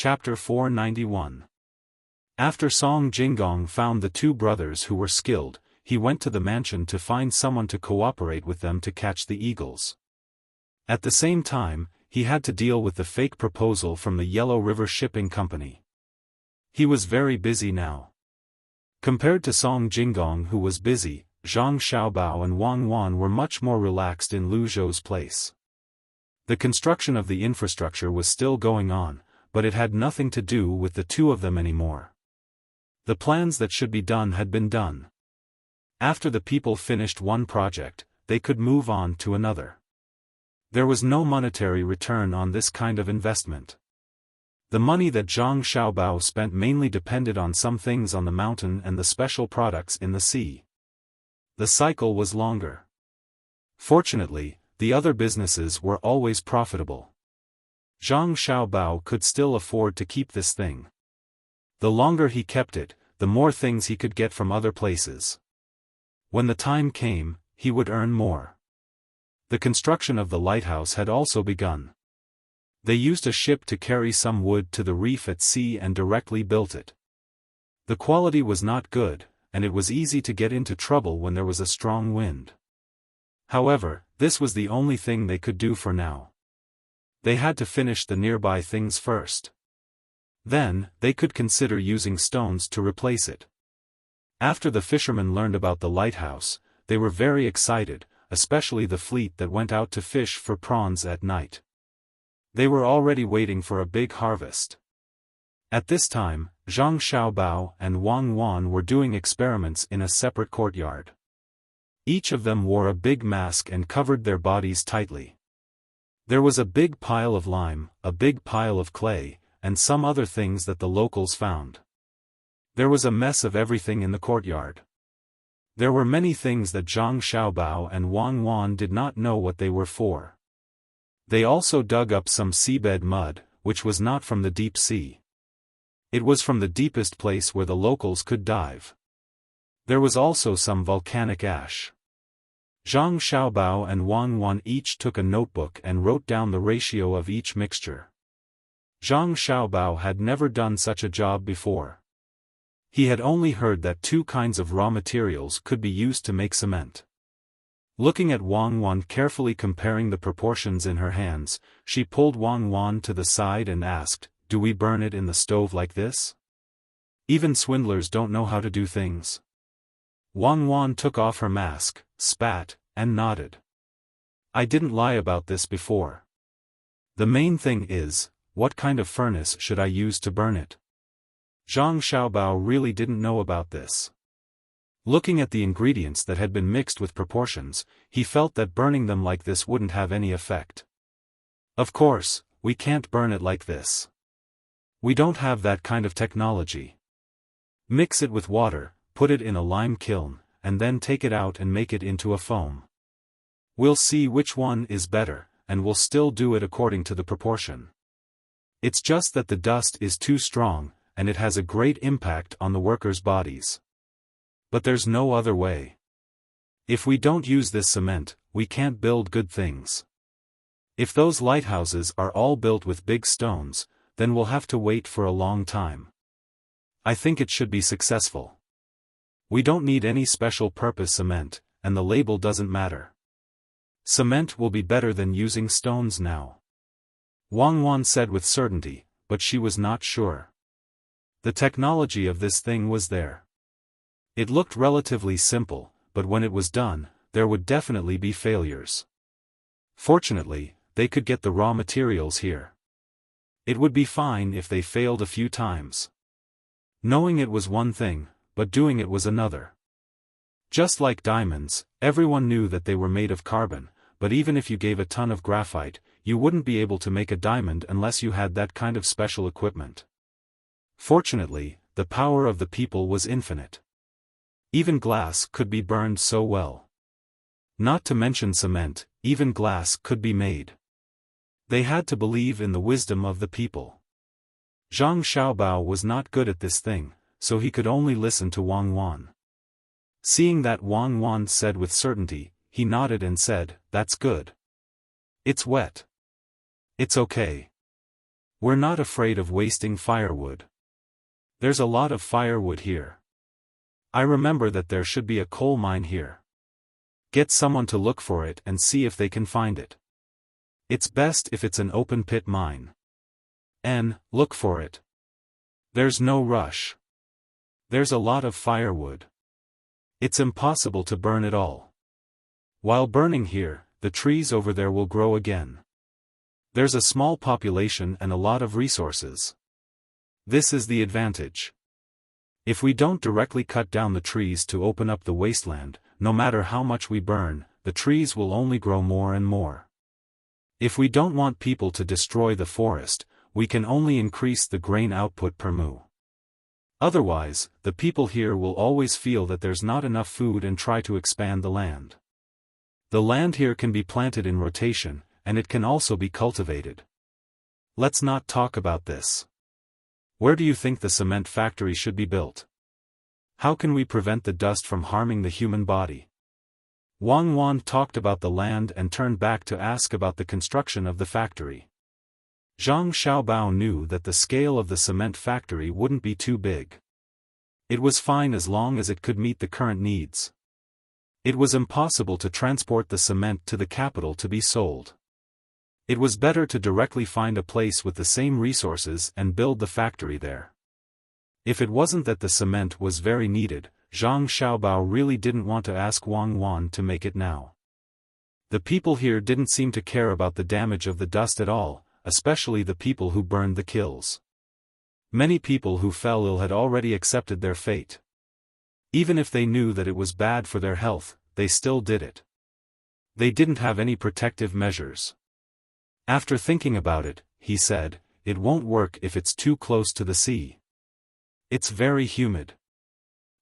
Chapter 491. After Song Jinggong found the two brothers who were skilled, he went to the mansion to find someone to cooperate with them to catch the eagles. At the same time, he had to deal with the fake proposal from the Yellow River Shipping Company. He was very busy now. Compared to Song Jinggong, who was busy, Zhang Xiaobao and Wang Wan were much more relaxed in Lu Zhou's place. The construction of the infrastructure was still going on, but it had nothing to do with the two of them anymore. The plans that should be done had been done. After the people finished one project, they could move on to another. There was no monetary return on this kind of investment. The money that Zhang Xiaobao spent mainly depended on some things on the mountain and the special products in the sea. The cycle was longer. Fortunately, the other businesses were always profitable. Zhang Xiaobao could still afford to keep this thing. The longer he kept it, the more things he could get from other places. When the time came, he would earn more. The construction of the lighthouse had also begun. They used a ship to carry some wood to the reef at sea and directly built it. The quality was not good, and it was easy to get into trouble when there was a strong wind. However, this was the only thing they could do for now. They had to finish the nearby things first. Then, they could consider using stones to replace it. After the fishermen learned about the lighthouse, they were very excited, especially the fleet that went out to fish for prawns at night. They were already waiting for a big harvest. At this time, Zhang Xiaobao and Wang Wan were doing experiments in a separate courtyard. Each of them wore a big mask and covered their bodies tightly. There was a big pile of lime, a big pile of clay, and some other things that the locals found. There was a mess of everything in the courtyard. There were many things that Zhang Xiaobao and Wang Wan did not know what they were for. They also dug up some seabed mud, which was not from the deep sea. It was from the deepest place where the locals could dive. There was also some volcanic ash. Zhang Xiaobao and Wang Wan each took a notebook and wrote down the ratio of each mixture. Zhang Xiaobao had never done such a job before. He had only heard that two kinds of raw materials could be used to make cement. Looking at Wang Wan carefully comparing the proportions in her hands, she pulled Wang Wan to the side and asked, "Do we burn it in the stove like this? Even swindlers don't know how to do things." Wang Wan took off her mask, spat, and nodded. "I didn't lie about this before. The main thing is, what kind of furnace should I use to burn it?" Zhang Xiaobao really didn't know about this. Looking at the ingredients that had been mixed with proportions, he felt that burning them like this wouldn't have any effect. "Of course, we can't burn it like this. We don't have that kind of technology. Mix it with water, put it in a lime kiln, and then take it out and make it into a foam. We'll see which one is better, and we'll still do it according to the proportion. It's just that the dust is too strong, and it has a great impact on the workers' bodies. But there's no other way. If we don't use this cement, we can't build good things. If those lighthouses are all built with big stones, then we'll have to wait for a long time. I think it should be successful. We don't need any special purpose cement, and the label doesn't matter. Cement will be better than using stones now." Wang Wan said with certainty, but she was not sure. The technology of this thing was there. It looked relatively simple, but when it was done, there would definitely be failures. Fortunately, they could get the raw materials here. It would be fine if they failed a few times. Knowing it was one thing, but doing it was another. Just like diamonds, everyone knew that they were made of carbon, but even if you gave a ton of graphite, you wouldn't be able to make a diamond unless you had that kind of special equipment. Fortunately, the power of the people was infinite. Even glass could be burned so well. Not to mention cement, even glass could be made. They had to believe in the wisdom of the people. Zhang Xiaobao was not good at this thing, so he could only listen to Wang Wan. Seeing that Wang Wan said with certainty, he nodded and said, "That's good. It's wet. It's okay. We're not afraid of wasting firewood. There's a lot of firewood here. I remember that there should be a coal mine here. Get someone to look for it and see if they can find it. It's best if it's an open pit mine. Look for it. There's no rush. There's a lot of firewood. It's impossible to burn it all. While burning here, the trees over there will grow again. There's a small population and a lot of resources. This is the advantage. If we don't directly cut down the trees to open up the wasteland, no matter how much we burn, the trees will only grow more and more. If we don't want people to destroy the forest, we can only increase the grain output per moo. Otherwise, the people here will always feel that there's not enough food and try to expand the land. The land here can be planted in rotation, and it can also be cultivated. Let's not talk about this. Where do you think the cement factory should be built? How can we prevent the dust from harming the human body? Wang Wan talked about the land and turned back to ask about the construction of the factory. Zhang Xiaobao knew that the scale of the cement factory wouldn't be too big. It was fine as long as it could meet the current needs. It was impossible to transport the cement to the capital to be sold. It was better to directly find a place with the same resources and build the factory there. If it wasn't that the cement was very needed, Zhang Xiaobao really didn't want to ask Wang Wan to make it now. The people here didn't seem to care about the damage of the dust at all, especially the people who burned the kilns. Many people who fell ill had already accepted their fate. Even if they knew that it was bad for their health, they still did it. They didn't have any protective measures. After thinking about it, he said, "It won't work if it's too close to the sea. It's very humid.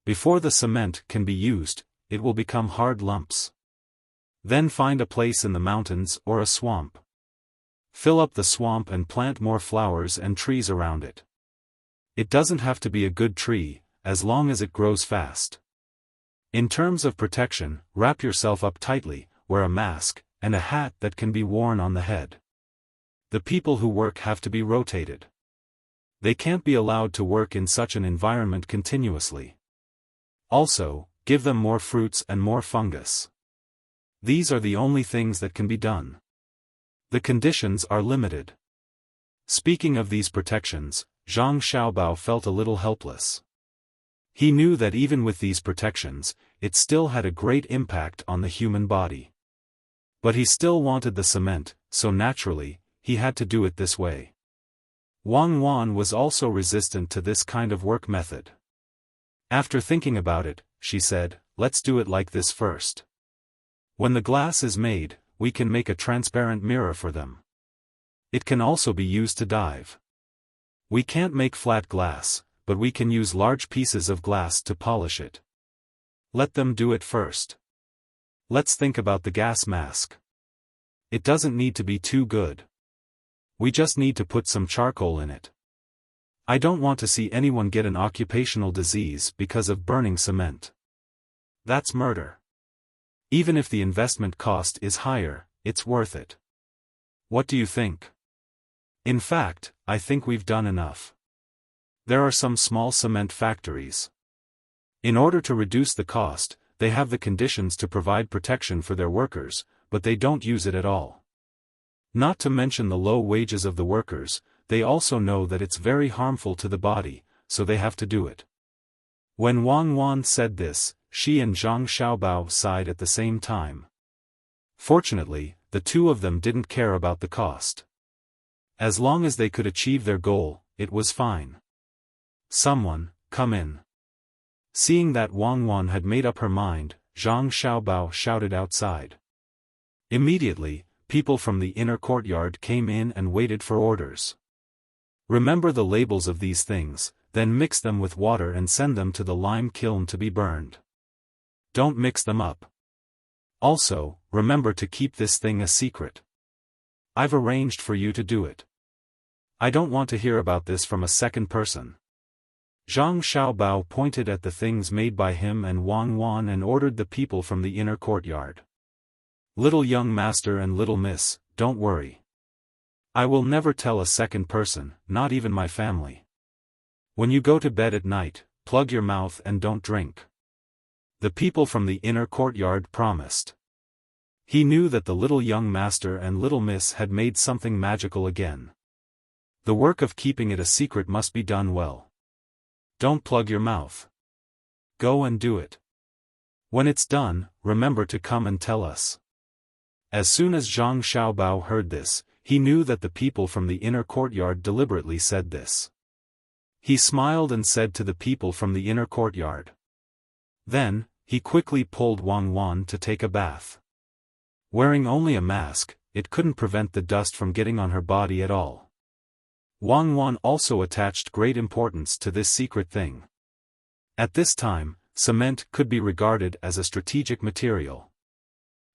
Before the cement can be used, it will become hard lumps. Then find a place in the mountains or a swamp. Fill up the swamp and plant more flowers and trees around it. It doesn't have to be a good tree, as long as it grows fast. In terms of protection, wrap yourself up tightly, wear a mask, and a hat that can be worn on the head. The people who work have to be rotated. They can't be allowed to work in such an environment continuously. Also, give them more fruits and more fungus. These are the only things that can be done. The conditions are limited." Speaking of these protections, Zhang Xiaobao felt a little helpless. He knew that even with these protections, it still had a great impact on the human body. But he still wanted the cement, so naturally, he had to do it this way. Wang Wan was also resistant to this kind of work method. After thinking about it, she said, "Let's do it like this first. When the glass is made, we can make a transparent mirror for them. It can also be used to dive. We can't make flat glass, but we can use large pieces of glass to polish it. Let them do it first. Let's think about the gas mask. It doesn't need to be too good. We just need to put some charcoal in it. I don't want to see anyone get an occupational disease because of burning cement. That's murder. Even if the investment cost is higher, it's worth it. What do you think? In fact, I think we've done enough. There are some small cement factories. In order to reduce the cost, they have the conditions to provide protection for their workers, but they don't use it at all. Not to mention the low wages of the workers, they also know that it's very harmful to the body, so they have to do it." When Wang Wan said this, she and Zhang Xiaobao sighed at the same time. Fortunately, the two of them didn't care about the cost. As long as they could achieve their goal, it was fine. "Someone, come in." Seeing that Wang Wan had made up her mind, Zhang Xiaobao shouted outside. Immediately, people from the inner courtyard came in and waited for orders. "Remember the labels of these things, then mix them with water and send them to the lime kiln to be burned. Don't mix them up. Also, remember to keep this thing a secret. I've arranged for you to do it. I don't want to hear about this from a second person." Zhang Xiaobao pointed at the things made by him and Wang Wan and ordered the people from the inner courtyard. "Little young master and little miss, don't worry. I will never tell a second person, not even my family. When you go to bed at night, plug your mouth and don't drink. The people from the inner courtyard promised. He knew that the little young master and little miss had made something magical again. The work of keeping it a secret must be done well. Don't plug your mouth. Go and do it. When it's done, remember to come and tell us. As soon as Zhang Xiaobao heard this, he knew that the people from the inner courtyard deliberately said this. He smiled and said to the people from the inner courtyard. Then, he quickly pulled Wang Wan to take a bath. Wearing only a mask, it couldn't prevent the dust from getting on her body at all. Wang Wan also attached great importance to this secret thing. At this time, cement could be regarded as a strategic material.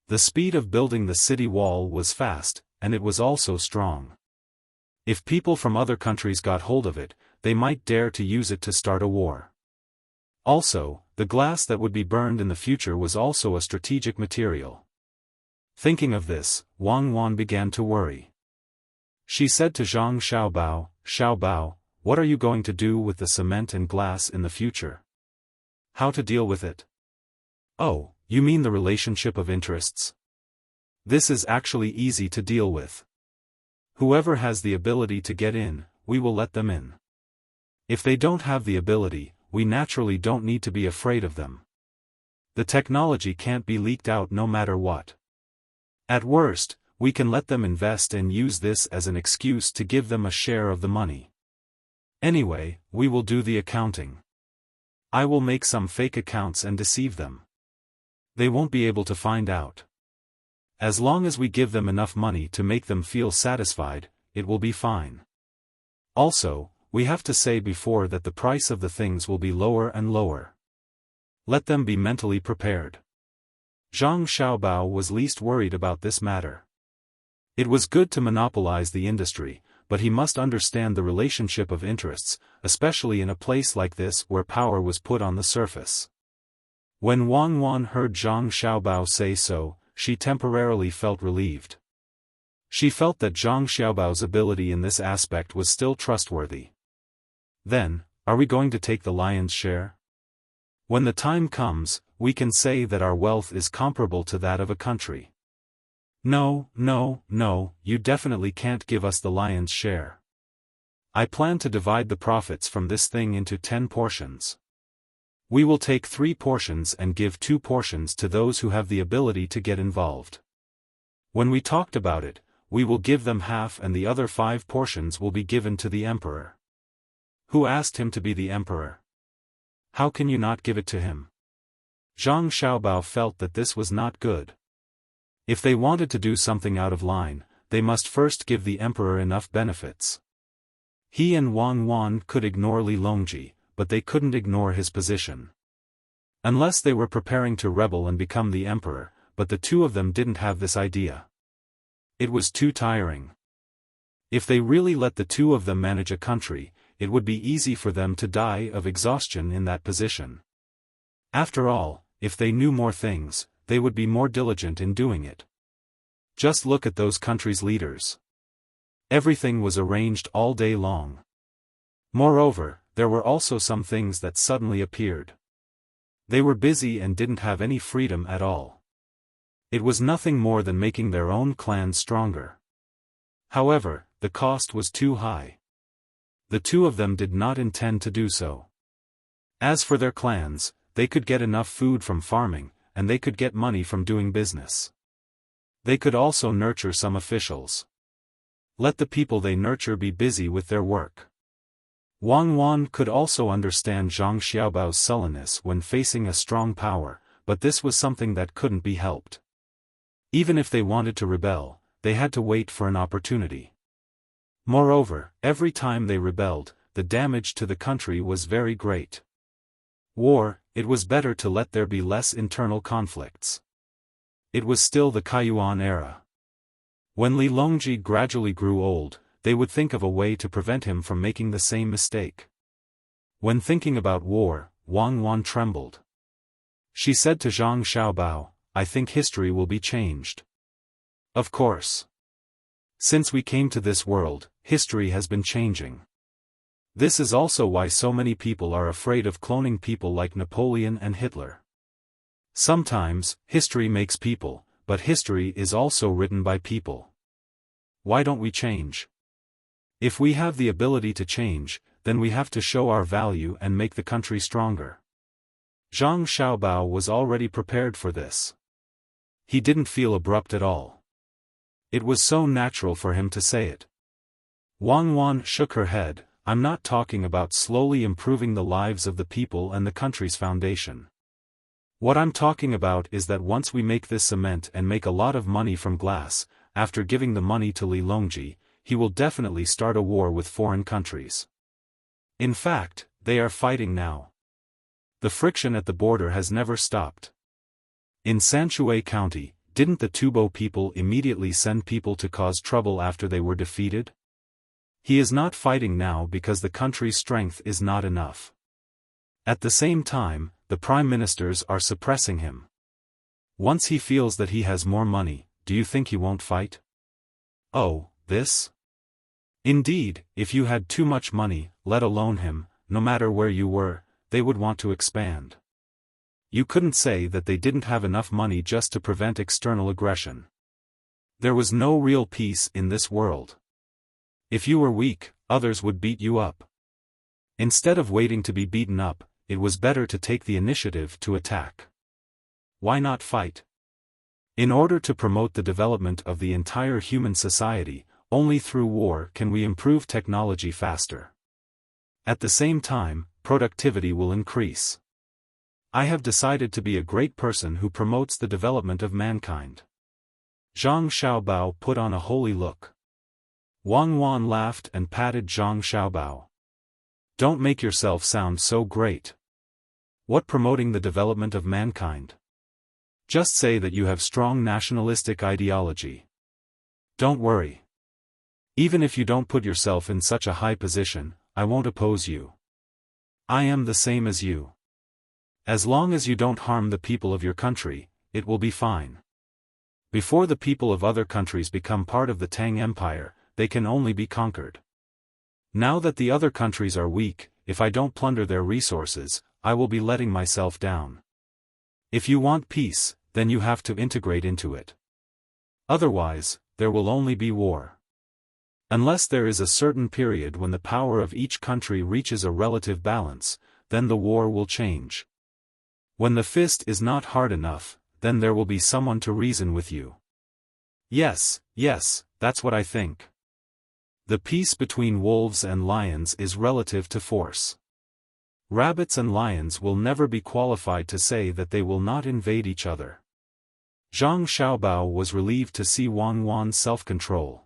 The speed of building the city wall was fast, and it was also strong. If people from other countries got hold of it, they might dare to use it to start a war. Also, the glass that would be burned in the future was also a strategic material. Thinking of this, Wang Wan began to worry. She said to Zhang Xiaobao, "Xiaobao, what are you going to do with the cement and glass in the future? How to deal with it?" "Oh, you mean the relationship of interests? This is actually easy to deal with. Whoever has the ability to get in, we will let them in. If they don't have the ability, we naturally don't need to be afraid of them. The technology can't be leaked out no matter what. At worst, we can let them invest and use this as an excuse to give them a share of the money. Anyway, we will do the accounting. I will make some fake accounts and deceive them. They won't be able to find out. As long as we give them enough money to make them feel satisfied, it will be fine. Also, we have to say before that the price of the things will be lower and lower. Let them be mentally prepared." Zhang Xiaobao was least worried about this matter. It was good to monopolize the industry, but he must understand the relationship of interests, especially in a place like this where power was put on the surface. When Wang Wan heard Zhang Xiaobao say so, she temporarily felt relieved. She felt that Zhang Xiaobao's ability in this aspect was still trustworthy. "Then, are we going to take the lion's share? When the time comes, we can say that our wealth is comparable to that of a country." "No, no, no, you definitely can't give us the lion's share. I plan to divide the profits from this thing into 10 portions. We will take 3 portions and give 2 portions to those who have the ability to get involved. When we talked about it, we will give them half and the other 5 portions will be given to the emperor." "Who asked him to be the emperor? How can you not give it to him?" Zhang Xiaobao felt that this was not good. If they wanted to do something out of line, they must first give the emperor enough benefits. He and Wang Wan could ignore Li Longji, but they couldn't ignore his position. Unless they were preparing to rebel and become the emperor, but the two of them didn't have this idea. It was too tiring. If they really let the two of them manage a country, it would be easy for them to die of exhaustion in that position. After all, if they knew more things, they would be more diligent in doing it. Just look at those countries' leaders. Everything was arranged all day long. Moreover, there were also some things that suddenly appeared. They were busy and didn't have any freedom at all. It was nothing more than making their own clan stronger. However, the cost was too high. The two of them did not intend to do so. As for their clans, they could get enough food from farming, and they could get money from doing business. They could also nurture some officials. Let the people they nurture be busy with their work. Wang Wan could also understand Zhang Xiaobao's sullenness when facing a strong power, but this was something that couldn't be helped. Even if they wanted to rebel, they had to wait for an opportunity. Moreover, every time they rebelled, the damage to the country was very great. War, it was better to let there be less internal conflicts. It was still the Kaiyuan era. When Li Longji gradually grew old, they would think of a way to prevent him from making the same mistake. When thinking about war, Wang Wan trembled. She said to Zhang Xiaobao, "I think history will be changed." "Of course. Since we came to this world, history has been changing. This is also why so many people are afraid of cloning people like Napoleon and Hitler. Sometimes, history makes people, but history is also written by people. Why don't we change? If we have the ability to change, then we have to show our value and make the country stronger. Zhang Xiaobao was already prepared for this. He didn't feel abrupt at all. It was so natural for him to say it. Wang Wan shook her head. I'm not talking about slowly improving the lives of the people and the country's foundation. What I'm talking about is that once we make this cement and make a lot of money from glass, after giving the money to Li Longji, he will definitely start a war with foreign countries. In fact, they are fighting now. The friction at the border has never stopped. In Sanshui County, didn't the Tubo people immediately send people to cause trouble after they were defeated? He is not fighting now because the country's strength is not enough. At the same time, the prime ministers are suppressing him. Once he feels that he has more money, do you think he won't fight? Oh, this? Indeed, if you had too much money, let alone him, no matter where you were, they would want to expand. You couldn't say that they didn't have enough money just to prevent external aggression. There was no real peace in this world. If you were weak, others would beat you up. Instead of waiting to be beaten up, it was better to take the initiative to attack. Why not fight? In order to promote the development of the entire human society, only through war can we improve technology faster. At the same time, productivity will increase. I have decided to be a great person who promotes the development of mankind. Zhang Xiaobao put on a holy look. Wang Wan laughed and patted Zhang Xiaobao. Don't make yourself sound so great. What promoting the development of mankind? Just say that you have strong nationalistic ideology. Don't worry. Even if you don't put yourself in such a high position, I won't oppose you. I am the same as you. As long as you don't harm the people of your country, it will be fine. Before the people of other countries become part of the Tang Empire, they can only be conquered. Now that the other countries are weak, if I don't plunder their resources, I will be letting myself down. If you want peace, then you have to integrate into it. Otherwise, there will only be war. Unless there is a certain period when the power of each country reaches a relative balance, then the war will change. When the fist is not hard enough, then there will be someone to reason with you. Yes, that's what I think. The peace between wolves and lions is relative to force. Rabbits and lions will never be qualified to say that they will not invade each other. Zhang Xiaobao was relieved to see Wang Wan's self-control.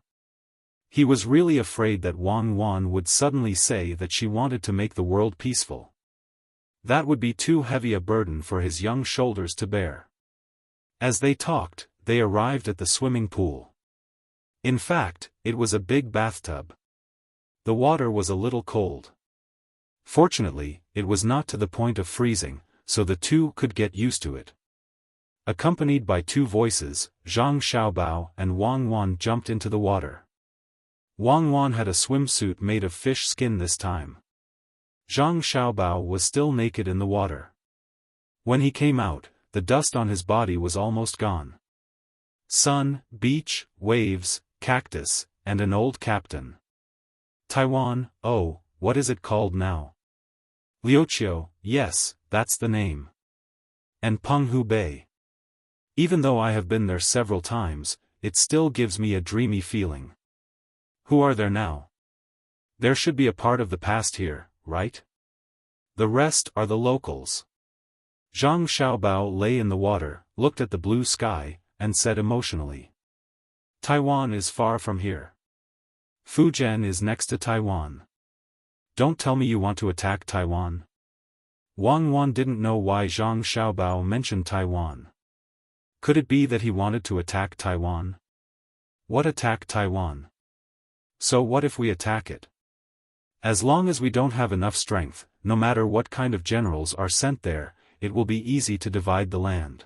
He was really afraid that Wang Wan would suddenly say that she wanted to make the world peaceful. That would be too heavy a burden for his young shoulders to bear. As they talked, they arrived at the swimming pool. In fact, it was a big bathtub. The water was a little cold. Fortunately, it was not to the point of freezing, so the two could get used to it. Accompanied by two voices, Zhang Xiaobao and Wang Wan jumped into the water. Wang Wan had a swimsuit made of fish skin this time. Zhang Xiaobao was still naked in the water. When he came out, the dust on his body was almost gone. Sun, beach, waves, cactus, and an old captain. Taiwan, oh, what is it called now? Liuqiu, yes, that's the name. And Penghu Bay. Even though I have been there several times, it still gives me a dreamy feeling. Who are there now? There should be a part of the past here, right? The rest are the locals. Zhang Xiaobao lay in the water, looked at the blue sky, and said emotionally. Taiwan is far from here. Fujian is next to Taiwan. Don't tell me you want to attack Taiwan. Wang Wan didn't know why Zhang Xiaobao mentioned Taiwan. Could it be that he wanted to attack Taiwan? What attack Taiwan? So what if we attack it? As long as we don't have enough strength, no matter what kind of generals are sent there, it will be easy to divide the land.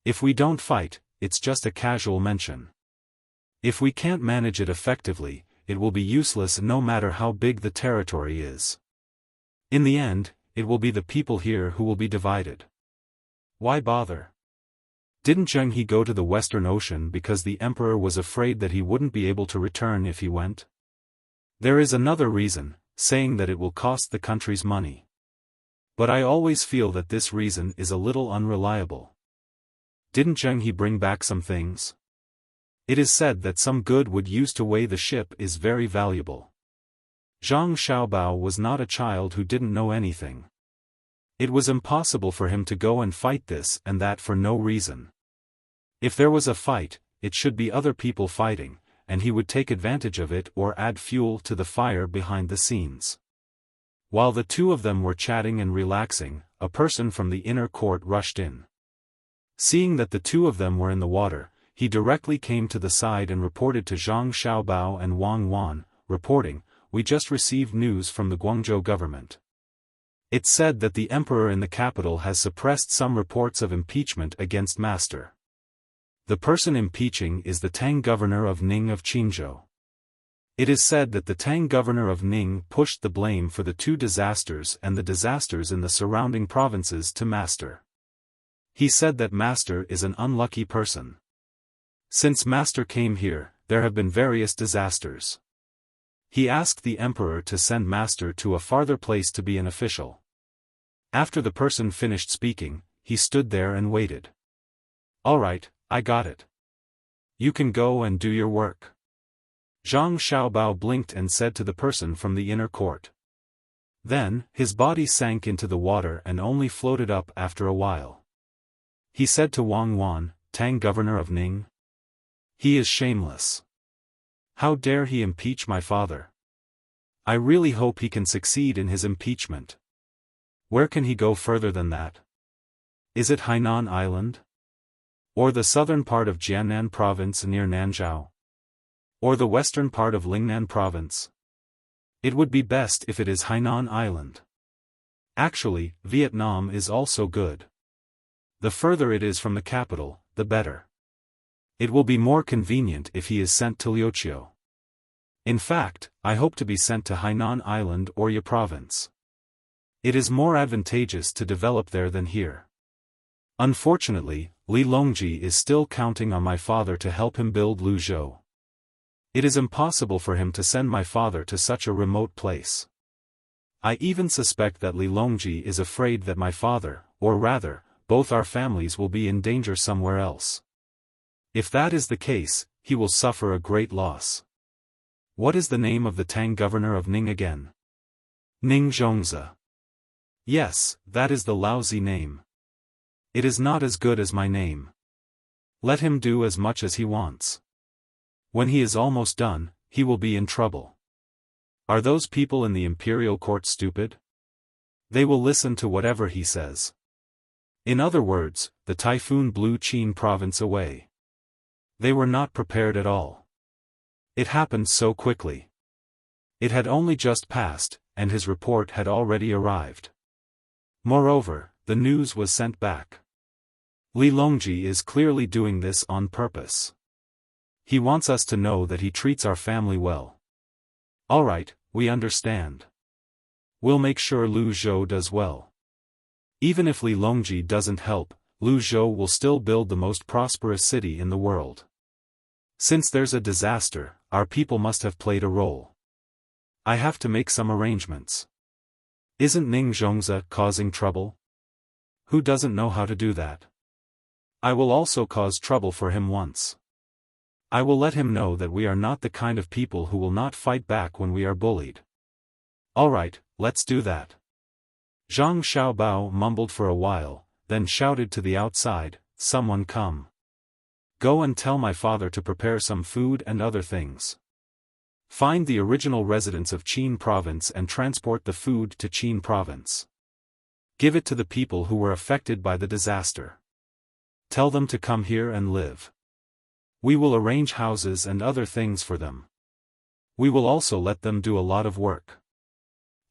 If we don't fight, it's just a casual mention. If we can't manage it effectively, it will be useless no matter how big the territory is. In the end, it will be the people here who will be divided. Why bother? Didn't Zheng He go to the Western Ocean because the emperor was afraid that he wouldn't be able to return if he went? There is another reason, saying that it will cost the country's money. But I always feel that this reason is a little unreliable. Didn't Zheng He bring back some things? It is said that some good wood used to weigh the ship is very valuable. Zhang Xiaobao was not a child who didn't know anything. It was impossible for him to go and fight this and that for no reason. If there was a fight, it should be other people fighting, and he would take advantage of it or add fuel to the fire behind the scenes. While the two of them were chatting and relaxing, a person from the inner court rushed in. Seeing that the two of them were in the water, he directly came to the side and reported to Zhang Xiaobao and Wang Wan, reporting, "We just received news from the Guangzhou government. It's said that the emperor in the capital has suppressed some reports of impeachment against Master. The person impeaching is the Tang governor of Ning of Qinzhou. It is said that the Tang governor of Ning pushed the blame for the two disasters and the disasters in the surrounding provinces to Master. He said that Master is an unlucky person. Since Master came here, there have been various disasters. He asked the emperor to send Master to a farther place to be an official." After the person finished speaking, he stood there and waited. "All right, I got it. You can go and do your work." Zhang Xiaobao blinked and said to the person from the inner court. Then, his body sank into the water and only floated up after a while. He said to Wang Wan, "Tang governor of Ning? He is shameless. How dare he impeach my father? I really hope he can succeed in his impeachment. Where can he go further than that? Is it Hainan Island? Or the southern part of Jiannan province near Nanzhao? Or the western part of Lingnan province? It would be best if it is Hainan Island. Actually, Vietnam is also good. The further it is from the capital, the better. It will be more convenient if he is sent to Liuqiu. In fact, I hope to be sent to Hainan Island or Yi province. It is more advantageous to develop there than here. Unfortunately, Li Longji is still counting on my father to help him build Luzhou. It is impossible for him to send my father to such a remote place. I even suspect that Li Longji is afraid that my father, or rather, both our families will be in danger somewhere else. If that is the case, he will suffer a great loss. What is the name of the Tang governor of Ning again? Ning Zhongzi. Yes, that is the lousy name. It is not as good as my name. Let him do as much as he wants. When he is almost done, he will be in trouble. Are those people in the imperial court stupid? They will listen to whatever he says. In other words, the typhoon blew Qin province away. They were not prepared at all. It happened so quickly. It had only just passed, and his report had already arrived. Moreover, the news was sent back. Li Longji is clearly doing this on purpose. He wants us to know that he treats our family well. All right, we understand. We'll make sure Lu Zhou does well. Even if Li Longji doesn't help, Lu Zhou will still build the most prosperous city in the world. Since there's a disaster, our people must have played a role. I have to make some arrangements. Isn't Ning Zhongzi causing trouble? Who doesn't know how to do that? I will also cause trouble for him once. I will let him know that we are not the kind of people who will not fight back when we are bullied. All right, let's do that. Zhang Xiaobao mumbled for a while, then shouted to the outside, "Someone come. Go and tell my father to prepare some food and other things. Find the original residents of Qin province and transport the food to Qin province. Give it to the people who were affected by the disaster. Tell them to come here and live. We will arrange houses and other things for them. We will also let them do a lot of work.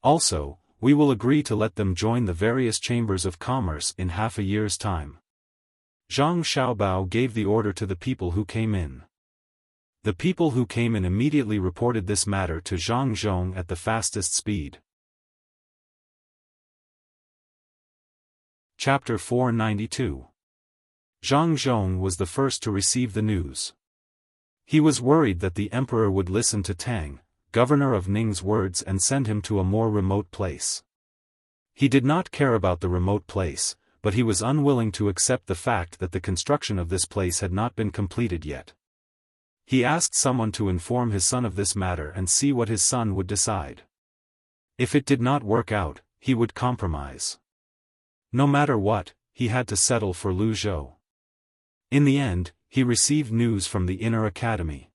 Also, we will agree to let them join the various chambers of commerce in half a year's time." Zhang Xiaobao gave the order to the people who came in. The people who came in immediately reported this matter to Zhang Zhong at the fastest speed. Chapter 492. Zhang Zhong was the first to receive the news. He was worried that the emperor would listen to Tang, governor of Ning's words, and send him to a more remote place. He did not care about the remote place, but he was unwilling to accept the fact that the construction of this place had not been completed yet. He asked someone to inform his son of this matter and see what his son would decide. If it did not work out, he would compromise. No matter what, he had to settle for Lu Zhou. In the end, he received news from the inner academy.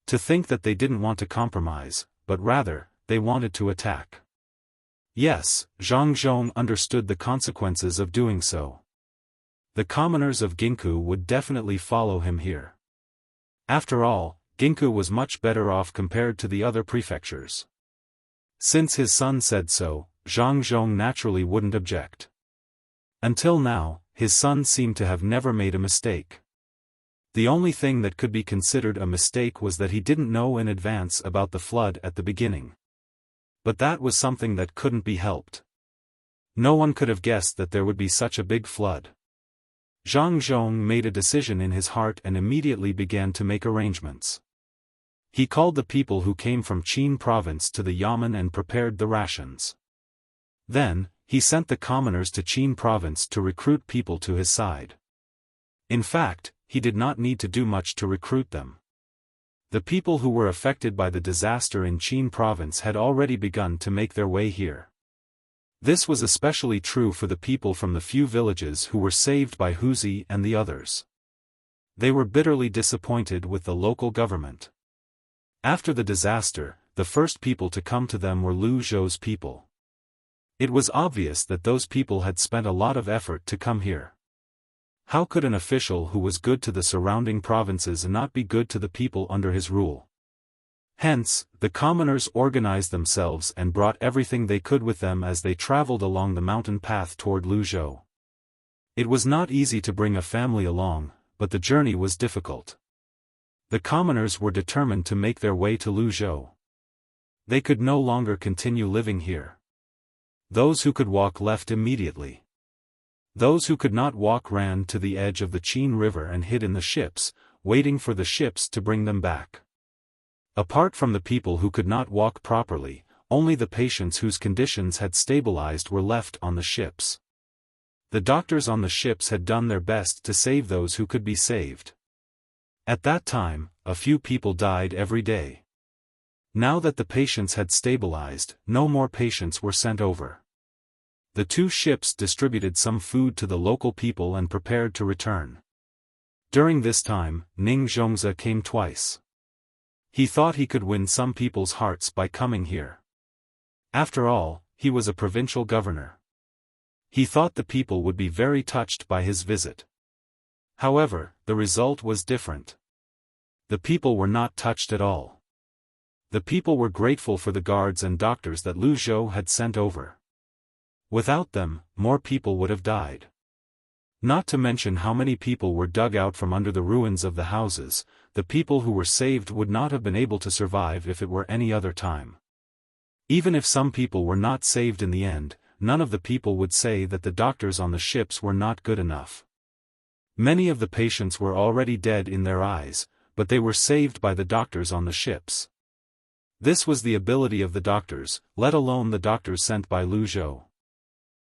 To think that they didn't want to compromise, but rather, they wanted to attack. Yes, Zhang Zhong understood the consequences of doing so. The commoners of Ginkgo would definitely follow him here. After all, Ginkgo was much better off compared to the other prefectures. Since his son said so, Zhang Zhong naturally wouldn't object. Until now, his son seemed to have never made a mistake. The only thing that could be considered a mistake was that he didn't know in advance about the flood at the beginning. But that was something that couldn't be helped. No one could have guessed that there would be such a big flood. Zhang Zhong made a decision in his heart and immediately began to make arrangements. He called the people who came from Qin province to the yamen and prepared the rations. Then, he sent the commoners to Qin province to recruit people to his side. In fact, he did not need to do much to recruit them. The people who were affected by the disaster in Qin province had already begun to make their way here. This was especially true for the people from the few villages who were saved by Wuxia and the others. They were bitterly disappointed with the local government. After the disaster, the first people to come to them were Lu Zhou's people. It was obvious that those people had spent a lot of effort to come here. How could an official who was good to the surrounding provinces not be good to the people under his rule? Hence, the commoners organized themselves and brought everything they could with them as they traveled along the mountain path toward Lu Zhou. It was not easy to bring a family along, but the journey was difficult. The commoners were determined to make their way to Lu Zhou. They could no longer continue living here. Those who could walk left immediately. Those who could not walk ran to the edge of the Qin River and hid in the ships, waiting for the ships to bring them back. Apart from the people who could not walk properly, only the patients whose conditions had stabilized were left on the ships. The doctors on the ships had done their best to save those who could be saved. At that time, a few people died every day. Now that the patients had stabilized, no more patients were sent over. The two ships distributed some food to the local people and prepared to return. During this time, Ning Zhongzi came twice. He thought he could win some people's hearts by coming here. After all, he was a provincial governor. He thought the people would be very touched by his visit. However, the result was different. The people were not touched at all. The people were grateful for the guards and doctors that Lu Zhou had sent over. Without them, more people would have died. Not to mention how many people were dug out from under the ruins of the houses. The people who were saved would not have been able to survive if it were any other time. Even if some people were not saved in the end, none of the people would say that the doctors on the ships were not good enough. Many of the patients were already dead in their eyes, but they were saved by the doctors on the ships. This was the ability of the doctors, let alone the doctors sent by Lu Zhou.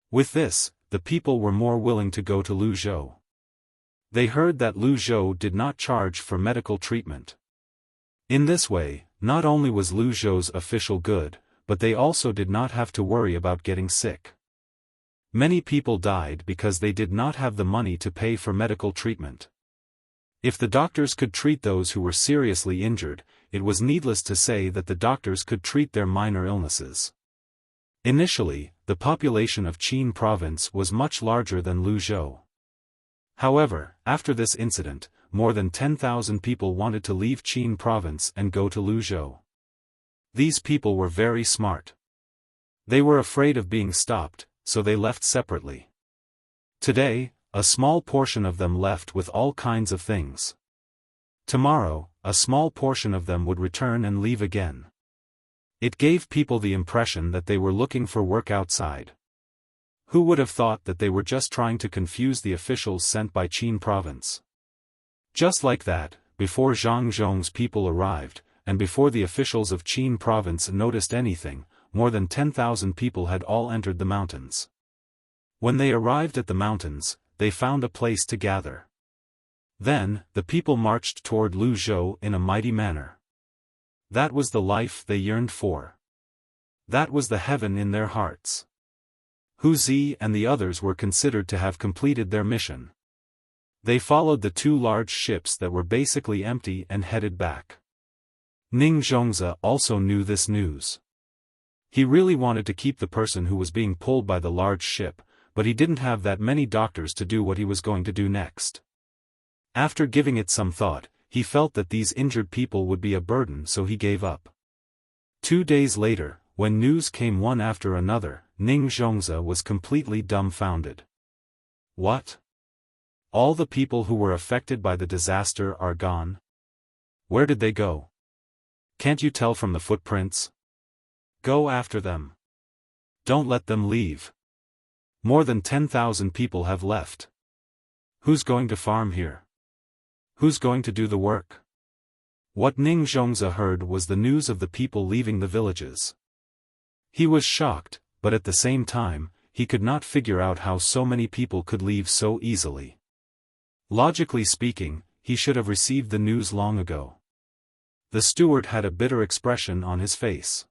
With this, the people were more willing to go to Lu Zhou. They heard that Lu Zhou did not charge for medical treatment. In this way, not only was Lu Zhou's official good, but they also did not have to worry about getting sick. Many people died because they did not have the money to pay for medical treatment. If the doctors could treat those who were seriously injured, it was needless to say that the doctors could treat their minor illnesses. Initially, the population of Qin province was much larger than Lu Zhou. However, after this incident, more than 10,000 people wanted to leave Qin province and go to Lu Zhou. These people were very smart. They were afraid of being stopped, so they left separately. Today, a small portion of them left with all kinds of things. Tomorrow, a small portion of them would return and leave again. It gave people the impression that they were looking for work outside. Who would have thought that they were just trying to confuse the officials sent by Qin province? Just like that, before Zhang Zhong's people arrived, and before the officials of Qin province noticed anything, more than 10,000 people had all entered the mountains. When they arrived at the mountains, they found a place to gather. Then, the people marched toward Luzhou in a mighty manner. That was the life they yearned for. That was the heaven in their hearts. Hu Zi and the others were considered to have completed their mission. They followed the two large ships that were basically empty and headed back. Ning Zhongzi also knew this news. He really wanted to keep the person who was being pulled by the large ship, but he didn't have that many doctors to do what he was going to do next. After giving it some thought, he felt that these injured people would be a burden, so he gave up. 2 days later, when news came one after another, Ning Zhongzi was completely dumbfounded. What? All the people who were affected by the disaster are gone? Where did they go? Can't you tell from the footprints? Go after them. Don't let them leave. More than 10,000 people have left. Who's going to farm here? Who's going to do the work? What Ning Zhongzi heard was the news of the people leaving the villages. He was shocked, but at the same time, he could not figure out how so many people could leave so easily. Logically speaking, he should have received the news long ago. The steward had a bitter expression on his face.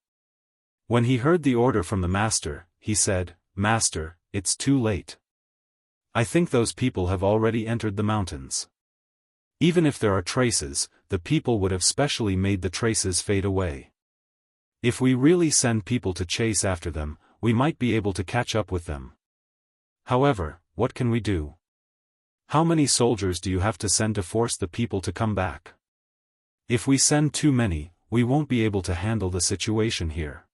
When he heard the order from the master, he said, "Master, it's too late. I think those people have already entered the mountains. Even if there are traces, the people would have specially made the traces fade away. If we really send people to chase after them, we might be able to catch up with them. However, what can we do? How many soldiers do you have to send to force the people to come back? If we send too many, we won't be able to handle the situation here.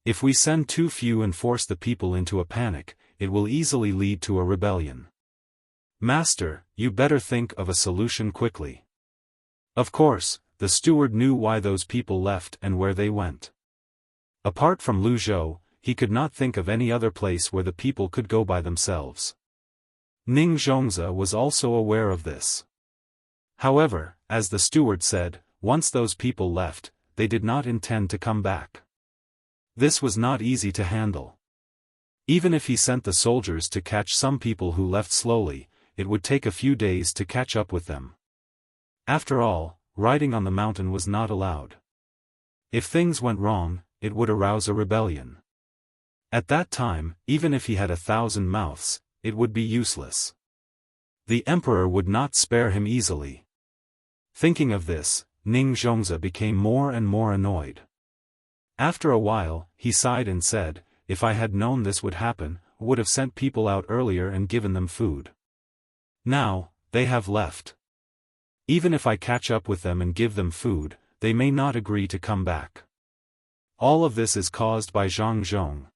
If we send too few and force the people into a panic, it will easily lead to a rebellion. Master, you better think of a solution quickly." Of course, the steward knew why those people left and where they went. Apart from Luzhou, he could not think of any other place where the people could go by themselves. Ning Zhongzi was also aware of this. However, as the steward said, once those people left, they did not intend to come back. This was not easy to handle. Even if he sent the soldiers to catch some people who left slowly, it would take a few days to catch up with them. After all, riding on the mountain was not allowed. If things went wrong, it would arouse a rebellion. At that time, even if he had 1,000 mouths, it would be useless. The emperor would not spare him easily. Thinking of this, Ning Zhongzi became more and more annoyed. After a while, he sighed and said, "If I had known this would happen, I would have sent people out earlier and given them food. Now, they have left. Even if I catch up with them and give them food, they may not agree to come back. All of this is caused by Zhang Zhong.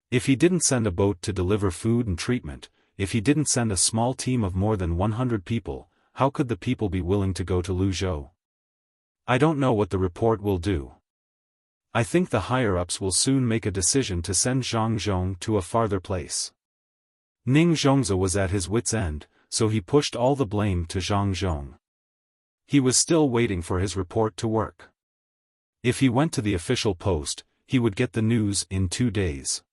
If he didn't send a boat to deliver food and treatment, if he didn't send a small team of more than 100 people, how could the people be willing to go to Luzhou? I don't know what the report will do. I think the higher-ups will soon make a decision to send Zhang Zhong to a farther place." Ning Zhongzi was at his wit's end, so he pushed all the blame to Zhang Zhong. He was still waiting for his report to work. If he went to the official post, he would get the news in 2 days.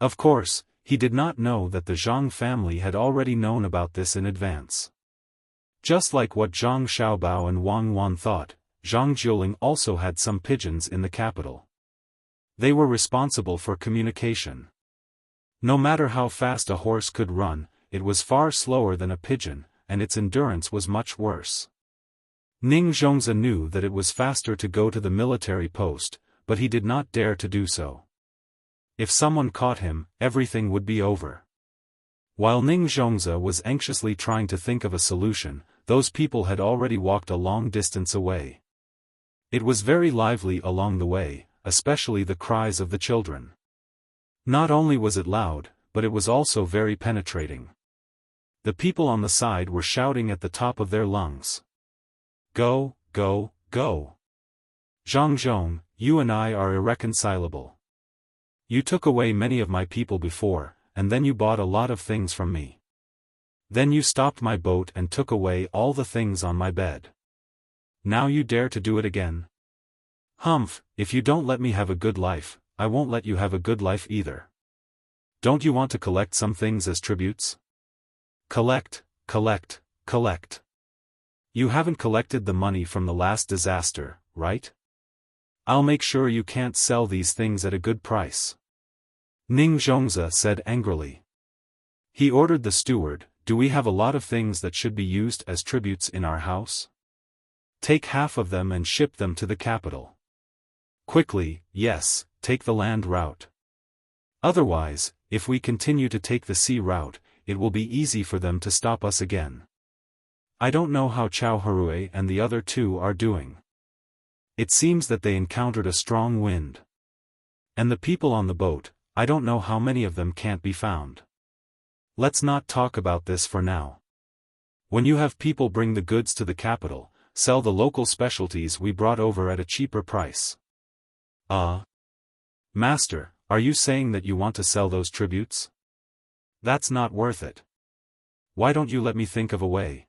Of course, he did not know that the Zhang family had already known about this in advance. Just like what Zhang Xiaobao and Wang Wan thought, Zhang Jiuling also had some pigeons in the capital. They were responsible for communication. No matter how fast a horse could run, it was far slower than a pigeon, and its endurance was much worse. Ning Zhongzi knew that it was faster to go to the military post, but he did not dare to do so. If someone caught him, everything would be over. While Ning Zhongzi was anxiously trying to think of a solution, those people had already walked a long distance away. It was very lively along the way, especially the cries of the children. Not only was it loud, but it was also very penetrating. The people on the side were shouting at the top of their lungs. Go, go, go. Zhang Zhong, you and I are irreconcilable. You took away many of my people before, and then you bought a lot of things from me. Then you stopped my boat and took away all the things on my bed. Now you dare to do it again? Humph, if you don't let me have a good life, I won't let you have a good life either. Don't you want to collect some things as tributes? Collect, collect, collect. You haven't collected the money from the last disaster, right? I'll make sure you can't sell these things at a good price. Ning Zhongzi said angrily. He ordered the steward, do we have a lot of things that should be used as tributes in our house? Take half of them and ship them to the capital. Quickly, yes, take the land route. Otherwise, if we continue to take the sea route, it will be easy for them to stop us again. I don't know how Chao Harue and the other two are doing. It seems that they encountered a strong wind. And the people on the boat, I don't know how many of them can't be found. Let's not talk about this for now. When you have people bring the goods to the capital, sell the local specialties we brought over at a cheaper price. Master, are you saying that you want to sell those tributes? That's not worth it. Why don't you let me think of a way?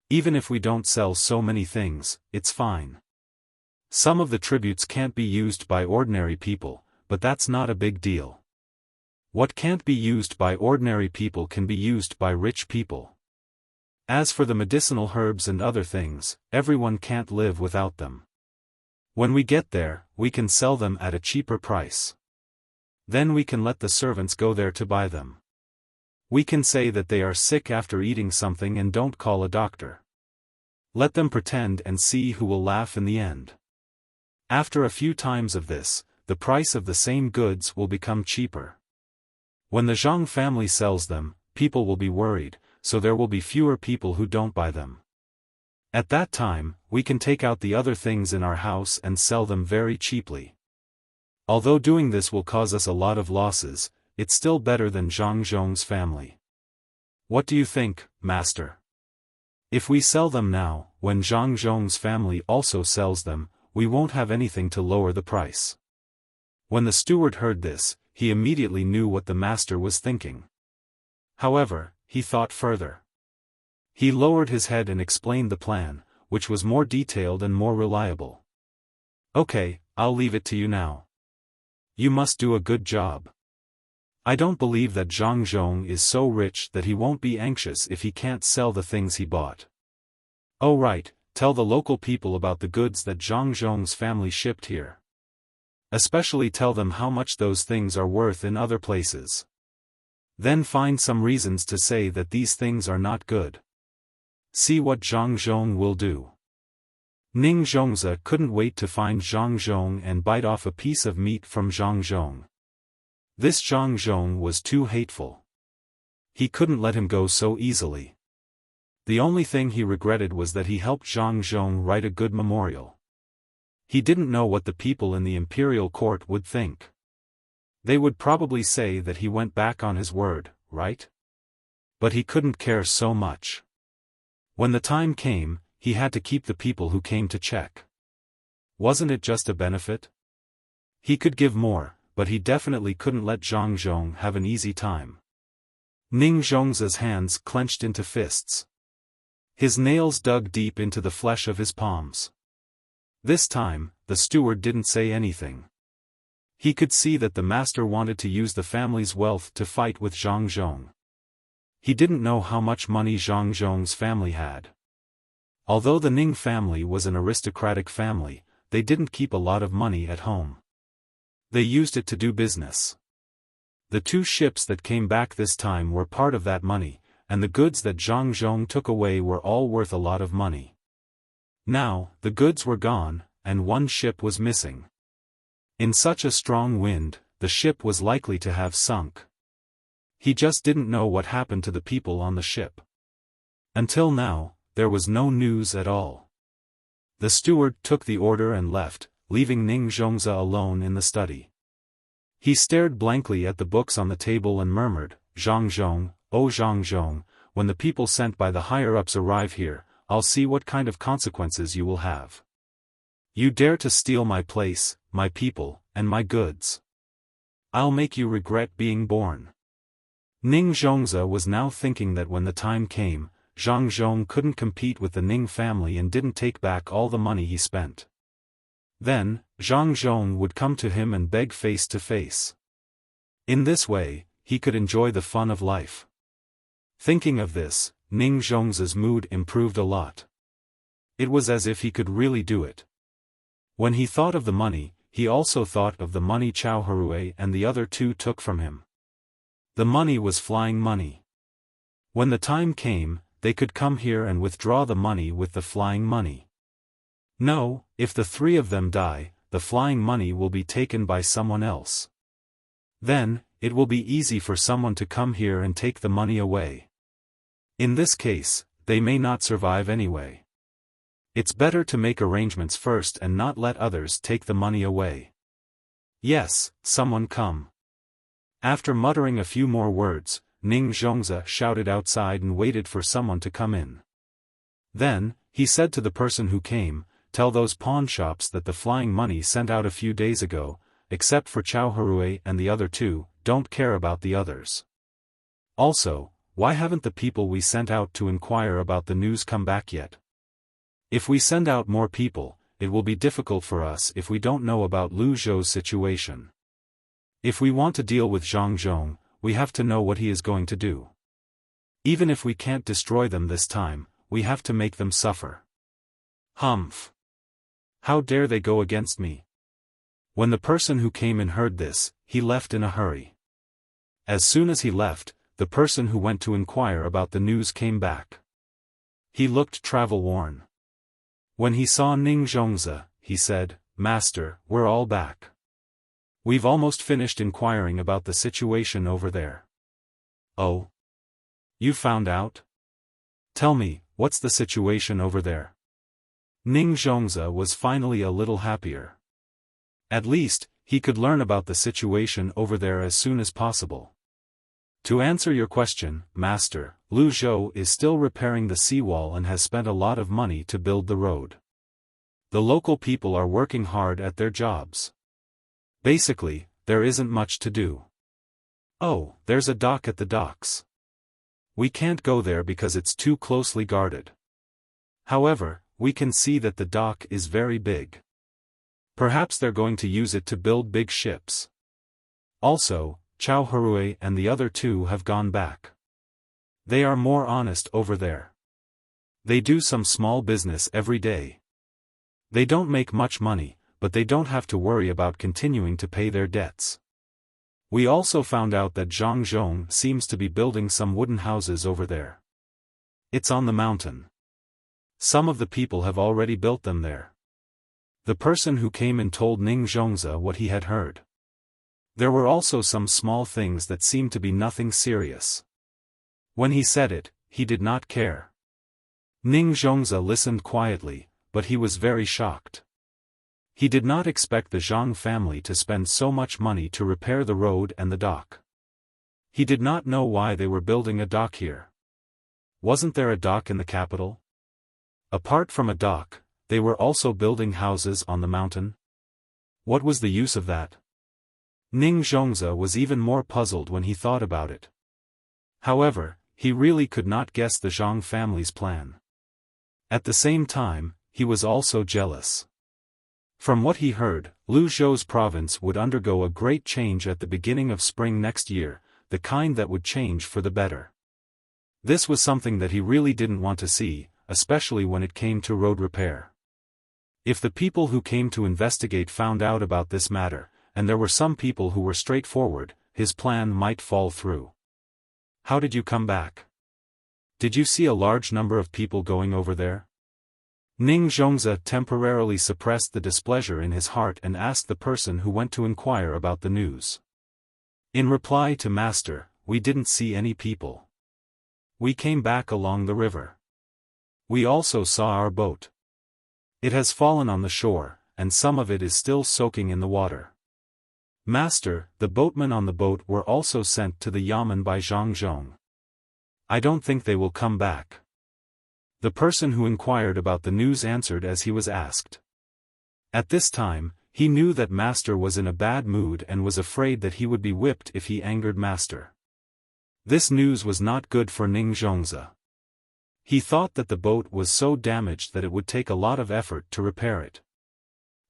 Even if we don't sell so many things, it's fine. Some of the tributes can't be used by ordinary people, but that's not a big deal. What can't be used by ordinary people can be used by rich people. As for the medicinal herbs and other things, everyone can't live without them. When we get there, we can sell them at a cheaper price. Then we can let the servants go there to buy them. We can say that they are sick after eating something and don't call a doctor. Let them pretend and see who will laugh in the end. After a few times of this, the price of the same goods will become cheaper. When the Zhang family sells them, people will be worried, so there will be fewer people who don't buy them. At that time, we can take out the other things in our house and sell them very cheaply. Although doing this will cause us a lot of losses, it's still better than Zhang Zhong's family. What do you think, master? If we sell them now, when Zhang Zhong's family also sells them, we won't have anything to lower the price. When the steward heard this, he immediately knew what the master was thinking. However, he thought further. He lowered his head and explained the plan, which was more detailed and more reliable. Okay, I'll leave it to you now. You must do a good job. I don't believe that Zhang Zhong is so rich that he won't be anxious if he can't sell the things he bought. Oh right, tell the local people about the goods that Zhang Zhong's family shipped here. Especially tell them how much those things are worth in other places. Then find some reasons to say that these things are not good. See what Zhang Zhong will do. Ning Zhongzi couldn't wait to find Zhang Zhong and bite off a piece of meat from Zhang Zhong. This Zhang Zhong was too hateful. He couldn't let him go so easily. The only thing he regretted was that he helped Zhang Zhong write a good memorial. He didn't know what the people in the imperial court would think. They would probably say that he went back on his word, right? But he couldn't care so much. When the time came, he had to keep the people who came to check. Wasn't it just a benefit? He could give more, but he definitely couldn't let Zhang Zhong have an easy time. Ning Zhongzi's hands clenched into fists. His nails dug deep into the flesh of his palms. This time, the steward didn't say anything. He could see that the master wanted to use the family's wealth to fight with Zhang Zhong. He didn't know how much money Zhang Zhong's family had. Although the Ning family was an aristocratic family, they didn't keep a lot of money at home. They used it to do business. The 2 ships that came back this time were part of that money, and the goods that Zhang Zhong took away were all worth a lot of money. Now, the goods were gone, and 1 ship was missing. In such a strong wind, the ship was likely to have sunk. He just didn't know what happened to the people on the ship. Until now, there was no news at all. The steward took the order and left, leaving Ning Zhongzi alone in the study. He stared blankly at the books on the table and murmured, "Zhang Zhong, oh Zhang Zhong, when the people sent by the higher-ups arrive here, I'll see what kind of consequences you will have. You dare to steal my place, my people, and my goods. I'll make you regret being born. Ning Zhongzi was now thinking that when the time came, Zhang Zhong couldn't compete with the Ning family and didn't take back all the money he spent. Then, Zhang Zhong would come to him and beg face to face. In this way, he could enjoy the fun of life. Thinking of this, Ning Zhongzi's mood improved a lot. It was as if he could really do it. When he thought of the money, he also thought of the money Chao Hui and the other two took from him. The money was flying money. When the time came, they could come here and withdraw the money with the flying money. No, if the three of them die, the flying money will be taken by someone else. Then, it will be easy for someone to come here and take the money away. In this case, they may not survive anyway. It's better to make arrangements first and not let others take the money away. Yes, someone come. After muttering a few more words, Ning Zhongzi shouted outside and waited for someone to come in. Then, he said to the person who came, "Tell those pawn shops that the flying money sent out a few days ago, except for Chao Hui and the other two, don't care about the others. Also, why haven't the people we sent out to inquire about the news come back yet? If we send out more people, it will be difficult for us if we don't know about Lu Zhou's situation. If we want to deal with Zhang Zhong, we have to know what he is going to do. Even if we can't destroy them this time, we have to make them suffer. Humph! How dare they go against me?" When the person who came in heard this, he left in a hurry. As soon as he left, the person who went to inquire about the news came back. He looked travel-worn. When he saw Ning Zhongzi, he said, "Master, we're all back. We've almost finished inquiring about the situation over there." "Oh? You found out? Tell me, what's the situation over there?" Ning Zhongzi was finally a little happier. At least, he could learn about the situation over there as soon as possible. "To answer your question, Master, Lu Zhou is still repairing the seawall and has spent a lot of money to build the road. The local people are working hard at their jobs. Basically, there isn't much to do." "Oh, there's a dock at the docks. We can't go there because it's too closely guarded. However, we can see that the dock is very big. Perhaps they're going to use it to build big ships. Also, Chao Hui and the other two have gone back. They are more honest over there. They do some small business every day. They don't make much money, but they don't have to worry about continuing to pay their debts. We also found out that Zhang Zhong seems to be building some wooden houses over there. It's on the mountain. Some of the people have already built them there." The person who came in told Ning Zhongzi what he had heard. There were also some small things that seemed to be nothing serious. When he said it, he did not care. Ning Zhongzi listened quietly, but he was very shocked. He did not expect the Zhang family to spend so much money to repair the road and the dock. He did not know why they were building a dock here. Wasn't there a dock in the capital? Apart from a dock, they were also building houses on the mountain? What was the use of that? Ning Zhongzi was even more puzzled when he thought about it. However, he really could not guess the Zhang family's plan. At the same time, he was also jealous. From what he heard, Lu Zhou's province would undergo a great change at the beginning of spring next year, the kind that would change for the better. This was something that he really didn't want to see, especially when it came to road repair. If the people who came to investigate found out about this matter, and there were some people who were straightforward, his plan might fall through. "How did you come back? Did you see a large number of people going over there?" Ning Zhongzi temporarily suppressed the displeasure in his heart and asked the person who went to inquire about the news. In reply to Master, "We didn't see any people. We came back along the river. We also saw our boat. It has fallen on the shore, and some of it is still soaking in the water. Master, the boatmen on the boat were also sent to the yamen by Zhang Zhong. I don't think they will come back." The person who inquired about the news answered as he was asked. At this time, he knew that Master was in a bad mood and was afraid that he would be whipped if he angered Master. This news was not good for Ning Zhongzi. He thought that the boat was so damaged that it would take a lot of effort to repair it.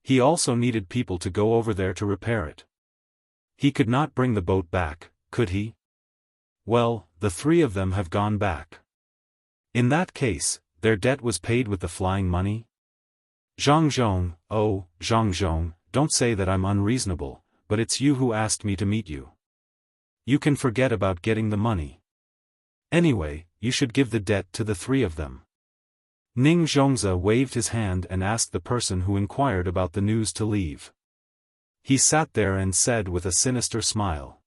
He also needed people to go over there to repair it. He could not bring the boat back, could he? Well, the three of them have gone back. In that case, their debt was paid with the flying money? Zhang Zhong, oh, Zhang Zhong, don't say that I'm unreasonable, but it's you who asked me to meet you. You can forget about getting the money. Anyway, you should give the debt to the three of them. Ning Zhongzi waved his hand and asked the person who inquired about the news to leave. He sat there and said with a sinister smile.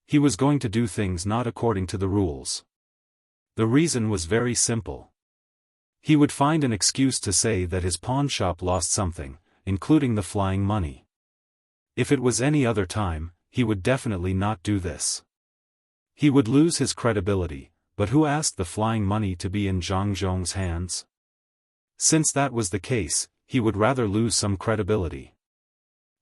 He was going to do things not according to the rules. The reason was very simple. He would find an excuse to say that his pawn shop lost something, including the flying money. If it was any other time, he would definitely not do this. He would lose his credibility, but who asked the flying money to be in Zhang Zhong's hands? Since that was the case, he would rather lose some credibility.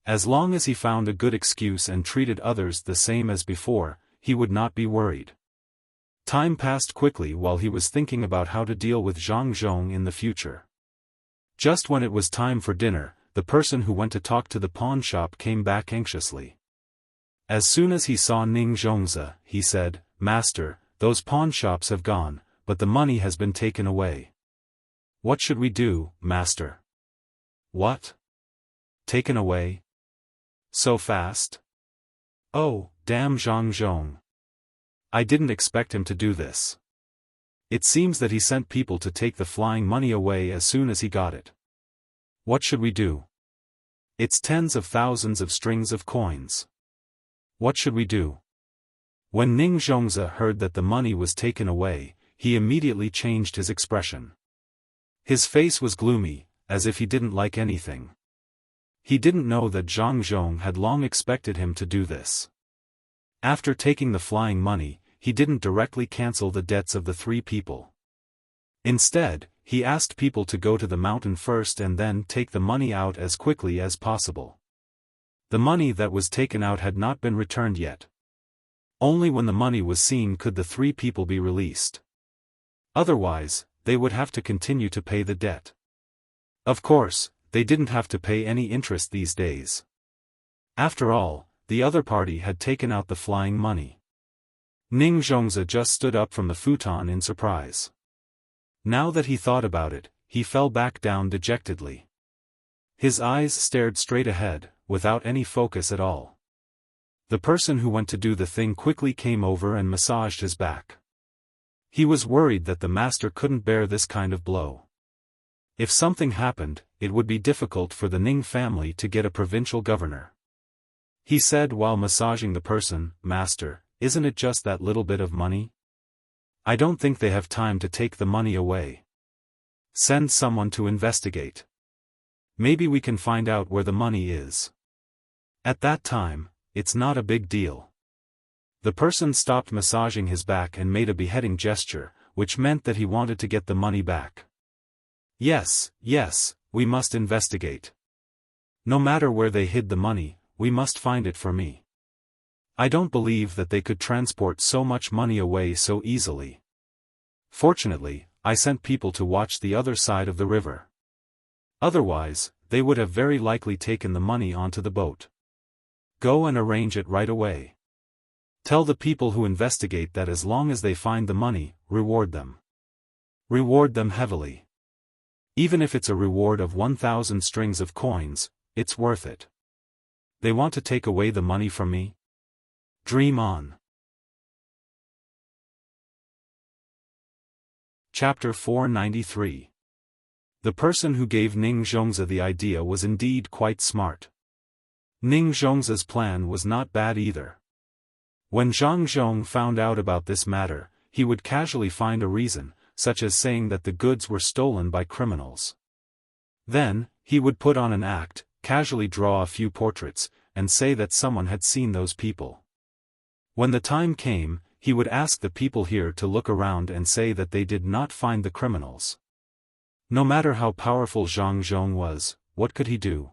As long as he found a good excuse and treated others the same as before, he would not be worried. Time passed quickly while he was thinking about how to deal with Zhang Zhong in the future. Just when it was time for dinner, the person who went to talk to the pawn shop came back anxiously. As soon as he saw Ning Zhongzi, he said, "Master, those pawn shops have gone, but the money has been taken away. What should we do, Master?" "What? Taken away? So fast? Oh, damn Zhang Zhong. I didn't expect him to do this. It seems that he sent people to take the flying money away as soon as he got it. What should we do? It's tens of thousands of strings of coins. What should we do?" When Ning Zhongzi heard that the money was taken away, he immediately changed his expression. His face was gloomy, as if he didn't like anything. He didn't know that Zhang Zhong had long expected him to do this. After taking the flying money, he didn't directly cancel the debts of the three people. Instead, he asked people to go to the mountain first and then take the money out as quickly as possible. The money that was taken out had not been returned yet. Only when the money was seen could the three people be released. Otherwise, they would have to continue to pay the debt. Of course, they didn't have to pay any interest these days. After all, the other party had taken out the flying money. Ning Zhongzi just stood up from the futon in surprise. Now that he thought about it, he fell back down dejectedly. His eyes stared straight ahead, without any focus at all. The person who went to do the thing quickly came over and massaged his back. He was worried that the master couldn't bear this kind of blow. If something happened, it would be difficult for the Ning family to get a provincial governor. He said while massaging the person, "Master, isn't it just that little bit of money? I don't think they have time to take the money away. Send someone to investigate. Maybe we can find out where the money is." At that time, it's not a big deal. The person stopped massaging his back and made a beheading gesture, which meant that he wanted to get the money back. Yes, we must investigate. No matter where they hid the money, we must find it for me. I don't believe that they could transport so much money away so easily. Fortunately, I sent people to watch the other side of the river. Otherwise, they would have very likely taken the money onto the boat. Go and arrange it right away. Tell the people who investigate that as long as they find the money, reward them. Reward them heavily. Even if it's a reward of 1,000 strings of coins, it's worth it. They want to take away the money from me? Dream on. Chapter 493. The person who gave Ning Zhongzi the idea was indeed quite smart. Ning Zhongzi's plan was not bad either. When Zhang Zhong found out about this matter, he would casually find a reason, such as saying that the goods were stolen by criminals. Then, he would put on an act, casually draw a few portraits, and say that someone had seen those people. When the time came, He would ask the people here to look around and say that they did not find the criminals. No matter how powerful Zhang Zhong was, what could he do?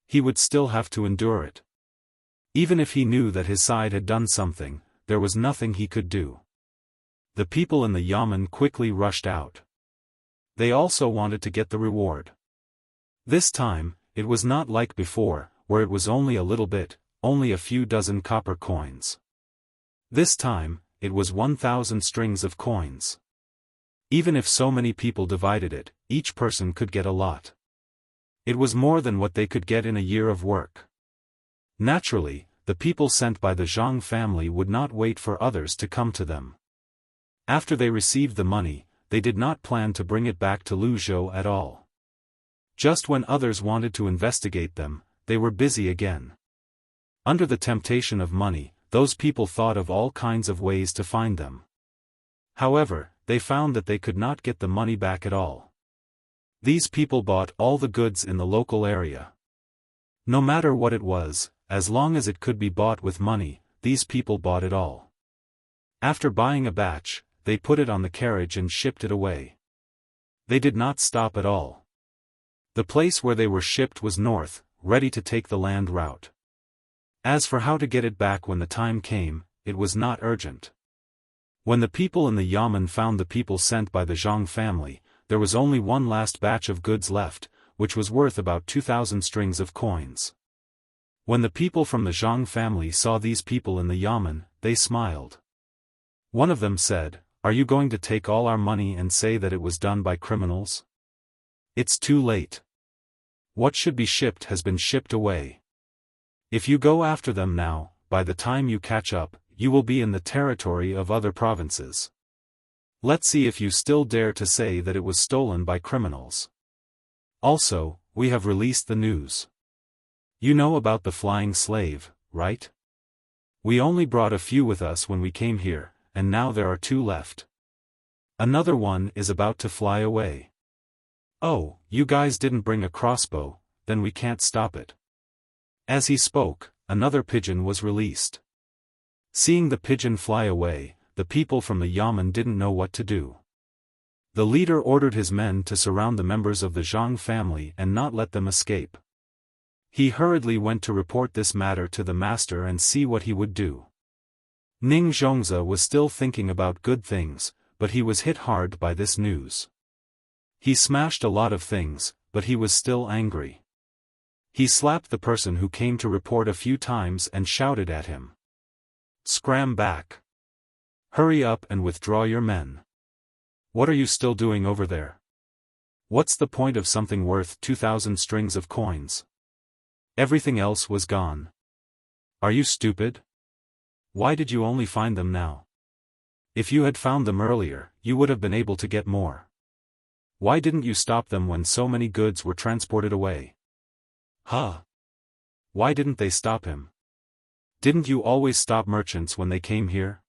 He would still have to endure it. Even if he knew that his side had done something, there was nothing he could do. The people in the yamen quickly rushed out. They also wanted to get the reward. This time, it was not like before, where it was only a little bit, only a few dozen copper coins. This time, it was 1,000 strings of coins. Even if so many people divided it, each person could get a lot. It was more than what they could get in a year of work. Naturally, the people sent by the Zhang family would not wait for others to come to them. After they received the money, they did not plan to bring it back to Luzhou at all. Just when others wanted to investigate them, they were busy again. Under the temptation of money, those people thought of all kinds of ways to find them. However, they found that they could not get the money back at all. These people bought all the goods in the local area. No matter what it was, as long as it could be bought with money, these people bought it all. After buying a batch, they put it on the carriage and shipped it away. They did not stop at all. The place where they were shipped was north, ready to take the land route. As for how to get it back when the time came, it was not urgent. When the people in the yamen found the people sent by the Zhang family, there was only one last batch of goods left, which was worth about 2,000 strings of coins. When the people from the Zhang family saw these people in the yamen, they smiled. One of them said, "Are you going to take all our money and say that it was done by criminals? It's too late. What should be shipped has been shipped away. If you go after them now, by the time you catch up, you will be in the territory of other provinces. Let's see if you still dare to say that it was stolen by criminals. Also, we have released the news. You know about the flying slave, right? We only brought a few with us when we came here, and now there are 2 left. Another one is about to fly away. Oh, you guys didn't bring a crossbow, then we can't stop it." As he spoke, another pigeon was released. Seeing the pigeon fly away, the people from the yamen didn't know what to do. The leader ordered his men to surround the members of the Zhang family and not let them escape. He hurriedly went to report this matter to the master and see what he would do. Ning Zhongzi was still thinking about good things, but he was hit hard by this news. He smashed a lot of things, but he was still angry. He slapped the person who came to report a few times and shouted at him. "Scram back. Hurry up and withdraw your men. What are you still doing over there? What's the point of something worth 2,000 strings of coins? Everything else was gone. Are you stupid? Why did you only find them now? If you had found them earlier, you would have been able to get more. Why didn't you stop them when so many goods were transported away? Huh? Why didn't they stop him? Didn't you always stop merchants when they came here?"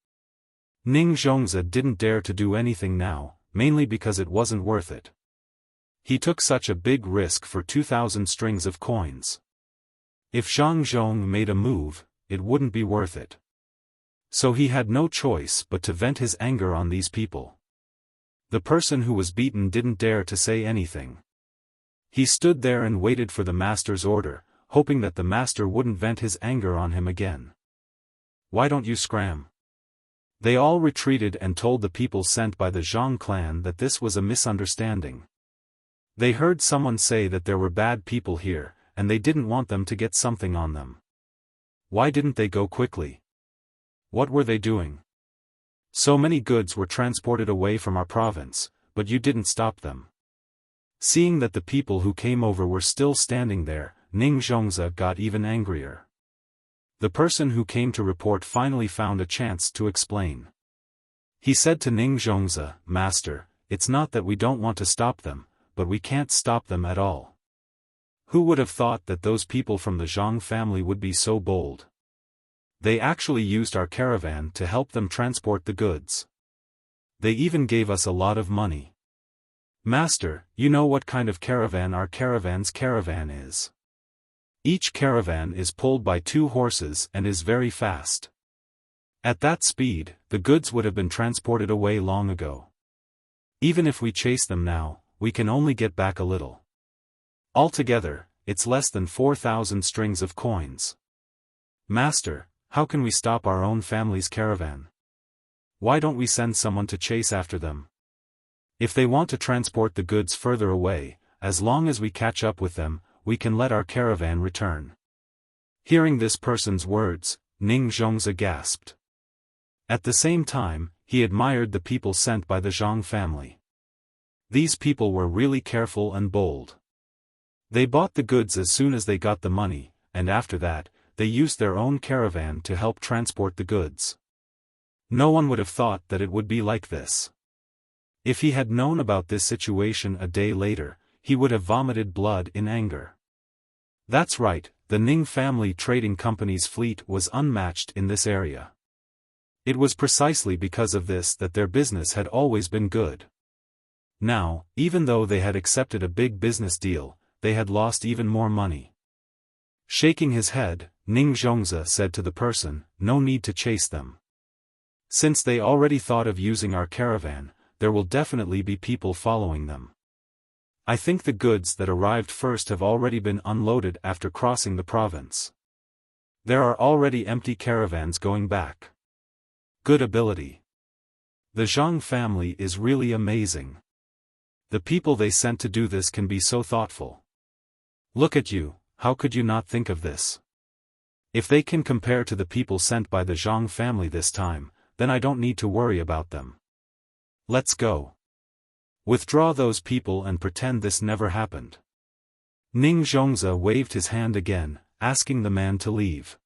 Ning Zhongzi didn't dare to do anything now, mainly because it wasn't worth it. He took such a big risk for 2,000 strings of coins. If Zhang Zhong made a move, it wouldn't be worth it. So he had no choice but to vent his anger on these people. The person who was beaten didn't dare to say anything. He stood there and waited for the master's order, hoping that the master wouldn't vent his anger on him again. "Why don't you scram?" They all retreated and told the people sent by the Zhang clan that this was a misunderstanding. They heard someone say that there were bad people here, and they didn't want them to get something on them. Why didn't they go quickly? What were they doing? So many goods were transported away from our province, but you didn't stop them. Seeing that the people who came over were still standing there, Ning Zhongzi got even angrier. The person who came to report finally found a chance to explain. He said to Ning Zhongzi, "Master, it's not that we don't want to stop them, but we can't stop them at all. Who would have thought that those people from the Zhang family would be so bold? They actually used our caravan to help them transport the goods. They even gave us a lot of money. Master, you know what kind of caravan our caravan's caravan is. Each caravan is pulled by 2 horses and is very fast. At that speed, the goods would have been transported away long ago. Even if we chase them now, we can only get back a little. Altogether, it's less than 4,000 strings of coins. Master, how can we stop our own family's caravan? Why don't we send someone to chase after them? If they want to transport the goods further away, as long as we catch up with them, we can let our caravan return. Hearing this person's words, Ning Zhongzi gasped. At the same time, he admired the people sent by the Zhang family. These people were really careful and bold. They bought the goods as soon as they got the money, and after that, they used their own caravan to help transport the goods. No one would have thought that it would be like this. If he had known about this situation a day later, he would have vomited blood in anger. That's right, the Ning family trading company's fleet was unmatched in this area. It was precisely because of this that their business had always been good. Now, even though they had accepted a big business deal, they had lost even more money. Shaking his head, Ning Zhongzi said to the person, "No need to chase them. Since they already thought of using our caravan, there will definitely be people following them. I think the goods that arrived first have already been unloaded after crossing the province. There are already empty caravans going back. Good ability. The Zhang family is really amazing. The people they sent to do this can be so thoughtful. Look at you, how could you not think of this? If they can compare to the people sent by the Zhang family this time, then I don't need to worry about them. Let's go. Withdraw those people and pretend this never happened." Ning Zhongzi waved his hand again, asking the man to leave.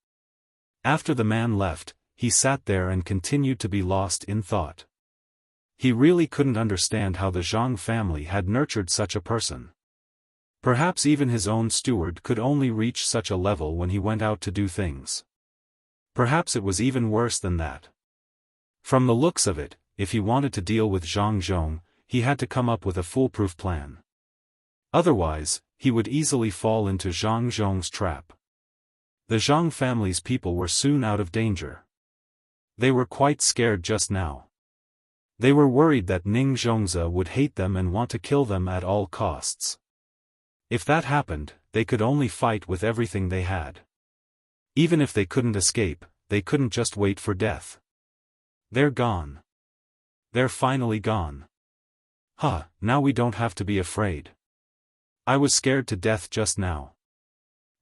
After the man left, he sat there and continued to be lost in thought. He really couldn't understand how the Zhang family had nurtured such a person. Perhaps even his own steward could only reach such a level when he went out to do things. Perhaps it was even worse than that. From the looks of it, if he wanted to deal with Zhang Zhong, he had to come up with a foolproof plan. Otherwise, he would easily fall into Zhang Zhong's trap. The Zhang family's people were soon out of danger. They were quite scared just now. They were worried that Ning Zhongzi would hate them and want to kill them at all costs. If that happened, they could only fight with everything they had. Even if they couldn't escape, they couldn't just wait for death. They're gone. They're finally gone. Now we don't have to be afraid. I was scared to death just now.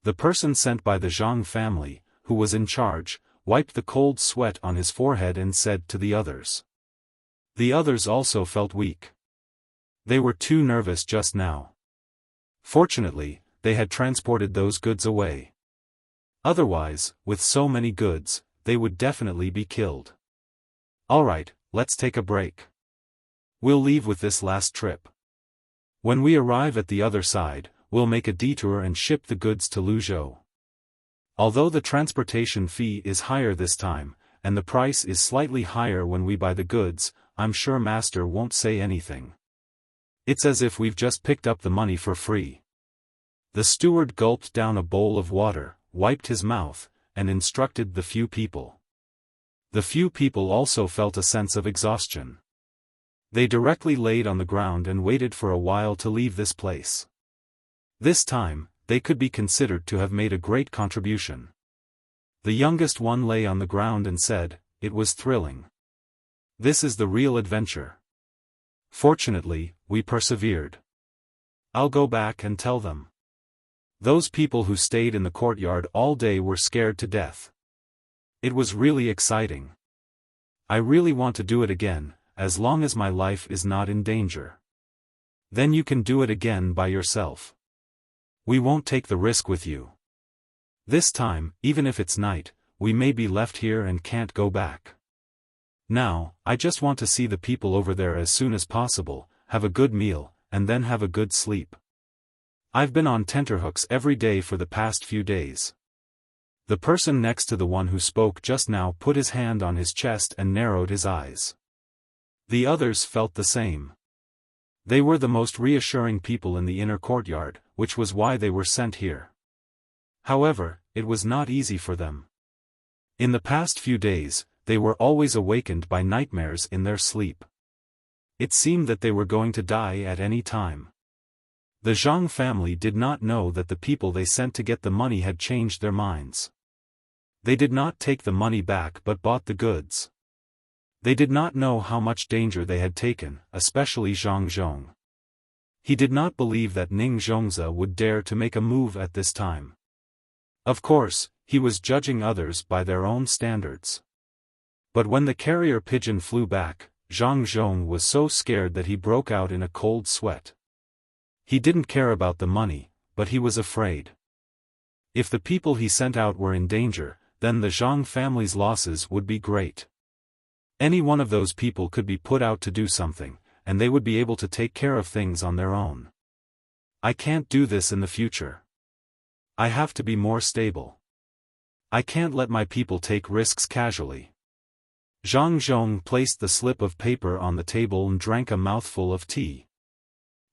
The person sent by the Zhang family, who was in charge, wiped the cold sweat on his forehead and said to the others. The others also felt weak. They were too nervous just now. Fortunately, they had transported those goods away. Otherwise, with so many goods, they would definitely be killed. Alright, let's take a break. We'll leave with this last trip. When we arrive at the other side, we'll make a detour and ship the goods to Luzhou. Although the transportation fee is higher this time, and the price is slightly higher when we buy the goods, I'm sure Master won't say anything. It's as if we've just picked up the money for free. The steward gulped down a bowl of water, wiped his mouth, and instructed the few people. The few people also felt a sense of exhaustion. They directly laid on the ground and waited for a while to leave this place. This time, they could be considered to have made a great contribution. The youngest one lay on the ground and said, "It was thrilling. This is the real adventure. Fortunately, we persevered. I'll go back and tell them." Those people who stayed in the courtyard all day were scared to death. It was really exciting. I really want to do it again, as long as my life is not in danger. Then you can do it again by yourself. We won't take the risk with you. This time, even if it's night, we may be left here and can't go back. Now, I just want to see the people over there as soon as possible, have a good meal, and then have a good sleep. I've been on tenterhooks every day for the past few days. The person next to the one who spoke just now put his hand on his chest and narrowed his eyes. The others felt the same. They were the most reassuring people in the inner courtyard, which was why they were sent here. However, it was not easy for them. In the past few days, they were always awakened by nightmares in their sleep. It seemed that they were going to die at any time. The Zhang family did not know that the people they sent to get the money had changed their minds. They did not take the money back but bought the goods. They did not know how much danger they had taken, especially Zhang Zhong. He did not believe that Ning Zhongze would dare to make a move at this time. Of course, he was judging others by their own standards. But when the carrier pigeon flew back, Zhang Zhong was so scared that he broke out in a cold sweat. He didn't care about the money, but he was afraid. If the people he sent out were in danger, then the Zhang family's losses would be great. Any one of those people could be put out to do something, and they would be able to take care of things on their own. I can't do this in the future. I have to be more stable. I can't let my people take risks casually. Zhang Zhong placed the slip of paper on the table and drank a mouthful of tea.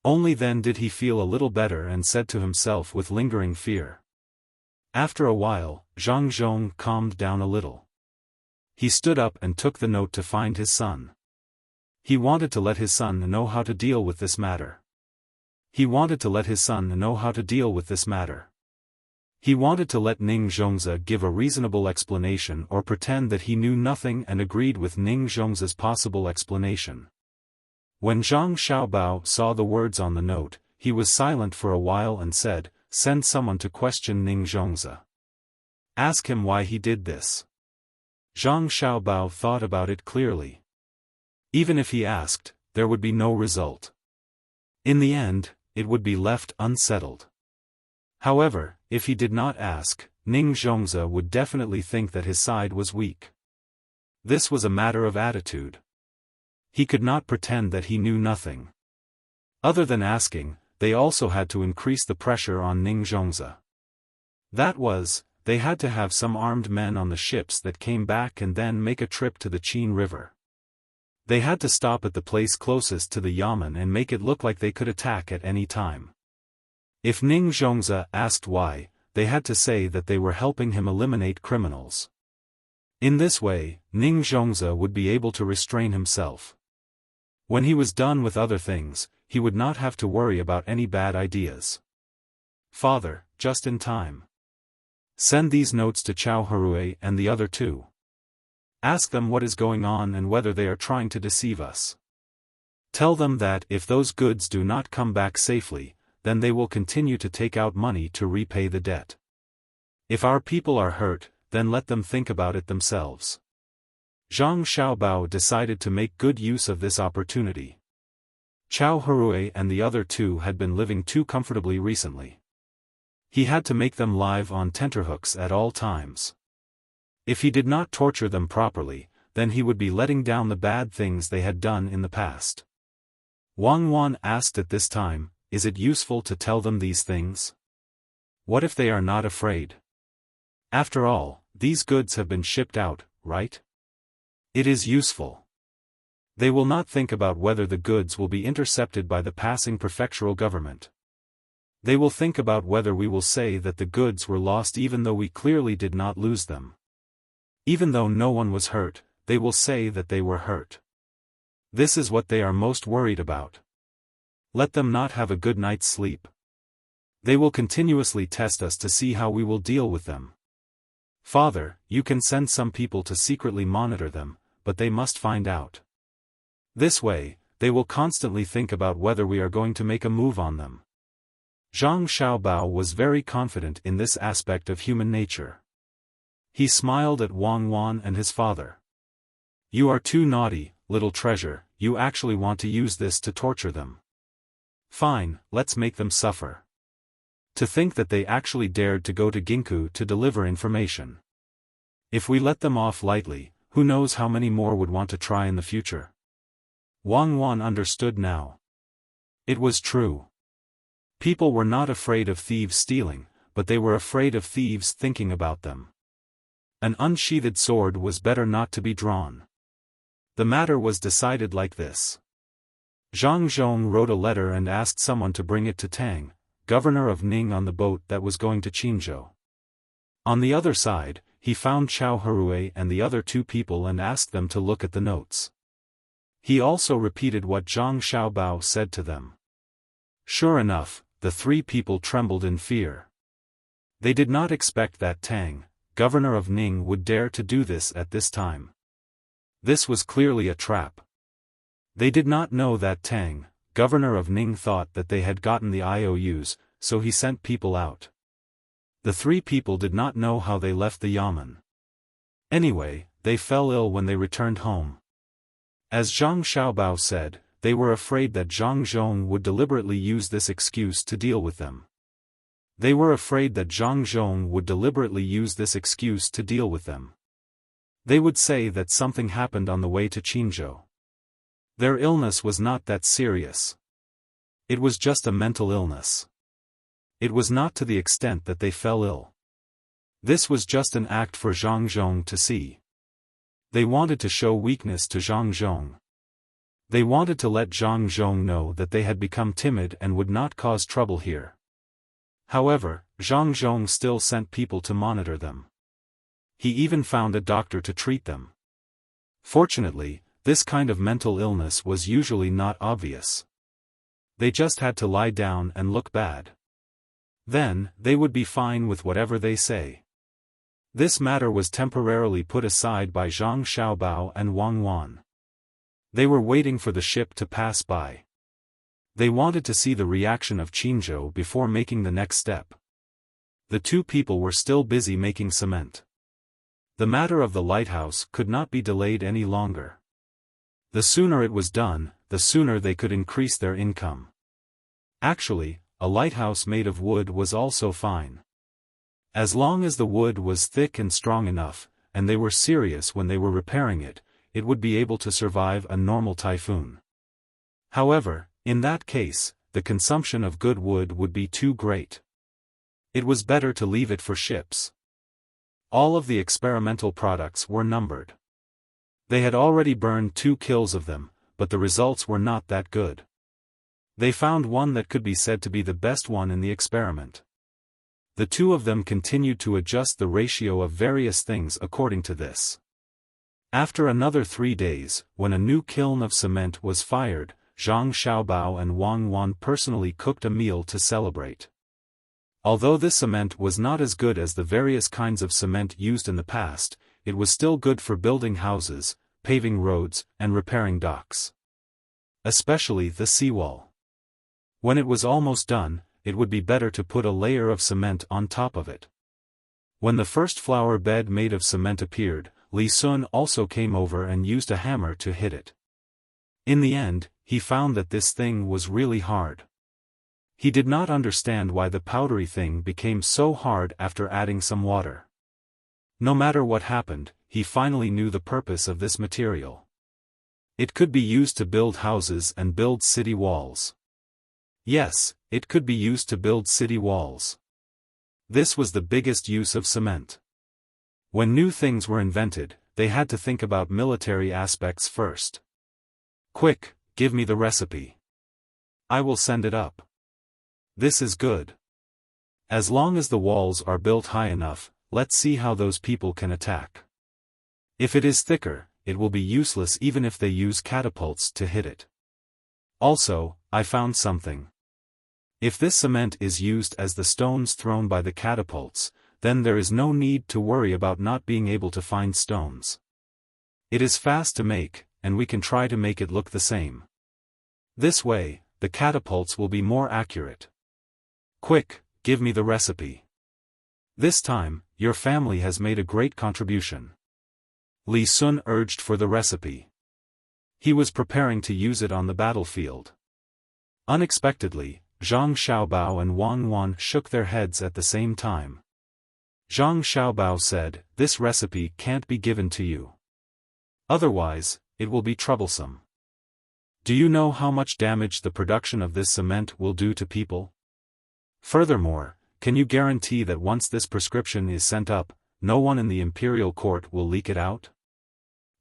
Only then did he feel a little better and said to himself with lingering fear. After a while, Zhang Zhong calmed down a little. He stood up and took the note to find his son. He wanted to let his son know how to deal with this matter. He wanted to let Ning Zhongze give a reasonable explanation or pretend that he knew nothing and agreed with Ning Zhongze's possible explanation. When Zhang Xiaobao saw the words on the note, he was silent for a while and said, "Send someone to question Ning Zhongze. Ask him why he did this." Zhang Xiaobao thought about it clearly. Even if he asked, there would be no result. In the end, it would be left unsettled. However, if he did not ask, Ning Zhongze would definitely think that his side was weak. This was a matter of attitude. He could not pretend that he knew nothing. Other than asking, they also had to increase the pressure on Ning Zhongze. That was, they had to have some armed men on the ships that came back and then make a trip to the Qin River. They had to stop at the place closest to the yamen and make it look like they could attack at any time. If Ning Zhongze asked why, they had to say that they were helping him eliminate criminals. In this way, Ning Zhongze would be able to restrain himself. When he was done with other things, he would not have to worry about any bad ideas. "Father, just in time. Send these notes to Chao Harue and the other two. Ask them what is going on and whether they are trying to deceive us. Tell them that if those goods do not come back safely, then they will continue to take out money to repay the debt. If our people are hurt, then let them think about it themselves." Zhang Xiaobao decided to make good use of this opportunity. Chao Harue and the other two had been living too comfortably recently. He had to make them live on tenterhooks at all times. If he did not torture them properly, then he would be letting down the bad things they had done in the past. Wang Wan asked at this time, "Is it useful to tell them these things? What if they are not afraid? After all, these goods have been shipped out, right? It is useful. They will not think about whether the goods will be intercepted by the passing prefectural government. They will think about whether we will say that the goods were lost even though we clearly did not lose them. Even though no one was hurt, they will say that they were hurt. This is what they are most worried about. Let them not have a good night's sleep. They will continuously test us to see how we will deal with them. Father, you can send some people to secretly monitor them, but they must find out. This way, they will constantly think about whether we are going to make a move on them." Zhang Xiaobao was very confident in this aspect of human nature. He smiled at Wang Wan and his father. "You are too naughty, little treasure, you actually want to use this to torture them. Fine, let's make them suffer. To think that they actually dared to go to Ginku to deliver information. If we let them off lightly, who knows how many more would want to try in the future." Wang Wan understood now. It was true. People were not afraid of thieves stealing, but they were afraid of thieves thinking about them. An unsheathed sword was better not to be drawn. The matter was decided like this. Zhang Zhong wrote a letter and asked someone to bring it to Tang, governor of Ning, on the boat that was going to Qinzhou. On the other side, he found Xiao Herue and the other two people and asked them to look at the notes. He also repeated what Zhang Xiaobao said to them. Sure enough, the three people trembled in fear. They did not expect that Tang, governor of Ning, would dare to do this at this time. This was clearly a trap. They did not know that Tang, governor of Ning, thought that they had gotten the IOUs, so he sent people out. The three people did not know how they left the yamen. Anyway, they fell ill when they returned home. As Zhang Xiaobao said, they were afraid that Zhang Zhong would deliberately use this excuse to deal with them. They were afraid that Zhang Zhong would deliberately use this excuse to deal with them. They would say that something happened on the way to Qinzhou. Their illness was not that serious. It was just a mental illness. It was not to the extent that they fell ill. This was just an act for Zhang Zhong to see. They wanted to show weakness to Zhang Zhong. They wanted to let Zhang Zhong know that they had become timid and would not cause trouble here. However, Zhang Zhong still sent people to monitor them. He even found a doctor to treat them. Fortunately, this kind of mental illness was usually not obvious. They just had to lie down and look bad. Then, they would be fine with whatever they say. This matter was temporarily put aside by Zhang Xiaobao and Wang Wan. They were waiting for the ship to pass by. They wanted to see the reaction of Qinzhou before making the next step. The two people were still busy making cement. The matter of the lighthouse could not be delayed any longer. The sooner it was done, the sooner they could increase their income. Actually, a lighthouse made of wood was also fine. As long as the wood was thick and strong enough, and they were serious when they were repairing it, it would be able to survive a normal typhoon. However, in that case, the consumption of good wood would be too great. It was better to leave it for ships. All of the experimental products were numbered. They had already burned 2 kills of them, but the results were not that good. They found one that could be said to be the best one in the experiment. The two of them continued to adjust the ratio of various things according to this. After another 3 days, when a new kiln of cement was fired, Zhang Xiaobao and Wang Wan personally cooked a meal to celebrate. Although this cement was not as good as the various kinds of cement used in the past, it was still good for building houses, paving roads, and repairing docks. Especially the seawall. When it was almost done, it would be better to put a layer of cement on top of it. When the first flower bed made of cement appeared, Li Sun also came over and used a hammer to hit it. In the end, he found that this thing was really hard. He did not understand why the powdery thing became so hard after adding some water. No matter what happened, he finally knew the purpose of this material. It could be used to build houses and build city walls. Yes, it could be used to build city walls. This was the biggest use of cement. When new things were invented, they had to think about military aspects first. Quick, give me the recipe. I will send it up. This is good. As long as the walls are built high enough, let's see how those people can attack. If it is thicker, it will be useless even if they use catapults to hit it. Also, I found something. If this cement is used as the stones thrown by the catapults, then there is no need to worry about not being able to find stones. It is fast to make, and we can try to make it look the same. This way, the catapults will be more accurate. Quick, give me the recipe. This time, your family has made a great contribution. Li Sun urged for the recipe. He was preparing to use it on the battlefield. Unexpectedly, Zhang Xiaobao and Wang Wan shook their heads at the same time. Zhang Xiaobao said, "This recipe can't be given to you. Otherwise, it will be troublesome. Do you know how much damage the production of this cement will do to people? Furthermore, can you guarantee that once this prescription is sent up, no one in the imperial court will leak it out?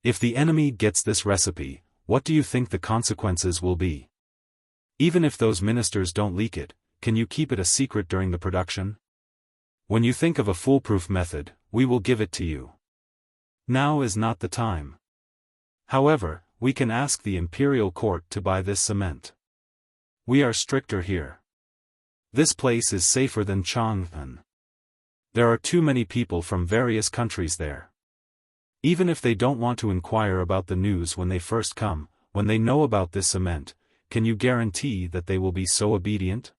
If the enemy gets this recipe, what do you think the consequences will be? Even if those ministers don't leak it, can you keep it a secret during the production?" When you think of a foolproof method, we will give it to you. Now is not the time. However, we can ask the imperial court to buy this cement. We are stricter here. This place is safer than Chang'an. There are too many people from various countries there. Even if they don't want to inquire about the news when they first come, when they know about this cement, can you guarantee that they will be so obedient?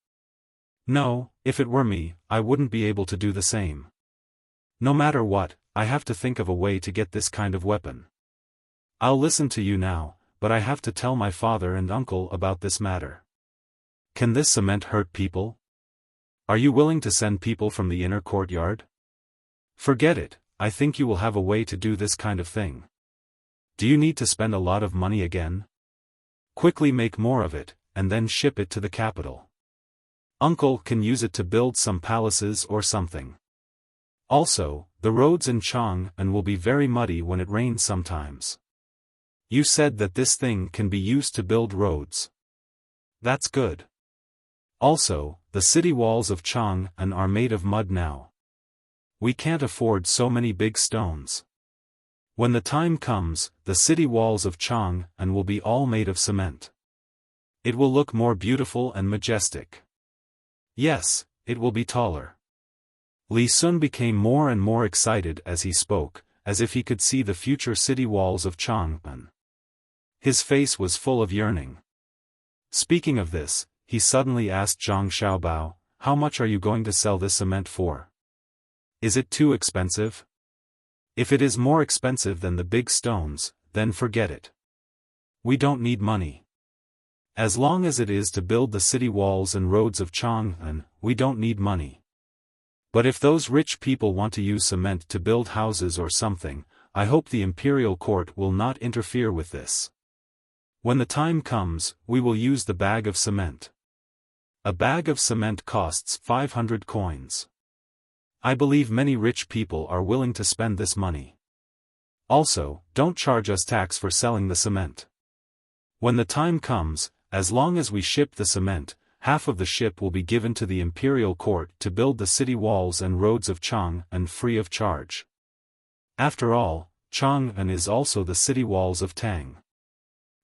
No, if it were me, I wouldn't be able to do the same. No matter what, I have to think of a way to get this kind of weapon. I'll listen to you now, but I have to tell my father and uncle about this matter. Can this cement hurt people? Are you willing to send people from the inner courtyard? Forget it, I think you will have a way to do this kind of thing. Do you need to spend a lot of money again? Quickly make more of it, and then ship it to the capital. Uncle can use it to build some palaces or something. Also, the roads in Chang'an will be very muddy when it rains sometimes. You said that this thing can be used to build roads. That's good. Also, the city walls of Chang'an are made of mud now. We can't afford so many big stones. When the time comes, the city walls of Chang'an will be all made of cement. It will look more beautiful and majestic. Yes, it will be taller. Li Sun became more and more excited as he spoke, as if he could see the future city walls of Chang'an. His face was full of yearning. Speaking of this, he suddenly asked Zhang Xiaobao, "How much are you going to sell this cement for? Is it too expensive? If it is more expensive than the big stones, then forget it. We don't need money. As long as it is to build the city walls and roads of Chang'an, we don't need money. But if those rich people want to use cement to build houses or something, I hope the imperial court will not interfere with this. When the time comes, we will use the bag of cement. A bag of cement costs 500 coins. I believe many rich people are willing to spend this money. Also, don't charge us tax for selling the cement. When the time comes, as long as we ship the cement, half of the ship will be given to the imperial court to build the city walls and roads of Chang'an free of charge. After all, Chang'an is also the city walls of Tang.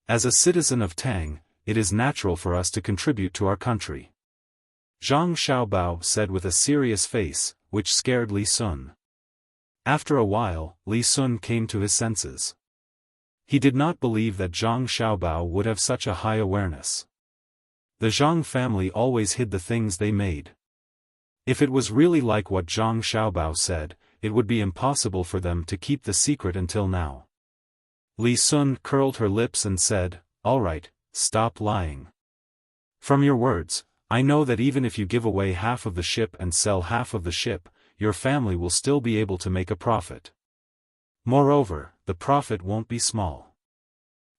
As a citizen of Tang, it is natural for us to contribute to our country. Zhang Xiaobao said with a serious face, which scared Li Sun. After a while, Li Sun came to his senses. He did not believe that Zhang Xiaobao would have such a high awareness. The Zhang family always hid the things they made. If it was really like what Zhang Xiaobao said, it would be impossible for them to keep the secret until now. Li Sun curled her lips and said, "All right, stop lying. From your words, I know that even if you give away half of the ship and sell half of the ship, your family will still be able to make a profit. Moreover, the profit won't be small.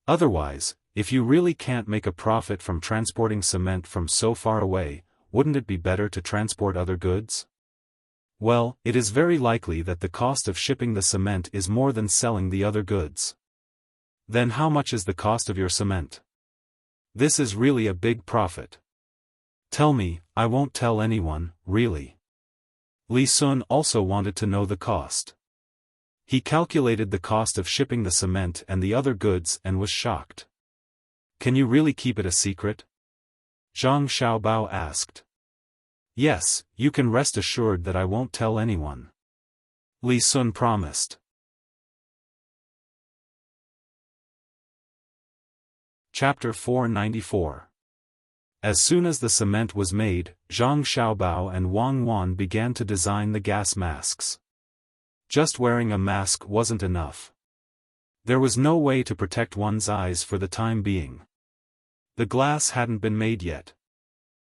Otherwise, if you really can't make a profit from transporting cement from so far away, wouldn't it be better to transport other goods? Well, it is very likely that the cost of shipping the cement is more than selling the other goods. Then how much is the cost of your cement? This is really a big profit. Tell me, I won't tell anyone, really." Li Sun also wanted to know the cost. He calculated the cost of shipping the cement and the other goods and was shocked. "Can you really keep it a secret?" Zhang Xiaobao asked. "Yes, you can rest assured that I won't tell anyone," Li Sun promised. Chapter 494. As soon as the cement was made, Zhang Xiaobao and Wang Wan began to design the gas masks. Just wearing a mask wasn't enough. There was no way to protect one's eyes for the time being. The glass hadn't been made yet.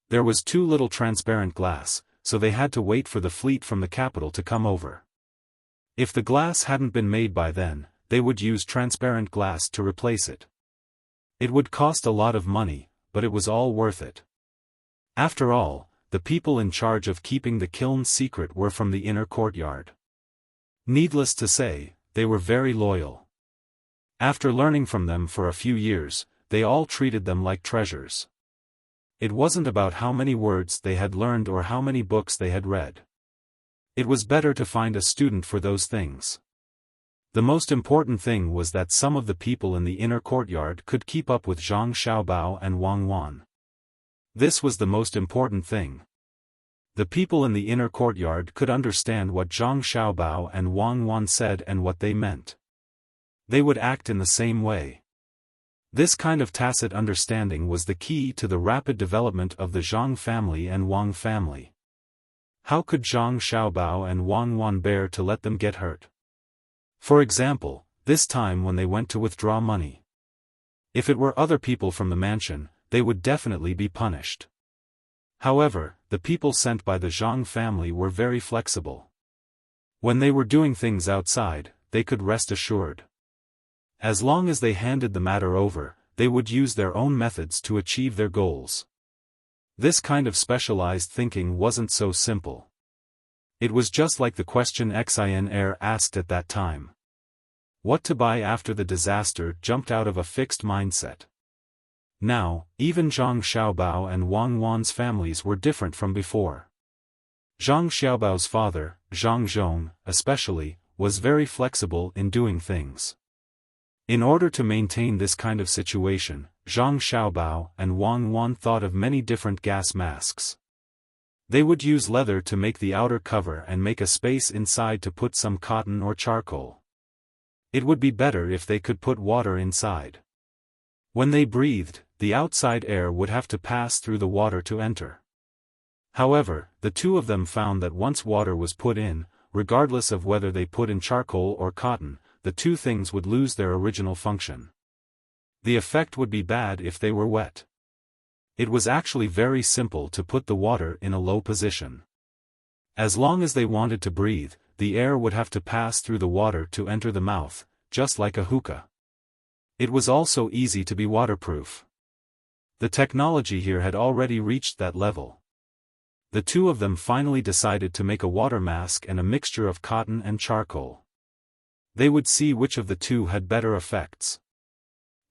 There was too little transparent glass, so they had to wait for the fleet from the capital to come over. If the glass hadn't been made by then, they would use transparent glass to replace it. It would cost a lot of money, but it was all worth it. After all, the people in charge of keeping the kiln secret were from the inner courtyard. Needless to say, they were very loyal. After learning from them for a few years, they all treated them like treasures. It wasn't about how many words they had learned or how many books they had read. It was better to find a student for those things. The most important thing was that some of the people in the inner courtyard could keep up with Zhang Xiaobao and Wang Wan. This was the most important thing. The people in the inner courtyard could understand what Zhang Xiaobao and Wang Wan said and what they meant. They would act in the same way. This kind of tacit understanding was the key to the rapid development of the Zhang family and Wang family. How could Zhang Xiaobao and Wang Wan bear to let them get hurt? For example, this time when they went to withdraw money. If it were other people from the mansion, they would definitely be punished. However, the people sent by the Zhang family were very flexible. When they were doing things outside, they could rest assured. As long as they handed the matter over, they would use their own methods to achieve their goals. This kind of specialized thinking wasn't so simple. It was just like the question Xin asked at that time. What to buy after the disaster jumped out of a fixed mindset. Now, even Zhang Xiaobao and Wang Wan's families were different from before. Zhang Xiaobao's father, Zhang Zhong, especially, was very flexible in doing things. In order to maintain this kind of situation, Zhang Xiaobao and Wang Wan thought of many different gas masks. They would use leather to make the outer cover and make a space inside to put some cotton or charcoal. It would be better if they could put water inside. When they breathed, the outside air would have to pass through the water to enter. However, the two of them found that once water was put in, regardless of whether they put in charcoal or cotton, the two things would lose their original function. The effect would be bad if they were wet. It was actually very simple to put the water in a low position. As long as they wanted to breathe, the air would have to pass through the water to enter the mouth, just like a hookah. It was also easy to be waterproof. The technology here had already reached that level. The two of them finally decided to make a water mask and a mixture of cotton and charcoal. They would see which of the two had better effects.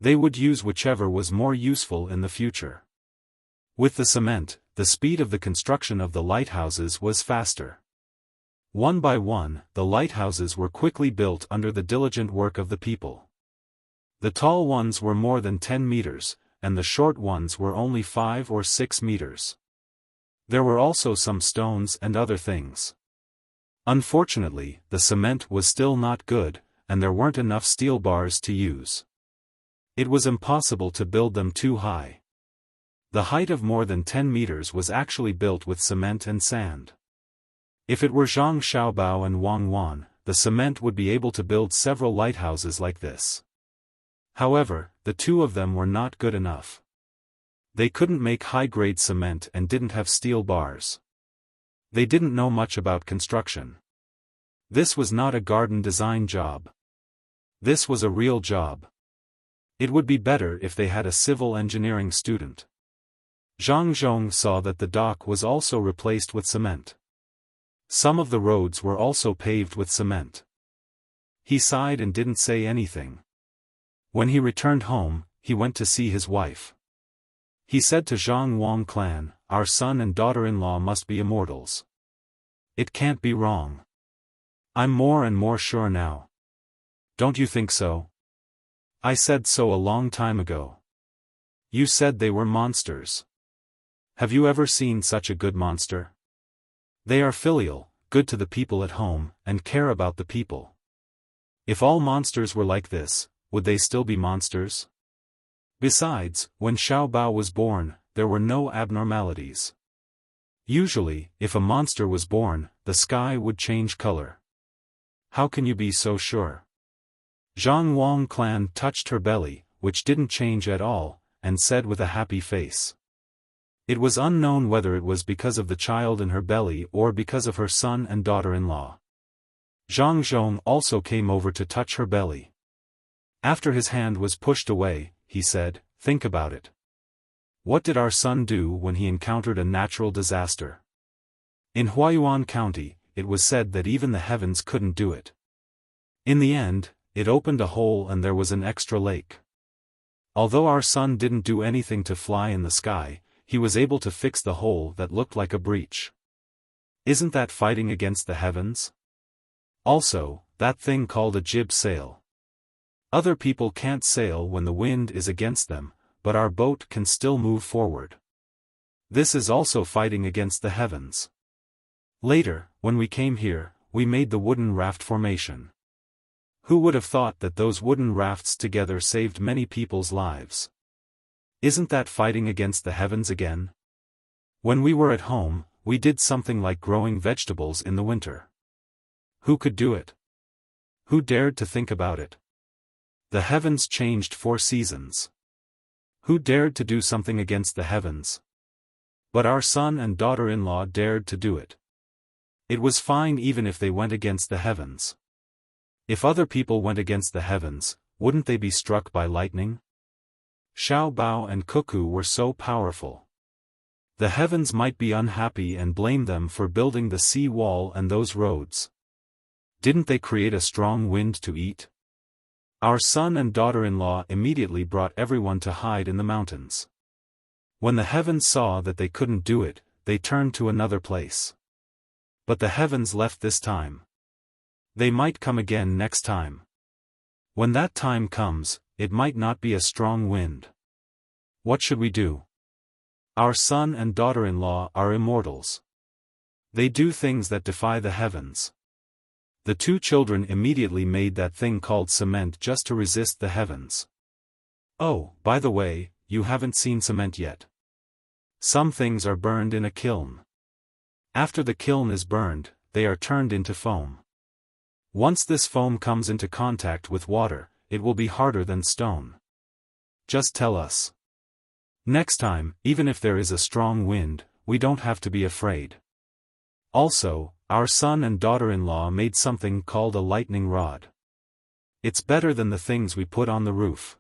They would use whichever was more useful in the future. With the cement, the speed of the construction of the lighthouses was faster. One by one, the lighthouses were quickly built under the diligent work of the people. The tall ones were more than 10 meters, and the short ones were only 5 or 6 meters. There were also some stones and other things. Unfortunately, the cement was still not good, and there weren't enough steel bars to use. It was impossible to build them too high. The height of more than 10 meters was actually built with cement and sand. If it were Zhang Xiaobao and Wang Wan, the cement would be able to build several lighthouses like this. However, the two of them were not good enough. They couldn't make high-grade cement and didn't have steel bars. They didn't know much about construction. This was not a garden design job. This was a real job. It would be better if they had a civil engineering student. Zhang Zhong saw that the dock was also replaced with cement. Some of the roads were also paved with cement. He sighed and didn't say anything. When he returned home, he went to see his wife. He said to Zhang Wang clan, "Our son and daughter-in-law must be immortals. It can't be wrong. I'm more and more sure now. Don't you think so? I said so a long time ago. You said they were monsters. Have you ever seen such a good monster? They are filial, good to the people at home, and care about the people. If all monsters were like this, would they still be monsters? Besides, when Xiaobao was born, there were no abnormalities. Usually, if a monster was born, the sky would change color. How can you be so sure?" Zhang Wang clan touched her belly, which didn't change at all, and said with a happy face. It was unknown whether it was because of the child in her belly or because of her son and daughter-in-law. Zhang Zhong also came over to touch her belly. After his hand was pushed away, he said, "Think about it. What did our son do when he encountered a natural disaster? In Huayuan County, it was said that even the heavens couldn't do it. In the end, it opened a hole and there was an extra lake. Although our son didn't do anything to fly in the sky, he was able to fix the hole that looked like a breach. Isn't that fighting against the heavens? Also, that thing called a jib sail. Other people can't sail when the wind is against them, but our boat can still move forward. This is also fighting against the heavens. Later, when we came here, we made the wooden raft formation. Who would have thought that those wooden rafts together saved many people's lives? Isn't that fighting against the heavens again? When we were at home, we did something like growing vegetables in the winter. Who could do it? Who dared to think about it? The heavens changed 4 seasons. Who dared to do something against the heavens? But our son and daughter-in-law dared to do it. It was fine even if they went against the heavens. If other people went against the heavens, wouldn't they be struck by lightning? Xiao Bao and Cuckoo were so powerful. The heavens might be unhappy and blame them for building the sea wall and those roads. Didn't they create a strong wind to eat? Our son and daughter-in-law immediately brought everyone to hide in the mountains. When the heavens saw that they couldn't do it, they turned to another place. But the heavens left this time. They might come again next time. When that time comes, it might not be a strong wind. What should we do? Our son and daughter-in-law are immortals. They do things that defy the heavens. The 2 children immediately made that thing called cement just to resist the heavens. Oh, by the way, you haven't seen cement yet. Some things are burned in a kiln. After the kiln is burned, they are turned into foam. Once this foam comes into contact with water, it will be harder than stone. Just tell us. Next time, even if there is a strong wind, we don't have to be afraid. Also, our son and daughter-in-law made something called a lightning rod. It's better than the things we put on the roof.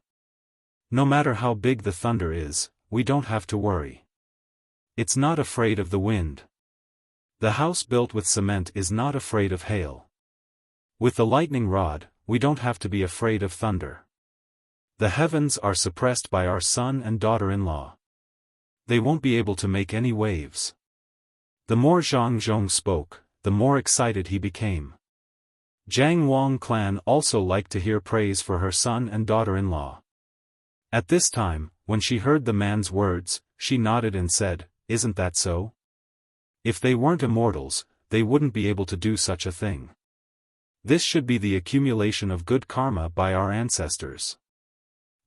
No matter how big the thunder is, we don't have to worry. It's not afraid of the wind. The house built with cement is not afraid of hail. With the lightning rod, we don't have to be afraid of thunder. The heavens are suppressed by our son and daughter-in-law. They won't be able to make any waves. The more Zhang Zhong spoke, the more excited he became. Jiang Wang clan also liked to hear praise for her son and daughter-in-law. At this time, when she heard the man's words, she nodded and said, "Isn't that so? If they weren't immortals, they wouldn't be able to do such a thing. This should be the accumulation of good karma by our ancestors.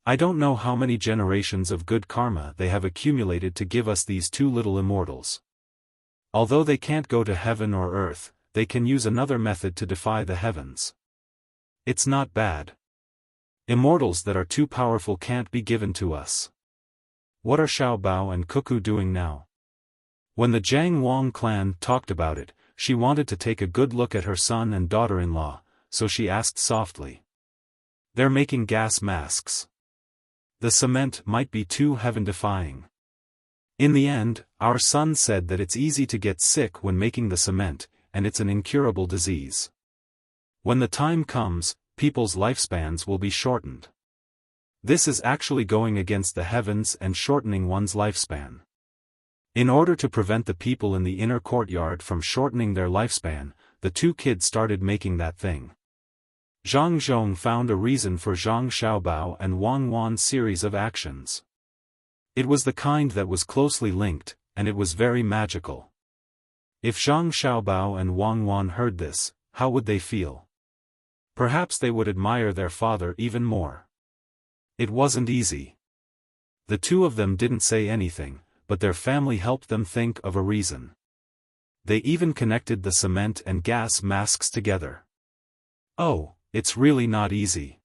I don't know how many generations of good karma they have accumulated to give us these 2 little immortals. Although they can't go to heaven or earth, they can use another method to defy the heavens. It's not bad. Immortals that are too powerful can't be given to us." What are Xiao Bao and Cuckoo doing now? When the Jiang Wang clan talked about it, she wanted to take a good look at her son and daughter-in-law, so she asked softly. "They're making gas masks. The cement might be too heaven-defying." In the end, our son said that it's easy to get sick when making the cement, and it's an incurable disease. When the time comes, people's lifespans will be shortened. This is actually going against the heavens and shortening one's lifespan. In order to prevent the people in the inner courtyard from shortening their lifespan, the 2 kids started making that thing. Zhang Zhong found a reason for Zhang Xiaobao and Wang Wan's series of actions. It was the kind that was closely linked, and it was very magical. If Zhang Xiaobao and Wang Wan heard this, how would they feel? Perhaps they would admire their father even more. It wasn't easy. The 2 of them didn't say anything, but their family helped them think of a reason. They even connected the cement and gas masks together. Oh, it's really not easy.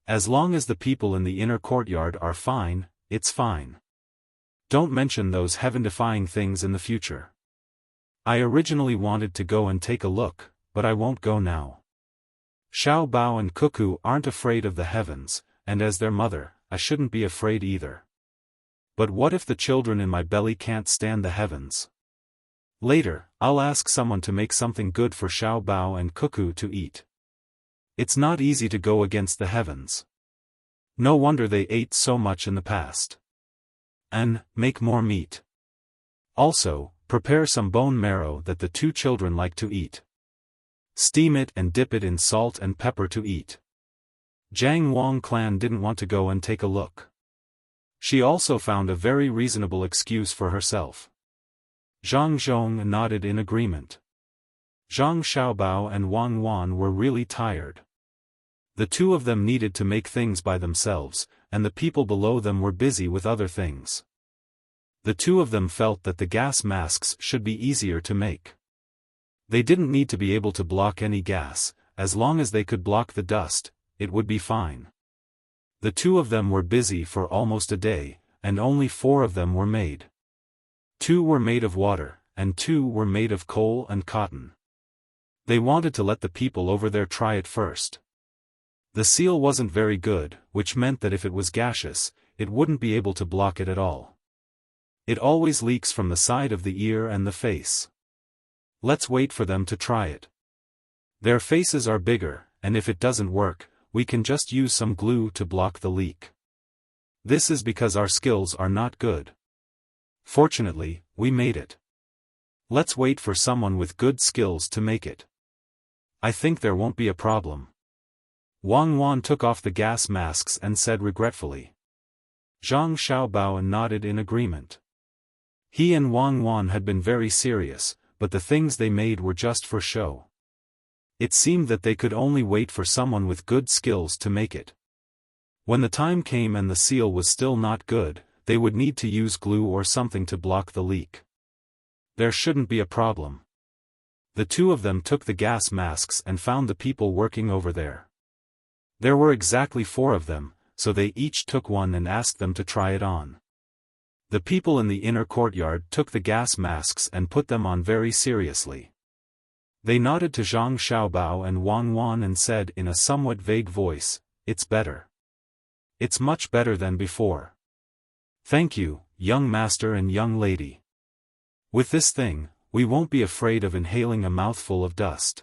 As long as the people in the inner courtyard are fine, it's fine. Don't mention those heaven-defying things in the future. I originally wanted to go and take a look, but I won't go now. Xiao Bao and Cuckoo aren't afraid of the heavens, and as their mother, I shouldn't be afraid either. But what if the children in my belly can't stand the heavens? Later, I'll ask someone to make something good for Xiao Bao and Cuckoo to eat. It's not easy to go against the heavens. No wonder they ate so much in the past. And make more meat. Also, Prepare some bone marrow that the two children like to eat. Steam it and dip it in salt and pepper to eat. Jiang Wang clan didn't want to go and take a look. She also found a very reasonable excuse for herself. Zhang Zhong nodded in agreement. Zhang Xiaobao and Wang Wan were really tired. The two of them needed to make things by themselves, and the people below them were busy with other things. The two of them felt that the gas masks should be easier to make. They didn't need to be able to block any gas, as long as they could block the dust, it would be fine. The two of them were busy for almost a day, and only 4 of them were made. 2 were made of water, and 2 were made of coal and cotton. They wanted to let the people over there try it first. The seal wasn't very good, which meant that if it was gaseous, it wouldn't be able to block it at all. It always leaks from the side of the ear and the face. Let's wait for them to try it. Their faces are bigger, and if it doesn't work, we can just use some glue to block the leak. This is because our skills are not good. Fortunately, we made it. Let's wait for someone with good skills to make it. I think there won't be a problem. Wang Wan took off the gas masks and said regretfully. Zhang Xiaobao nodded in agreement. He and Wang Wan had been very serious, but the things they made were just for show. It seemed that they could only wait for someone with good skills to make it. When the time came and the seal was still not good, they would need to use glue or something to block the leak. There shouldn't be a problem. The two of them took the gas masks and found the people working over there. There were exactly 4 of them, so they each took one and asked them to try it on. The people in the inner courtyard took the gas masks and put them on very seriously. They nodded to Zhang Xiaobao and Wang Wan and said in a somewhat vague voice, "It's better. It's much better than before. Thank you, young master and young lady. With this thing, we won't be afraid of inhaling a mouthful of dust.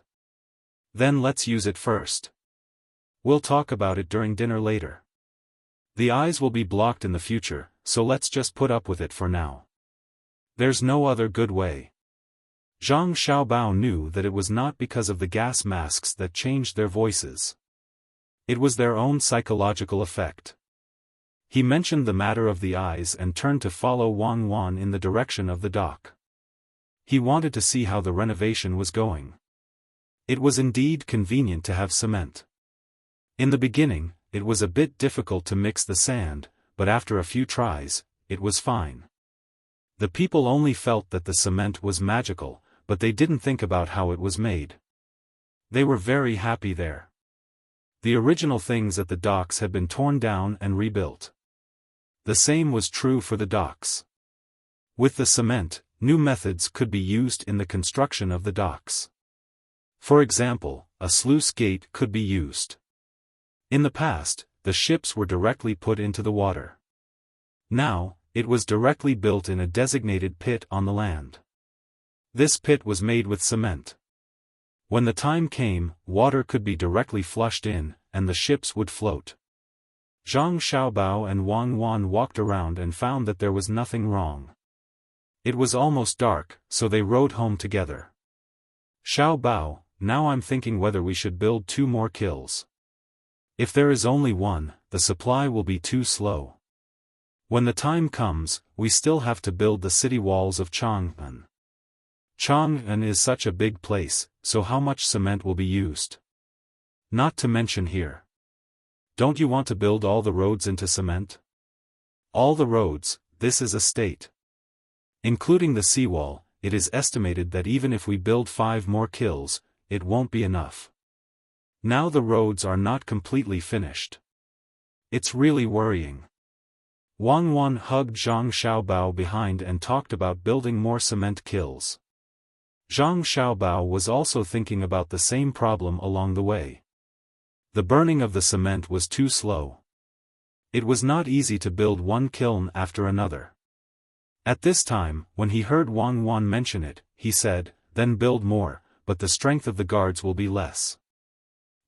Then let's use it first. We'll talk about it during dinner later. The eyes will be blocked in the future, so let's just put up with it for now. There's no other good way." Zhang Xiaobao knew that it was not because of the gas masks that changed their voices. It was their own psychological effect. He mentioned the matter of the eyes and turned to follow Wang Wan in the direction of the dock. He wanted to see how the renovation was going. It was indeed convenient to have cement. In the beginning, it was a bit difficult to mix the sand, but after a few tries, it was fine. The people only felt that the cement was magical, but they didn't think about how it was made. They were very happy there. The original things at the docks had been torn down and rebuilt. The same was true for the docks. With the cement, new methods could be used in the construction of the docks. For example, a sluice gate could be used. In the past, the ships were directly put into the water. Now, it was directly built in a designated pit on the land. This pit was made with cement. When the time came, water could be directly flushed in, and the ships would float. Zhang Xiaobao and Wang Wan walked around and found that there was nothing wrong. It was almost dark, so they rode home together. "Xiaobao, now I'm thinking whether we should build 2 more kilns. If there is only one, the supply will be too slow. When the time comes, we still have to build the city walls of Chang'an. Chang'an is such a big place, so how much cement will be used? Not to mention here. Don't you want to build all the roads into cement? All the roads, this is a state. Including the seawall, it is estimated that even if we build 5 more kilns, it won't be enough. Now the roads are not completely finished. It's really worrying." Wang Wan hugged Zhang Xiaobao behind and talked about building more cement kilns. Zhang Xiaobao was also thinking about the same problem along the way. The burning of the cement was too slow. It was not easy to build one kiln after another. At this time, when he heard Wang Wan mention it, he said, "Then build more, but the strength of the guards will be less.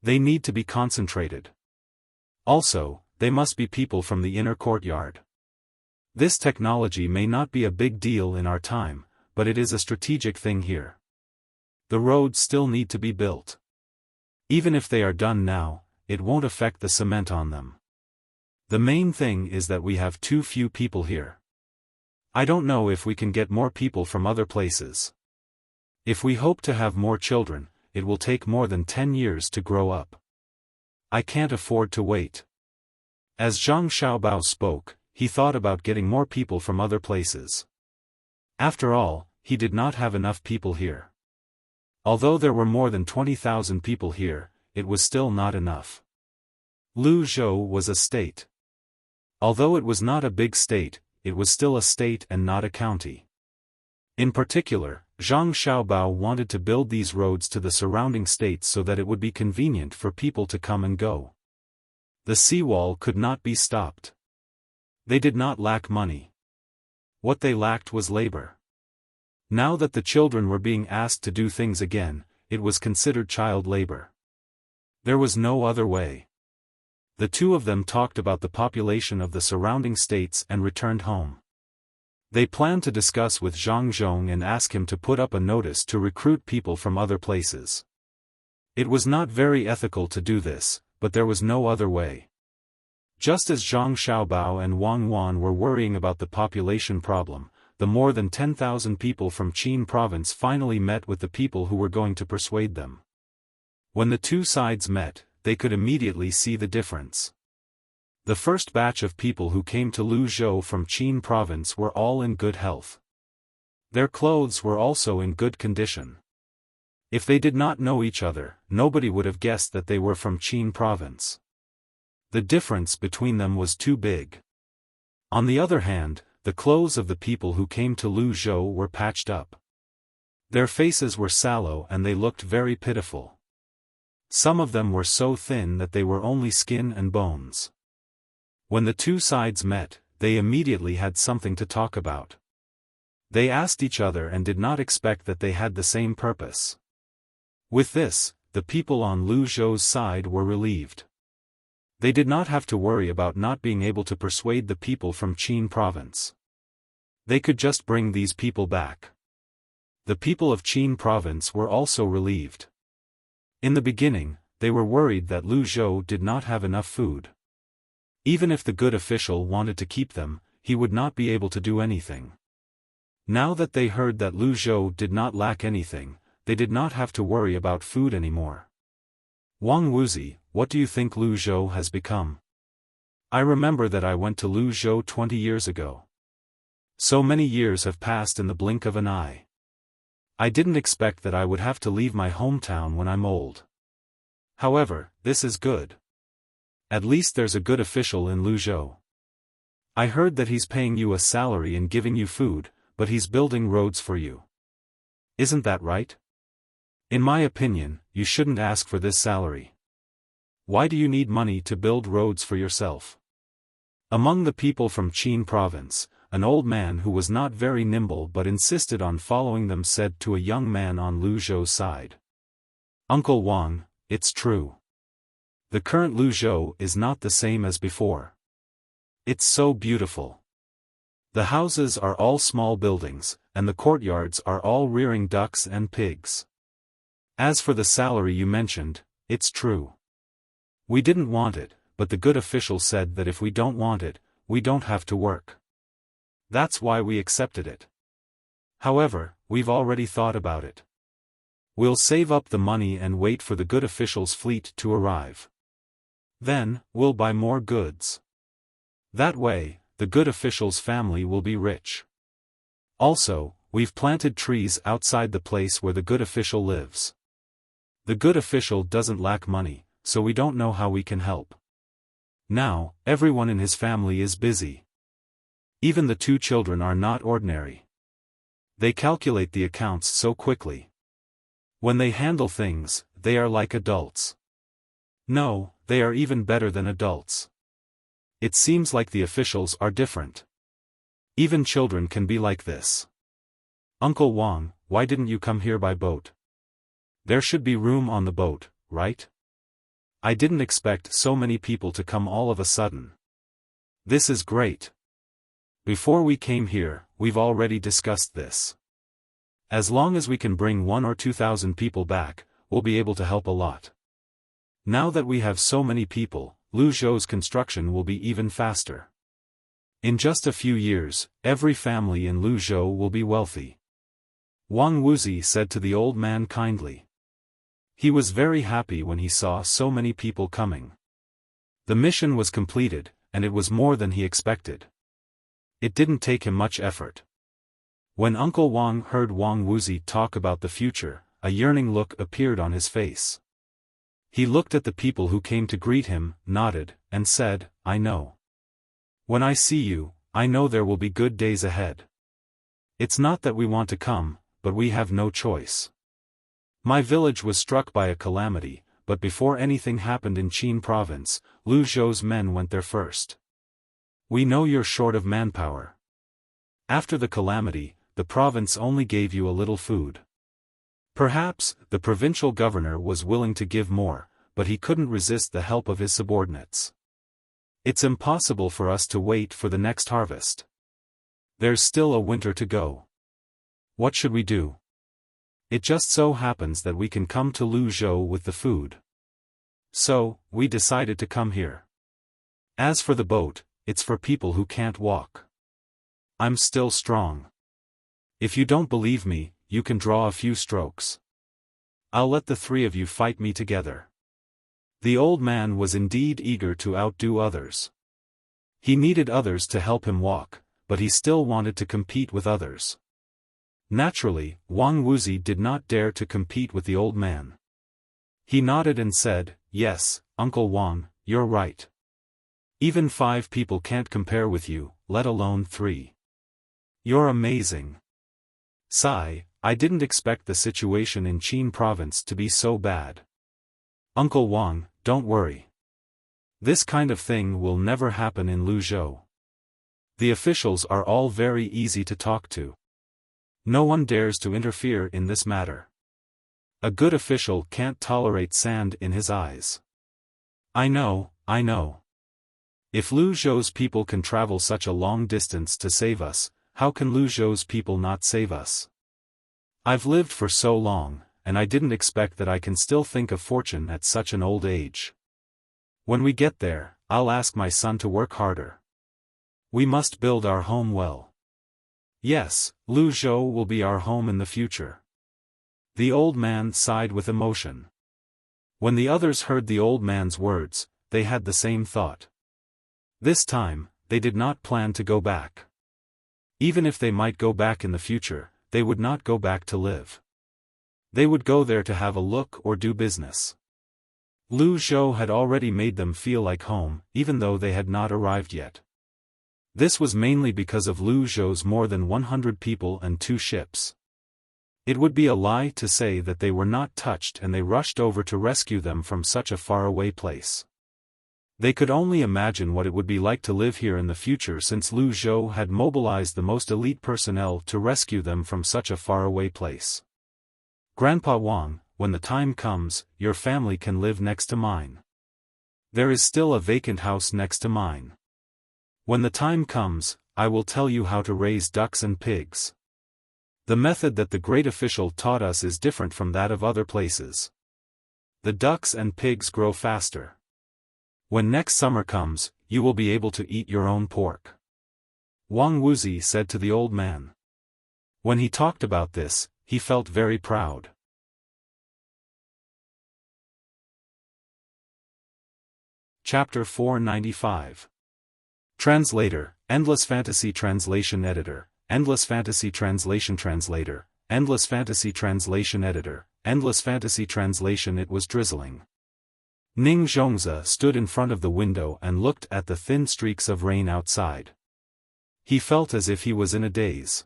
They need to be concentrated. Also, they must be people from the inner courtyard. This technology may not be a big deal in our time, but it is a strategic thing here. The roads still need to be built. Even if they are done now, it won't affect the cement on them. The main thing is that we have too few people here. I don't know if we can get more people from other places. If we hope to have more children, it will take more than 10 years to grow up. I can't afford to wait. As Zhang Xiaobao spoke, he thought about getting more people from other places. After all, he did not have enough people here. Although there were more than 20,000 people here, it was still not enough. Luzhou was a state. Although it was not a big state, it was still a state and not a county. In particular, Zhang Xiaobao wanted to build these roads to the surrounding states so that it would be convenient for people to come and go. The seawall could not be stopped. They did not lack money. What they lacked was labor. Now that the children were being asked to do things again, it was considered child labor. There was no other way. The two of them talked about the population of the surrounding states and returned home. They planned to discuss with Zhang Zhong and ask him to put up a notice to recruit people from other places. It was not very ethical to do this, but there was no other way. Just as Zhang Xiaobao and Wang Wan were worrying about the population problem, the more than 10,000 people from Qin province finally met with the people who were going to persuade them. When the two sides met, they could immediately see the difference. The first batch of people who came to Luzhou from Qin province were all in good health. Their clothes were also in good condition. If they did not know each other, nobody would have guessed that they were from Qin province. The difference between them was too big. On the other hand, the clothes of the people who came to Luzhou were patched up. Their faces were sallow and they looked very pitiful. Some of them were so thin that they were only skin and bones. When the two sides met, they immediately had something to talk about. They asked each other and did not expect that they had the same purpose. With this, the people on Luzhou's side were relieved. They did not have to worry about not being able to persuade the people from Qin province. They could just bring these people back. The people of Qin province were also relieved. In the beginning, they were worried that Luzhou did not have enough food. Even if the good official wanted to keep them, he would not be able to do anything. Now that they heard that Luzhou did not lack anything, they did not have to worry about food anymore. Wang Wuzi, what do you think Luzhou has become? I remember that I went to Luzhou 20 years ago. So many years have passed in the blink of an eye. I didn't expect that I would have to leave my hometown when I'm old. However, this is good. At least there's a good official in Luzhou. I heard that he's paying you a salary and giving you food, but he's building roads for you. Isn't that right? In my opinion, you shouldn't ask for this salary. Why do you need money to build roads for yourself? Among the people from Qin province, an old man who was not very nimble but insisted on following them said to a young man on Luzhou's side. Uncle Wang, it's true. The current Luzhou is not the same as before. It's so beautiful. The houses are all small buildings, and the courtyards are all rearing ducks and pigs. As for the salary you mentioned, it's true. We didn't want it, but the good official said that if we don't want it, we don't have to work. That's why we accepted it. However, we've already thought about it. We'll save up the money and wait for the good official's fleet to arrive. Then, we'll buy more goods. That way, the good official's family will be rich. Also, we've planted trees outside the place where the good official lives. The good official doesn't lack money, so we don't know how we can help. Now, everyone in his family is busy. Even the two children are not ordinary. They calculate the accounts so quickly. When they handle things, they are like adults. No, they are even better than adults. It seems like the officials are different. Even children can be like this. Uncle Wang, why didn't you come here by boat? There should be room on the boat, right? I didn't expect so many people to come all of a sudden. This is great. Before we came here, we've already discussed this. As long as we can bring 1 or 2,000 people back, we'll be able to help a lot. Now that we have so many people, Luzhou's construction will be even faster. In just a few years, every family in Luzhou will be wealthy. Wang Wuzi said to the old man kindly. He was very happy when he saw so many people coming. The mission was completed, and it was more than he expected. It didn't take him much effort. When Uncle Wang heard Wang Wuzi talk about the future, a yearning look appeared on his face. He looked at the people who came to greet him, nodded, and said, "I know. When I see you, I know there will be good days ahead. It's not that we want to come, but we have no choice. My village was struck by a calamity, but before anything happened in Qin province, Luzhou's men went there first. We know you're short of manpower. After the calamity, the province only gave you a little food. Perhaps, the provincial governor was willing to give more, but he couldn't resist the help of his subordinates. It's impossible for us to wait for the next harvest. There's still a winter to go. What should we do? It just so happens that we can come to Luzhou with the food. So, we decided to come here. As for the boat, it's for people who can't walk. I'm still strong. If you don't believe me, you can draw a few strokes. I'll let the 3 of you fight me together." The old man was indeed eager to outdo others. He needed others to help him walk, but he still wanted to compete with others. Naturally, Wang Wuzi did not dare to compete with the old man. He nodded and said, "Yes, Uncle Wang, you're right. Even 5 people can't compare with you, let alone 3. You're amazing. Sigh, I didn't expect the situation in Qin province to be so bad. Uncle Wang, don't worry. This kind of thing will never happen in Luzhou. The officials are all very easy to talk to. No one dares to interfere in this matter. A good official can't tolerate sand in his eyes. I know. If Luzhou's people can travel such a long distance to save us, how can Luzhou's people not save us? I've lived for so long, and I didn't expect that I can still think of fortune at such an old age. When we get there, I'll ask my son to work harder. We must build our home well. Yes, Luzhou will be our home in the future." The old man sighed with emotion. When the others heard the old man's words, they had the same thought. This time, they did not plan to go back. Even if they might go back in the future, they would not go back to live. They would go there to have a look or do business. Luzhou had already made them feel like home, even though they had not arrived yet. This was mainly because of Luzhou's more than 100 people and 2 ships. It would be a lie to say that they were not touched and they rushed over to rescue them from such a faraway place. They could only imagine what it would be like to live here in the future since Luzhou had mobilized the most elite personnel to rescue them from such a faraway place. "Grandpa Wang, when the time comes, your family can live next to mine. There is still a vacant house next to mine. When the time comes, I will tell you how to raise ducks and pigs. The method that the great official taught us is different from that of other places. The ducks and pigs grow faster. When next summer comes, you will be able to eat your own pork." Wang Wuzi said to the old man. When he talked about this, he felt very proud. Chapter 495. Translator, Endless Fantasy Translation Editor, Endless Fantasy Translation Translator, Endless Fantasy Translation Editor, Endless Fantasy Translation. It was drizzling. Ning Zhongzi stood in front of the window and looked at the thin streaks of rain outside. He felt as if he was in a daze.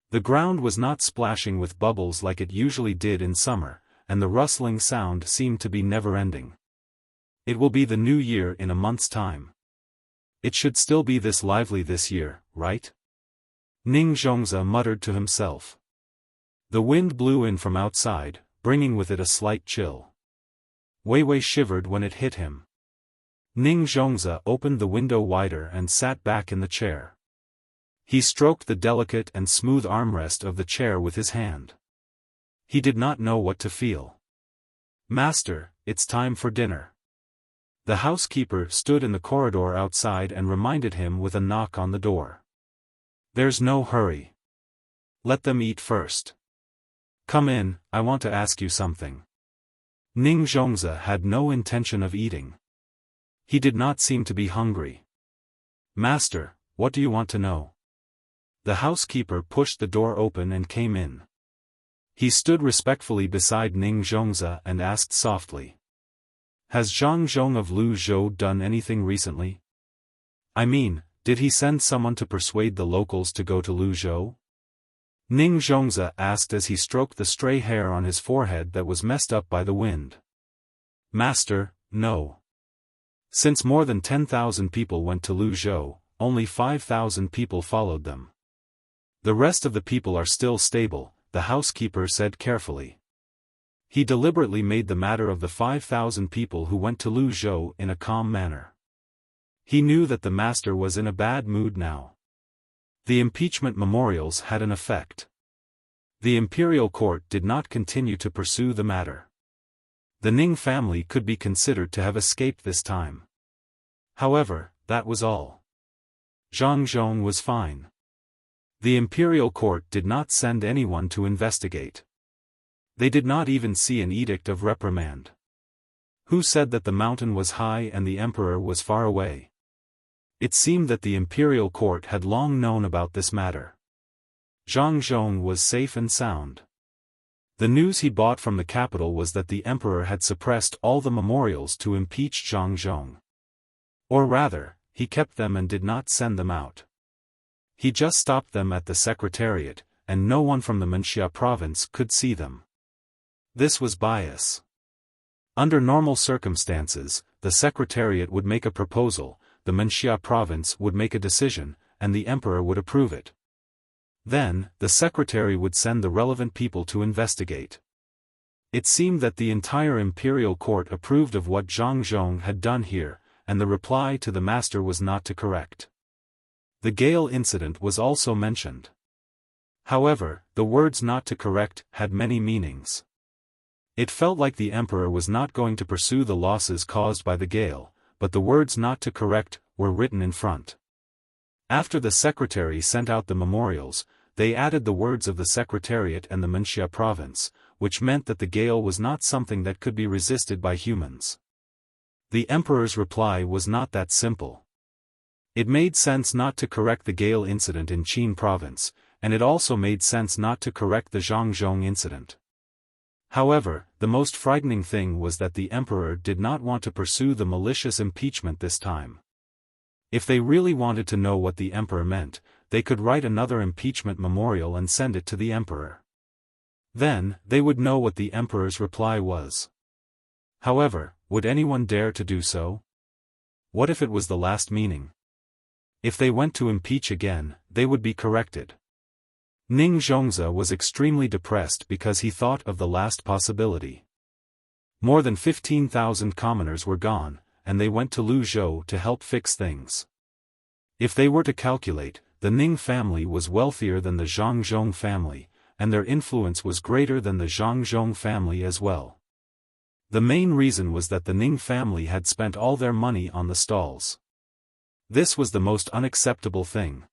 The ground was not splashing with bubbles like it usually did in summer, and the rustling sound seemed to be never-ending. It will be the new year in a month's time. It should still be this lively this year, right? Ning Zhongzi muttered to himself. The wind blew in from outside, bringing with it a slight chill. Wei Wei shivered when it hit him. Ning Zhongzi opened the window wider and sat back in the chair. He stroked the delicate and smooth armrest of the chair with his hand. He did not know what to feel. "Master, it's time for dinner." The housekeeper stood in the corridor outside and reminded him with a knock on the door. "There's no hurry. Let them eat first. Come in, I want to ask you something." Ning Zhongzi had no intention of eating. He did not seem to be hungry. "Master, what do you want to know?" The housekeeper pushed the door open and came in. He stood respectfully beside Ning Zhongzi and asked softly. "Has Zhang Zhong of Lu Zhou done anything recently? I mean, did he send someone to persuade the locals to go to Lu Zhou?" Ning Zhongzi asked as he stroked the stray hair on his forehead that was messed up by the wind. "Master, no. Since more than 10,000 people went to Lu Zhou, only 5,000 people followed them. The rest of the people are still stable," the housekeeper said carefully. He deliberately made the matter of the 5,000 people who went to Lu Zhou in a calm manner. He knew that the master was in a bad mood now. The impeachment memorials had an effect. The imperial court did not continue to pursue the matter. The Ning family could be considered to have escaped this time. However, that was all. Zhang Zhong was fine. The imperial court did not send anyone to investigate. They did not even see an edict of reprimand. Who said that the mountain was high and the emperor was far away? It seemed that the imperial court had long known about this matter. Zhang Zhong was safe and sound. The news he bought from the capital was that the emperor had suppressed all the memorials to impeach Zhang Zhong. Or rather, he kept them and did not send them out. He just stopped them at the secretariat, and no one from the Wuxia province could see them. This was bias. Under normal circumstances, the secretariat would make a proposal, the Wuxia province would make a decision, and the emperor would approve it. Then, the secretary would send the relevant people to investigate. It seemed that the entire imperial court approved of what Zhang Zhong had done here, and the reply to the master was not to correct. The Gale incident was also mentioned. However, the words "not to correct" had many meanings. It felt like the emperor was not going to pursue the losses caused by the gale, but the words "not to correct" were written in front. After the secretary sent out the memorials, they added the words of the secretariat and the Wuxia province, which meant that the gale was not something that could be resisted by humans. The emperor's reply was not that simple. It made sense not to correct the gale incident in Qin province, and it also made sense not to correct the Zhangzhong incident. However, the most frightening thing was that the emperor did not want to pursue the malicious impeachment this time. If they really wanted to know what the emperor meant, they could write another impeachment memorial and send it to the emperor. Then, they would know what the emperor's reply was. However, would anyone dare to do so? What if it was the last meaning? If they went to impeach again, they would be corrected. Ning Zhongzi was extremely depressed because he thought of the last possibility. More than 15,000 commoners were gone, and they went to Lu Zhou to help fix things. If they were to calculate, the Ning family was wealthier than the Zhangzhong family, and their influence was greater than the Zhangzhong family as well. The main reason was that the Ning family had spent all their money on the stalls. This was the most unacceptable thing.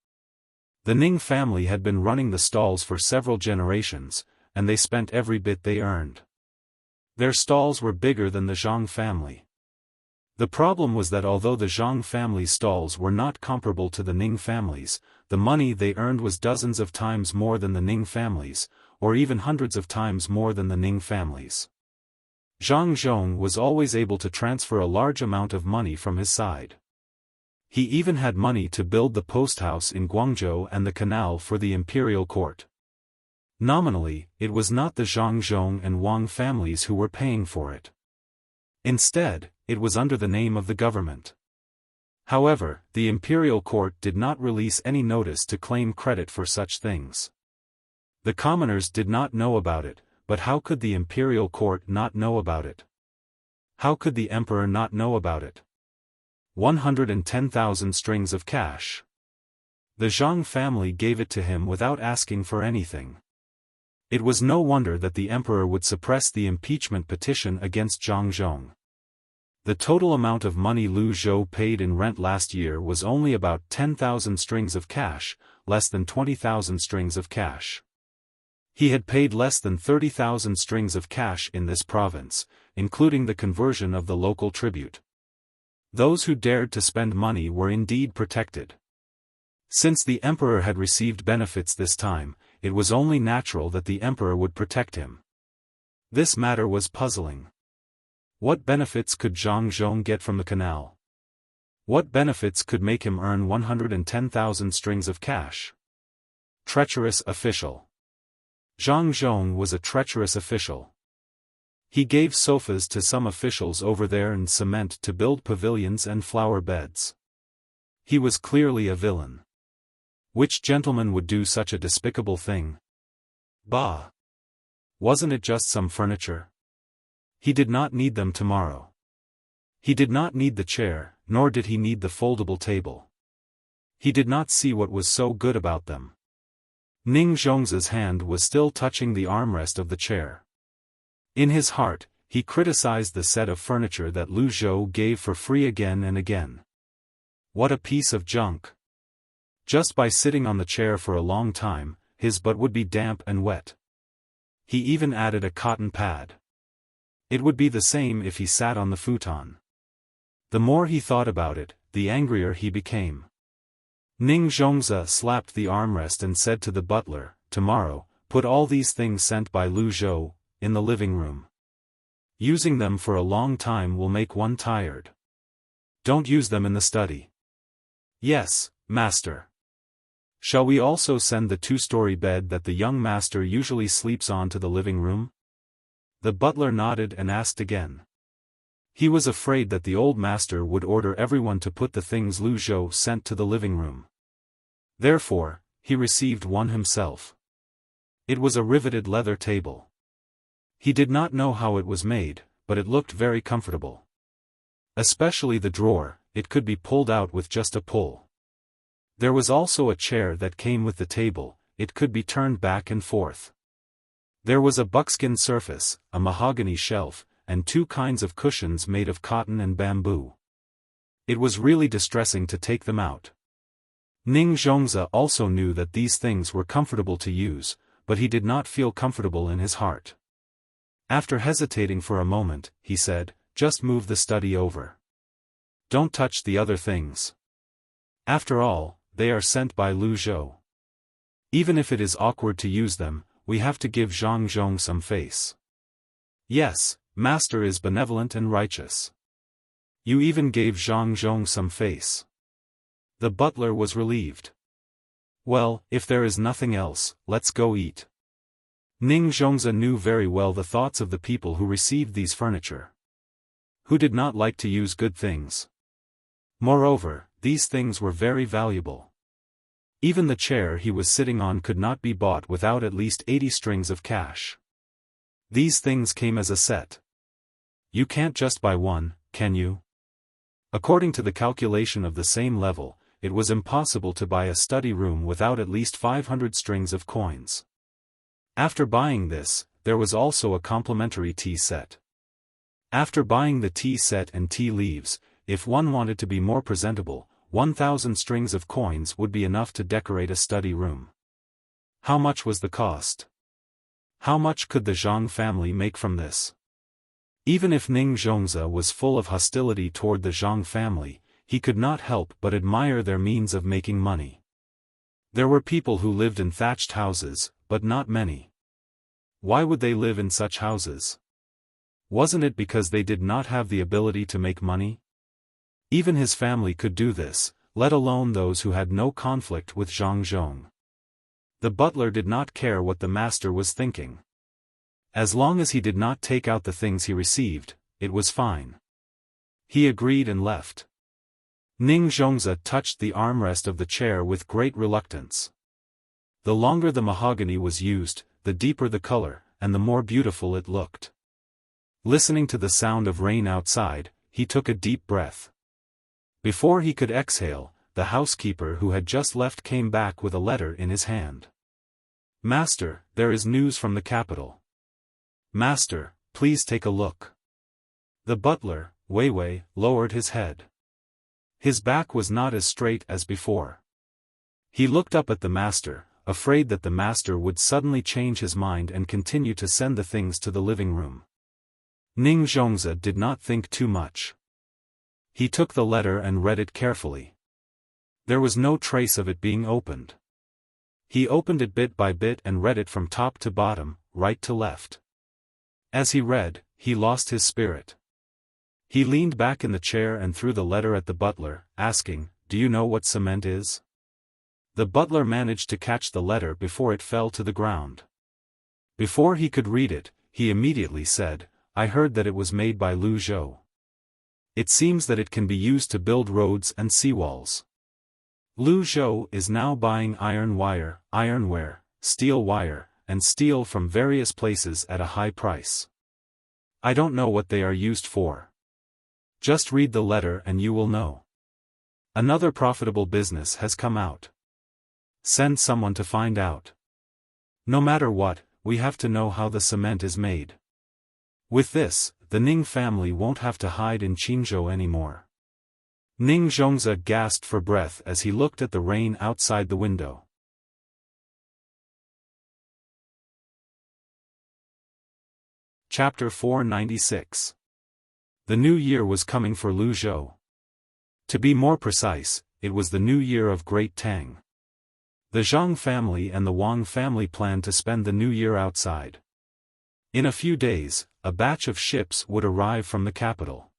The Ning family had been running the stalls for several generations, and they spent every bit they earned. Their stalls were bigger than the Zhang family. The problem was that although the Zhang family's stalls were not comparable to the Ning family's, the money they earned was dozens of times more than the Ning family's, or even hundreds of times more than the Ning family's. Zhang Zhong was always able to transfer a large amount of money from his side. He even had money to build the post house in Guangzhou and the canal for the imperial court. Nominally, it was not the Zhangzhong and Wang families who were paying for it. Instead, it was under the name of the government. However, the imperial court did not release any notice to claim credit for such things. The commoners did not know about it, but how could the imperial court not know about it? How could the emperor not know about it? 110,000 strings of cash. The Zhang family gave it to him without asking for anything. It was no wonder that the emperor would suppress the impeachment petition against Zhang Zhong. The total amount of money Lu Zhou paid in rent last year was only about 10,000 strings of cash, less than 20,000 strings of cash. He had paid less than 30,000 strings of cash in this province, including the conversion of the local tribute. Those who dared to spend money were indeed protected. Since the emperor had received benefits this time, it was only natural that the emperor would protect him. This matter was puzzling. What benefits could Zhang Zhong get from the canal? What benefits could make him earn 110,000 strings of cash? Treacherous official. Zhang Zhong was a treacherous official. He gave sofas to some officials over there and cement to build pavilions and flower beds. He was clearly a villain. Which gentleman would do such a despicable thing? Bah! Wasn't it just some furniture? He did not need them tomorrow. He did not need the chair, nor did he need the foldable table. He did not see what was so good about them. Ning Zhong's hand was still touching the armrest of the chair. In his heart, he criticized the set of furniture that Lu Zhou gave for free again and again. What a piece of junk! Just by sitting on the chair for a long time, his butt would be damp and wet. He even added a cotton pad. It would be the same if he sat on the futon. The more he thought about it, the angrier he became. Ning Zhongzi slapped the armrest and said to the butler, "Tomorrow, put all these things sent by Lu Zhou in the living room. Using them for a long time will make one tired. Don't use them in the study." "Yes, master." "Shall we also send the two-story bed that the young master usually sleeps on to the living room?" The butler nodded and asked again. He was afraid that the old master would order everyone to put the things Lu Zhou sent to the living room. Therefore, he received one himself. It was a riveted leather table. He did not know how it was made, but it looked very comfortable. Especially the drawer, it could be pulled out with just a pull. There was also a chair that came with the table, it could be turned back and forth. There was a buckskin surface, a mahogany shelf, and two kinds of cushions made of cotton and bamboo. It was really distressing to take them out. Ning Zhongzi also knew that these things were comfortable to use, but he did not feel comfortable in his heart. After hesitating for a moment, he said, "Just move the study over. Don't touch the other things. After all, they are sent by Lu Zhou. Even if it is awkward to use them, we have to give Zhang Zhong some face." "Yes, master is benevolent and righteous. You even gave Zhang Zhong some face." The butler was relieved. "Well, if there is nothing else, let's go eat." Ning Zhongzi knew very well the thoughts of the people who received these furniture. Who did not like to use good things? Moreover, these things were very valuable. Even the chair he was sitting on could not be bought without at least 80 strings of cash. These things came as a set. You can't just buy one, can you? According to the calculation of the same level, it was impossible to buy a study room without at least 500 strings of coins. After buying this, there was also a complimentary tea set. After buying the tea set and tea leaves, if one wanted to be more presentable, 1,000 strings of coins would be enough to decorate a study room. How much was the cost? How much could the Zhang family make from this? Even if Ning Zhongzi was full of hostility toward the Zhang family, he could not help but admire their means of making money. There were people who lived in thatched houses, but not many. Why would they live in such houses? Wasn't it because they did not have the ability to make money? Even his family could do this, let alone those who had no conflict with Zhang Zhong. The butler did not care what the master was thinking. As long as he did not take out the things he received, it was fine. He agreed and left. Ning Zhongzi touched the armrest of the chair with great reluctance. The longer the mahogany was used, the deeper the color, and the more beautiful it looked. Listening to the sound of rain outside, he took a deep breath. Before he could exhale, the housekeeper who had just left came back with a letter in his hand. "Master, there is news from the capital." "Master, please take a look." The butler, Wei Wei, lowered his head. His back was not as straight as before. He looked up at the master, afraid that the master would suddenly change his mind and continue to send the things to the living room. Ning Zhongzi did not think too much. He took the letter and read it carefully. There was no trace of it being opened. He opened it bit by bit and read it from top to bottom, right to left. As he read, he lost his spirit. He leaned back in the chair and threw the letter at the butler, asking, "Do you know what cement is?" The butler managed to catch the letter before it fell to the ground. Before he could read it, he immediately said, "I heard that it was made by Lu Zhou. It seems that it can be used to build roads and seawalls. Lu Zhou is now buying iron wire, ironware, steel wire, and steel from various places at a high price. I don't know what they are used for. Just read the letter and you will know. Another profitable business has come out. Send someone to find out. No matter what, we have to know how the cement is made. With this, the Ning family won't have to hide in Qingzhou anymore." Ning Zhongzi gasped for breath as he looked at the rain outside the window. Chapter 496. The new year was coming for Lu Zhou. To be more precise, it was the new year of Great Tang. The Zhang family and the Wang family planned to spend the new year outside. In a few days, a batch of ships would arrive from the capital.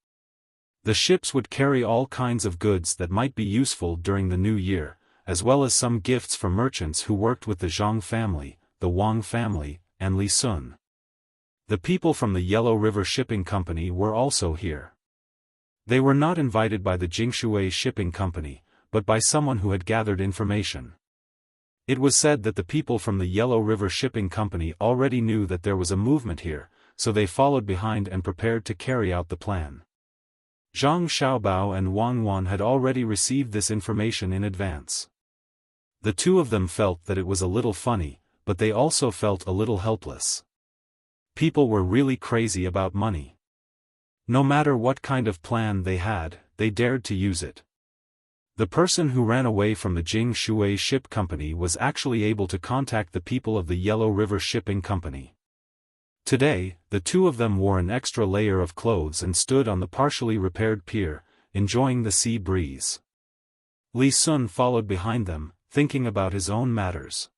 The ships would carry all kinds of goods that might be useful during the new year, as well as some gifts for merchants who worked with the Zhang family, the Wang family, and Li Sun. The people from the Yellow River Shipping Company were also here. They were not invited by the Jingshui Shipping Company, but by someone who had gathered information. It was said that the people from the Yellow River Shipping Company already knew that there was a movement here, so they followed behind and prepared to carry out the plan. Zhang Xiaobao and Wang Wan had already received this information in advance. The two of them felt that it was a little funny, but they also felt a little helpless. People were really crazy about money. No matter what kind of plan they had, they dared to use it. The person who ran away from the Jingshui Ship Company was actually able to contact the people of the Yellow River Shipping Company. Today, the two of them wore an extra layer of clothes and stood on the partially repaired pier, enjoying the sea breeze. Li Sun followed behind them, thinking about his own matters.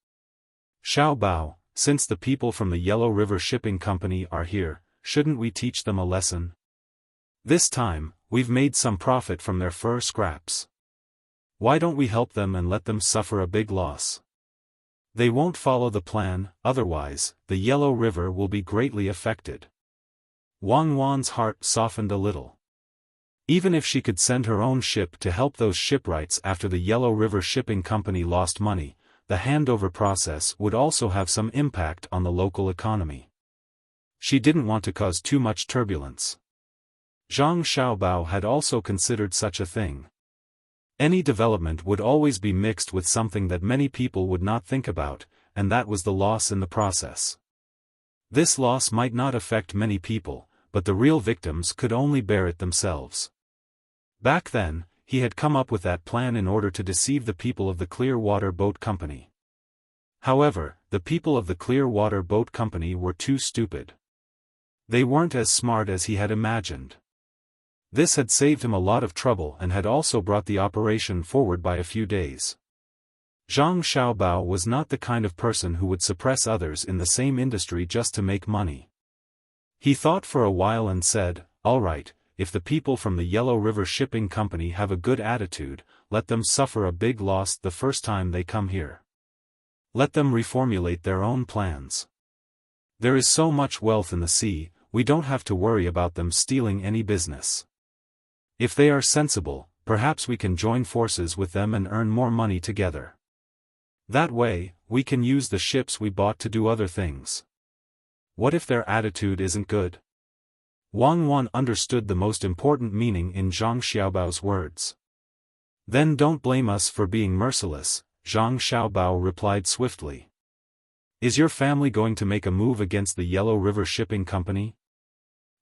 "Xiao Bao, since the people from the Yellow River Shipping Company are here, shouldn't we teach them a lesson? This time, we've made some profit from their fur scraps. Why don't we help them and let them suffer a big loss? They won't follow the plan, otherwise, the Yellow River will be greatly affected." Wang Wan's heart softened a little. Even if she could send her own ship to help those shipwrights after the Yellow River Shipping Company lost money, the handover process would also have some impact on the local economy. She didn't want to cause too much turbulence. Zhang Xiaobao had also considered such a thing. Any development would always be mixed with something that many people would not think about, and that was the loss in the process. This loss might not affect many people, but the real victims could only bear it themselves. Back then, he had come up with that plan in order to deceive the people of the Clear Water Boat Company. However, the people of the Clear Water Boat Company were too stupid. They weren't as smart as he had imagined. This had saved him a lot of trouble and had also brought the operation forward by a few days. Zhang Xiaobao was not the kind of person who would suppress others in the same industry just to make money. He thought for a while and said, "All right, if the people from the Yellow River Shipping Company have a good attitude, let them suffer a big loss the first time they come here. Let them reformulate their own plans. There is so much wealth in the sea, we don't have to worry about them stealing any business. If they are sensible, perhaps we can join forces with them and earn more money together. That way, we can use the ships we bought to do other things. What if their attitude isn't good?" Wang Wan understood the most important meaning in Zhang Xiaobao's words. Then don't blame us for being merciless, Zhang Xiaobao replied swiftly. Is your family going to make a move against the Yellow River Shipping Company?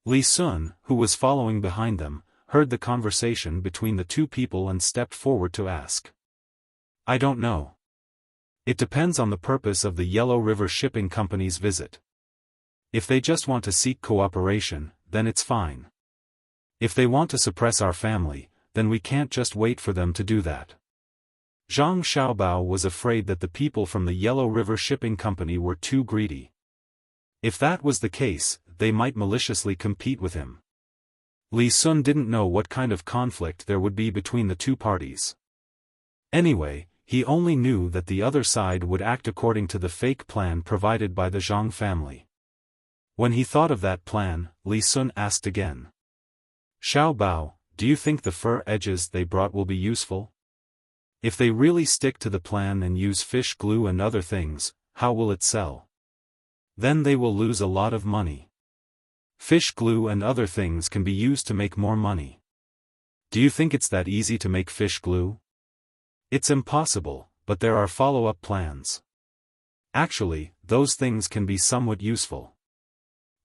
Li Sun, who was following behind them, heard the conversation between the two people and stepped forward to ask. I don't know. It depends on the purpose of the Yellow River Shipping Company's visit. If they just want to seek cooperation, then it's fine. If they want to suppress our family, then we can't just wait for them to do that. Zhang Xiaobao was afraid that the people from the Yellow River Shipping Company were too greedy. If that was the case, they might maliciously compete with him. Li Sun didn't know what kind of conflict there would be between the two parties. Anyway, he only knew that the other side would act according to the fake plan provided by the Zhang family. When he thought of that plan, Li Sun asked again. Xiaobao, do you think the fur edges they brought will be useful? If they really stick to the plan and use fish glue and other things, how will it sell? Then they will lose a lot of money. Fish glue and other things can be used to make more money. Do you think it's that easy to make fish glue? It's impossible, but there are follow-up plans. Actually, those things can be somewhat useful.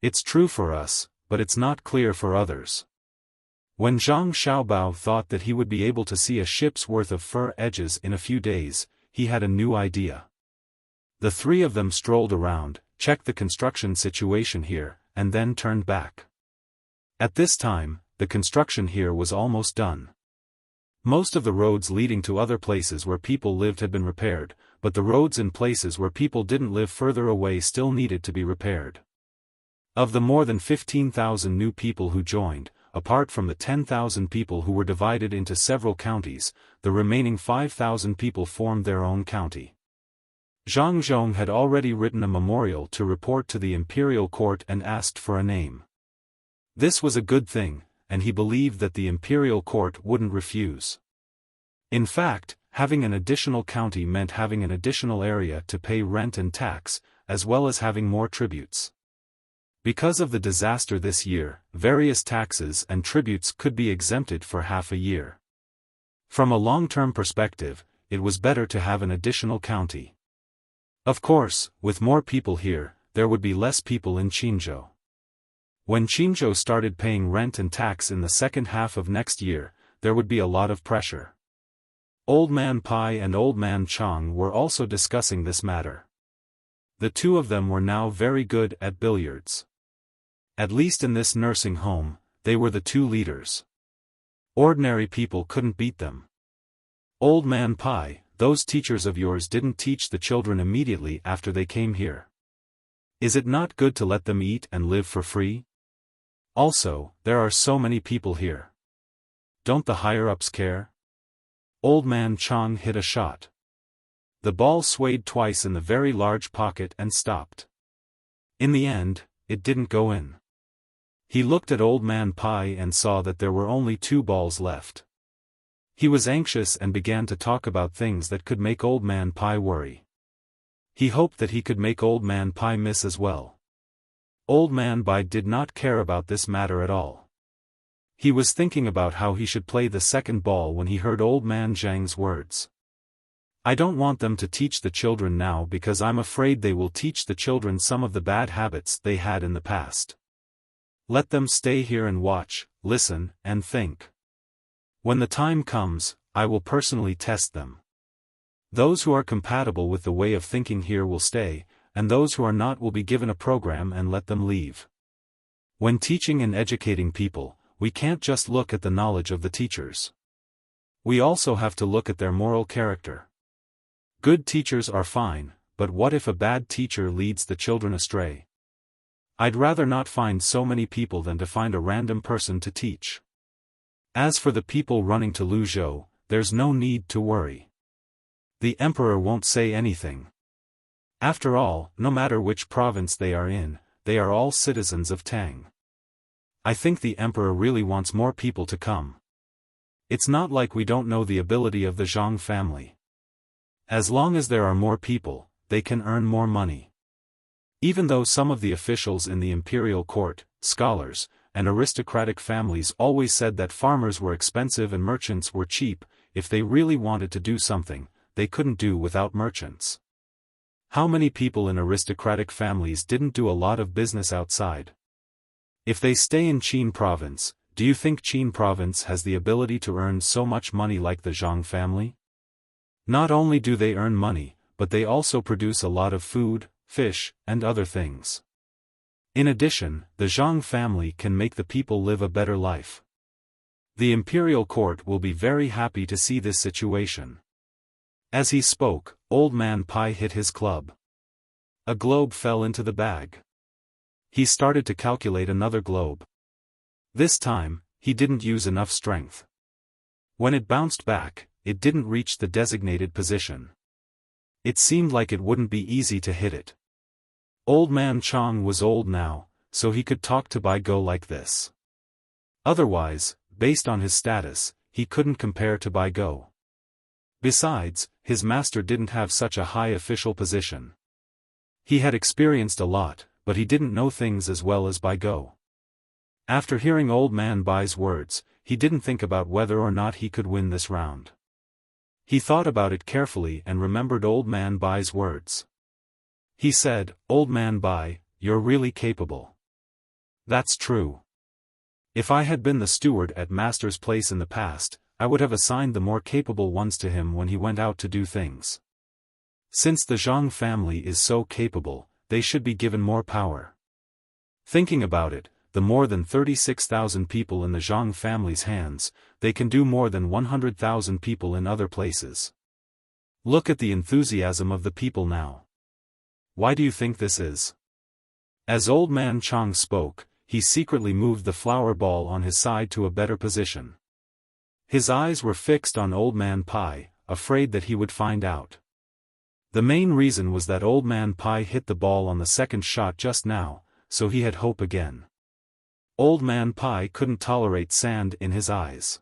It's true for us, but it's not clear for others. When Zhang Xiaobao thought that he would be able to see a ship's worth of fur edges in a few days, he had a new idea. The three of them strolled around, checked the construction situation here, and then turned back. At this time, the construction here was almost done. Most of the roads leading to other places where people lived had been repaired, but the roads in places where people didn't live further away still needed to be repaired. Of the more than 15,000 new people who joined, apart from the 10,000 people who were divided into several counties, the remaining 5,000 people formed their own county. Zhang Zhong had already written a memorial to report to the imperial court and asked for a name. This was a good thing, and he believed that the imperial court wouldn't refuse. In fact, having an additional county meant having an additional area to pay rent and tax, as well as having more tributes. Because of the disaster this year, various taxes and tributes could be exempted for half a year. From a long-term perspective, it was better to have an additional county. Of course, with more people here, there would be less people in Qinzhou. When Qinzhou started paying rent and tax in the second half of next year, there would be a lot of pressure. Old Man Pai and Old Man Chang were also discussing this matter. The two of them were now very good at billiards. At least in this nursing home, they were the two leaders. Ordinary people couldn't beat them. Old Man Pai, those teachers of yours didn't teach the children immediately after they came here. Is it not good to let them eat and live for free? Also, there are so many people here. Don't the higher-ups care? Old Man Chang hit a shot. The ball swayed twice in the very large pocket and stopped. In the end, it didn't go in. He looked at Old Man Pai and saw that there were only 2 balls left. He was anxious and began to talk about things that could make Old Man Pai worry. He hoped that he could make Old Man Pai miss as well. Old Man Pai did not care about this matter at all. He was thinking about how he should play the second ball when he heard Old Man Zhang's words. I don't want them to teach the children now because I'm afraid they will teach the children some of the bad habits they had in the past. Let them stay here and watch, listen, and think. When the time comes, I will personally test them. Those who are compatible with the way of thinking here will stay, and those who are not will be given a program and let them leave. When teaching and educating people, we can't just look at the knowledge of the teachers. We also have to look at their moral character. Good teachers are fine, but what if a bad teacher leads the children astray? I'd rather not find so many people than to find a random person to teach. As for the people running to Luzhou, there's no need to worry. The emperor won't say anything. After all, no matter which province they are in, they are all citizens of Tang. I think the emperor really wants more people to come. It's not like we don't know the ability of the Zhang family. As long as there are more people, they can earn more money. Even though some of the officials in the imperial court, scholars, and aristocratic families always said that farmers were expensive and merchants were cheap, if they really wanted to do something, they couldn't do without merchants. How many people in aristocratic families didn't do a lot of business outside? If they stay in Qin province, do you think Qin province has the ability to earn so much money like the Zhang family? Not only do they earn money, but they also produce a lot of food, fish, and other things. In addition, the Zhang family can make the people live a better life. The imperial court will be very happy to see this situation. As he spoke, Old Man Pai hit his club. A globe fell into the bag. He started to calculate another globe. This time, he didn't use enough strength. When it bounced back, it didn't reach the designated position. It seemed like it wouldn't be easy to hit it. Old Man Chang was old now, so he could talk to Bai Go like this. Otherwise, based on his status, he couldn't compare to Bai Go. Besides, his master didn't have such a high official position. He had experienced a lot, but he didn't know things as well as Bai Go. After hearing Old Man Bai's words, he didn't think about whether or not he could win this round. He thought about it carefully and remembered Old Man Bai's words. He said, "Old Man Bai, you're really capable." That's true. If I had been the steward at Master's place in the past, I would have assigned the more capable ones to him when he went out to do things. Since the Zhang family is so capable, they should be given more power. Thinking about it, the more than 36,000 people in the Zhang family's hands, they can do more than 100,000 people in other places. Look at the enthusiasm of the people now. Why do you think this is? As Old Man Chang spoke, he secretly moved the flower ball on his side to a better position. His eyes were fixed on Old Man Pai, afraid that he would find out. The main reason was that Old Man Pai hit the ball on the second shot just now, so he had hope again. Old Man Pai couldn't tolerate sand in his eyes.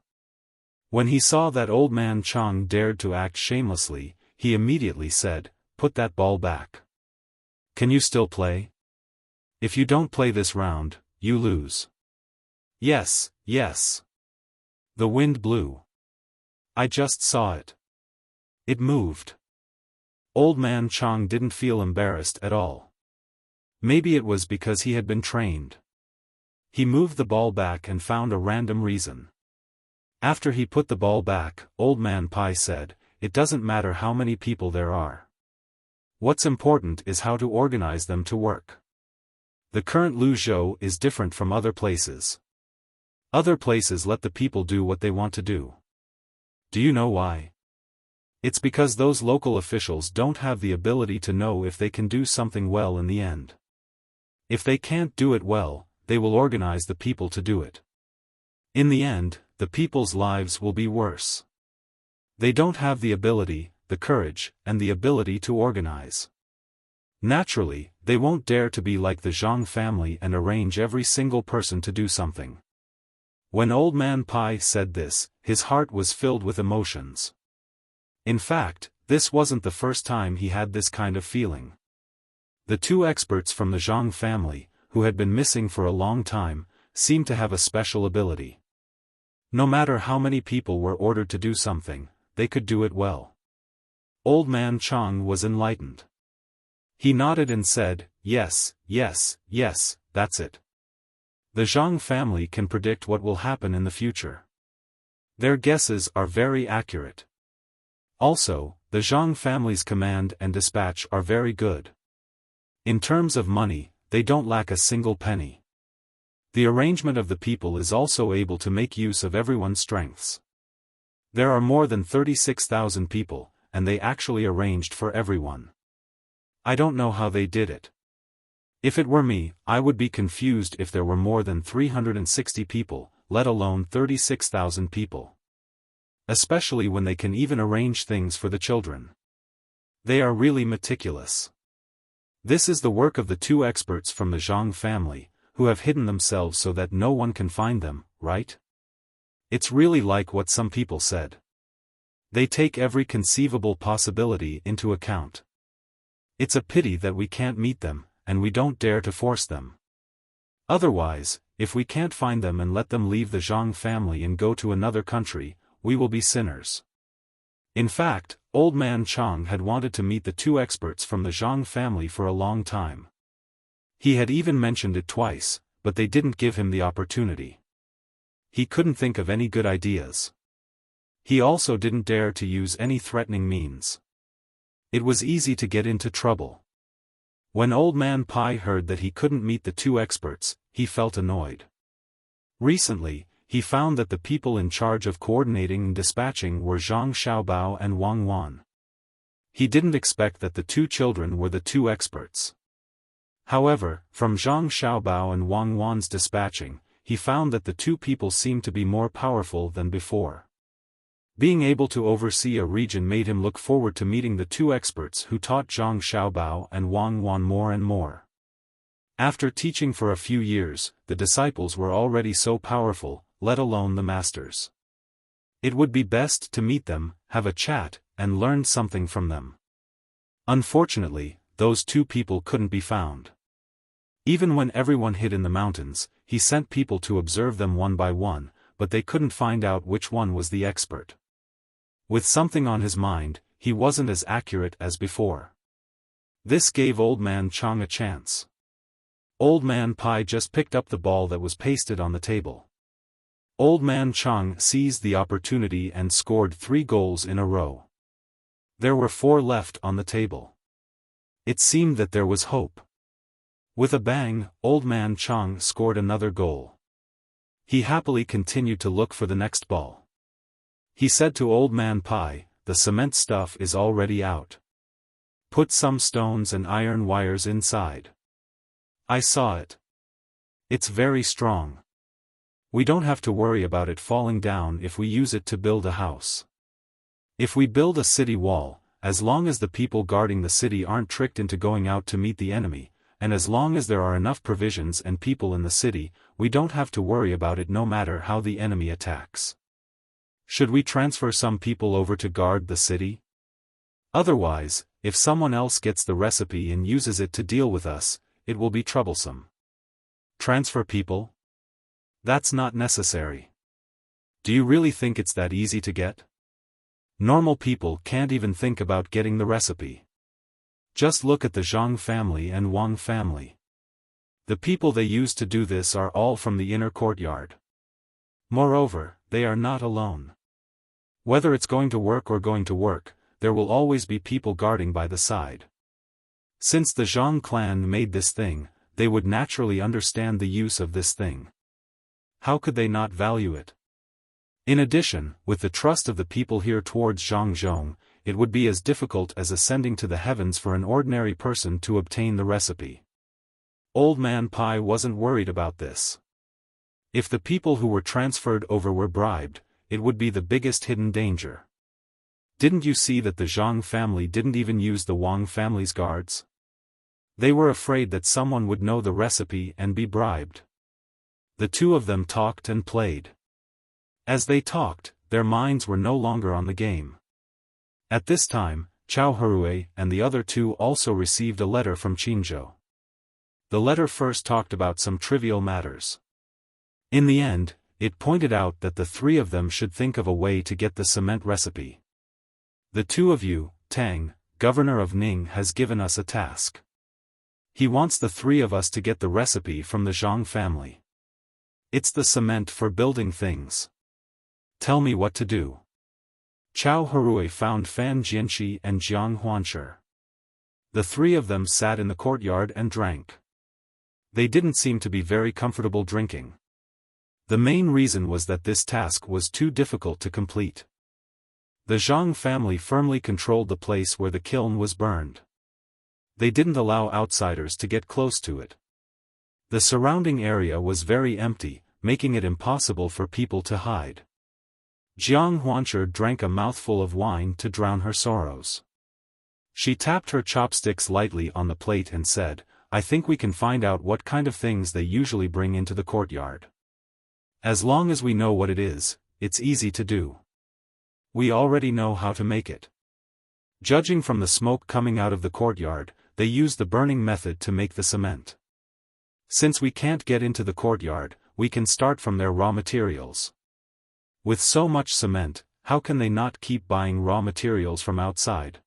When he saw that Old Man Chang dared to act shamelessly, he immediately said, "Put that ball back. Can you still play? If you don't play this round, you lose." "Yes, yes." The wind blew. I just saw it. It moved. Old Man Chang didn't feel embarrassed at all. Maybe it was because he had been trained. He moved the ball back and found a random reason. After he put the ball back, Old Man Pai said, "It doesn't matter how many people there are. What's important is how to organize them to work. The current Luzhou is different from other places. Other places let the people do what they want to do. Do you know why? It's because those local officials don't have the ability to know if they can do something well in the end. If they can't do it well, they will organize the people to do it. In the end, the people's lives will be worse. They don't have the ability, the courage, and the ability to organize. Naturally, they won't dare to be like the Zhang family and arrange every single person to do something." When Old Man Pai said this, his heart was filled with emotions. In fact, this wasn't the first time he had this kind of feeling. The two experts from the Zhang family, who had been missing for a long time, seemed to have a special ability. No matter how many people were ordered to do something, they could do it well. Old Man Chang was enlightened. He nodded and said, "Yes, yes, yes, that's it. The Zhang family can predict what will happen in the future. Their guesses are very accurate. Also, the Zhang family's command and dispatch are very good. In terms of money, they don't lack a single penny. The arrangement of the people is also able to make use of everyone's strengths. There are more than 36,000 people, and they actually arranged for everyone. I don't know how they did it. If it were me, I would be confused if there were more than 360 people, let alone 36,000 people. Especially when they can even arrange things for the children. They are really meticulous. This is the work of the two experts from the Zhang family, who have hidden themselves so that no one can find them, right? It's really like what some people said. They take every conceivable possibility into account. It's a pity that we can't meet them, and we don't dare to force them. Otherwise, if we can't find them and let them leave the Zhang family and go to another country, we will be sinners. In fact, Old Man Chang had wanted to meet the two experts from the Zhang family for a long time. He had even mentioned it twice, but they didn't give him the opportunity. He couldn't think of any good ideas. He also didn't dare to use any threatening means. It was easy to get into trouble. When Old Man Pai heard that he couldn't meet the two experts, he felt annoyed. Recently, he found that the people in charge of coordinating and dispatching were Zhang Xiaobao and Wang Wan. He didn't expect that the two children were the two experts. However, from Zhang Xiaobao and Wang Wan's dispatching, he found that the two people seemed to be more powerful than before. Being able to oversee a region made him look forward to meeting the two experts who taught Zhang Xiaobao and Wang Wan more and more. After teaching for a few years, the disciples were already so powerful, let alone the masters. It would be best to meet them, have a chat, and learn something from them. Unfortunately, those two people couldn't be found. Even when everyone hid in the mountains, he sent people to observe them one by one, but they couldn't find out which one was the expert. With something on his mind, he wasn't as accurate as before. This gave Old Man Chang a chance. Old Man Pai just picked up the ball that was pasted on the table. Old Man Chang seized the opportunity and scored 3 goals in a row. There were 4 left on the table. It seemed that there was hope. With a bang, Old Man Chang scored another goal. He happily continued to look for the next ball. He said to Old Man Pai, "The cement stuff is already out. Put some stones and iron wires inside. I saw it. It's very strong. We don't have to worry about it falling down if we use it to build a house. If we build a city wall, as long as the people guarding the city aren't tricked into going out to meet the enemy, and as long as there are enough provisions and people in the city, we don't have to worry about it no matter how the enemy attacks. Should we transfer some people over to guard the city? Otherwise, if someone else gets the recipe and uses it to deal with us, it will be troublesome. Transfer people? That's not necessary. Do you really think it's that easy to get? Normal people can't even think about getting the recipe. Just look at the Zhang family and Wang family. The people they use to do this are all from the inner courtyard. Moreover, they are not alone. Whether it's going to work, there will always be people guarding by the side. Since the Zhang clan made this thing, they would naturally understand the use of this thing. How could they not value it? In addition, with the trust of the people here towards Zhang Zhong, it would be as difficult as ascending to the heavens for an ordinary person to obtain the recipe. Old Man Pai wasn't worried about this. If the people who were transferred over were bribed, it would be the biggest hidden danger. Didn't you see that the Zhang family didn't even use the Wang family's guards? They were afraid that someone would know the recipe and be bribed. The two of them talked and played. As they talked, their minds were no longer on the game. At this time, Chao Herue and the other two also received a letter from Qinzhou. The letter first talked about some trivial matters. In the end, it pointed out that the 3 of them should think of a way to get the cement recipe. The 2 of you, Tang, governor of Ning, has given us a task. He wants the 3 of us to get the recipe from the Zhang family. It's the cement for building things. Tell me what to do. Chao Herue found Fan Jianqi and Jiang Huanshi. The 3 of them sat in the courtyard and drank. They didn't seem to be very comfortable drinking. The main reason was that this task was too difficult to complete. The Zhang family firmly controlled the place where the kiln was burned. They didn't allow outsiders to get close to it. The surrounding area was very empty, making it impossible for people to hide. Jiang Huanshi drank a mouthful of wine to drown her sorrows. She tapped her chopsticks lightly on the plate and said, "I think we can find out what kind of things they usually bring into the courtyard. As long as we know what it is, it's easy to do. We already know how to make it." Judging from the smoke coming out of the courtyard, they used the burning method to make the cement. Since we can't get into the courtyard, we can start from their raw materials. With so much cement, how can they not keep buying raw materials from outside?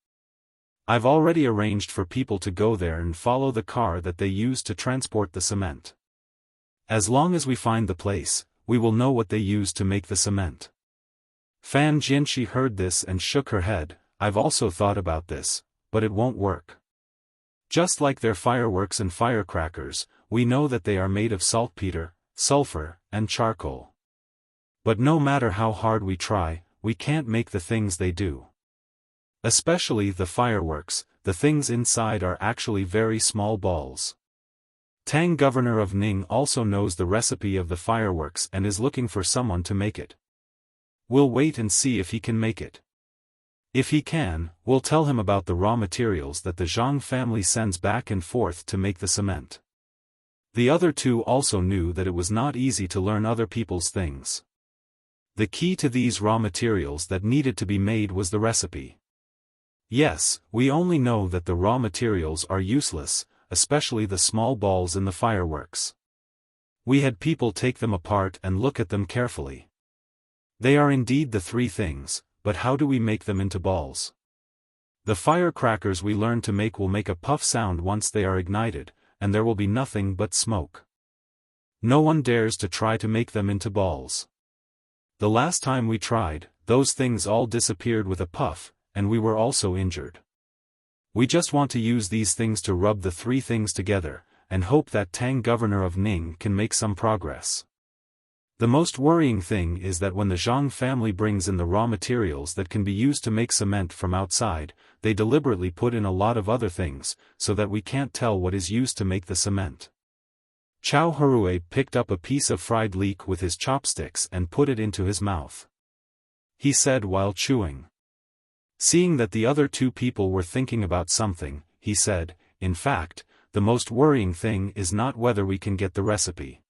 I've already arranged for people to go there and follow the car that they use to transport the cement. As long as we find the place, we will know what they use to make the cement. Fan Jianxi heard this and shook her head. I've also thought about this, but it won't work. Just like their fireworks and firecrackers, we know that they are made of saltpeter, sulfur, and charcoal. But no matter how hard we try, we can't make the things they do. Especially the fireworks, the things inside are actually very small balls. Tang, governor of Ning, also knows the recipe of the fireworks and is looking for someone to make it. We'll wait and see if he can make it. If he can, we'll tell him about the raw materials that the Zhang family sends back and forth to make the cement. The other two also knew that it was not easy to learn other people's things. The key to these raw materials that needed to be made was the recipe. Yes, we only know that the raw materials are useless, especially the small balls in the fireworks. We had people take them apart and look at them carefully. They are indeed the three things, but how do we make them into balls? The firecrackers we learn to make will make a puff sound once they are ignited, and there will be nothing but smoke. No one dares to try to make them into balls. The last time we tried, those things all disappeared with a puff, and we were also injured. We just want to use these things to rub the three things together, and hope that Tang, governor of Ning, can make some progress. The most worrying thing is that when the Zhang family brings in the raw materials that can be used to make cement from outside, they deliberately put in a lot of other things, so that we can't tell what is used to make the cement. Chao Hurue picked up a piece of fried leek with his chopsticks and put it into his mouth. He said while chewing. Seeing that the other two people were thinking about something, he said, in fact, the most worrying thing is not whether we can get the recipe.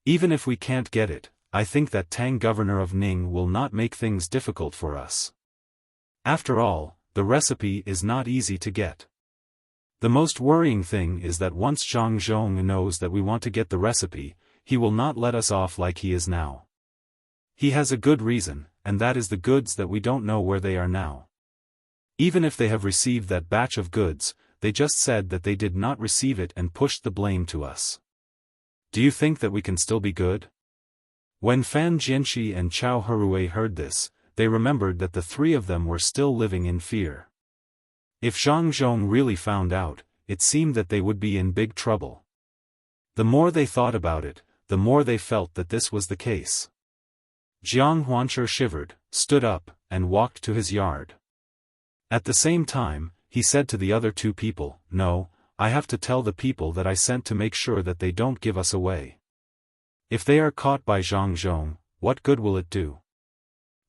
Even if we can't get it, I think that Tang, governor of Ning, will not make things difficult for us. After all, the recipe is not easy to get. The most worrying thing is that once Zhang Zhong knows that we want to get the recipe, he will not let us off like he is now. He has a good reason, and that is the goods that we don't know where they are now. Even if they have received that batch of goods, they just said that they did not receive it and pushed the blame to us. Do you think that we can still be good? When Fan Jianxi and Chao Hurue heard this, they remembered that the three of them were still living in fear. If Zhang Zhong really found out, it seemed that they would be in big trouble. The more they thought about it, the more they felt that this was the case. Jiang Huanche shivered, stood up, and walked to his yard. At the same time, he said to the other two people, "No, I have to tell the people that I sent to make sure that they don't give us away. If they are caught by Zhang Zhong, what good will it do?"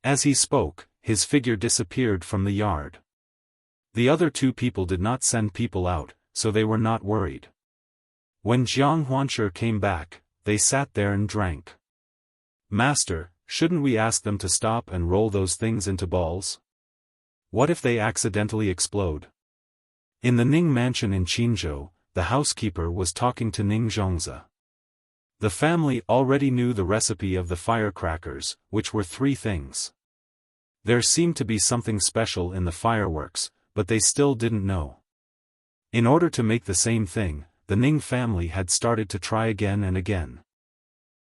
As he spoke, his figure disappeared from the yard. The other two people did not send people out, so they were not worried. When Jiang Huanche came back, they sat there and drank. "Master, shouldn't we ask them to stop and roll those things into balls? What if they accidentally explode?" In the Ning mansion in Qinzhou, the housekeeper was talking to Ning Zhongzi. The family already knew the recipe of the firecrackers, which were three things. There seemed to be something special in the fireworks, but they still didn't know. In order to make the same thing, the Ning family had started to try again and again.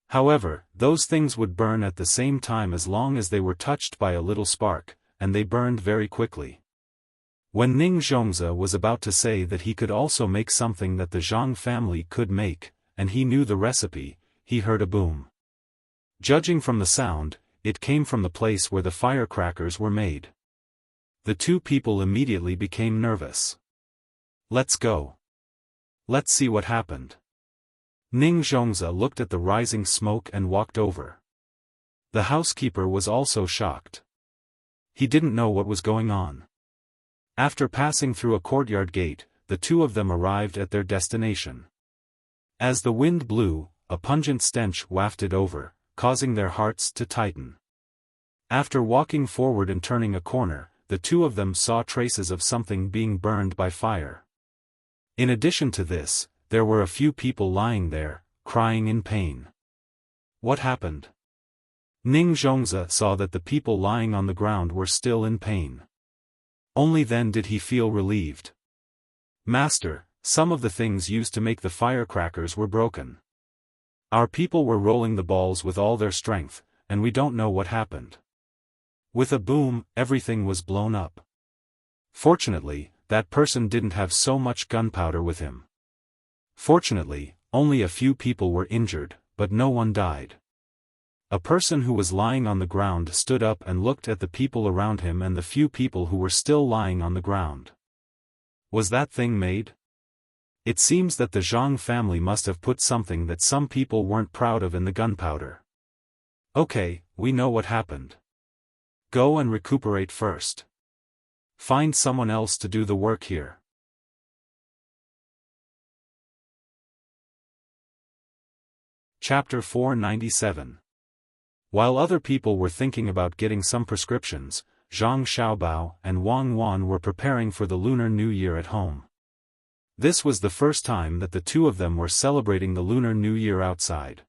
However, those things would burn at the same time as long as they were touched by a little spark, and they burned very quickly. When Ning Zhongzi was about to say that he could also make something that the Zhang family could make, and he knew the recipe, he heard a boom. Judging from the sound, it came from the place where the firecrackers were made. The two people immediately became nervous. "Let's go. Let's see what happened." Ning Zhongzi looked at the rising smoke and walked over. The housekeeper was also shocked. He didn't know what was going on. After passing through a courtyard gate, the two of them arrived at their destination. As the wind blew, a pungent stench wafted over, causing their hearts to tighten. After walking forward and turning a corner, the two of them saw traces of something being burned by fire. In addition to this, there were a few people lying there, crying in pain. What happened? Ning Zhongzi saw that the people lying on the ground were still in pain. Only then did he feel relieved. Master, some of the things used to make the firecrackers were broken. Our people were rolling the balls with all their strength, and we don't know what happened. With a boom, everything was blown up. Fortunately, that person didn't have so much gunpowder with him. Fortunately, only a few people were injured, but no one died. A person who was lying on the ground stood up and looked at the people around him and the few people who were still lying on the ground. Was that thing made? It seems that the Zhang family must have put something that some people weren't proud of in the gunpowder. Okay, we know what happened. Go and recuperate first. Find someone else to do the work here. Chapter 497. While other people were thinking about getting some prescriptions, Zhang Xiaobao and Wang Wan were preparing for the Lunar New Year at home. This was the first time that the two of them were celebrating the Lunar New Year outside.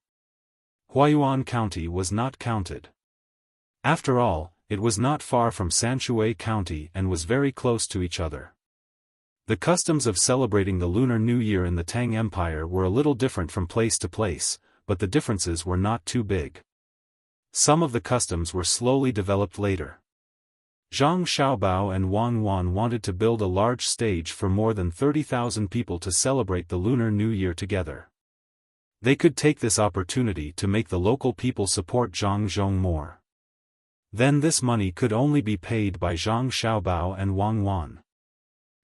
Huayuan County was not counted. After all, it was not far from Sanshui County and was very close to each other. The customs of celebrating the Lunar New Year in the Tang Empire were a little different from place to place, but the differences were not too big. Some of the customs were slowly developed later. Zhang Xiaobao and Wang Wan wanted to build a large stage for more than 30,000 people to celebrate the Lunar New Year together. They could take this opportunity to make the local people support Zhang Zhong more. Then this money could only be paid by Zhang Xiaobao and Wang Wan.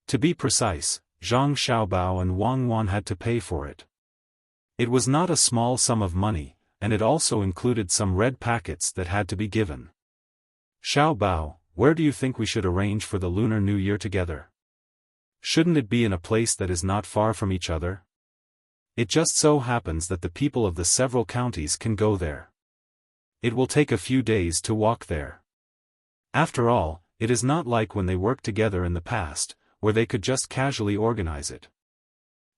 To be precise, Zhang Xiaobao and Wang Wan had to pay for it. It was not a small sum of money, and it also included some red packets that had to be given. Xiaobao, where do you think we should arrange for the Lunar New Year together? Shouldn't it be in a place that is not far from each other? It just so happens that the people of the several counties can go there. It will take a few days to walk there. After all, it is not like when they worked together in the past, where they could just casually organize it.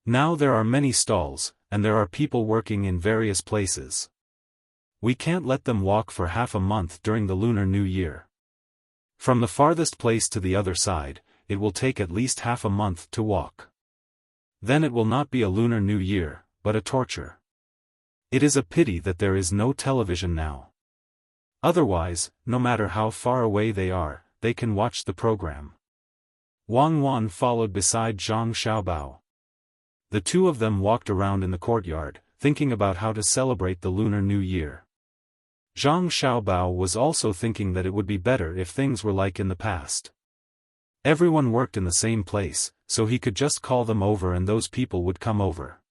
Now there are many stalls, and there are people working in various places. We can't let them walk for half a month during the Lunar New Year. From the farthest place to the other side, it will take at least half a month to walk. Then it will not be a Lunar New Year, but a torture. It is a pity that there is no television now. Otherwise, no matter how far away they are, they can watch the program. Wang Wan followed beside Zhang Xiaobao. The two of them walked around in the courtyard, thinking about how to celebrate the Lunar New Year. Zhang Xiaobao was also thinking that it would be better if things were like in the past. Everyone worked in the same place, so he could just call them over and those people would come over.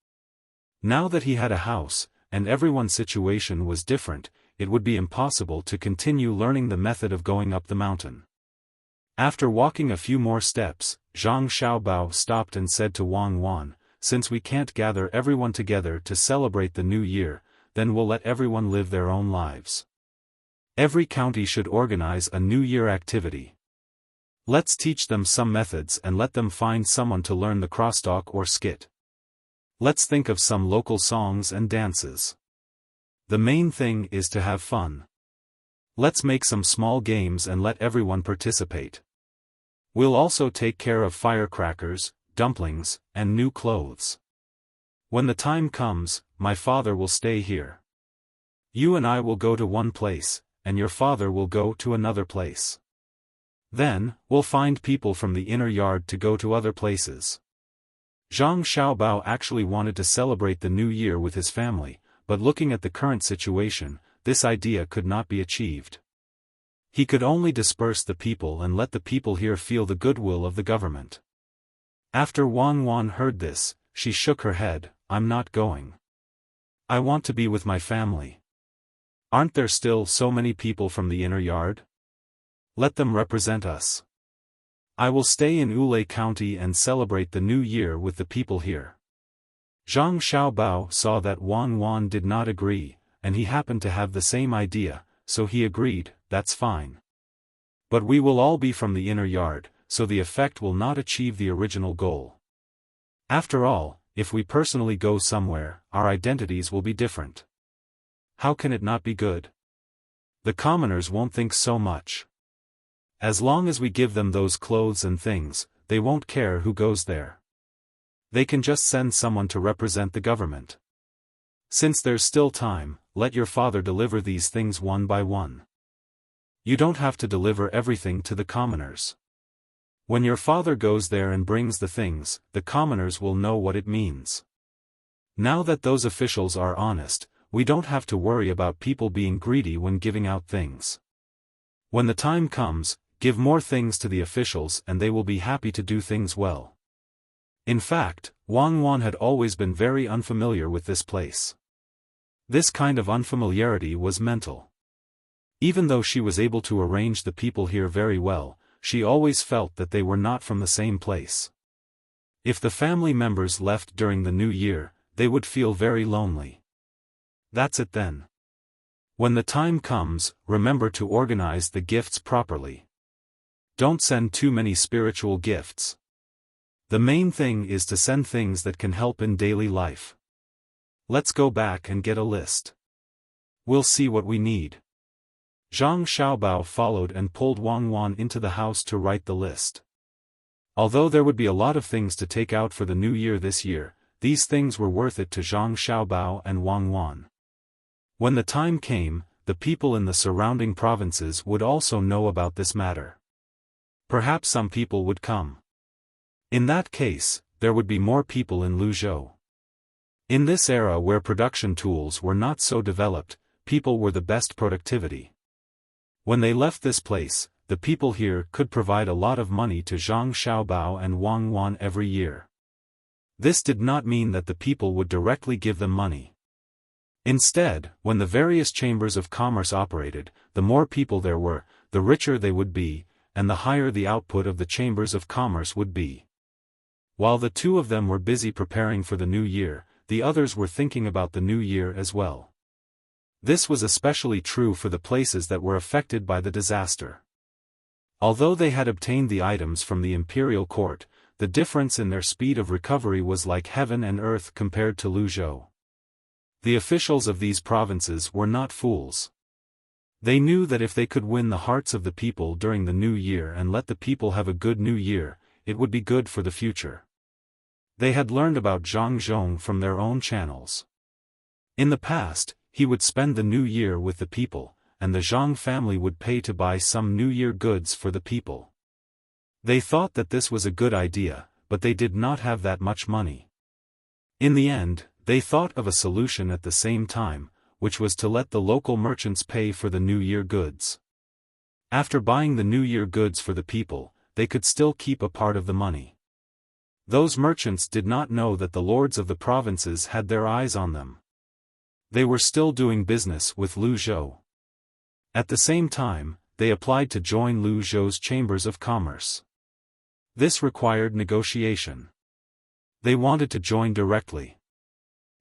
Now that he had a house, and everyone's situation was different, it would be impossible to continue learning the method of going up the mountain. After walking a few more steps, Zhang Xiaobao stopped and said to Wang Wan, "Since we can't gather everyone together to celebrate the New Year, then we'll let everyone live their own lives. Every county should organize a New Year activity. Let's teach them some methods and let them find someone to learn the crosstalk or skit. Let's think of some local songs and dances. The main thing is to have fun. Let's make some small games and let everyone participate. We'll also take care of firecrackers, dumplings, and new clothes. When the time comes, my father will stay here. You and I will go to one place, and your father will go to another place. Then, we'll find people from the inner yard to go to other places." Zhang Xiaobao actually wanted to celebrate the New Year with his family, but looking at the current situation, this idea could not be achieved. He could only disperse the people and let the people here feel the goodwill of the government. After Wang Wan heard this, she shook her head, "I'm not going. I want to be with my family. Aren't there still so many people from the inner yard? Let them represent us. I will stay in Wulei County and celebrate the New Year with the people here." Zhang Xiaobao saw that Wang Wan did not agree, and he happened to have the same idea, so he agreed, "That's fine. But we will all be from the inner yard, so the effect will not achieve the original goal. After all, if we personally go somewhere, our identities will be different. How can it not be good?" The commoners won't think so much. As long as we give them those clothes and things, they won't care who goes there. They can just send someone to represent the government. Since there's still time, let your father deliver these things one by one. You don't have to deliver everything to the commoners. When your father goes there and brings the things, the commoners will know what it means. Now that those officials are honest, we don't have to worry about people being greedy when giving out things. When the time comes, give more things to the officials and they will be happy to do things well. In fact, Wang Wan had always been very unfamiliar with this place. This kind of unfamiliarity was mental. Even though she was able to arrange the people here very well, she always felt that they were not from the same place. If the family members left during the new year, they would feel very lonely. That's it then. When the time comes, remember to organize the gifts properly. Don't send too many spiritual gifts. The main thing is to send things that can help in daily life. Let's go back and get a list. We'll see what we need. Zhang Xiaobao followed and pulled Wang Wan into the house to write the list. Although there would be a lot of things to take out for the new year this year, these things were worth it to Zhang Xiaobao and Wang Wan. When the time came, the people in the surrounding provinces would also know about this matter. Perhaps some people would come. In that case, there would be more people in Luzhou. In this era where production tools were not so developed, people were the best productivity. When they left this place, the people here could provide a lot of money to Zhang Xiaobao and Wang Wan every year. This did not mean that the people would directly give them money. Instead, when the various chambers of commerce operated, the more people there were, the richer they would be, and the higher the output of the chambers of commerce would be. While the two of them were busy preparing for the new year, the others were thinking about the new year as well. This was especially true for the places that were affected by the disaster. Although they had obtained the items from the imperial court, the difference in their speed of recovery was like heaven and earth compared to Luzhou. The officials of these provinces were not fools. They knew that if they could win the hearts of the people during the new year and let the people have a good new year, it would be good for the future. They had learned about Zhang Zhong from their own channels. In the past, he would spend the new year with the people, and the Zhang family would pay to buy some New Year goods for the people. They thought that this was a good idea, but they did not have that much money. In the end, they thought of a solution at the same time, which was to let the local merchants pay for the New Year goods. After buying the New Year goods for the people, they could still keep a part of the money. Those merchants did not know that the lords of the provinces had their eyes on them. They were still doing business with Luzhou. At the same time, they applied to join Luzhou's chambers of commerce. This required negotiation. They wanted to join directly.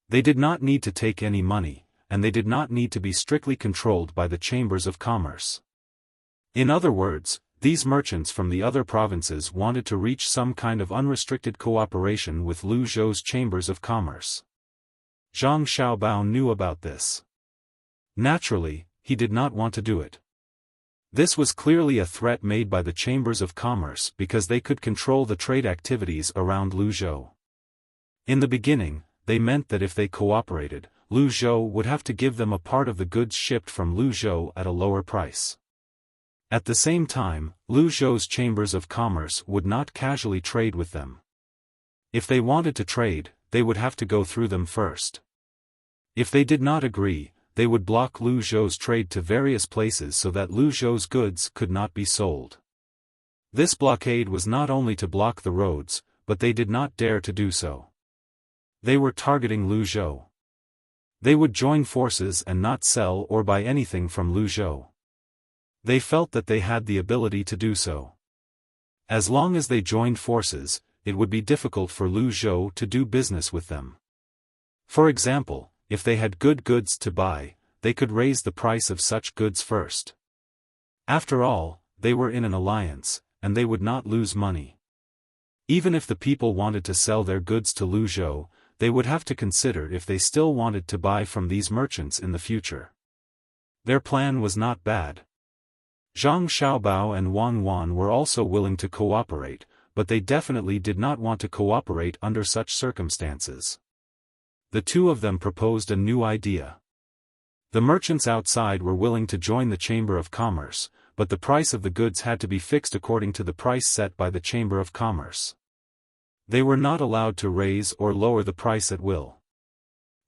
They did not need to take any money, and they did not need to be strictly controlled by the chambers of commerce. In other words, these merchants from the other provinces wanted to reach some kind of unrestricted cooperation with Luzhou's chambers of commerce. Zhang Xiaobao knew about this. Naturally, he did not want to do it. This was clearly a threat made by the chambers of commerce because they could control the trade activities around Luzhou. In the beginning, they meant that if they cooperated, Luzhou would have to give them a part of the goods shipped from Luzhou at a lower price. At the same time, Luzhou's chambers of commerce would not casually trade with them. If they wanted to trade, they would have to go through them first. If they did not agree, they would block Luzhou's trade to various places so that Luzhou's goods could not be sold. This blockade was not only to block the roads, but they did not dare to do so. They were targeting Luzhou. They would join forces and not sell or buy anything from Luzhou. They felt that they had the ability to do so. As long as they joined forces, it would be difficult for Luzhou to do business with them. For example, if they had good goods to buy, they could raise the price of such goods first. After all, they were in an alliance, and they would not lose money. Even if the people wanted to sell their goods to Luzhou, they would have to consider if they still wanted to buy from these merchants in the future. Their plan was not bad. Zhang Xiaobao and Wang Wan were also willing to cooperate, but they definitely did not want to cooperate under such circumstances. The two of them proposed a new idea. The merchants outside were willing to join the Chamber of Commerce, but the price of the goods had to be fixed according to the price set by the Chamber of Commerce. They were not allowed to raise or lower the price at will.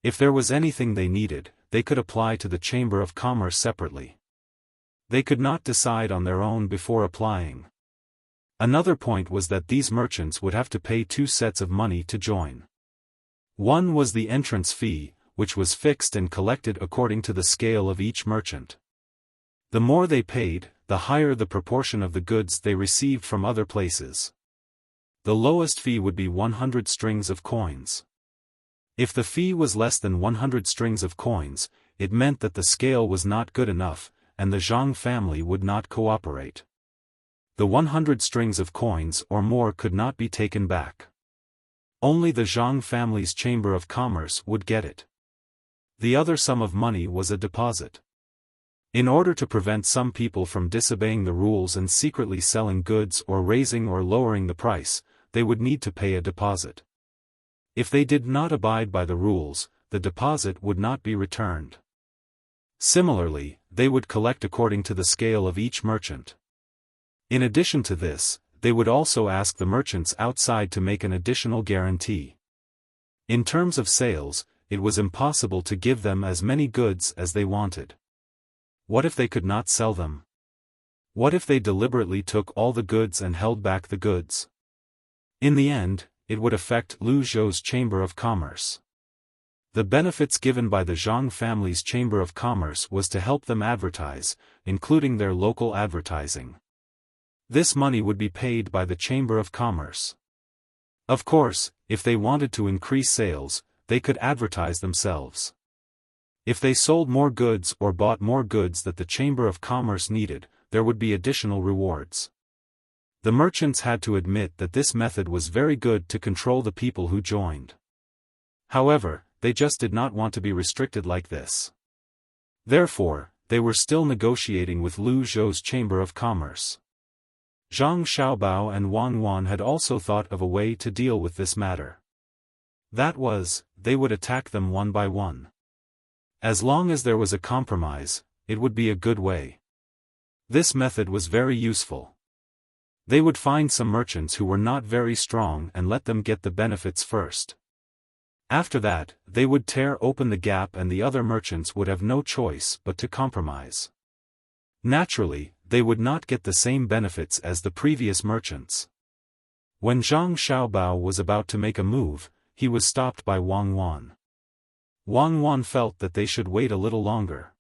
If there was anything they needed, they could apply to the Chamber of Commerce separately. They could not decide on their own before applying. Another point was that these merchants would have to pay two sets of money to join. One was the entrance fee, which was fixed and collected according to the scale of each merchant. The more they paid, the higher the proportion of the goods they received from other places. The lowest fee would be 100 strings of coins. If the fee was less than 100 strings of coins, it meant that the scale was not good enough, and the Zhang family would not cooperate. The 100 strings of coins or more could not be taken back. Only the Zhang family's Chamber of Commerce would get it. The other sum of money was a deposit. In order to prevent some people from disobeying the rules and secretly selling goods or raising or lowering the price, they would need to pay a deposit. If they did not abide by the rules, the deposit would not be returned. Similarly, they would collect according to the scale of each merchant. In addition to this, they would also ask the merchants outside to make an additional guarantee. In terms of sales, it was impossible to give them as many goods as they wanted. What if they could not sell them? What if they deliberately took all the goods and held back the goods? In the end, it would affect Lu Zhou's Chamber of Commerce. The benefits given by the Zhang family's Chamber of Commerce was to help them advertise, including their local advertising. This money would be paid by the Chamber of Commerce. Of course, if they wanted to increase sales, they could advertise themselves. If they sold more goods or bought more goods that the Chamber of Commerce needed, there would be additional rewards. The merchants had to admit that this method was very good to control the people who joined. However, they just did not want to be restricted like this. Therefore, they were still negotiating with Lu Zhou's Chamber of Commerce. Zhang Xiaobao and Wang Wan had also thought of a way to deal with this matter. That was, they would attack them one by one. As long as there was a compromise, it would be a good way. This method was very useful. They would find some merchants who were not very strong and let them get the benefits first. After that, they would tear open the gap and the other merchants would have no choice but to compromise. Naturally, they would not get the same benefits as the previous merchants. When Zhang Xiaobao was about to make a move, he was stopped by Wang Wan. Wang Wan felt that they should wait a little longer.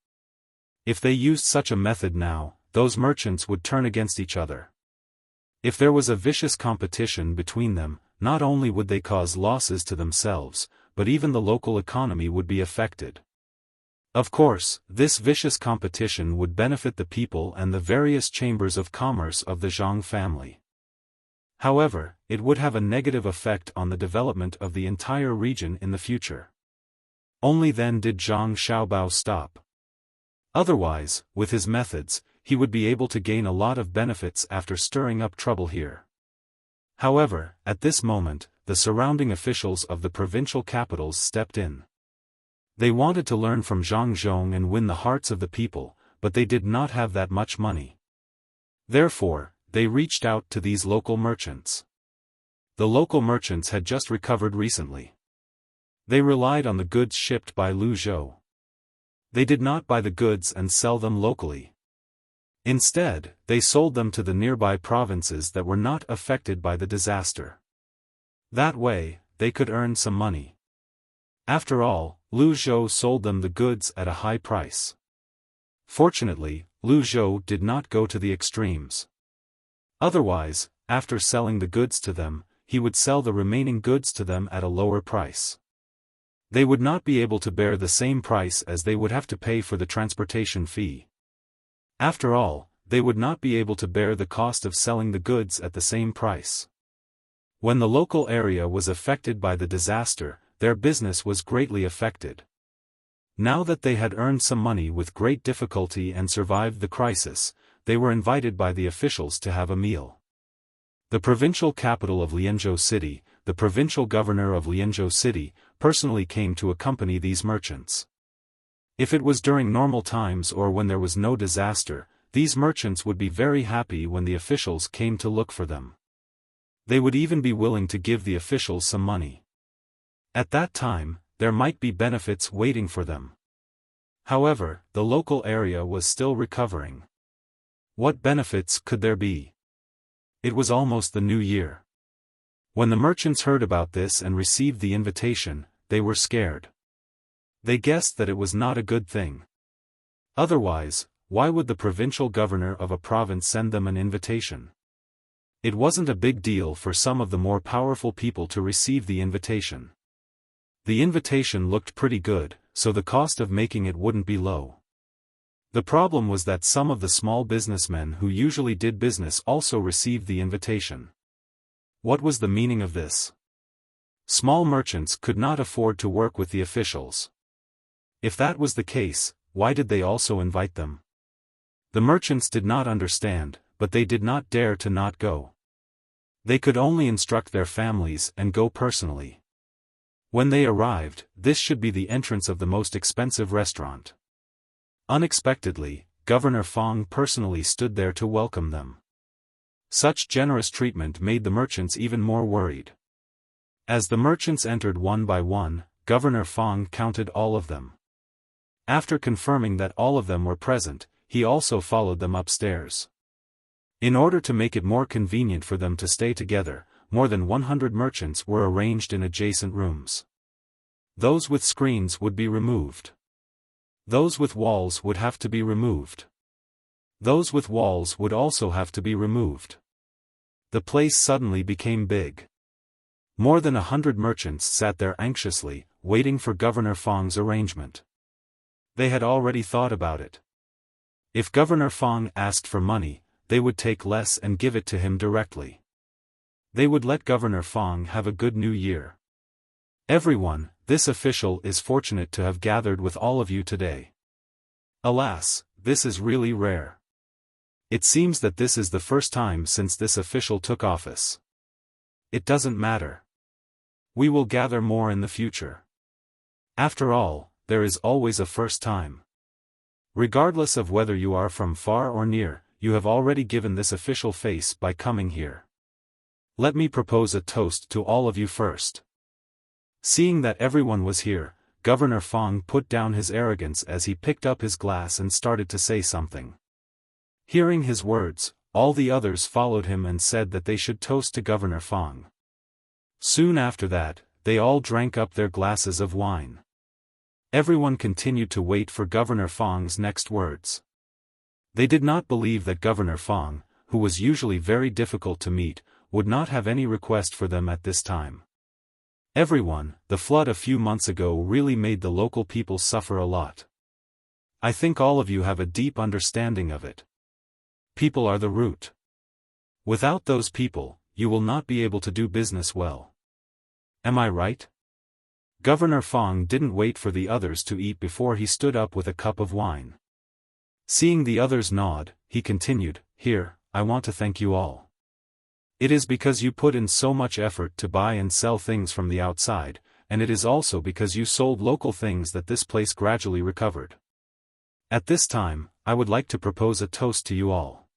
If they used such a method now, those merchants would turn against each other. If there was a vicious competition between them, not only would they cause losses to themselves, but even the local economy would be affected. Of course, this vicious competition would benefit the people and the various chambers of commerce of the Zhang family. However, it would have a negative effect on the development of the entire region in the future. Only then did Zhang Xiaobao stop. Otherwise, with his methods, he would be able to gain a lot of benefits after stirring up trouble here. However, at this moment, the surrounding officials of the provincial capitals stepped in. They wanted to learn from Zhang Zhong and win the hearts of the people, but they did not have that much money. Therefore, they reached out to these local merchants. The local merchants had just recovered recently. They relied on the goods shipped by Lu Zhou. They did not buy the goods and sell them locally. Instead, they sold them to the nearby provinces that were not affected by the disaster. That way, they could earn some money. After all, Lu Zhou sold them the goods at a high price. Fortunately, Lu Zhou did not go to the extremes. Otherwise, after selling the goods to them, he would sell the remaining goods to them at a lower price. They would not be able to bear the same price as they would have to pay for the transportation fee. After all, they would not be able to bear the cost of selling the goods at the same price. When the local area was affected by the disaster, their business was greatly affected. Now that they had earned some money with great difficulty and survived the crisis, they were invited by the officials to have a meal. The provincial capital of Lianzhou City, the provincial governor of Lianzhou City, personally came to accompany these merchants. If it was during normal times or when there was no disaster, these merchants would be very happy when the officials came to look for them. They would even be willing to give the officials some money. At that time, there might be benefits waiting for them. However, the local area was still recovering. What benefits could there be? It was almost the new year. When the merchants heard about this and received the invitation, they were scared. They guessed that it was not a good thing. Otherwise, why would the provincial governor of a province send them an invitation? It wasn't a big deal for some of the more powerful people to receive the invitation. The invitation looked pretty good, so the cost of making it wouldn't be low. The problem was that some of the small businessmen who usually did business also received the invitation. What was the meaning of this? Small merchants could not afford to work with the officials. If that was the case, why did they also invite them? The merchants did not understand, but they did not dare to not go. They could only instruct their families and go personally. When they arrived, this should be the entrance of the most expensive restaurant. Unexpectedly, Governor Fang personally stood there to welcome them. Such generous treatment made the merchants even more worried. As the merchants entered one by one, Governor Fang counted all of them. After confirming that all of them were present, he also followed them upstairs. In order to make it more convenient for them to stay together, more than 100 merchants were arranged in adjacent rooms. Those with screens would be removed. Those with walls would have to be removed. Those with walls would also have to be removed. The place suddenly became big. More than 100 merchants sat there anxiously, waiting for Governor Fang's arrangement. They had already thought about it. If Governor Fang asked for money, they would take less and give it to him directly. They would let Governor Fang have a good new year. Everyone, this official is fortunate to have gathered with all of you today. Alas, this is really rare. It seems that this is the first time since this official took office. It doesn't matter. We will gather more in the future. After all, there is always a first time. Regardless of whether you are from far or near, you have already given this official face by coming here. Let me propose a toast to all of you first. Seeing that everyone was here, Governor Fang put down his arrogance as he picked up his glass and started to say something. Hearing his words, all the others followed him and said that they should toast to Governor Fang. Soon after that, they all drank up their glasses of wine. Everyone continued to wait for Governor Fang's next words. They did not believe that Governor Fang, who was usually very difficult to meet, would not have any request for them at this time. Everyone, the flood a few months ago really made the local people suffer a lot. I think all of you have a deep understanding of it. People are the root. Without those people, you will not be able to do business well. Am I right? Governor Fang didn't wait for the others to eat before he stood up with a cup of wine. Seeing the others nod, he continued, "Here, I want to thank you all. It is because you put in so much effort to buy and sell things from the outside, and it is also because you sold local things that this place gradually recovered. At this time, I would like to propose a toast to you all.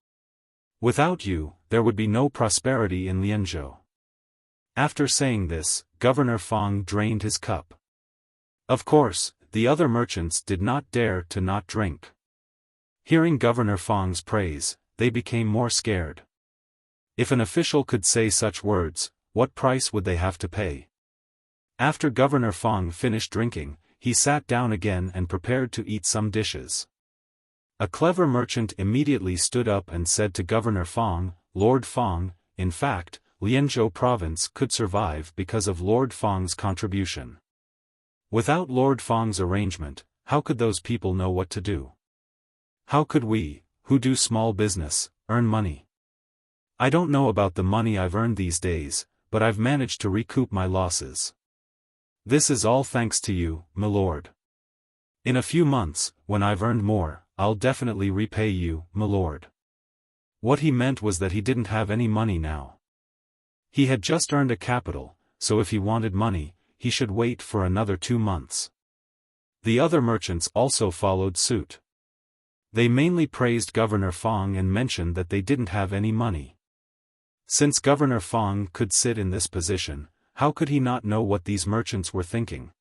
Without you, there would be no prosperity in Lianzhou." After saying this, Governor Fang drained his cup. Of course, the other merchants did not dare to not drink. Hearing Governor Fang's praise, they became more scared. If an official could say such words, what price would they have to pay? After Governor Fang finished drinking, he sat down again and prepared to eat some dishes. A clever merchant immediately stood up and said to Governor Fang, "Lord Fang, in fact, Lianzhou province could survive because of Lord Fang's contribution. Without Lord Fang's arrangement, how could those people know what to do? How could we, who do small business, earn money? I don't know about the money I've earned these days, but I've managed to recoup my losses. This is all thanks to you, my lord." In a few months, when I've earned more, I'll definitely repay you, my lord. What he meant was that he didn't have any money now. He had just earned a capital, so if he wanted money, he should wait for another 2 months. The other merchants also followed suit. They mainly praised Governor Fang and mentioned that they didn't have any money. Since Governor Fang could sit in this position, how could he not know what these merchants were thinking?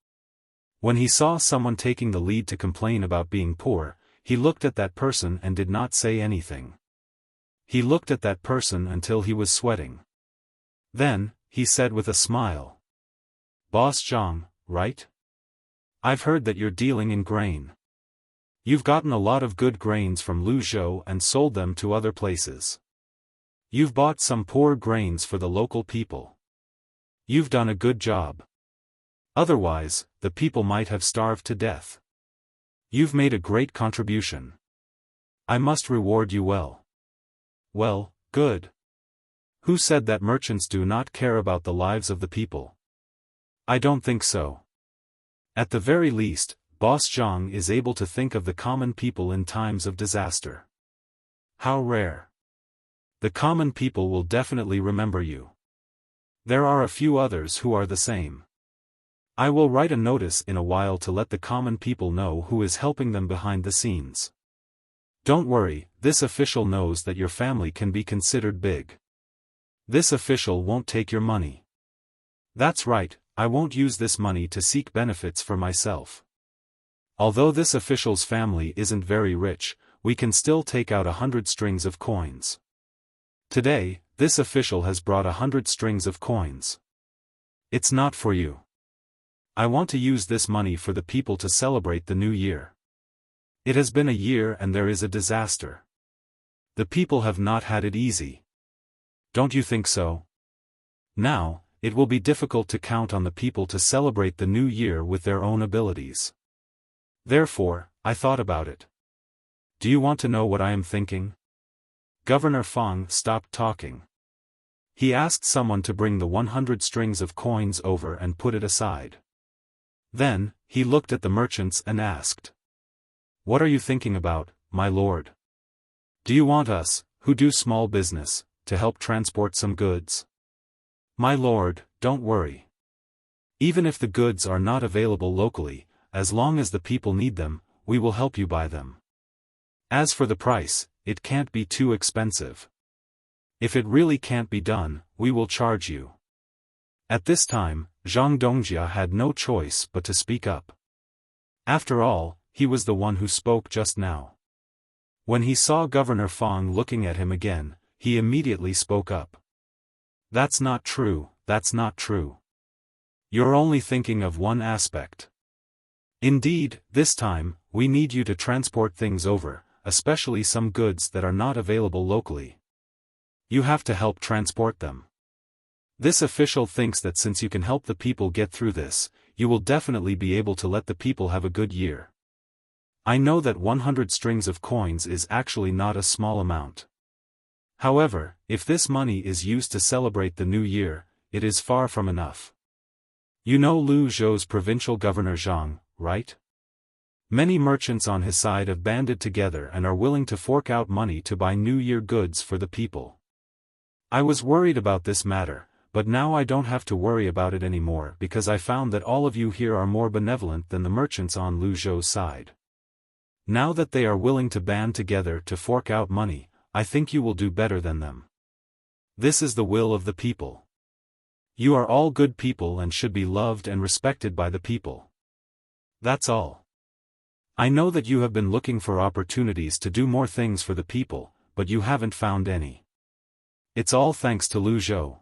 When he saw someone taking the lead to complain about being poor, he looked at that person and did not say anything. He looked at that person until he was sweating. Then, he said with a smile, "Boss Zhang, right? I've heard that you're dealing in grain. You've gotten a lot of good grains from Luzhou and sold them to other places. You've bought some poor grains for the local people. You've done a good job. Otherwise, the people might have starved to death. You've made a great contribution. I must reward you well." Well, good. Who said that merchants do not care about the lives of the people? I don't think so. At the very least, Boss Zhang is able to think of the common people in times of disaster. How rare. The common people will definitely remember you. There are a few others who are the same. I will write a notice in a while to let the common people know who is helping them behind the scenes. Don't worry, this official knows that your family can be considered big. This official won't take your money. That's right, I won't use this money to seek benefits for myself. Although this official's family isn't very rich, we can still take out 100 strings of coins. Today, this official has brought 100 strings of coins. It's not for you. I want to use this money for the people to celebrate the new year. It has been a year and there is a disaster. The people have not had it easy. Don't you think so? Now, it will be difficult to count on the people to celebrate the new year with their own abilities. Therefore, I thought about it. Do you want to know what I am thinking? Governor Fang stopped talking. He asked someone to bring the 100 strings of coins over and put it aside. Then, he looked at the merchants and asked, "What are you thinking about, my lord? Do you want us, who do small business, to help transport some goods?" "My lord, don't worry. Even if the goods are not available locally, as long as the people need them, we will help you buy them. As for the price, it can't be too expensive. If it really can't be done, we will charge you." At this time, Zhang Dongjia had no choice but to speak up. After all, he was the one who spoke just now. When he saw Governor Fang looking at him again, he immediately spoke up. "That's not true, that's not true. You're only thinking of one aspect. Indeed, this time, we need you to transport things over, especially some goods that are not available locally. You have to help transport them. This official thinks that since you can help the people get through this, you will definitely be able to let the people have a good year. I know that 100 strings of coins is actually not a small amount. However, if this money is used to celebrate the new year, it is far from enough. You know Lu Zhou's provincial governor Zhang, right? Many merchants on his side have banded together and are willing to fork out money to buy New Year goods for the people. I was worried about this matter, but now I don't have to worry about it anymore because I found that all of you here are more benevolent than the merchants on Lu Zhou's side. Now that they are willing to band together to fork out money, I think you will do better than them. This is the will of the people. You are all good people and should be loved and respected by the people. That's all. I know that you have been looking for opportunities to do more things for the people, but you haven't found any. It's all thanks to Lu Zhou.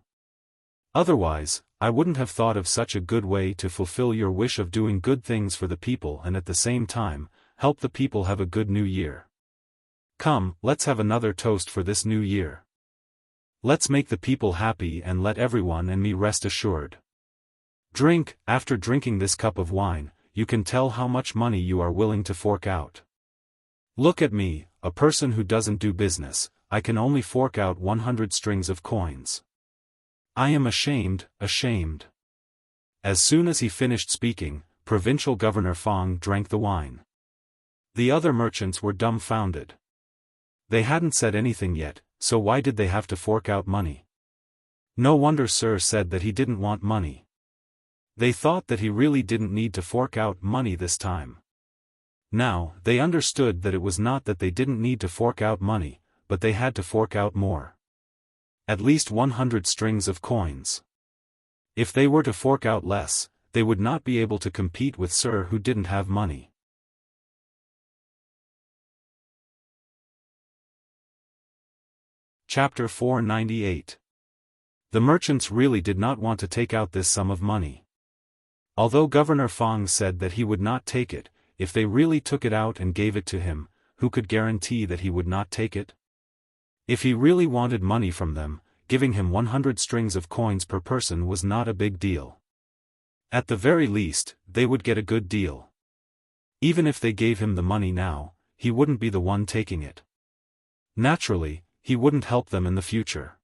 Otherwise, I wouldn't have thought of such a good way to fulfill your wish of doing good things for the people and at the same time, help the people have a good new year. Come, let's have another toast for this new year. Let's make the people happy and let everyone and me rest assured. Drink. After drinking this cup of wine, you can tell how much money you are willing to fork out. Look at me, a person who doesn't do business, I can only fork out 100 strings of coins. I am ashamed, ashamed. As soon as he finished speaking, Provincial Governor Fang drank the wine. The other merchants were dumbfounded. They hadn't said anything yet, so why did they have to fork out money? No wonder Sir said that he didn't want money. They thought that he really didn't need to fork out money this time. Now, they understood that it was not that they didn't need to fork out money, but they had to fork out more. At least 100 strings of coins. If they were to fork out less, they would not be able to compete with Sir who didn't have money. Chapter 498. The merchants really did not want to take out this sum of money. Although Governor Fang said that he would not take it, if they really took it out and gave it to him, who could guarantee that he would not take it? If he really wanted money from them, giving him 100 strings of coins per person was not a big deal. At the very least, they would get a good deal. Even if they gave him the money now, he wouldn't be the one taking it. Naturally, he wouldn't help them in the future.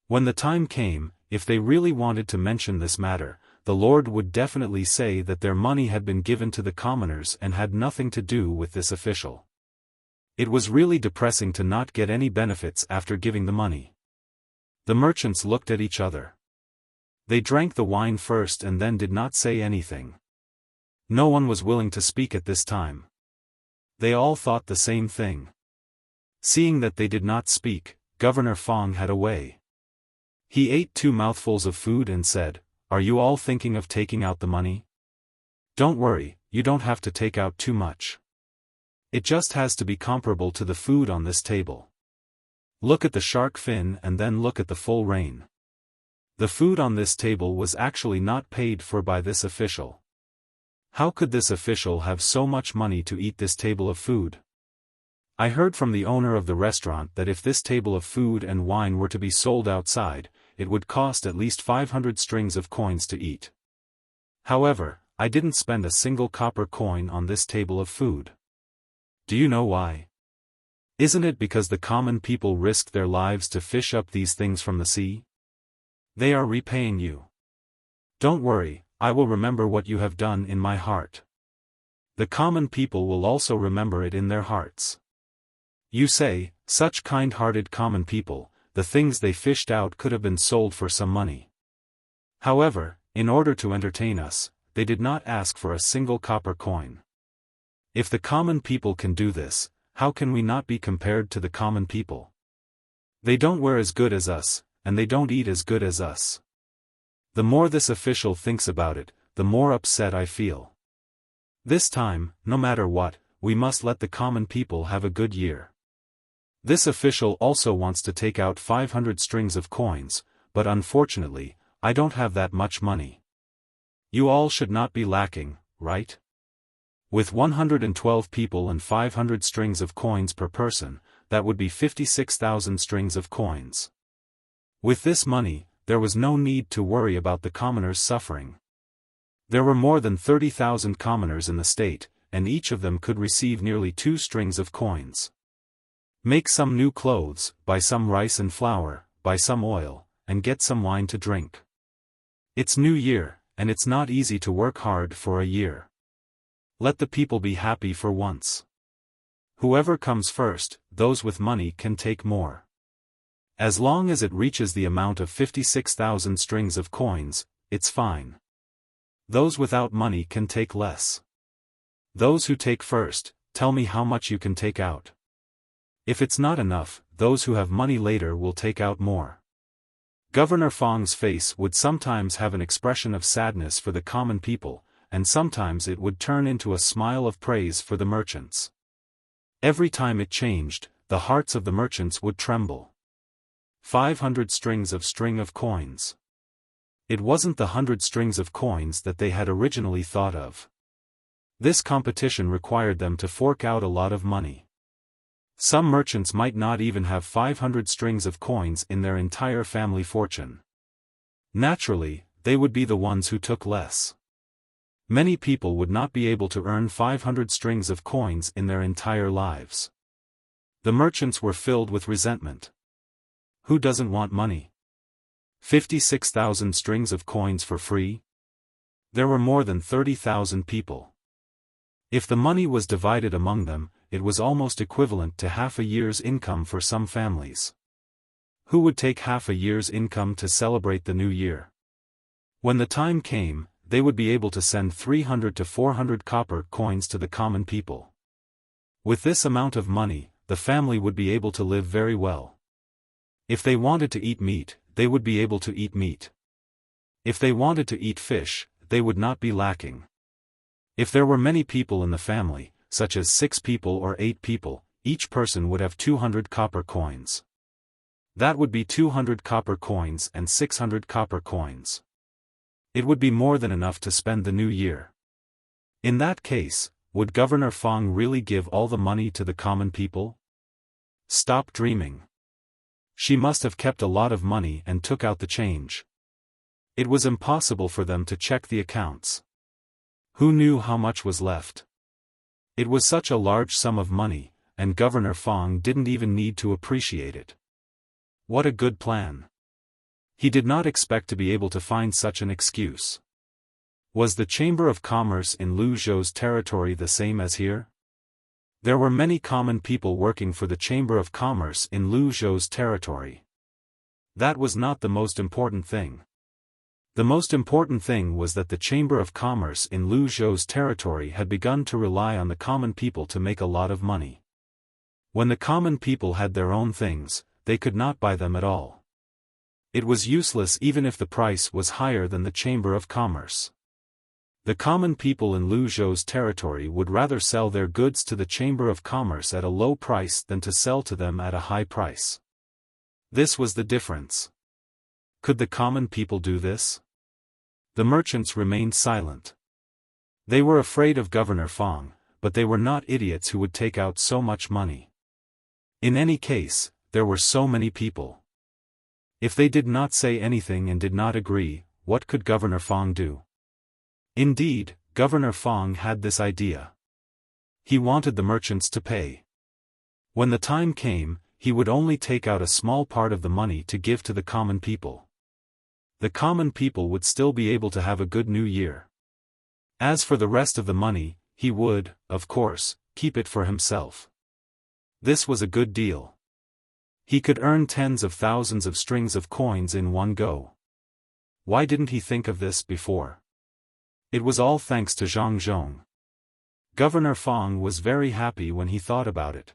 When the time came, if they really wanted to mention this matter, the Lord would definitely say that their money had been given to the commoners and had nothing to do with this official. It was really depressing to not get any benefits after giving the money. The merchants looked at each other. They drank the wine first and then did not say anything. No one was willing to speak at this time. They all thought the same thing. Seeing that they did not speak, Governor Fang had a way. He ate 2 mouthfuls of food and said, "Are you all thinking of taking out the money? Don't worry, you don't have to take out too much. It just has to be comparable to the food on this table. Look at the shark fin and then look at the full rein." The food on this table was actually not paid for by this official. How could this official have so much money to eat this table of food? I heard from the owner of the restaurant that if this table of food and wine were to be sold outside, it would cost at least 500 strings of coins to eat. However, I didn't spend a single copper coin on this table of food. Do you know why? Isn't it because the common people risked their lives to fish up these things from the sea? They are repaying you. Don't worry, I will remember what you have done in my heart. The common people will also remember it in their hearts. You say, such kind-hearted common people, the things they fished out could have been sold for some money. However, in order to entertain us, they did not ask for a single copper coin. If the common people can do this, how can we not be compared to the common people? They don't wear as good as us, and they don't eat as good as us. The more this official thinks about it, the more upset I feel. This time, no matter what, we must let the common people have a good year. This official also wants to take out 500 strings of coins, but unfortunately, I don't have that much money. You all should not be lacking, right? With 112 people and 500 strings of coins per person, that would be 56,000 strings of coins. With this money, there was no need to worry about the commoners suffering. There were more than 30,000 commoners in the state, and each of them could receive nearly 2 strings of coins. Make some new clothes, buy some rice and flour, buy some oil, and get some wine to drink. It's New Year, and it's not easy to work hard for a year. Let the people be happy for once. Whoever comes first, those with money can take more. As long as it reaches the amount of 56,000 strings of coins, it's fine. Those without money can take less. Those who take first, tell me how much you can take out. If it's not enough, those who have money later will take out more. Governor Fang's face would sometimes have an expression of sadness for the common people, and sometimes it would turn into a smile of praise for the merchants. Every time it changed, the hearts of the merchants would tremble. 500 strings of coins. It wasn't the 100 strings of coins that they had originally thought of. This competition required them to fork out a lot of money. Some merchants might not even have 500 strings of coins in their entire family fortune. Naturally, they would be the ones who took less. Many people would not be able to earn 500 strings of coins in their entire lives. The merchants were filled with resentment. Who doesn't want money? 56,000 strings of coins for free? There were more than 30,000 people. If the money was divided among them, it was almost equivalent to half a year's income for some families. Who would take half a year's income to celebrate the new year? When the time came, they would be able to send 300 to 400 copper coins to the common people. With this amount of money, the family would be able to live very well. If they wanted to eat meat, they would be able to eat meat. If they wanted to eat fish, they would not be lacking. If there were many people in the family, such as 6 people or 8 people, each person would have 200 copper coins. That would be 200 copper coins and 600 copper coins. It would be more than enough to spend the new year. In that case, would Governor Fang really give all the money to the common people? Stop dreaming. She must have kept a lot of money and took out the change. It was impossible for them to check the accounts. Who knew how much was left? It was such a large sum of money, and Governor Fang didn't even need to appreciate it. What a good plan. He did not expect to be able to find such an excuse. Was the Chamber of Commerce in Lu Zhou's territory the same as here? There were many common people working for the Chamber of Commerce in Lu Zhou's territory. That was not the most important thing. The most important thing was that the Chamber of Commerce in Lu Zhou's territory had begun to rely on the common people to make a lot of money. When the common people had their own things, they could not buy them at all. It was useless even if the price was higher than the Chamber of Commerce. The common people in Lu Zhou's territory would rather sell their goods to the Chamber of Commerce at a low price than to sell to them at a high price. This was the difference. Could the common people do this? The merchants remained silent. They were afraid of Governor Fang, but they were not idiots who would take out so much money. In any case, there were so many people. If they did not say anything and did not agree, what could Governor Fang do? Indeed, Governor Fang had this idea. He wanted the merchants to pay. When the time came, he would only take out a small part of the money to give to the common people. The common people would still be able to have a good new year. As for the rest of the money, he would, of course, keep it for himself. This was a good deal. He could earn tens of thousands of strings of coins in one go. Why didn't he think of this before? It was all thanks to Zhang Zhong. Governor Fang was very happy when he thought about it.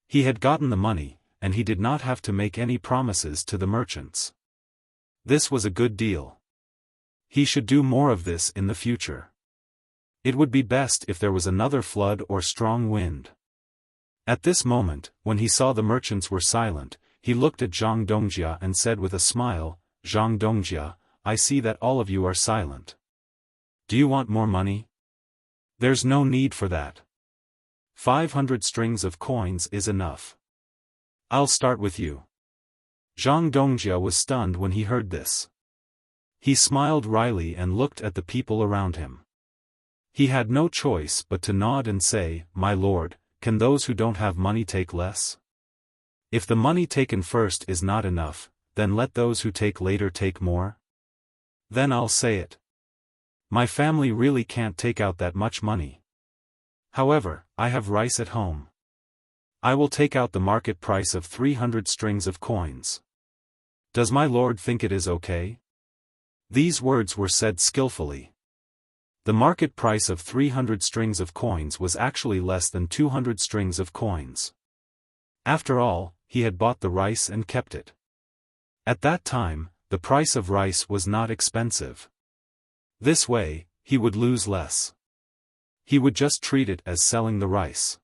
He had gotten the money, and he did not have to make any promises to the merchants. This was a good deal. He should do more of this in the future. It would be best if there was another flood or strong wind. At this moment, when he saw the merchants were silent, he looked at Zhang Dongjia and said with a smile, "Zhang Dongjia, I see that all of you are silent. Do you want more money? There's no need for that. 500 strings of coins is enough. I'll start with you." Zhang Dongjia was stunned when he heard this. He smiled wryly and looked at the people around him. He had no choice but to nod and say, "My lord, can those who don't have money take less? If the money taken first is not enough, then let those who take later take more. Then I'll say it. My family really can't take out that much money. However, I have rice at home. I will take out the market price of 300 strings of coins. Does my lord think it is okay?" These words were said skillfully. The market price of 300 strings of coins was actually less than 200 strings of coins. After all, he had bought the rice and kept it. At that time, the price of rice was not expensive. This way, he would lose less. He would just treat it as selling the rice.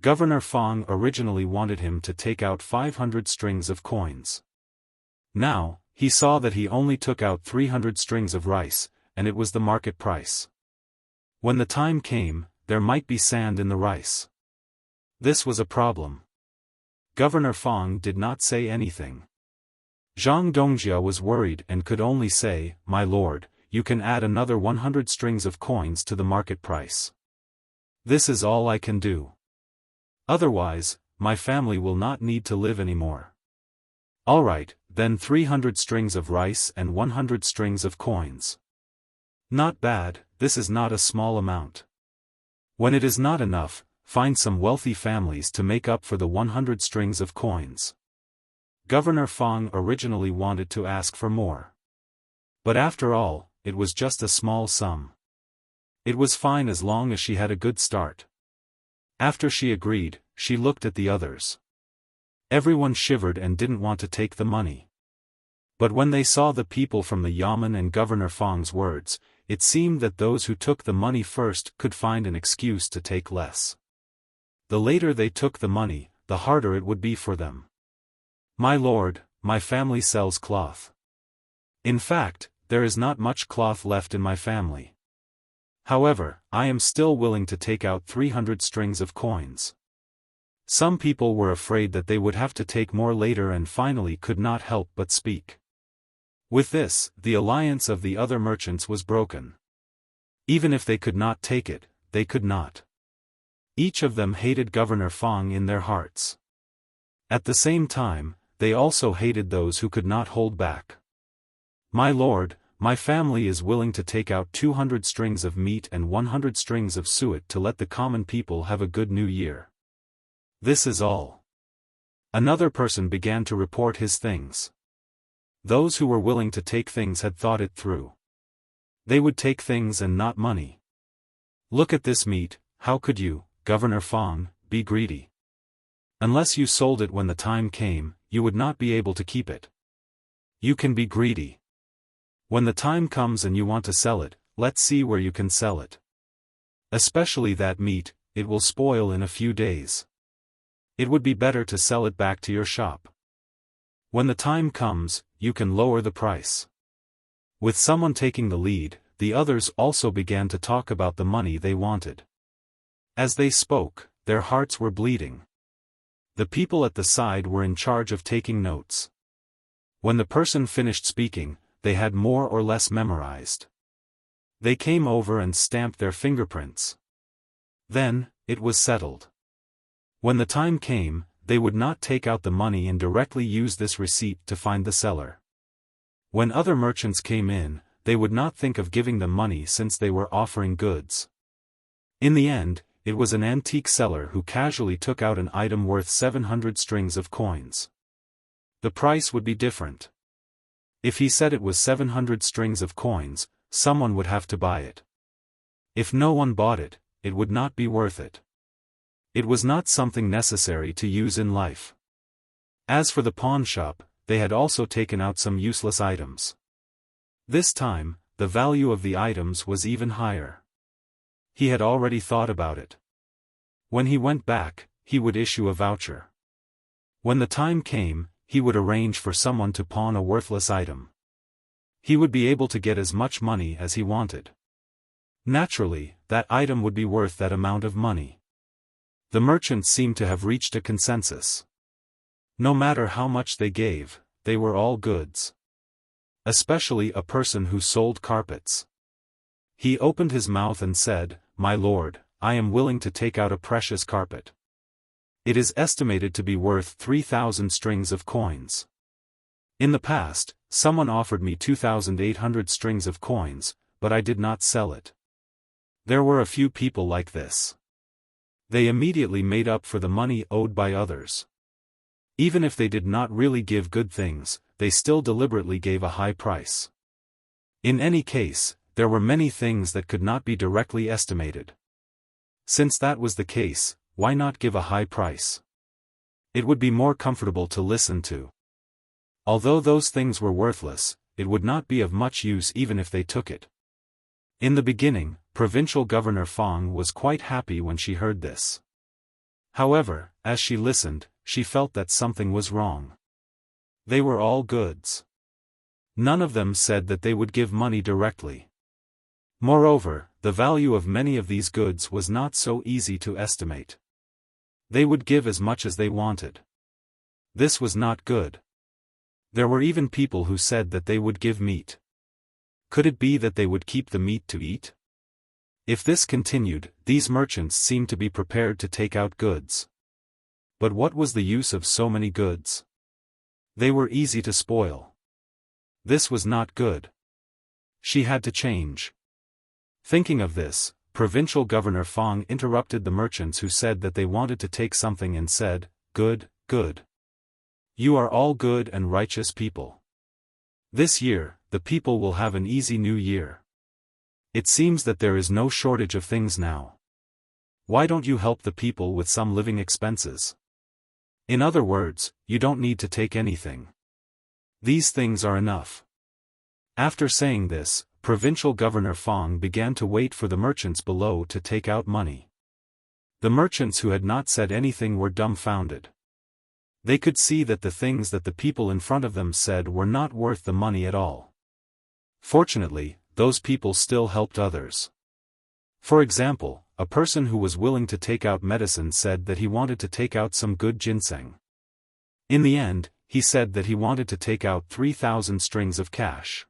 Governor Fang originally wanted him to take out 500 strings of coins. Now, he saw that he only took out 300 strings of rice, and it was the market price. When the time came, there might be sand in the rice. This was a problem. Governor Fang did not say anything. Zhang Dongjia was worried and could only say, "My lord, you can add another 100 strings of coins to the market price. This is all I can do. Otherwise, my family will not need to live anymore." "All right, then 300 strings of rice and 100 strings of coins. Not bad, this is not a small amount." When it is not enough, find some wealthy families to make up for the 100 strings of coins. Governor Fang originally wanted to ask for more. But after all, it was just a small sum. It was fine as long as she had a good start. After she agreed, she looked at the others. Everyone shivered and didn't want to take the money. But when they saw the people from the Yamen and Governor Fang's words, it seemed that those who took the money first could find an excuse to take less. The later they took the money, the harder it would be for them. My lord, my family sells cloth. In fact, there is not much cloth left in my family. However, I am still willing to take out 300 strings of coins. Some people were afraid that they would have to take more later and finally could not help but speak. With this, the alliance of the other merchants was broken. Even if they could not take it, they could not. Each of them hated Governor Fang in their hearts. At the same time, they also hated those who could not hold back. My lord, my family is willing to take out 200 strings of meat and 100 strings of suet to let the common people have a good new year. This is all. Another person began to report his things. Those who were willing to take things had thought it through. They would take things and not money. Look at this meat, how could you, Governor Fang, be greedy? Unless you sold it when the time came, you would not be able to keep it. You can be greedy. When the time comes and you want to sell it, let's see where you can sell it. Especially that meat, it will spoil in a few days. It would be better to sell it back to your shop. When the time comes, you can lower the price. With someone taking the lead, the others also began to talk about the money they wanted. As they spoke, their hearts were bleeding. The people at the side were in charge of taking notes. When the person finished speaking, they had more or less memorized. They came over and stamped their fingerprints. Then, it was settled. When the time came, they would not take out the money and directly use this receipt to find the seller. When other merchants came in, they would not think of giving them money since they were offering goods. In the end, it was an antique seller who casually took out an item worth 700 strings of coins. The price would be different. If he said it was 700 strings of coins, someone would have to buy it. If no one bought it, it would not be worth it. It was not something necessary to use in life. As for the pawn shop, they had also taken out some useless items. This time, the value of the items was even higher. He had already thought about it. When he went back, he would issue a voucher. When the time came, he would arrange for someone to pawn a worthless item. He would be able to get as much money as he wanted. Naturally, that item would be worth that amount of money. The merchants seemed to have reached a consensus. No matter how much they gave, they were all goods. Especially a person who sold carpets. He opened his mouth and said, "My lord, I am willing to take out a precious carpet. It is estimated to be worth 3,000 strings of coins. In the past, someone offered me 2,800 strings of coins, but I did not sell it." There were a few people like this. They immediately made up for the money owed by others. Even if they did not really give good things, they still deliberately gave a high price. In any case, there were many things that could not be directly estimated. Since that was the case, why not give a high price? It would be more comfortable to listen to. Although those things were worthless, it would not be of much use even if they took it. In the beginning, Provincial Governor Fang was quite happy when she heard this. However, as she listened, she felt that something was wrong. They were all goods. None of them said that they would give money directly. Moreover, the value of many of these goods was not so easy to estimate. They would give as much as they wanted. This was not good. There were even people who said that they would give meat. Could it be that they would keep the meat to eat? If this continued, these merchants seemed to be prepared to take out goods. But what was the use of so many goods? They were easy to spoil. This was not good. She had to change. Thinking of this, Provincial Governor Fang interrupted the merchants who said that they wanted to take something and said, "Good, good. You are all good and righteous people. This year, the people will have an easy new year. It seems that there is no shortage of things now. Why don't you help the people with some living expenses? In other words, you don't need to take anything. These things are enough." After saying this, Provincial Governor Fang began to wait for the merchants below to take out money. The merchants who had not said anything were dumbfounded. They could see that the things that the people in front of them said were not worth the money at all. Fortunately, those people still helped others. For example, a person who was willing to take out medicine said that he wanted to take out some good ginseng. In the end, he said that he wanted to take out 3,000 strings of cash.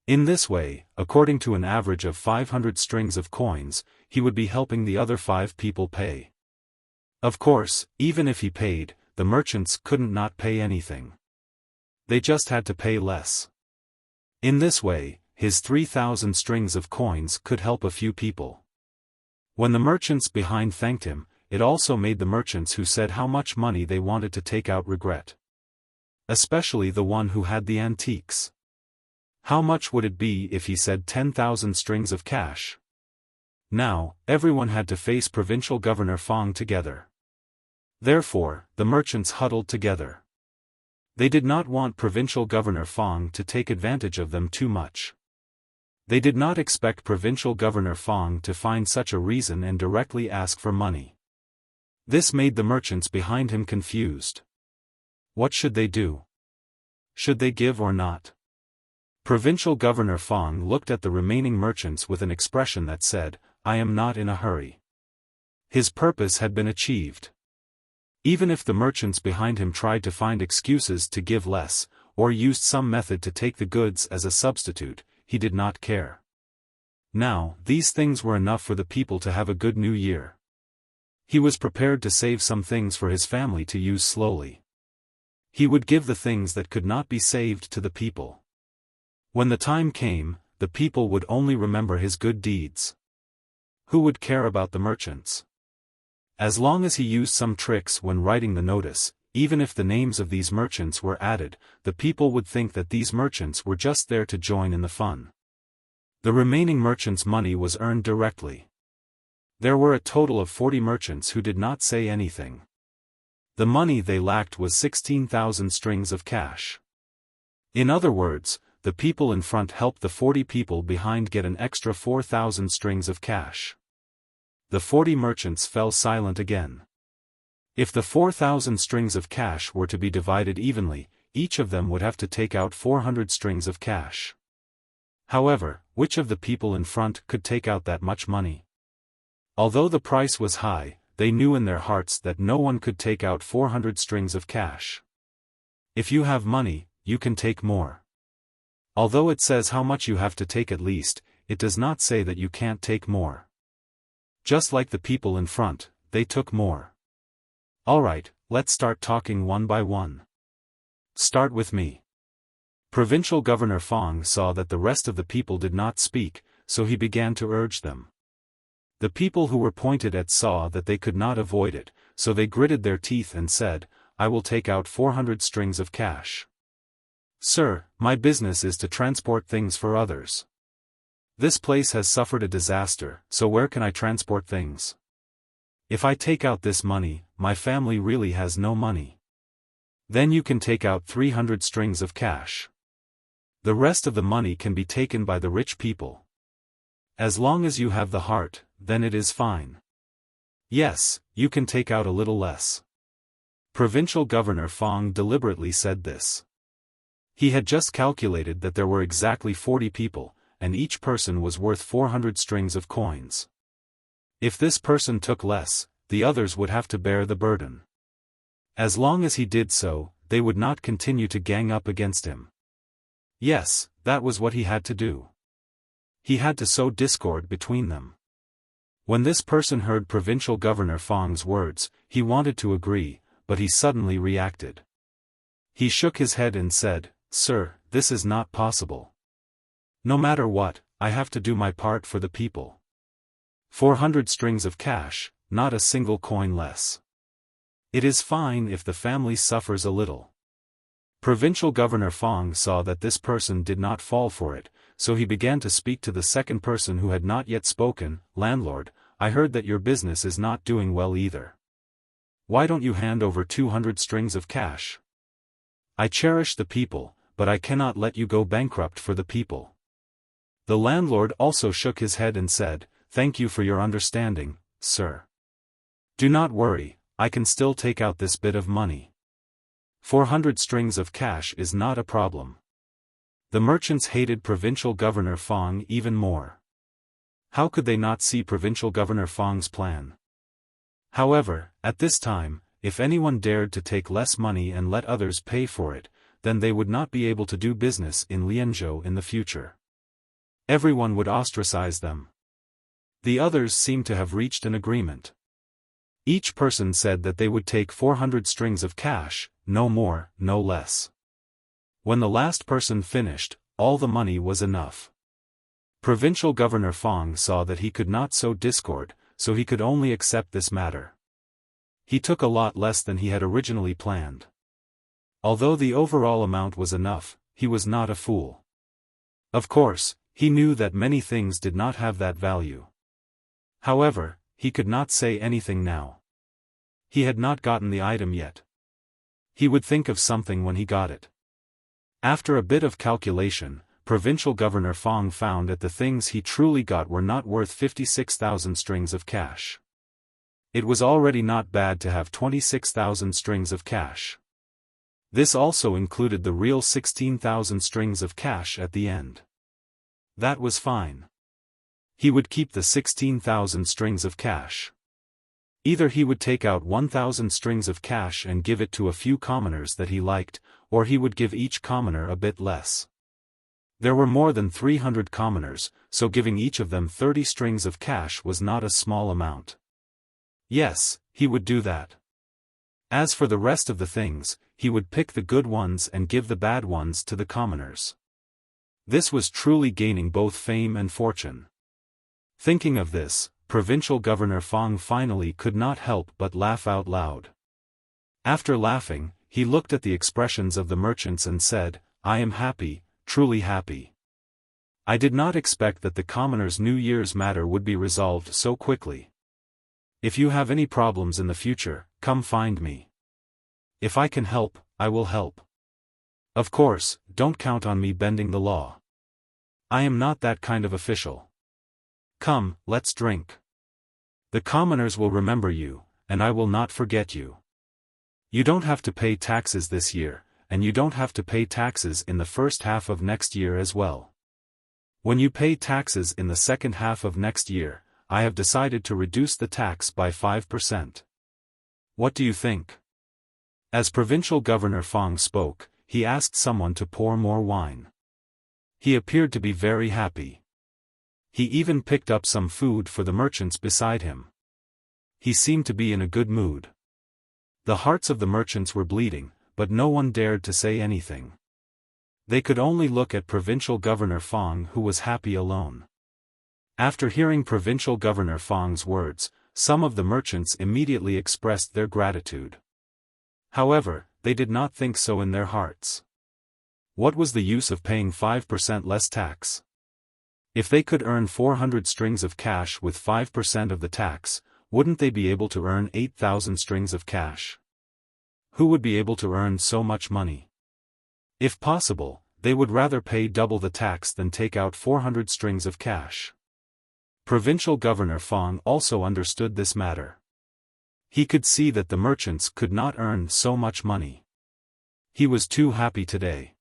In this way, according to an average of 500 strings of coins, he would be helping the other 5 people pay. Of course, even if he paid, the merchants couldn't not pay anything. They just had to pay less. In this way, his 3,000 strings of coins could help a few people. When the merchants behind thanked him, it also made the merchants who said how much money they wanted to take out regret. Especially the one who had the antiques. How much would it be if he said 10,000 strings of cash? Now, everyone had to face Provincial Governor Fang together. Therefore, the merchants huddled together. They did not want Provincial Governor Fang to take advantage of them too much. They did not expect Provincial Governor Fang to find such a reason and directly ask for money. This made the merchants behind him confused. What should they do? Should they give or not? Provincial Governor Fang looked at the remaining merchants with an expression that said, "I am not in a hurry." His purpose had been achieved. Even if the merchants behind him tried to find excuses to give less, or used some method to take the goods as a substitute, he did not care. Now, these things were enough for the people to have a good new year. He was prepared to save some things for his family to use slowly. He would give the things that could not be saved to the people. When the time came, the people would only remember his good deeds. Who would care about the merchants? As long as he used some tricks when writing the notice, even if the names of these merchants were added, the people would think that these merchants were just there to join in the fun. The remaining merchants' money was earned directly. There were a total of 40 merchants who did not say anything. The money they lacked was 16,000 strings of cash. In other words, the people in front helped the 40 people behind get an extra 4,000 strings of cash. The 40 merchants fell silent again. If the 4,000 strings of cash were to be divided evenly, each of them would have to take out 400 strings of cash. However, which of the people in front could take out that much money? Although the price was high, they knew in their hearts that no one could take out 400 strings of cash. If you have money, you can take more. Although it says how much you have to take at least, it does not say that you can't take more. Just like the people in front, they took more. Alright, let's start talking one by one. Start with me. Provincial Governor Fang saw that the rest of the people did not speak, so he began to urge them. The people who were pointed at saw that they could not avoid it, so they gritted their teeth and said, "I will take out 400 strings of cash." "Sir, my business is to transport things for others. This place has suffered a disaster, so where can I transport things? If I take out this money, my family really has no money." "Then you can take out 300 strings of cash. The rest of the money can be taken by the rich people. As long as you have the heart, then it is fine. Yes, you can take out a little less." Provincial Governor Fang deliberately said this. He had just calculated that there were exactly 40 people, and each person was worth 400 strings of coins. If this person took less, the others would have to bear the burden. As long as he did so, they would not continue to gang up against him. Yes, that was what he had to do. He had to sow discord between them. When this person heard Provincial Governor Fang's words, he wanted to agree, but he suddenly reacted. He shook his head and said, "Sir, this is not possible. No matter what, I have to do my part for the people. 400 strings of cash, not a single coin less. It is fine if the family suffers a little. Provincial Governor Fang saw that this person did not fall for it, so he began to speak to the second person who had not yet spoken. Landlord, I heard that your business is not doing well either. Why don't you hand over 200 strings of cash? I cherish the people, but I cannot let you go bankrupt for the people. The landlord also shook his head and said, Thank you for your understanding, sir. Do not worry, I can still take out this bit of money. 400 strings of cash is not a problem. The merchants hated Provincial Governor Fang even more. How could they not see Provincial Governor Fang's plan? However, at this time, if anyone dared to take less money and let others pay for it, then they would not be able to do business in Lianzhou in the future. Everyone would ostracize them. The others seemed to have reached an agreement. Each person said that they would take 400 strings of cash, no more, no less. When the last person finished, all the money was enough. Provincial Governor Fang saw that he could not sow discord, so he could only accept this matter. He took a lot less than he had originally planned. Although the overall amount was enough, he was not a fool. Of course, he knew that many things did not have that value. However, he could not say anything now. He had not gotten the item yet. He would think of something when he got it. After a bit of calculation, Provincial Governor Fang found that the things he truly got were not worth 56,000 strings of cash. It was already not bad to have 26,000 strings of cash. This also included the real 16,000 strings of cash at the end. That was fine. He would keep the 16,000 strings of cash. Either he would take out 1,000 strings of cash and give it to a few commoners that he liked, or he would give each commoner a bit less. There were more than 300 commoners, so giving each of them 30 strings of cash was not a small amount. Yes, he would do that. As for the rest of the things, he would pick the good ones and give the bad ones to the commoners. This was truly gaining both fame and fortune. Thinking of this, Provincial Governor Fang finally could not help but laugh out loud. After laughing, he looked at the expressions of the merchants and said, I am happy, truly happy. I did not expect that the commoners' New Year's matter would be resolved so quickly. If you have any problems in the future, come find me. If I can help, I will help. Of course, don't count on me bending the law. I am not that kind of official. Come, let's drink. The commoners will remember you, and I will not forget you. You don't have to pay taxes this year, and you don't have to pay taxes in the first half of next year as well. When you pay taxes in the second half of next year, I have decided to reduce the tax by 5%. What do you think? As Provincial Governor Fang spoke, he asked someone to pour more wine. He appeared to be very happy. He even picked up some food for the merchants beside him. He seemed to be in a good mood. The hearts of the merchants were bleeding, but no one dared to say anything. They could only look at Provincial Governor Fang, who was happy alone. After hearing Provincial Governor Fang's words, some of the merchants immediately expressed their gratitude. However, they did not think so in their hearts. What was the use of paying 5% less tax? If they could earn 400 strings of cash with 5% of the tax, wouldn't they be able to earn 8,000 strings of cash? Who would be able to earn so much money? If possible, they would rather pay double the tax than take out 400 strings of cash. Provincial Governor Fang also understood this matter. He could see that the merchants could not earn so much money. He was too happy today.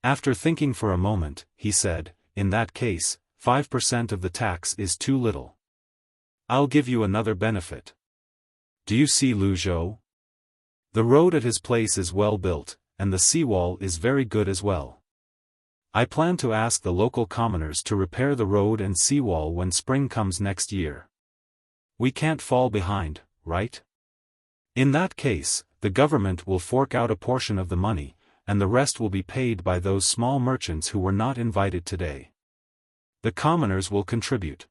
After thinking for a moment, he said, in that case, 5% of the tax is too little. I'll give you another benefit. Do you see Luzhou? The road at his place is well built, and the seawall is very good as well. I plan to ask the local commoners to repair the road and seawall when spring comes next year. We can't fall behind, right? In that case, the government will fork out a portion of the money, and the rest will be paid by those small merchants who were not invited today. The commoners will contribute.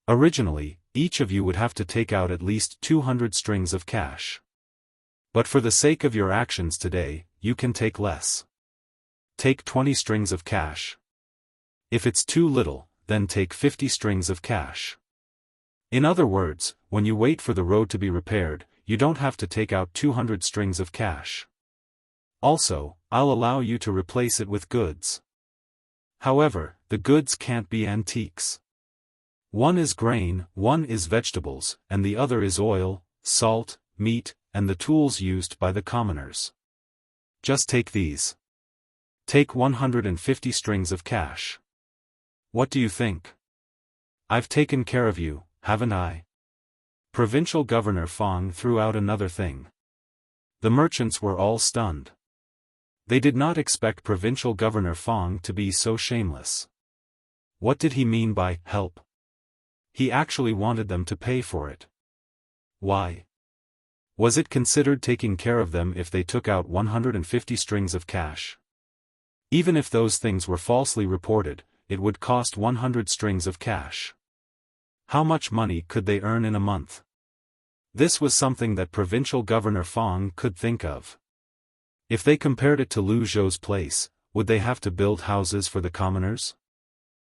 Originally, each of you would have to take out at least 200 strings of cash. But for the sake of your actions today, you can take less. Take 20 strings of cash. If it's too little, then take 50 strings of cash. In other words, when you wait for the road to be repaired, you don't have to take out 200 strings of cash. Also, I'll allow you to replace it with goods. However, the goods can't be antiques. One is grain, one is vegetables, and the other is oil, salt, meat, and the tools used by the commoners. Just take these. Take 150 strings of cash. What do you think? I've taken care of you, haven't I? Provincial Governor Fang threw out another thing. The merchants were all stunned. They did not expect Provincial Governor Fang to be so shameless. What did he mean by help? He actually wanted them to pay for it. Why? Was it considered taking care of them if they took out 150 strings of cash? Even if those things were falsely reported, it would cost 100 strings of cash. How much money could they earn in a month? This was something that Provincial Governor Fang could think of. If they compared it to Lu Zhou's place, would they have to build houses for the commoners?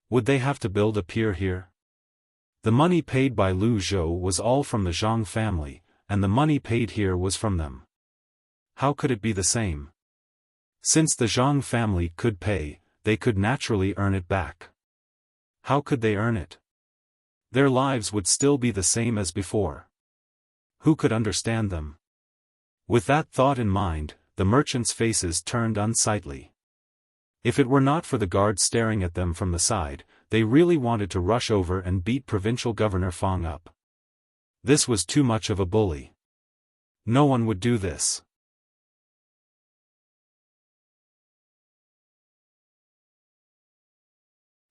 Would they have to build a pier here? The money paid by Lu Zhou was all from the Zhang family, and the money paid here was from them. How could it be the same? Since the Zhang family could pay, they could naturally earn it back. How could they earn it? Their lives would still be the same as before. Who could understand them? With that thought in mind, the merchants' faces turned unsightly. If it were not for the guards staring at them from the side, they really wanted to rush over and beat Provincial Governor Fang up. This was too much of a bully. No one would do this.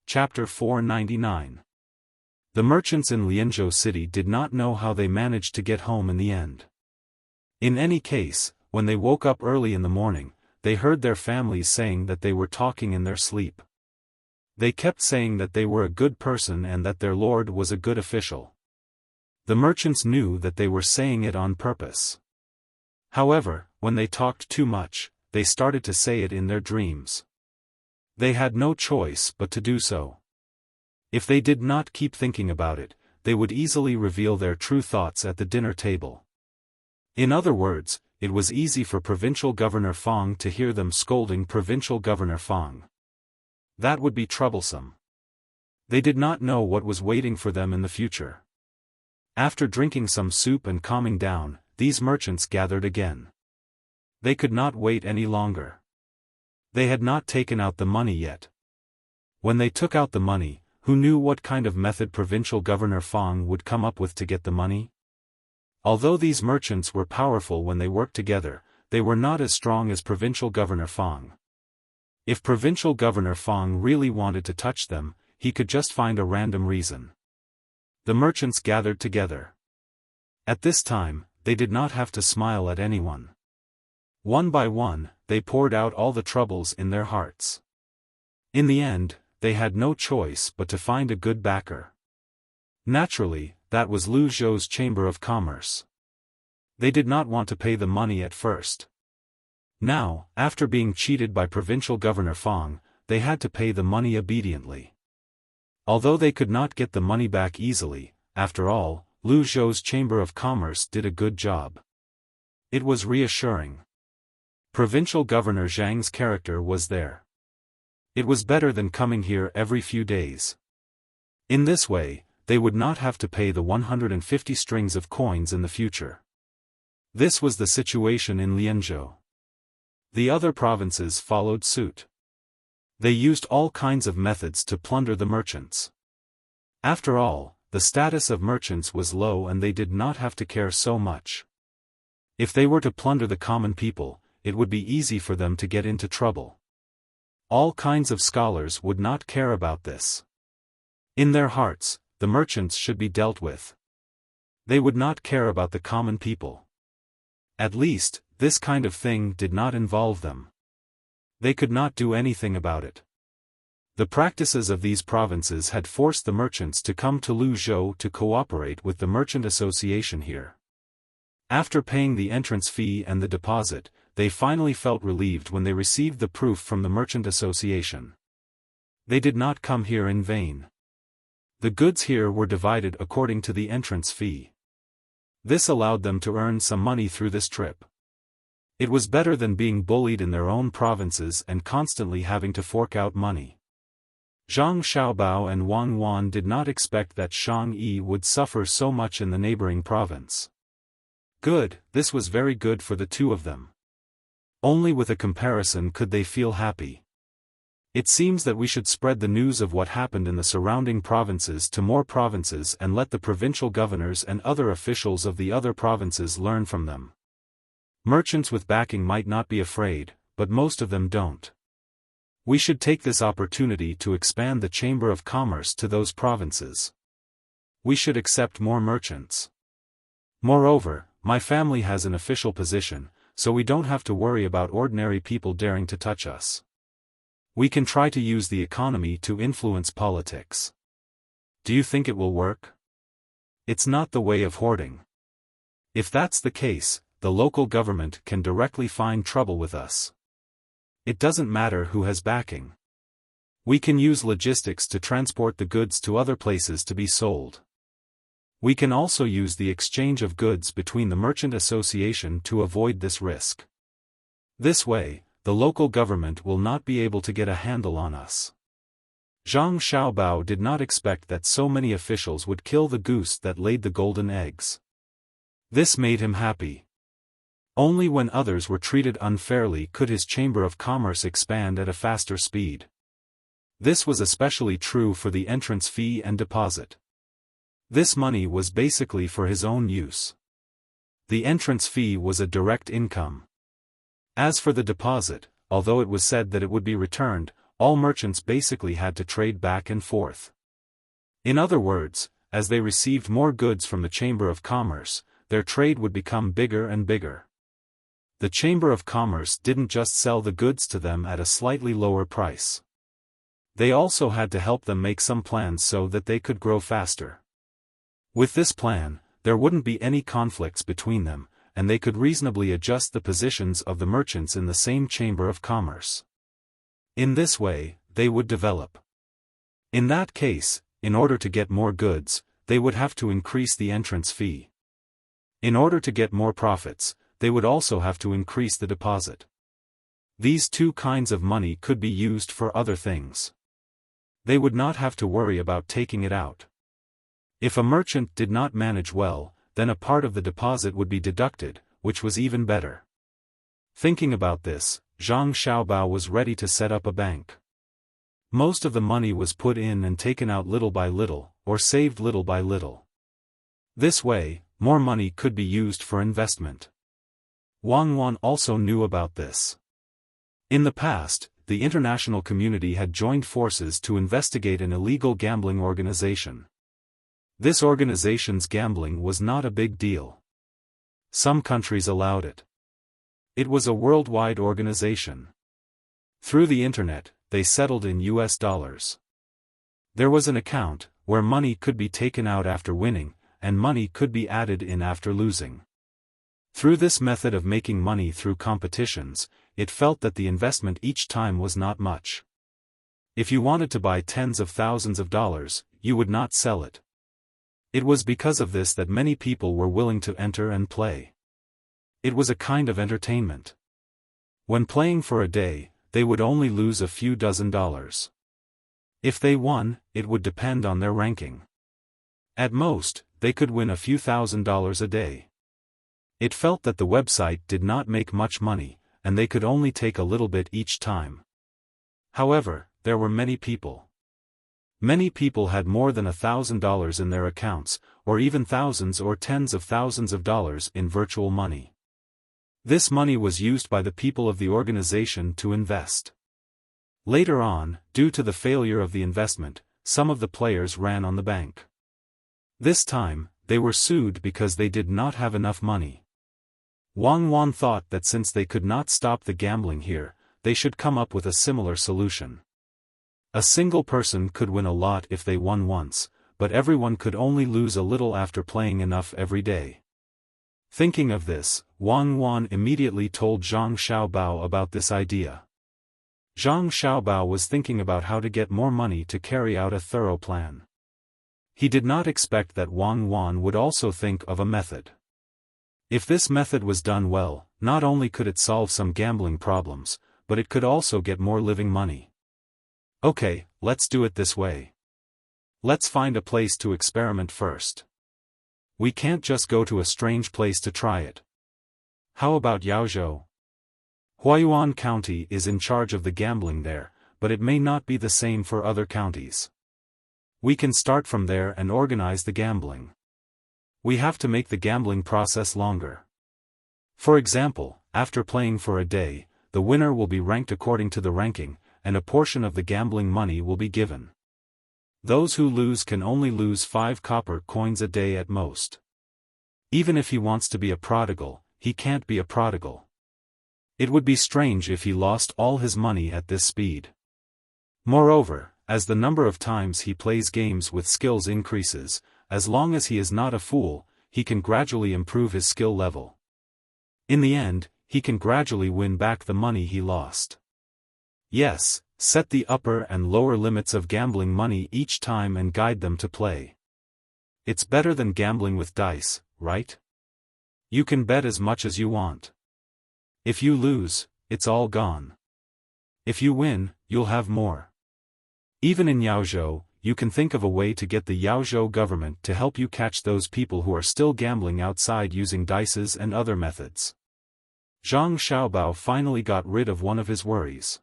Chapter 499. The merchants in Lianzhou City did not know how they managed to get home in the end. In any case, when they woke up early in the morning, they heard their families saying that they were talking in their sleep. They kept saying that they were a good person and that their lord was a good official. The merchants knew that they were saying it on purpose. However, when they talked too much, they started to say it in their dreams. They had no choice but to do so. If they did not keep thinking about it, they would easily reveal their true thoughts at the dinner table. In other words, it was easy for Provincial Governor Fang to hear them scolding Provincial Governor Fang. That would be troublesome. They did not know what was waiting for them in the future. After drinking some soup and calming down, these merchants gathered again. They could not wait any longer. They had not taken out the money yet. When they took out the money, who knew what kind of method Provincial Governor Fang would come up with to get the money? Although these merchants were powerful when they worked together, they were not as strong as Provincial Governor Fang. If Provincial Governor Fang really wanted to touch them, he could just find a random reason. The merchants gathered together. At this time, they did not have to smile at anyone. One by one, they poured out all the troubles in their hearts. In the end, they had no choice but to find a good backer. Naturally, that was Lu Zhou's Chamber of Commerce. They did not want to pay the money at first. Now, after being cheated by Provincial Governor Fang, they had to pay the money obediently. Although they could not get the money back easily, after all, Lu Zhou's Chamber of Commerce did a good job. It was reassuring. Provincial Governor Zhang's character was there. It was better than coming here every few days. In this way, they would not have to pay the 150 strings of coins in the future. This was the situation in Lianzhou. The other provinces followed suit. They used all kinds of methods to plunder the merchants. After all, the status of merchants was low and they did not have to care so much. If they were to plunder the common people, it would be easy for them to get into trouble. All kinds of scholars would not care about this. In their hearts, the merchants should be dealt with. They would not care about the common people. At least, this kind of thing did not involve them. They could not do anything about it. The practices of these provinces had forced the merchants to come to Luzhou to cooperate with the merchant association here. After paying the entrance fee and the deposit, they finally felt relieved when they received the proof from the merchant association. They did not come here in vain. The goods here were divided according to the entrance fee. This allowed them to earn some money through this trip. It was better than being bullied in their own provinces and constantly having to fork out money. Zhang Xiaobao and Wang Wan did not expect that Shang Yi would suffer so much in the neighboring province. Good, this was very good for the two of them. Only with a comparison could they feel happy. It seems that we should spread the news of what happened in the surrounding provinces to more provinces and let the provincial governors and other officials of the other provinces learn from them. Merchants with backing might not be afraid, but most of them don't. We should take this opportunity to expand the Chamber of Commerce to those provinces. We should accept more merchants. Moreover, my family has an official position, so we don't have to worry about ordinary people daring to touch us. We can try to use the economy to influence politics. Do you think it will work? It's not the way of hoarding. If that's the case, the local government can directly find trouble with us. It doesn't matter who has backing. We can use logistics to transport the goods to other places to be sold. We can also use the exchange of goods between the merchant association to avoid this risk. This way, the local government will not be able to get a handle on us. Zhang Xiaobao did not expect that so many officials would kill the goose that laid the golden eggs. This made him happy. Only when others were treated unfairly could his Chamber of Commerce expand at a faster speed. This was especially true for the entrance fee and deposit. This money was basically for his own use. The entrance fee was a direct income. As for the deposit, although it was said that it would be returned, all merchants basically had to trade back and forth. In other words, as they received more goods from the Chamber of Commerce, their trade would become bigger and bigger. The Chamber of Commerce didn't just sell the goods to them at a slightly lower price. They also had to help them make some plans so that they could grow faster. With this plan, there wouldn't be any conflicts between them, and they could reasonably adjust the positions of the merchants in the same Chamber of Commerce. In this way, they would develop. In that case, in order to get more goods, they would have to increase the entrance fee. In order to get more profits, they would also have to increase the deposit. These two kinds of money could be used for other things. They would not have to worry about taking it out. If a merchant did not manage well, then a part of the deposit would be deducted, which was even better. Thinking about this, Zhang Xiaobao was ready to set up a bank. Most of the money was put in and taken out little by little, or saved little by little. This way, more money could be used for investment. Wang Wan also knew about this. In the past, the international community had joined forces to investigate an illegal gambling organization. This organization's gambling was not a big deal. Some countries allowed it. It was a worldwide organization. Through the internet, they settled in US dollars. There was an account, where money could be taken out after winning, and money could be added in after losing. Through this method of making money through competitions, it felt that the investment each time was not much. If you wanted to buy tens of thousands of dollars, you would not sell it. It was because of this that many people were willing to enter and play. It was a kind of entertainment. When playing for a day, they would only lose a few dozen dollars. If they won, it would depend on their ranking. At most, they could win a few $1,000s a day. It felt that the website did not make much money, and they could only take a little bit each time. However, there were many people. Many people had more than $1,000 in their accounts, or even thousands or tens of thousands of dollars in virtual money. This money was used by the people of the organization to invest. Later on, due to the failure of the investment, some of the players ran on the bank. This time, they were sued because they did not have enough money. Wang Wan thought that since they could not stop the gambling here, they should come up with a similar solution. A single person could win a lot if they won once, but everyone could only lose a little after playing enough every day. Thinking of this, Wang Wan immediately told Zhang Xiaobao about this idea. Zhang Xiaobao was thinking about how to get more money to carry out a thorough plan. He did not expect that Wang Wan would also think of a method. If this method was done well, not only could it solve some gambling problems, but it could also get more living money. Okay, let's do it this way. Let's find a place to experiment first. We can't just go to a strange place to try it. How about Yaozhou? Huayuan County is in charge of the gambling there, but it may not be the same for other counties. We can start from there and organize the gambling. We have to make the gambling process longer. For example, after playing for a day, the winner will be ranked according to the ranking, and a portion of the gambling money will be given. Those who lose can only lose 5 copper coins a day at most. Even if he wants to be a prodigal, he can't be a prodigal. It would be strange if he lost all his money at this speed. Moreover, as the number of times he plays games with skills increases, as long as he is not a fool, he can gradually improve his skill level. In the end, he can gradually win back the money he lost. Yes, set the upper and lower limits of gambling money each time and guide them to play. It's better than gambling with dice, right? You can bet as much as you want. If you lose, it's all gone. If you win, you'll have more. Even in Yaozhou, you can think of a way to get the Yaozhou government to help you catch those people who are still gambling outside using dices and other methods. Zhang Xiaobao finally got rid of one of his worries.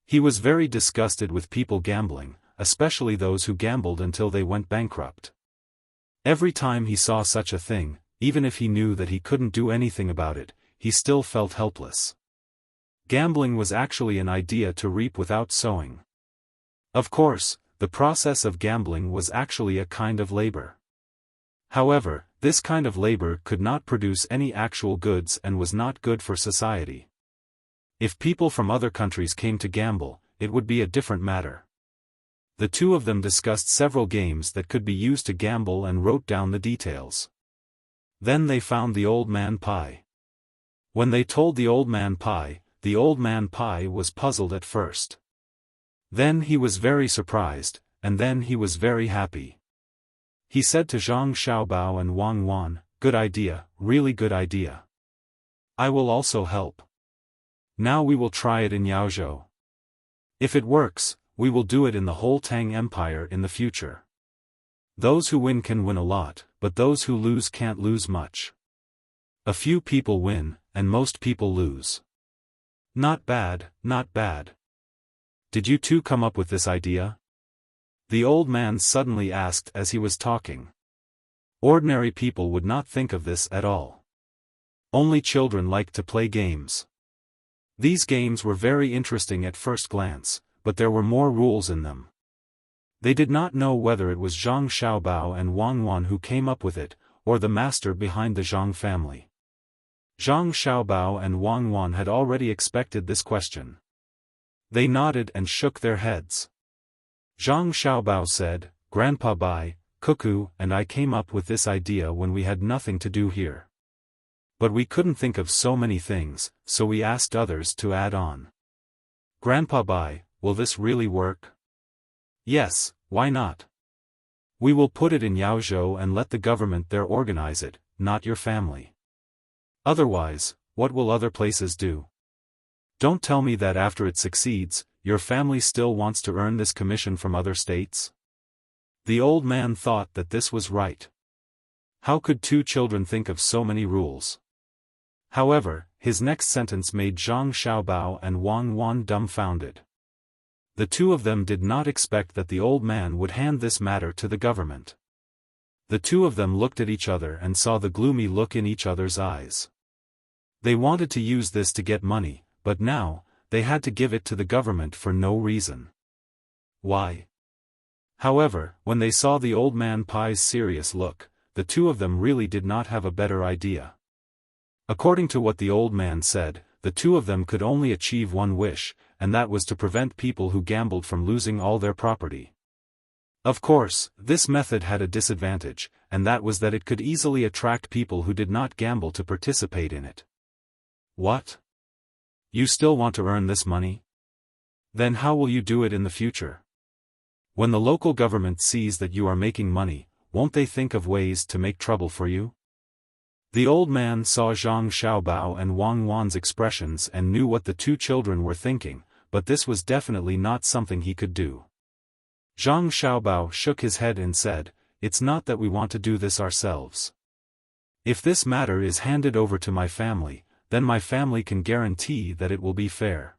He was very disgusted with people gambling, especially those who gambled until they went bankrupt. Every time he saw such a thing, even if he knew that he couldn't do anything about it, he still felt helpless. Gambling was actually an idea to reap without sowing. Of course, the process of gambling was actually a kind of labor. However, this kind of labor could not produce any actual goods and was not good for society. If people from other countries came to gamble, it would be a different matter. The two of them discussed several games that could be used to gamble and wrote down the details. Then they found the old man Pai. When they told the old man Pai was puzzled at first. Then he was very surprised, and then he was very happy. He said to Zhang Xiaobao and Wang Wan, "Good idea, really good idea. I will also help. Now we will try it in Yaozhou. If it works, we will do it in the whole Tang Empire in the future. Those who win can win a lot, but those who lose can't lose much. A few people win, and most people lose. Not bad, not bad. Did you two come up with this idea?" The old man suddenly asked as he was talking. Ordinary people would not think of this at all. Only children like to play games. These games were very interesting at first glance, but there were more rules in them. They did not know whether it was Zhang Xiaobao and Wang Wan who came up with it, or the master behind the Zhang family. Zhang Xiaobao and Wang Wan had already expected this question. They nodded and shook their heads. Zhang Xiaobao said, "Grandpa Bai, Cuckoo and I came up with this idea when we had nothing to do here. But we couldn't think of so many things, so we asked others to add on. Grandpa Bai, will this really work?" "Yes, why not? We will put it in Yaozhou and let the government there organize it, not your family. Otherwise, what will other places do? Don't tell me that after it succeeds, your family still wants to earn this commission from other states?" The old man thought that this was right. How could two children think of so many rules? However, his next sentence made Zhang Xiaobao and Wang Wan dumbfounded. The two of them did not expect that the old man would hand this matter to the government. The two of them looked at each other and saw the gloomy look in each other's eyes. They wanted to use this to get money, but now, they had to give it to the government for no reason. Why? However, when they saw the old man Pai's serious look, the two of them really did not have a better idea. According to what the old man said, the two of them could only achieve one wish, and that was to prevent people who gambled from losing all their property. Of course, this method had a disadvantage, and that was that it could easily attract people who did not gamble to participate in it. What? You still want to earn this money? Then how will you do it in the future? When the local government sees that you are making money, won't they think of ways to make trouble for you? The old man saw Zhang Xiaobao and Wang Wan's expressions and knew what the two children were thinking, but this was definitely not something he could do. Zhang Xiaobao shook his head and said, "It's not that we want to do this ourselves. If this matter is handed over to my family, then my family can guarantee that it will be fair.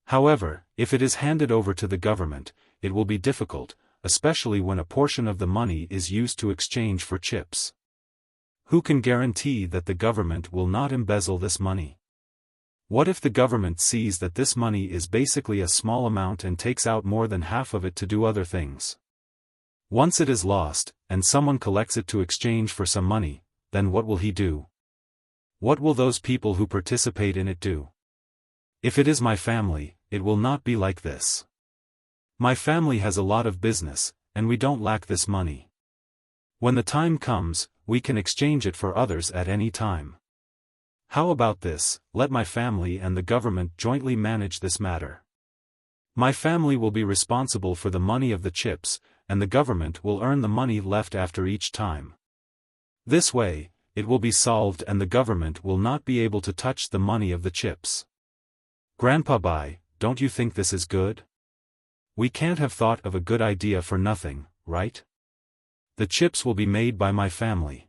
However, if it is handed over to the government, it will be difficult, especially when a portion of the money is used to exchange for chips. Who can guarantee that the government will not embezzle this money? What if the government sees that this money is basically a small amount and takes out more than half of it to do other things? Once it is lost, and someone collects it to exchange for some money, then what will he do? What will those people who participate in it do? If it is my family, it will not be like this. My family has a lot of business, and we don't lack this money. When the time comes, we can exchange it for others at any time. How about this? Let my family and the government jointly manage this matter. My family will be responsible for the money of the chips, and the government will earn the money left after each time. This way, it will be solved and the government will not be able to touch the money of the chips." "Grandpa Bai, don't you think this is good? We can't have thought of a good idea for nothing, right? The chips will be made by my family.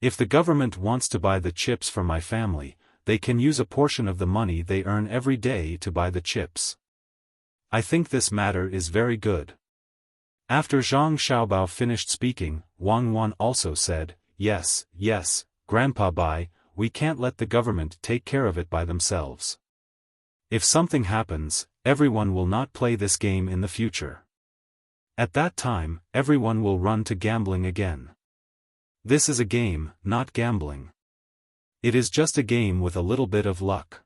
If the government wants to buy the chips from my family, they can use a portion of the money they earn every day to buy the chips. I think this matter is very good." After Zhang Xiaobao finished speaking, Wang Wan also said, Yes, Grandpa Bai, we can't let the government take care of it by themselves. If something happens, everyone will not play this game in the future. At that time, everyone will run to gambling again. This is a game, not gambling. It is just a game with a little bit of luck.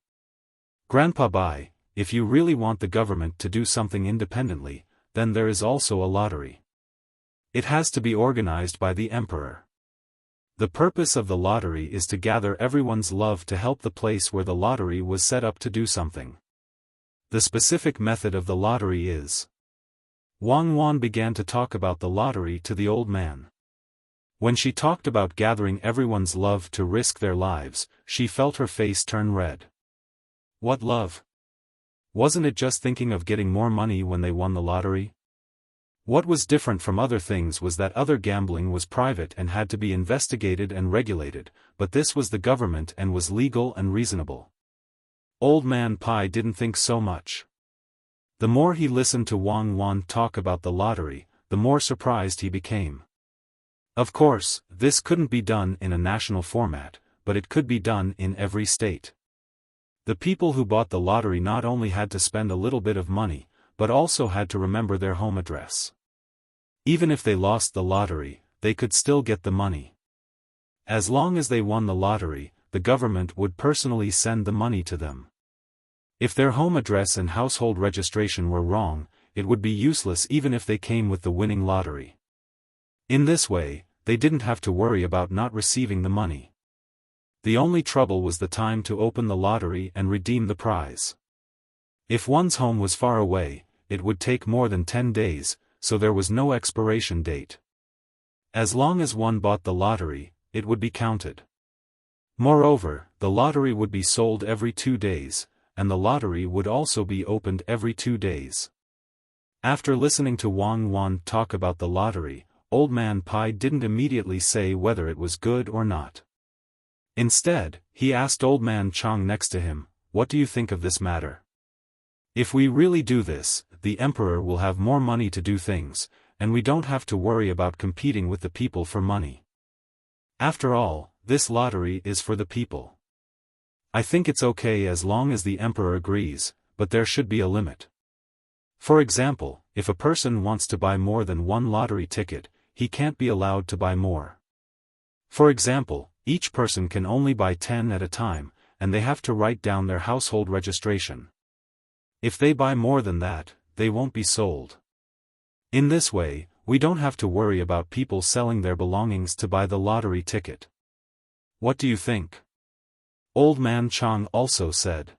Grandpa Bai, if you really want the government to do something independently, then there is also a lottery. It has to be organized by the emperor. The purpose of the lottery is to gather everyone's love to help the place where the lottery was set up to do something. The specific method of the lottery is. Wang Wan began to talk about the lottery to the old man. When she talked about gathering everyone's love to risk their lives, she felt her face turn red. What love? Wasn't it just thinking of getting more money when they won the lottery? What was different from other things was that other gambling was private and had to be investigated and regulated, but this was the government and was legal and reasonable. Old Man Pai didn't think so much. The more he listened to Wang Wan talk about the lottery, the more surprised he became. Of course, this couldn't be done in a national format, but it could be done in every state. The people who bought the lottery not only had to spend a little bit of money, but also had to remember their home address. Even if they lost the lottery, they could still get the money. As long as they won the lottery, the government would personally send the money to them. If their home address and household registration were wrong, it would be useless even if they came with the winning lottery. In this way, they didn't have to worry about not receiving the money. The only trouble was the time to open the lottery and redeem the prize. If one's home was far away, it would take more than 10 days, so there was no expiration date. As long as one bought the lottery, it would be counted. Moreover, the lottery would be sold every 2 days, and the lottery would also be opened every 2 days. After listening to Wang Wan talk about the lottery, Old Man Pai didn't immediately say whether it was good or not. Instead, he asked Old Man Chang next to him, "What do you think of this matter? If we really do this, the emperor will have more money to do things, and we don't have to worry about competing with the people for money. After all, this lottery is for the people. I think it's okay as long as the emperor agrees, but there should be a limit. For example, if a person wants to buy more than one lottery ticket, he can't be allowed to buy more. For example, each person can only buy 10 at a time, and they have to write down their household registration. If they buy more than that, they won't be sold. In this way, we don't have to worry about people selling their belongings to buy the lottery ticket. What do you think? Old Man Chang also said.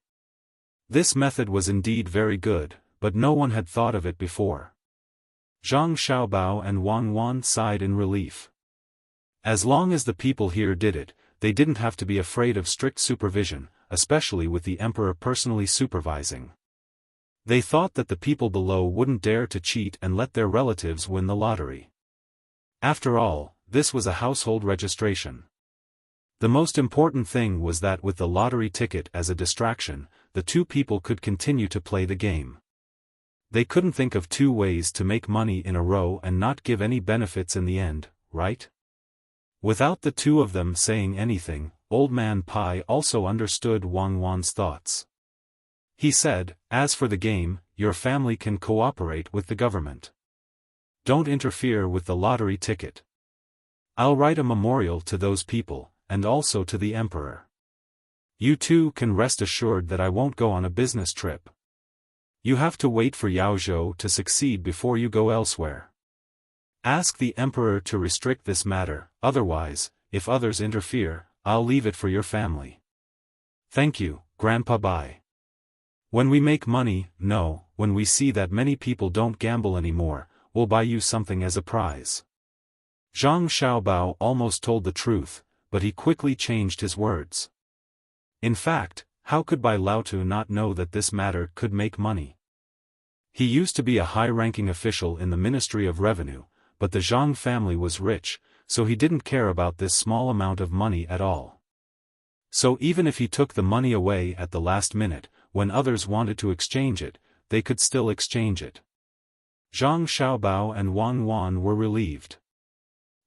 This method was indeed very good, but no one had thought of it before. Zhang Xiaobao and Wang Wan sighed in relief. As long as the people here did it, they didn't have to be afraid of strict supervision, especially with the emperor personally supervising. They thought that the people below wouldn't dare to cheat and let their relatives win the lottery. After all, this was a household registration. The most important thing was that with the lottery ticket as a distraction, the two people could continue to play the game. They couldn't think of two ways to make money in a row and not give any benefits in the end, right? Without the two of them saying anything, Old Man Pai also understood Wang Wan's thoughts. He said, as for the game, your family can cooperate with the government. Don't interfere with the lottery ticket. I'll write a memorial to those people, and also to the emperor. You two can rest assured that I won't go on a business trip. You have to wait for Yao Zhou to succeed before you go elsewhere. Ask the emperor to restrict this matter, otherwise, if others interfere, I'll leave it for your family. Thank you, Grandpa. Bye. When we make money, when we see that many people don't gamble anymore, we'll buy you something as a prize. Zhang Xiaobao almost told the truth, but he quickly changed his words. In fact, how could Bai Laotu not know that this matter could make money? He used to be a high-ranking official in the Ministry of Revenue, but the Zhang family was rich, so he didn't care about this small amount of money at all. So even if he took the money away at the last minute, when others wanted to exchange it, they could still exchange it. Zhang Xiaobao and Wang Wan were relieved.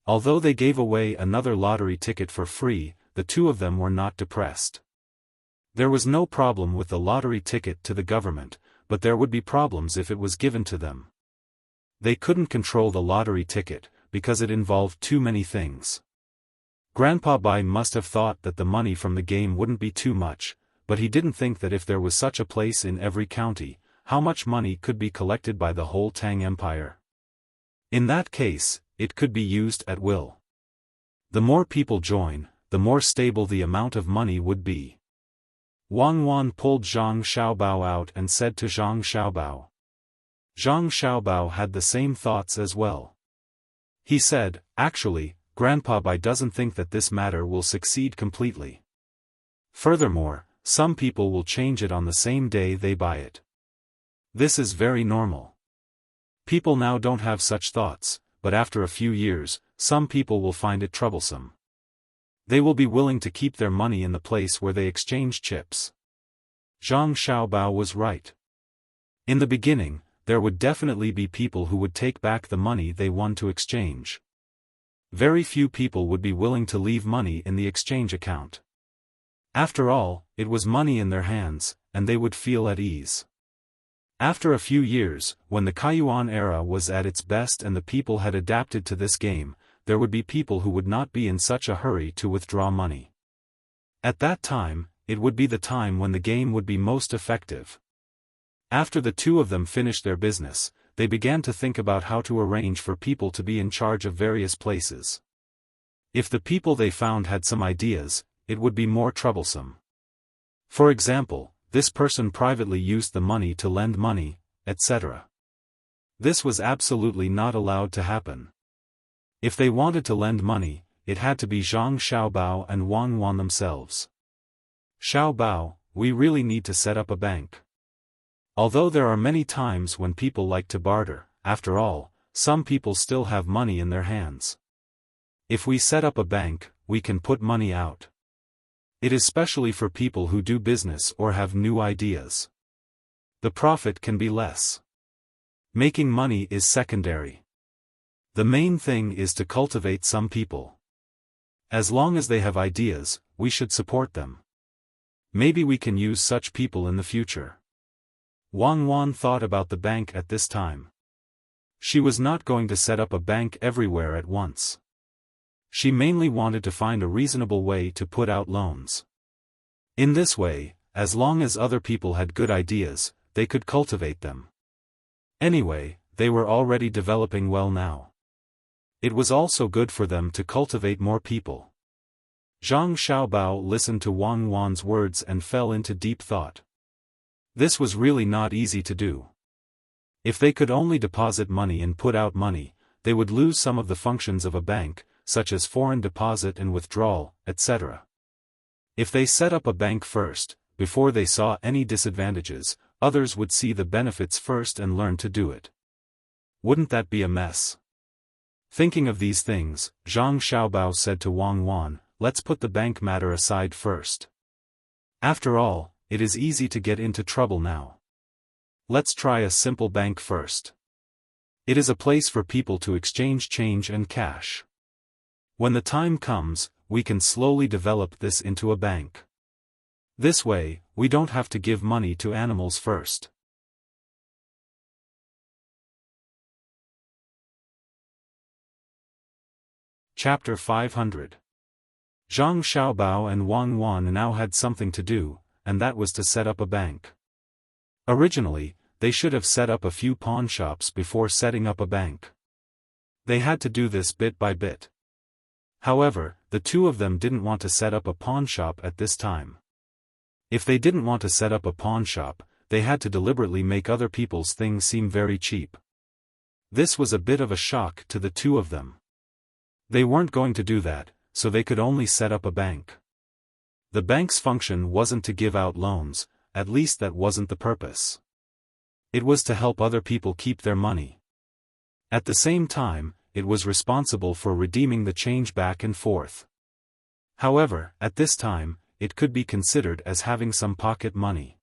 Although they gave away another lottery ticket for free, the two of them were not depressed. There was no problem with the lottery ticket to the government, but there would be problems if it was given to them. They couldn't control the lottery ticket, because it involved too many things. Grandpa Bai must have thought that the money from the game wouldn't be too much, but he didn't think that if there was such a place in every county, how much money could be collected by the whole Tang Empire. In that case, it could be used at will. The more people join, the more stable the amount of money would be. Wang Wan pulled Zhang Xiaobao out and said to Zhang Xiaobao. Zhang Xiaobao had the same thoughts as well. He said, actually, Grandpa Bai doesn't think that this matter will succeed completely. Furthermore, some people will change it on the same day they buy it. This is very normal. People now don't have such thoughts, but after a few years, some people will find it troublesome. They will be willing to keep their money in the place where they exchange chips. Zhang Xiaobao was right. In the beginning, there would definitely be people who would take back the money they won to exchange. Very few people would be willing to leave money in the exchange account. After all, it was money in their hands, and they would feel at ease. After a few years, when the Kaiyuan era was at its best and the people had adapted to this game, there would be people who would not be in such a hurry to withdraw money. At that time, it would be the time when the game would be most effective. After the two of them finished their business, they began to think about how to arrange for people to be in charge of various places. If the people they found had some ideas, it would be more troublesome. For example, this person privately used the money to lend money, etc. This was absolutely not allowed to happen. If they wanted to lend money, it had to be Zhang Xiaobao and Wang Wan themselves. Xiaobao, we really need to set up a bank. Although there are many times when people like to barter, after all, some people still have money in their hands. If we set up a bank, we can put money out. It is specially for people who do business or have new ideas. The profit can be less. Making money is secondary. The main thing is to cultivate some people. As long as they have ideas, we should support them. Maybe we can use such people in the future. Wang Wan thought about the bank at this time. She was not going to set up a bank everywhere at once. She mainly wanted to find a reasonable way to put out loans. In this way, as long as other people had good ideas, they could cultivate them. Anyway, they were already developing well now. It was also good for them to cultivate more people. Zhang Xiaobao listened to Wang Wan's words and fell into deep thought. This was really not easy to do. If they could only deposit money and put out money, they would lose some of the functions of a bank, such as foreign deposit and withdrawal, etc. If they set up a bank first, before they saw any disadvantages, others would see the benefits first and learn to do it. Wouldn't that be a mess? Thinking of these things, Zhang Xiaobao said to Wang Wan, "Let's put the bank matter aside first. After all, it is easy to get into trouble now. Let's try a simple bank first. It is a place for people to exchange change and cash. When the time comes, we can slowly develop this into a bank. This way, we don't have to give money to animals first." Chapter 500. Zhang Xiaobao and Wang Wan now had something to do, and that was to set up a bank. Originally, they should have set up a few pawn shops before setting up a bank. They had to do this bit by bit. However, the two of them didn't want to set up a pawn shop at this time. If they didn't want to set up a pawn shop, they had to deliberately make other people's things seem very cheap. This was a bit of a shock to the two of them. They weren't going to do that, so they could only set up a bank. The bank's function wasn't to give out loans, at least that wasn't the purpose. It was to help other people keep their money. At the same time, it was responsible for redeeming the change back and forth. However, at this time, it could be considered as having some pocket money.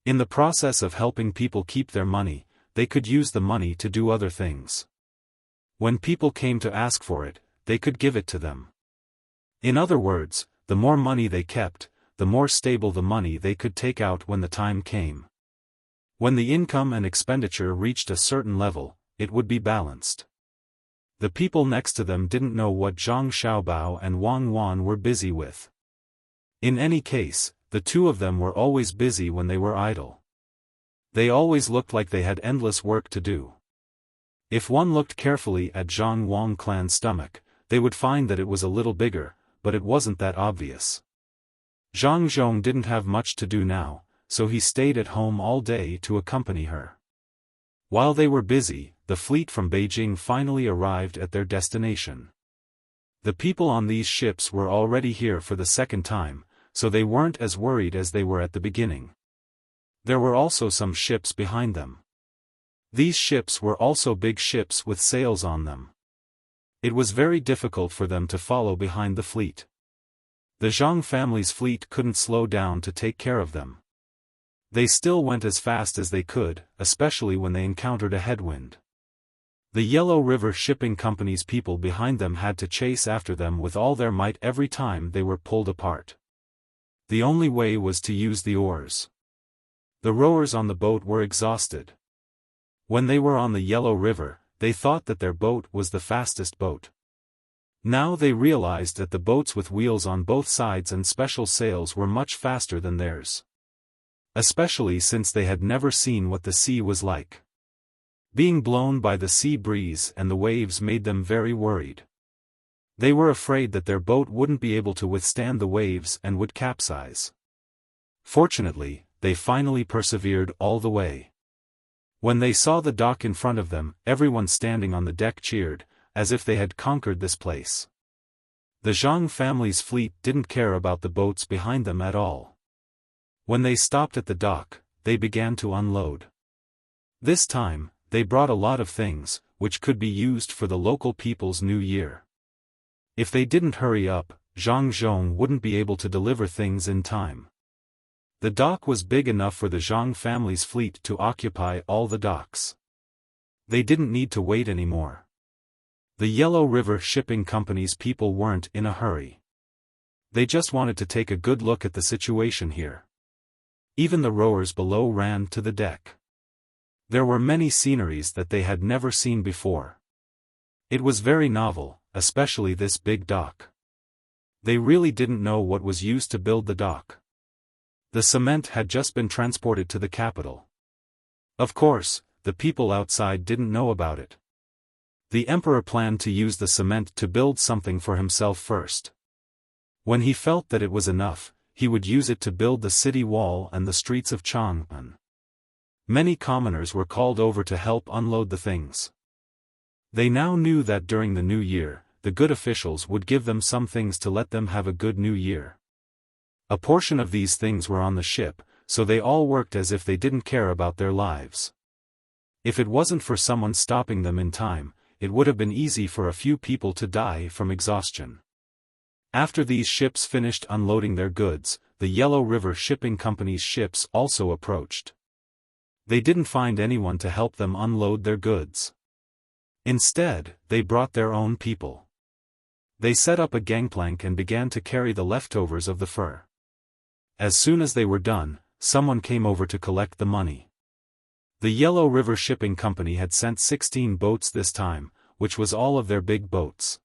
In the process of helping people keep their money, they could use the money to do other things. When people came to ask for it, they could give it to them. In other words, the more money they kept, the more stable the money they could take out when the time came. When the income and expenditure reached a certain level, it would be balanced. The people next to them didn't know what Zhang Xiaobao and Wang Wan were busy with. In any case, the two of them were always busy when they were idle. They always looked like they had endless work to do. If one looked carefully at Zhang Wang clan's stomach, they would find that it was a little bigger, but it wasn't that obvious. Zhang Zhong didn't have much to do now, so he stayed at home all day to accompany her. While they were busy, the fleet from Beijing finally arrived at their destination. The people on these ships were already here for the second time, so they weren't as worried as they were at the beginning. There were also some ships behind them. These ships were also big ships with sails on them. It was very difficult for them to follow behind the fleet. The Zhang family's fleet couldn't slow down to take care of them. They still went as fast as they could, especially when they encountered a headwind. The Yellow River Shipping Company's people behind them had to chase after them with all their might every time they were pulled apart. The only way was to use the oars. The rowers on the boat were exhausted. When they were on the Yellow River, they thought that their boat was the fastest boat. Now they realized that the boats with wheels on both sides and special sails were much faster than theirs. Especially since they had never seen what the sea was like. Being blown by the sea breeze and the waves made them very worried. They were afraid that their boat wouldn't be able to withstand the waves and would capsize. Fortunately, they finally persevered all the way. When they saw the dock in front of them, everyone standing on the deck cheered, as if they had conquered this place. The Zhang family's fleet didn't care about the boats behind them at all. When they stopped at the dock, they began to unload. This time, they brought a lot of things, which could be used for the local people's New Year. If they didn't hurry up, Zhang Zhong wouldn't be able to deliver things in time. The dock was big enough for the Zhang family's fleet to occupy all the docks. They didn't need to wait anymore. The Yellow River Shipping Company's people weren't in a hurry. They just wanted to take a good look at the situation here. Even the rowers below ran to the deck. There were many sceneries that they had never seen before. It was very novel, especially this big dock. They really didn't know what was used to build the dock. The cement had just been transported to the capital. Of course, the people outside didn't know about it. The emperor planned to use the cement to build something for himself first. When he felt that it was enough, he would use it to build the city wall and the streets of Chang'an. Many commoners were called over to help unload the things. They now knew that during the new year, the good officials would give them some things to let them have a good new year. A portion of these things were on the ship, so they all worked as if they didn't care about their lives. If it wasn't for someone stopping them in time, it would have been easy for a few people to die from exhaustion. After these ships finished unloading their goods, the Yellow River Shipping Company's ships also approached. They didn't find anyone to help them unload their goods. Instead, they brought their own people. They set up a gangplank and began to carry the leftovers of the fur. As soon as they were done, someone came over to collect the money. The Yellow River Shipping Company had sent 16 boats this time, which was all of their big boats.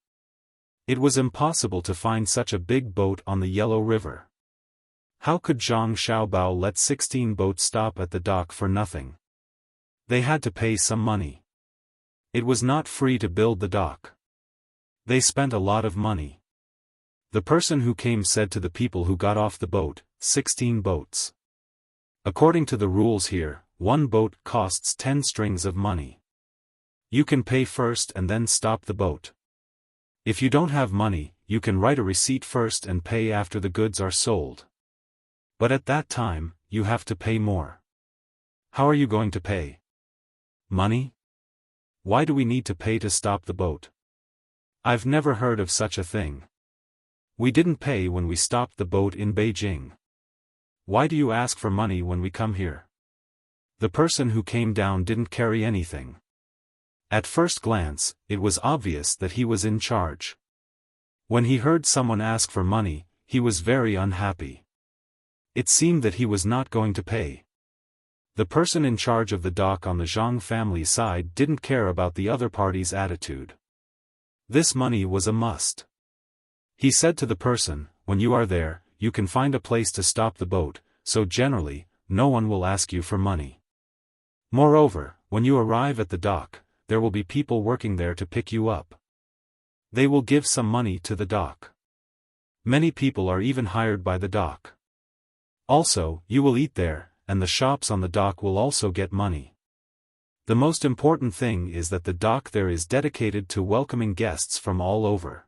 It was impossible to find such a big boat on the Yellow River. How could Zhang Xiaobao let 16 boats stop at the dock for nothing? They had to pay some money. It was not free to build the dock. They spent a lot of money. The person who came said to the people who got off the boat, 16 boats. According to the rules here, one boat costs 10 strings of money. You can pay first and then stop the boat. If you don't have money, you can write a receipt first and pay after the goods are sold. But at that time, you have to pay more. How are you going to pay? Money? Why do we need to pay to stop the boat? I've never heard of such a thing. We didn't pay when we stopped the boat in Beijing. Why do you ask for money when we come here? The person who came down didn't carry anything. At first glance, it was obvious that he was in charge. When he heard someone ask for money, he was very unhappy. It seemed that he was not going to pay. The person in charge of the dock on the Zhang family side didn't care about the other party's attitude. This money was a must. He said to the person, when you are there, you can find a place to stop the boat, so generally, no one will ask you for money. Moreover, when you arrive at the dock, there will be people working there to pick you up. They will give some money to the dock. Many people are even hired by the dock. Also, you will eat there, and the shops on the dock will also get money. The most important thing is that the dock there is dedicated to welcoming guests from all over.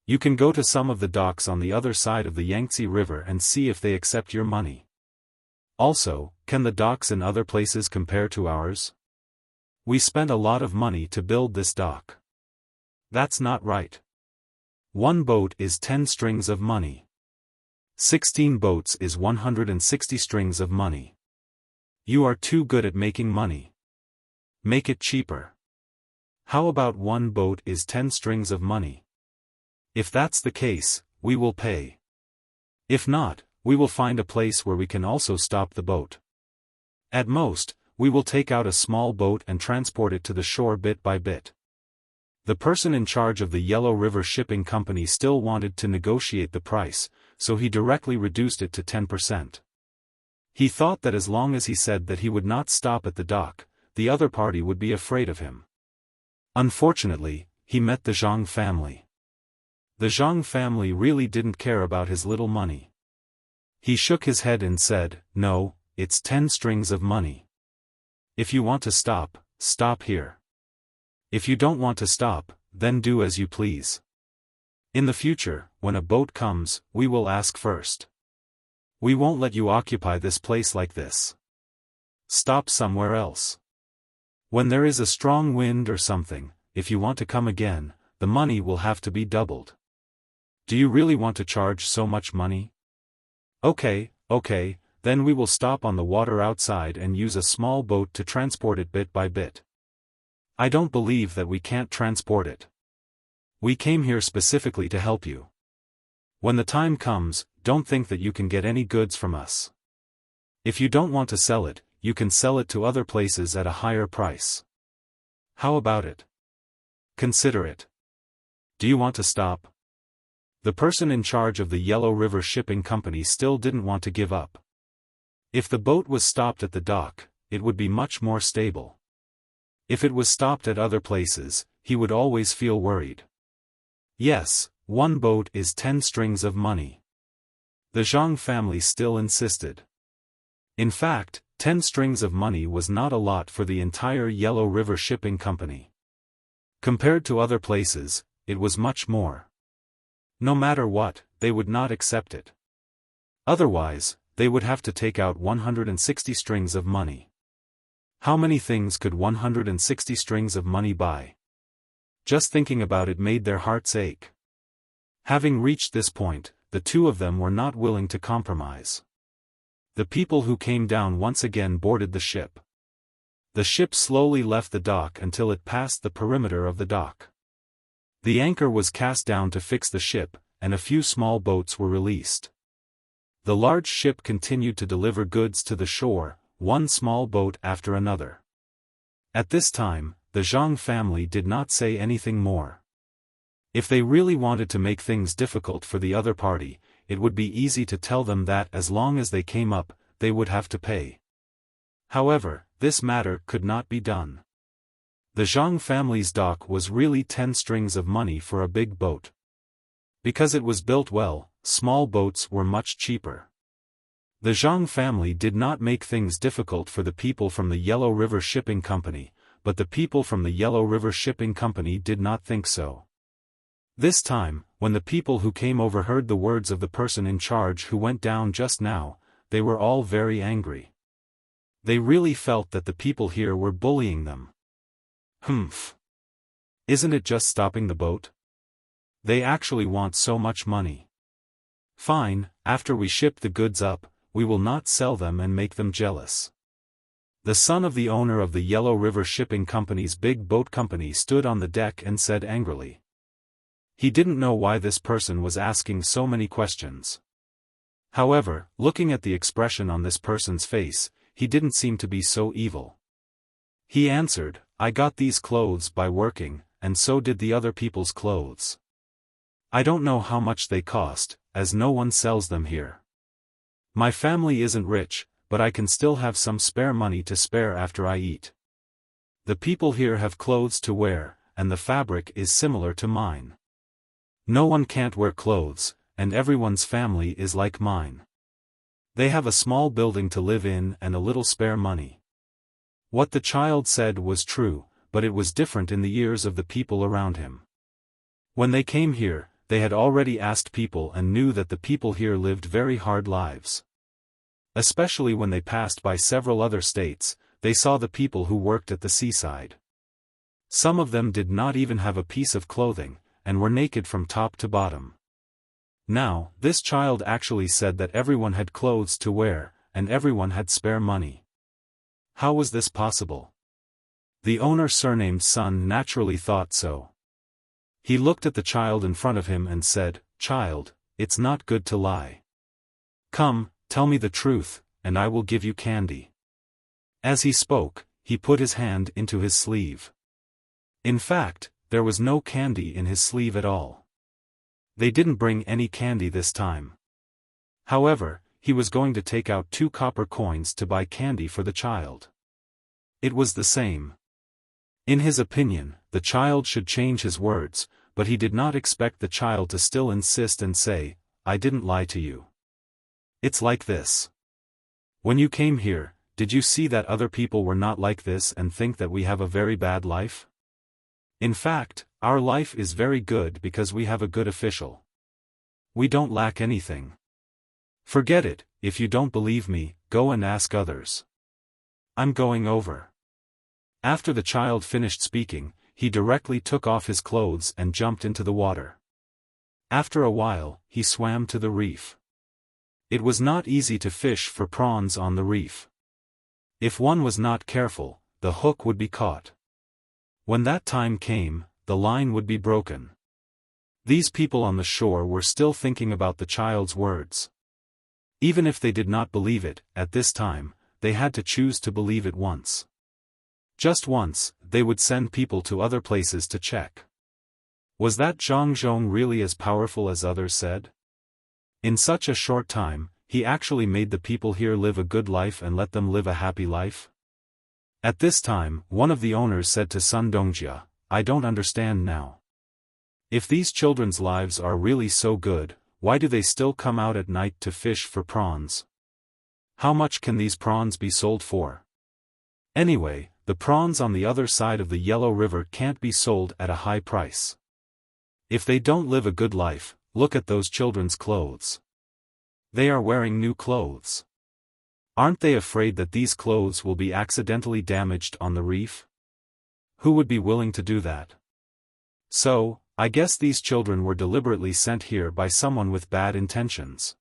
You can go to some of the docks on the other side of the Yangtze River and see if they accept your money. Also, can the docks in other places compare to ours? We spent a lot of money to build this dock. That's not right. One boat is 10 strings of money. 16 boats is 160 strings of money. You are too good at making money. Make it cheaper. How about one boat is 10 strings of money? If that's the case, we will pay. If not, we will find a place where we can also stop the boat. At most, we will take out a small boat and transport it to the shore bit by bit. The person in charge of the Yellow River Shipping Company still wanted to negotiate the price, so he directly reduced it to 10%. He thought that as long as he said that he would not stop at the dock, the other party would be afraid of him. Unfortunately, he met the Zhang family. The Zhang family really didn't care about his little money. He shook his head and said, "No, it's 10 strings of money. If you want to stop, stop here. If you don't want to stop, then do as you please. In the future, when a boat comes, we will ask first. We won't let you occupy this place like this. Stop somewhere else. When there is a strong wind or something, if you want to come again, the money will have to be doubled. Do you really want to charge so much money? Okay, then we will stop on the water outside and use a small boat to transport it bit by bit. I don't believe that we can't transport it. We came here specifically to help you. When the time comes, don't think that you can get any goods from us. If you don't want to sell it, you can sell it to other places at a higher price. How about it? Consider it. Do you want to stop?" The person in charge of the Yellow River Shipping Company still didn't want to give up. If the boat was stopped at the dock, it would be much more stable. If it was stopped at other places, he would always feel worried. Yes, 1 boat is 10 strings of money. The Zhang family still insisted. In fact, 10 strings of money was not a lot for the entire Yellow River Shipping Company. Compared to other places, it was much more. No matter what, they would not accept it. Otherwise, they would have to take out 160 strings of money. How many things could 160 strings of money buy? Just thinking about it made their hearts ache. Having reached this point, the two of them were not willing to compromise. The people who came down once again boarded the ship. The ship slowly left the dock until it passed the perimeter of the dock. The anchor was cast down to fix the ship, and a few small boats were released. The large ship continued to deliver goods to the shore, one small boat after another. At this time, the Zhang family did not say anything more. If they really wanted to make things difficult for the other party, it would be easy to tell them that as long as they came up, they would have to pay. However, this matter could not be done. The Zhang family's dock was really 10 strings of money for a big boat. Because it was built well, small boats were much cheaper. The Zhang family did not make things difficult for the people from the Yellow River Shipping Company, but the people from the Yellow River Shipping Company did not think so. This time, when the people who came over heard the words of the person in charge who went down just now, they were all very angry. They really felt that the people here were bullying them. Humph! Isn't it just stopping the boat? They actually want so much money. Fine, after we ship the goods up, we will not sell them and make them jealous. The son of the owner of the Yellow River Shipping Company's big boat company stood on the deck and said angrily. He didn't know why this person was asking so many questions. However, looking at the expression on this person's face, he didn't seem to be so evil. He answered, I got these clothes by working, and so did the other people's clothes. I don't know how much they cost, as no one sells them here. My family isn't rich, but I can still have some spare money to spare after I eat. The people here have clothes to wear, and the fabric is similar to mine. No one can't wear clothes, and everyone's family is like mine. They have a small building to live in and a little spare money. What the child said was true, but it was different in the ears of the people around him. When they came here, they had already asked people and knew that the people here lived very hard lives. Especially when they passed by several other states, they saw the people who worked at the seaside. Some of them did not even have a piece of clothing, and were naked from top to bottom. Now, this child actually said that everyone had clothes to wear, and everyone had spare money. How was this possible? The owner surnamed Sun naturally thought so. He looked at the child in front of him and said, Child, it's not good to lie. Come, tell me the truth, and I will give you candy. As he spoke, he put his hand into his sleeve. In fact, there was no candy in his sleeve at all. They didn't bring any candy this time. However, he was going to take out 2 copper coins to buy candy for the child. It was the same. In his opinion, the child should change his words, but he did not expect the child to still insist and say, I didn't lie to you. It's like this. When you came here, did you see that other people were not like this and think that we have a very bad life? In fact, our life is very good because we have a good official. We don't lack anything. Forget it, if you don't believe me, go and ask others. I'm going over. After the child finished speaking, he directly took off his clothes and jumped into the water. After a while, he swam to the reef. It was not easy to fish for prawns on the reef. If one was not careful, the hook would be caught. When that time came, the line would be broken. These people on the shore were still thinking about the child's words. Even if they did not believe it, at this time, they had to choose to believe it once. Just once, they would send people to other places to check. Was that Zhang Zhong really as powerful as others said? In such a short time, he actually made the people here live a good life and let them live a happy life? At this time, one of the owners said to Sun Dongjia, I don't understand now. If these children's lives are really so good, why do they still come out at night to fish for prawns? How much can these prawns be sold for? Anyway, the prawns on the other side of the Yellow River can't be sold at a high price. If they don't live a good life, look at those children's clothes. They are wearing new clothes. Aren't they afraid that these clothes will be accidentally damaged on the reef? Who would be willing to do that? So, I guess these children were deliberately sent here by someone with bad intentions.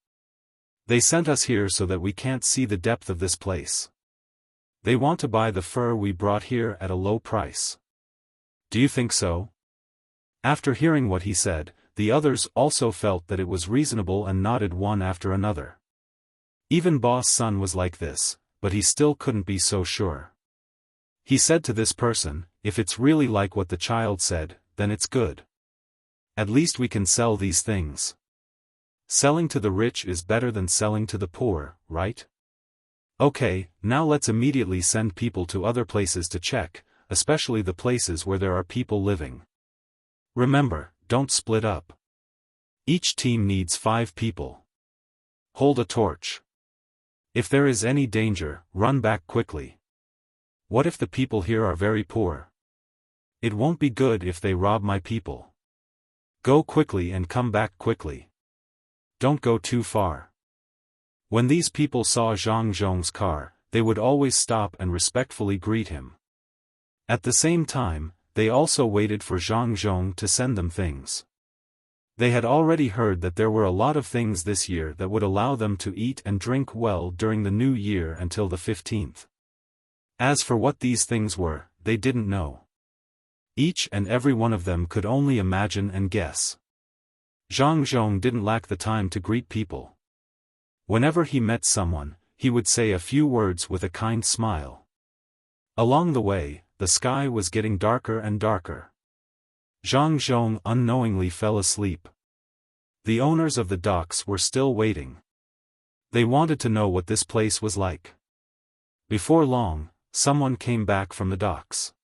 They sent us here so that we can't see the depth of this place. They want to buy the fur we brought here at a low price. Do you think so? After hearing what he said, the others also felt that it was reasonable and nodded one after another. Even Boss Sun was like this, but he still couldn't be so sure. He said to this person, if it's really like what the child said, then it's good. At least we can sell these things. Selling to the rich is better than selling to the poor, right? Okay, now let's immediately send people to other places to check, especially the places where there are people living. Remember, don't split up. Each team needs 5 people. Hold a torch. If there is any danger, run back quickly. What if the people here are very poor? It won't be good if they rob my people. Go quickly and come back quickly. Don't go too far. When these people saw Zhang Zhong's car, they would always stop and respectfully greet him. At the same time, they also waited for Zhang Zhong to send them things. They had already heard that there were a lot of things this year that would allow them to eat and drink well during the new year until the 15th. As for what these things were, they didn't know. Each and every one of them could only imagine and guess. Zhang Zhong didn't lack the time to greet people. Whenever he met someone, he would say a few words with a kind smile. Along the way, the sky was getting darker and darker. Zhang Zhong unknowingly fell asleep. The owners of the docks were still waiting. They wanted to know what this place was like. Before long, someone came back from the docks.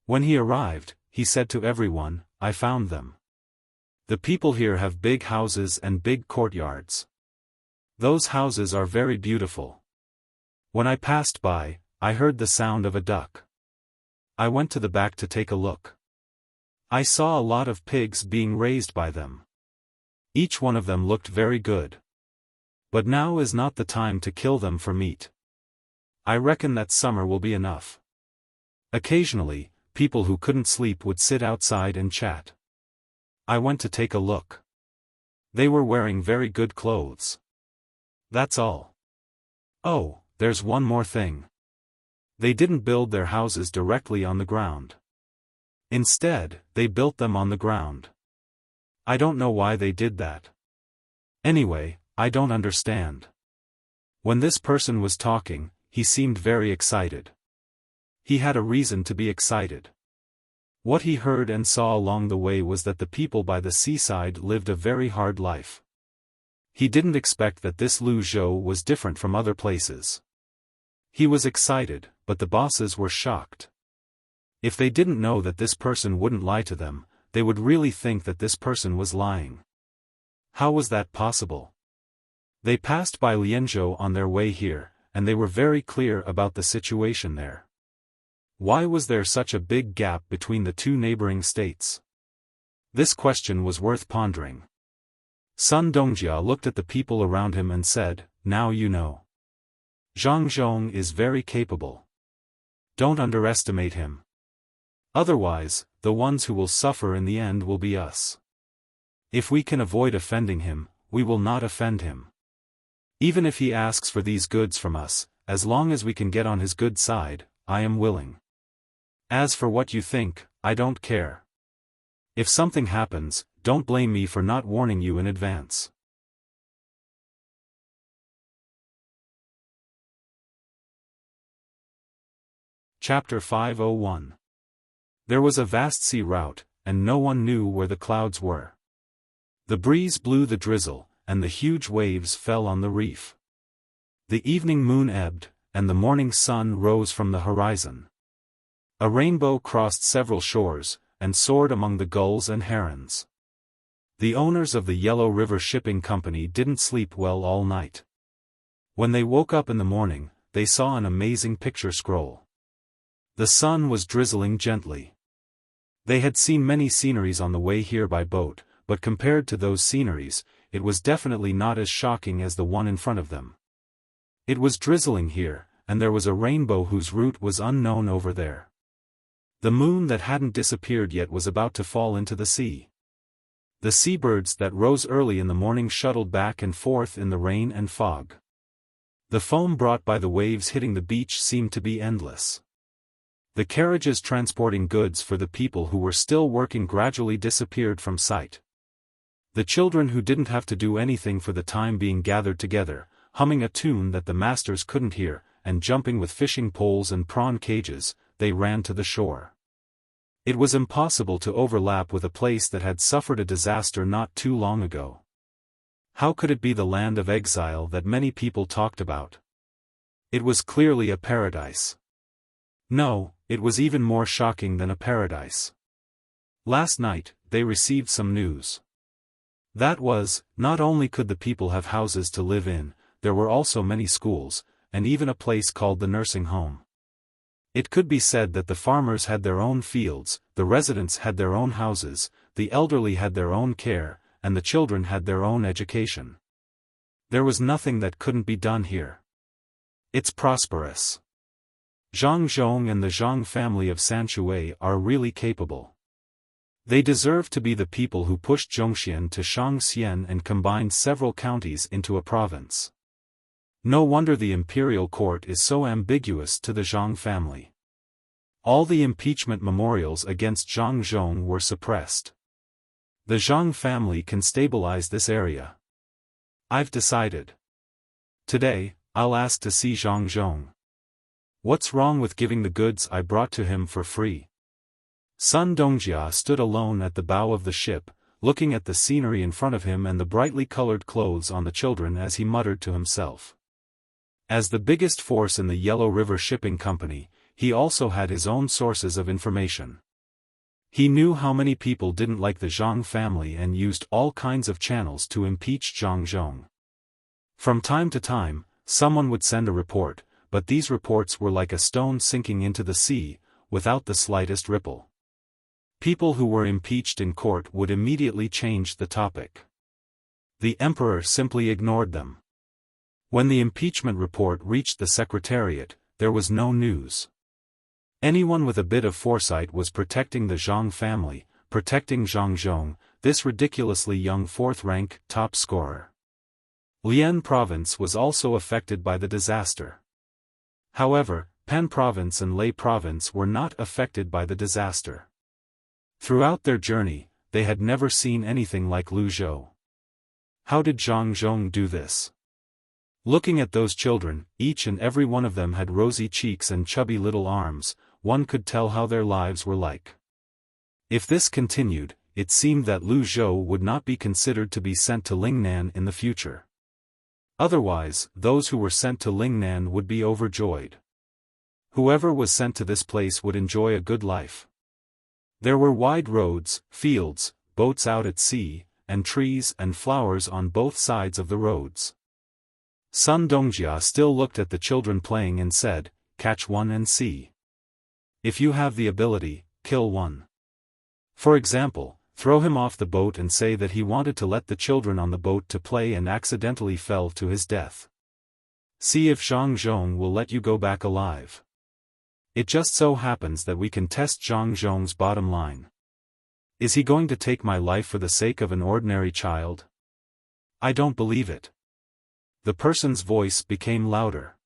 When he arrived, he said to everyone, I found them. The people here have big houses and big courtyards. Those houses are very beautiful. When I passed by, I heard the sound of a duck. I went to the back to take a look. I saw a lot of pigs being raised by them. Each one of them looked very good. But now is not the time to kill them for meat. I reckon that summer will be enough. Occasionally, people who couldn't sleep would sit outside and chat. I went to take a look. They were wearing very good clothes. That's all. Oh, there's one more thing. They didn't build their houses directly on the ground. Instead, they built them on the ground. I don't know why they did that. Anyway, I don't understand. When this person was talking, he seemed very excited. He had a reason to be excited. What he heard and saw along the way was that the people by the seaside lived a very hard life. He didn't expect that this Lu Zhou was different from other places. He was excited, but the bosses were shocked. If they didn't know that this person wouldn't lie to them, they would really think that this person was lying. How was that possible? They passed by Lianzhou on their way here, and they were very clear about the situation there. Why was there such a big gap between the two neighboring states? This question was worth pondering. Sun Dongjia looked at the people around him and said, now you know. Zhang Zhong is very capable. Don't underestimate him. Otherwise, the ones who will suffer in the end will be us. If we can avoid offending him, we will not offend him. Even if he asks for these goods from us, as long as we can get on his good side, I am willing. As for what you think, I don't care. If something happens, don't blame me for not warning you in advance. Chapter 501. There was a vast sea route, and no one knew where the clouds were. The breeze blew the drizzle, and the huge waves fell on the reef. The evening moon ebbed, and the morning sun rose from the horizon. A rainbow crossed several shores, and soared among the gulls and herons. The owners of the Yellow River Shipping Company didn't sleep well all night. When they woke up in the morning, they saw an amazing picture scroll. The sun was drizzling gently. They had seen many sceneries on the way here by boat, but compared to those sceneries, it was definitely not as shocking as the one in front of them. It was drizzling here, and there was a rainbow whose route was unknown over there. The moon that hadn't disappeared yet was about to fall into the sea. The seabirds that rose early in the morning shuttled back and forth in the rain and fog. The foam brought by the waves hitting the beach seemed to be endless. The carriages transporting goods for the people who were still working gradually disappeared from sight. The children who didn't have to do anything for the time being gathered together, humming a tune that the masters couldn't hear, and jumping with fishing poles and prawn cages, they ran to the shore. It was impossible to overlap with a place that had suffered a disaster not too long ago. How could it be the land of exile that many people talked about? It was clearly a paradise. No, it was even more shocking than a paradise. Last night, they received some news. That was, not only could the people have houses to live in, there were also many schools, and even a place called the nursing home. It could be said that the farmers had their own fields, the residents had their own houses, the elderly had their own care, and the children had their own education. There was nothing that couldn't be done here. It's prosperous. Zhang Zhong and the Zhang family of Sanshui are really capable. They deserve to be the people who pushed Zhongxian to Shangxian and combined several counties into a province. No wonder the imperial court is so ambiguous to the Zhang family. All the impeachment memorials against Zhang Zhong were suppressed. The Zhang family can stabilize this area. I've decided. Today, I'll ask to see Zhang Zhong. What's wrong with giving the goods I brought to him for free? Sun Dongjia stood alone at the bow of the ship, looking at the scenery in front of him and the brightly colored clothes on the children as he muttered to himself. As the biggest force in the Yellow River Shipping Company, he also had his own sources of information. He knew how many people didn't like the Zhang family and used all kinds of channels to impeach Zhang Zhong. From time to time, someone would send a report, but these reports were like a stone sinking into the sea, without the slightest ripple. People who were impeached in court would immediately change the topic. The emperor simply ignored them. When the impeachment report reached the secretariat, there was no news. Anyone with a bit of foresight was protecting the Zhang family, protecting Zhang Zhong, this ridiculously young fourth-rank top scorer. Lian Province was also affected by the disaster. However, Pan Province and Lei Province were not affected by the disaster. Throughout their journey, they had never seen anything like Lu Zhou. How did Zhang Zhong do this? Looking at those children, each and every one of them had rosy cheeks and chubby little arms, one could tell how their lives were like. If this continued, it seemed that Lu Zhou would not be considered to be sent to Lingnan in the future. Otherwise, those who were sent to Lingnan would be overjoyed. Whoever was sent to this place would enjoy a good life. There were wide roads, fields, boats out at sea, and trees and flowers on both sides of the roads. Sun Dongjia still looked at the children playing and said, "Catch one and see. If you have the ability, kill one. For example, throw him off the boat and say that he wanted to let the children on the boat to play and accidentally fell to his death. See if Zhang Zhong will let you go back alive. It just so happens that we can test Zhang Zhong's bottom line. Is he going to take my life for the sake of an ordinary child? I don't believe it." The person's voice became louder.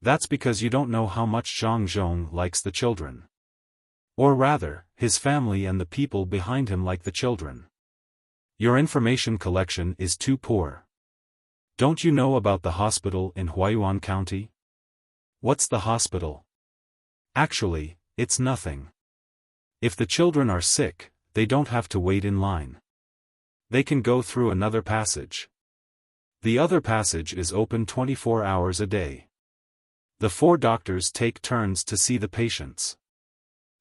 "That's because you don't know how much Zhang Zhong likes the children. Or rather, his family and the people behind him like the children. Your information collection is too poor. Don't you know about the hospital in Huaiyuan County? What's the hospital? Actually, it's nothing. If the children are sick, they don't have to wait in line. They can go through another passage. The other passage is open 24 hours a day. The 4 doctors take turns to see the patients.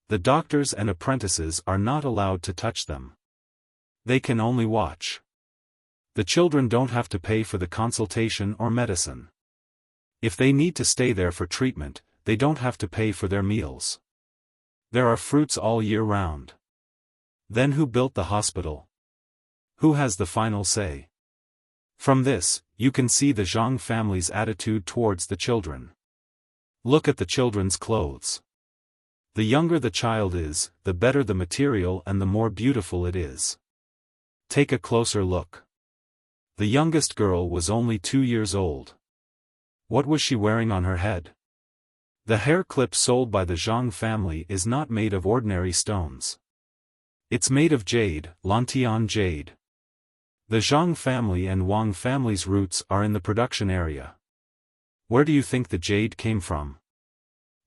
The doctors and apprentices are not allowed to touch them. They can only watch. The children don't have to pay for the consultation or medicine. If they need to stay there for treatment, they don't have to pay for their meals. There are fruits all year round. Then who built the hospital? Who has the final say? From this, you can see the Zhang family's attitude towards the children. Look at the children's clothes. The younger the child is, the better the material and the more beautiful it is. Take a closer look. The youngest girl was only 2 years old. What was she wearing on her head? The hair clip sold by the Zhang family is not made of ordinary stones. It's made of jade, Lantian jade. The Zhang family and Wang family's roots are in the production area. Where do you think the jade came from?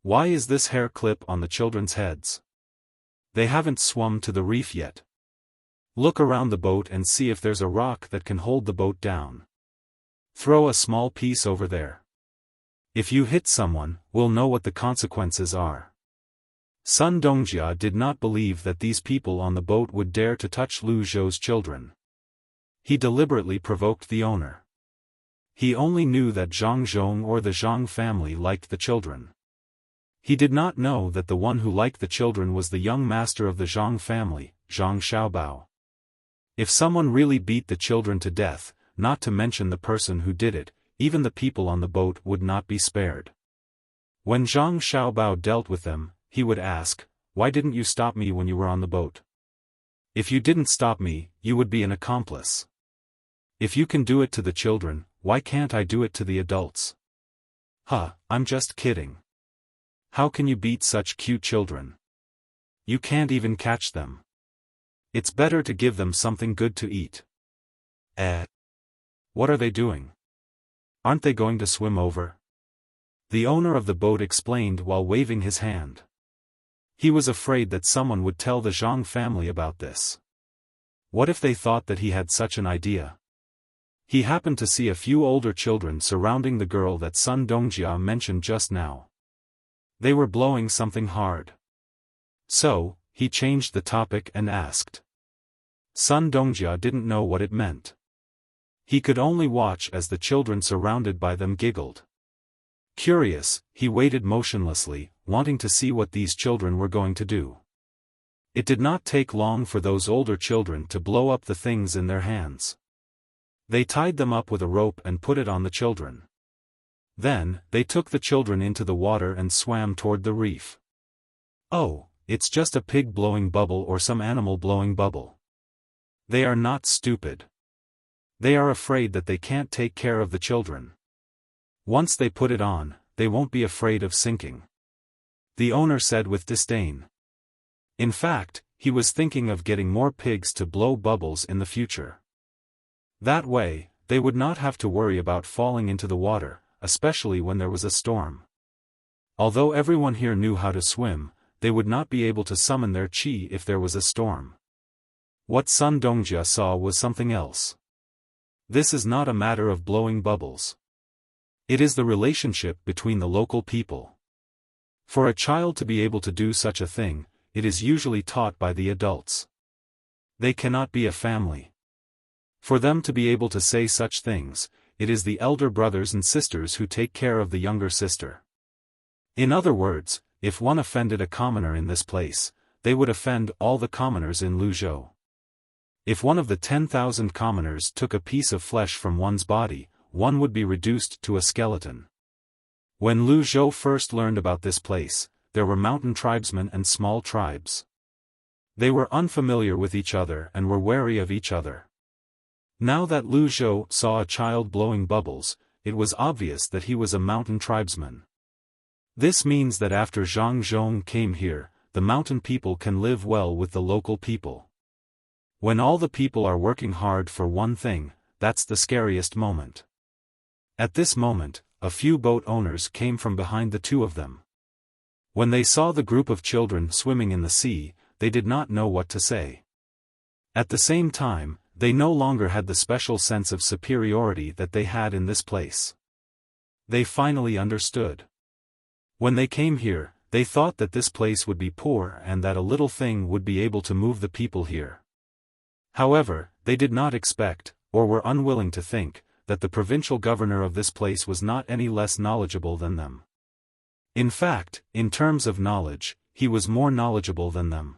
Why is this hair clip on the children's heads? They haven't swum to the reef yet. Look around the boat and see if there's a rock that can hold the boat down. Throw a small piece over there. If you hit someone, we'll know what the consequences are. Sun Dongjia did not believe that these people on the boat would dare to touch Lu Zhou's children. He deliberately provoked the owner. He only knew that Zhang Zhong or the Zhang family liked the children. He did not know that the one who liked the children was the young master of the Zhang family, Zhang Xiaobao. If someone really beat the children to death, not to mention the person who did it, even the people on the boat would not be spared. When Zhang Xiaobao dealt with them, he would ask, "Why didn't you stop me when you were on the boat? If you didn't stop me, you would be an accomplice. If you can do it to the children, why can't I do it to the adults?" I'm just kidding. How can you beat such cute children? You can't even catch them. It's better to give them something good to eat. What are they doing? Aren't they going to swim over? The owner of the boat explained while waving his hand. He was afraid that someone would tell the Zhang family about this. What if they thought that he had such an idea? He happened to see a few older children surrounding the girl that Sun Dongjia mentioned just now. They were blowing something hard. So, he changed the topic and asked. Sun Dongjia didn't know what it meant. He could only watch as the children surrounded by them giggled. Curious, he waited motionlessly, wanting to see what these children were going to do. It did not take long for those older children to blow up the things in their hands. They tied them up with a rope and put it on the children. Then, they took the children into the water and swam toward the reef. Oh, it's just a pig blowing bubble or some animal blowing bubble. They are not stupid. They are afraid that they can't take care of the children. Once they put it on, they won't be afraid of sinking. The owner said with disdain. In fact, he was thinking of getting more pigs to blow bubbles in the future. That way, they would not have to worry about falling into the water, especially when there was a storm. Although everyone here knew how to swim, they would not be able to summon their qi if there was a storm. What Sun Dongjia saw was something else. This is not a matter of blowing bubbles. It is the relationship between the local people. For a child to be able to do such a thing, it is usually taught by the adults. They cannot be a family. For them to be able to say such things, it is the elder brothers and sisters who take care of the younger sister. In other words, if one offended a commoner in this place, they would offend all the commoners in Luzhou. If one of the 10,000 commoners took a piece of flesh from one's body, one would be reduced to a skeleton. When Luzhou first learned about this place, there were mountain tribesmen and small tribes. They were unfamiliar with each other and were wary of each other. Now that Luzhou saw a child blowing bubbles, it was obvious that he was a mountain tribesman. This means that after Zhang Zhong came here, the mountain people can live well with the local people. When all the people are working hard for one thing, that's the scariest moment. At this moment, a few boat owners came from behind the two of them. When they saw the group of children swimming in the sea, they did not know what to say. At the same time, they no longer had the special sense of superiority that they had in this place. They finally understood. When they came here, they thought that this place would be poor and that a little thing would be able to move the people here. However, they did not expect, or were unwilling to think, that the provincial governor of this place was not any less knowledgeable than them. In fact, in terms of knowledge, he was more knowledgeable than them.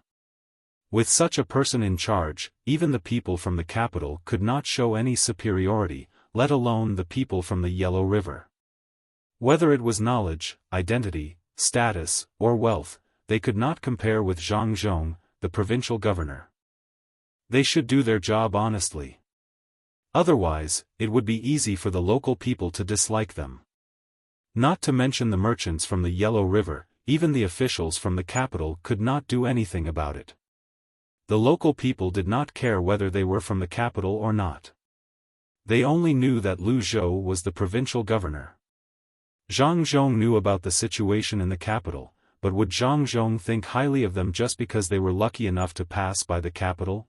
With such a person in charge, even the people from the capital could not show any superiority, let alone the people from the Yellow River. Whether it was knowledge, identity, status, or wealth, they could not compare with Zhang Zhong, the provincial governor. They should do their job honestly. Otherwise, it would be easy for the local people to dislike them. Not to mention the merchants from the Yellow River, even the officials from the capital could not do anything about it. The local people did not care whether they were from the capital or not. They only knew that Lu Zhou was the provincial governor. Zhang Zhong knew about the situation in the capital, but would Zhang Zhong think highly of them just because they were lucky enough to pass by the capital?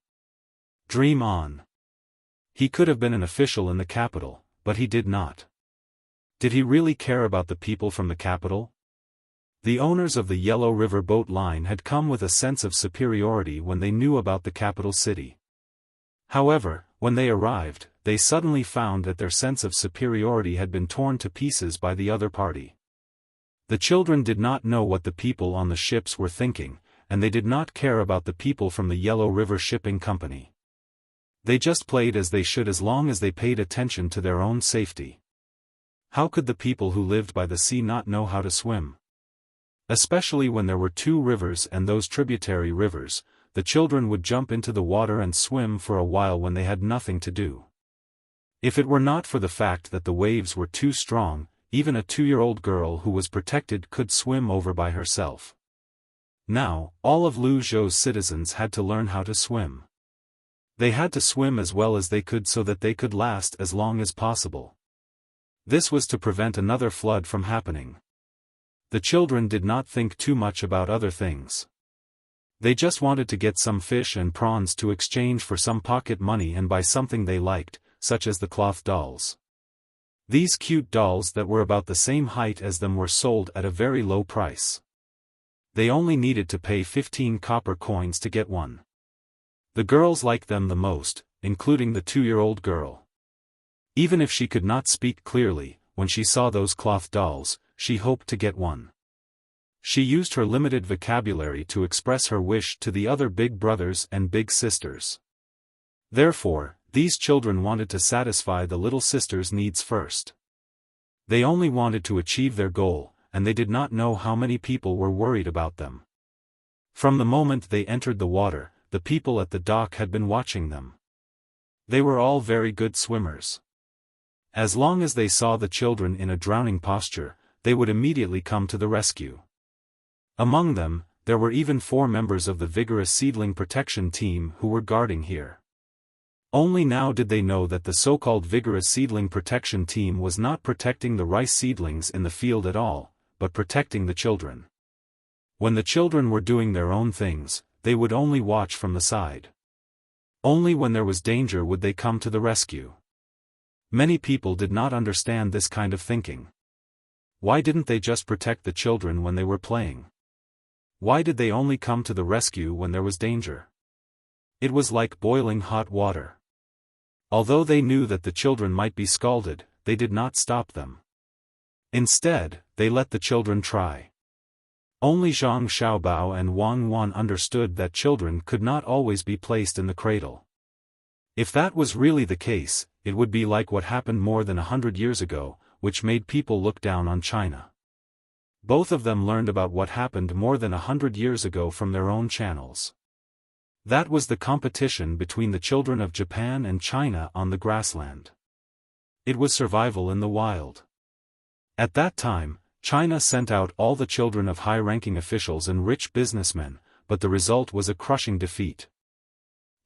Dream on. He could have been an official in the capital, but he did not. Did he really care about the people from the capital? The owners of the Yellow River boat line had come with a sense of superiority when they knew about the capital city. However, when they arrived, they suddenly found that their sense of superiority had been torn to pieces by the other party. The children did not know what the people on the ships were thinking, and they did not care about the people from the Yellow River Shipping Company. They just played as they should as long as they paid attention to their own safety. How could the people who lived by the sea not know how to swim? Especially when there were two rivers and those tributary rivers, the children would jump into the water and swim for a while when they had nothing to do. If it were not for the fact that the waves were too strong, even a 2-year-old girl who was protected could swim over by herself. Now, all of Lu Zhou's citizens had to learn how to swim. They had to swim as well as they could so that they could last as long as possible. This was to prevent another flood from happening. The children did not think too much about other things. They just wanted to get some fish and prawns to exchange for some pocket money and buy something they liked, such as the cloth dolls. These cute dolls that were about the same height as them were sold at a very low price. They only needed to pay 15 copper coins to get one. The girls liked them the most, including the 2-year-old girl. Even if she could not speak clearly, when she saw those cloth dolls, she hoped to get one. She used her limited vocabulary to express her wish to the other big brothers and big sisters. Therefore, these children wanted to satisfy the little sister's needs first. They only wanted to achieve their goal, and they did not know how many people were worried about them. From the moment they entered the water, the people at the dock had been watching them. They were all very good swimmers. As long as they saw the children in a drowning posture, they would immediately come to the rescue. Among them, there were even 4 members of the vigorous seedling protection team who were guarding here. Only now did they know that the so-called vigorous seedling protection team was not protecting the rice seedlings in the field at all, but protecting the children. When the children were doing their own things, they would only watch from the side. Only when there was danger would they come to the rescue. Many people did not understand this kind of thinking. Why didn't they just protect the children when they were playing? Why did they only come to the rescue when there was danger? It was like boiling hot water. Although they knew that the children might be scalded, they did not stop them. Instead, they let the children try. Only Zhang Xiaobao and Wang Wan understood that children could not always be placed in the cradle. If that was really the case, it would be like what happened more than 100 years ago, which made people look down on China. Both of them learned about what happened more than 100 years ago from their own channels. That was the competition between the children of Japan and China on the grassland. It was survival in the wild. At that time, China sent out all the children of high-ranking officials and rich businessmen, but the result was a crushing defeat.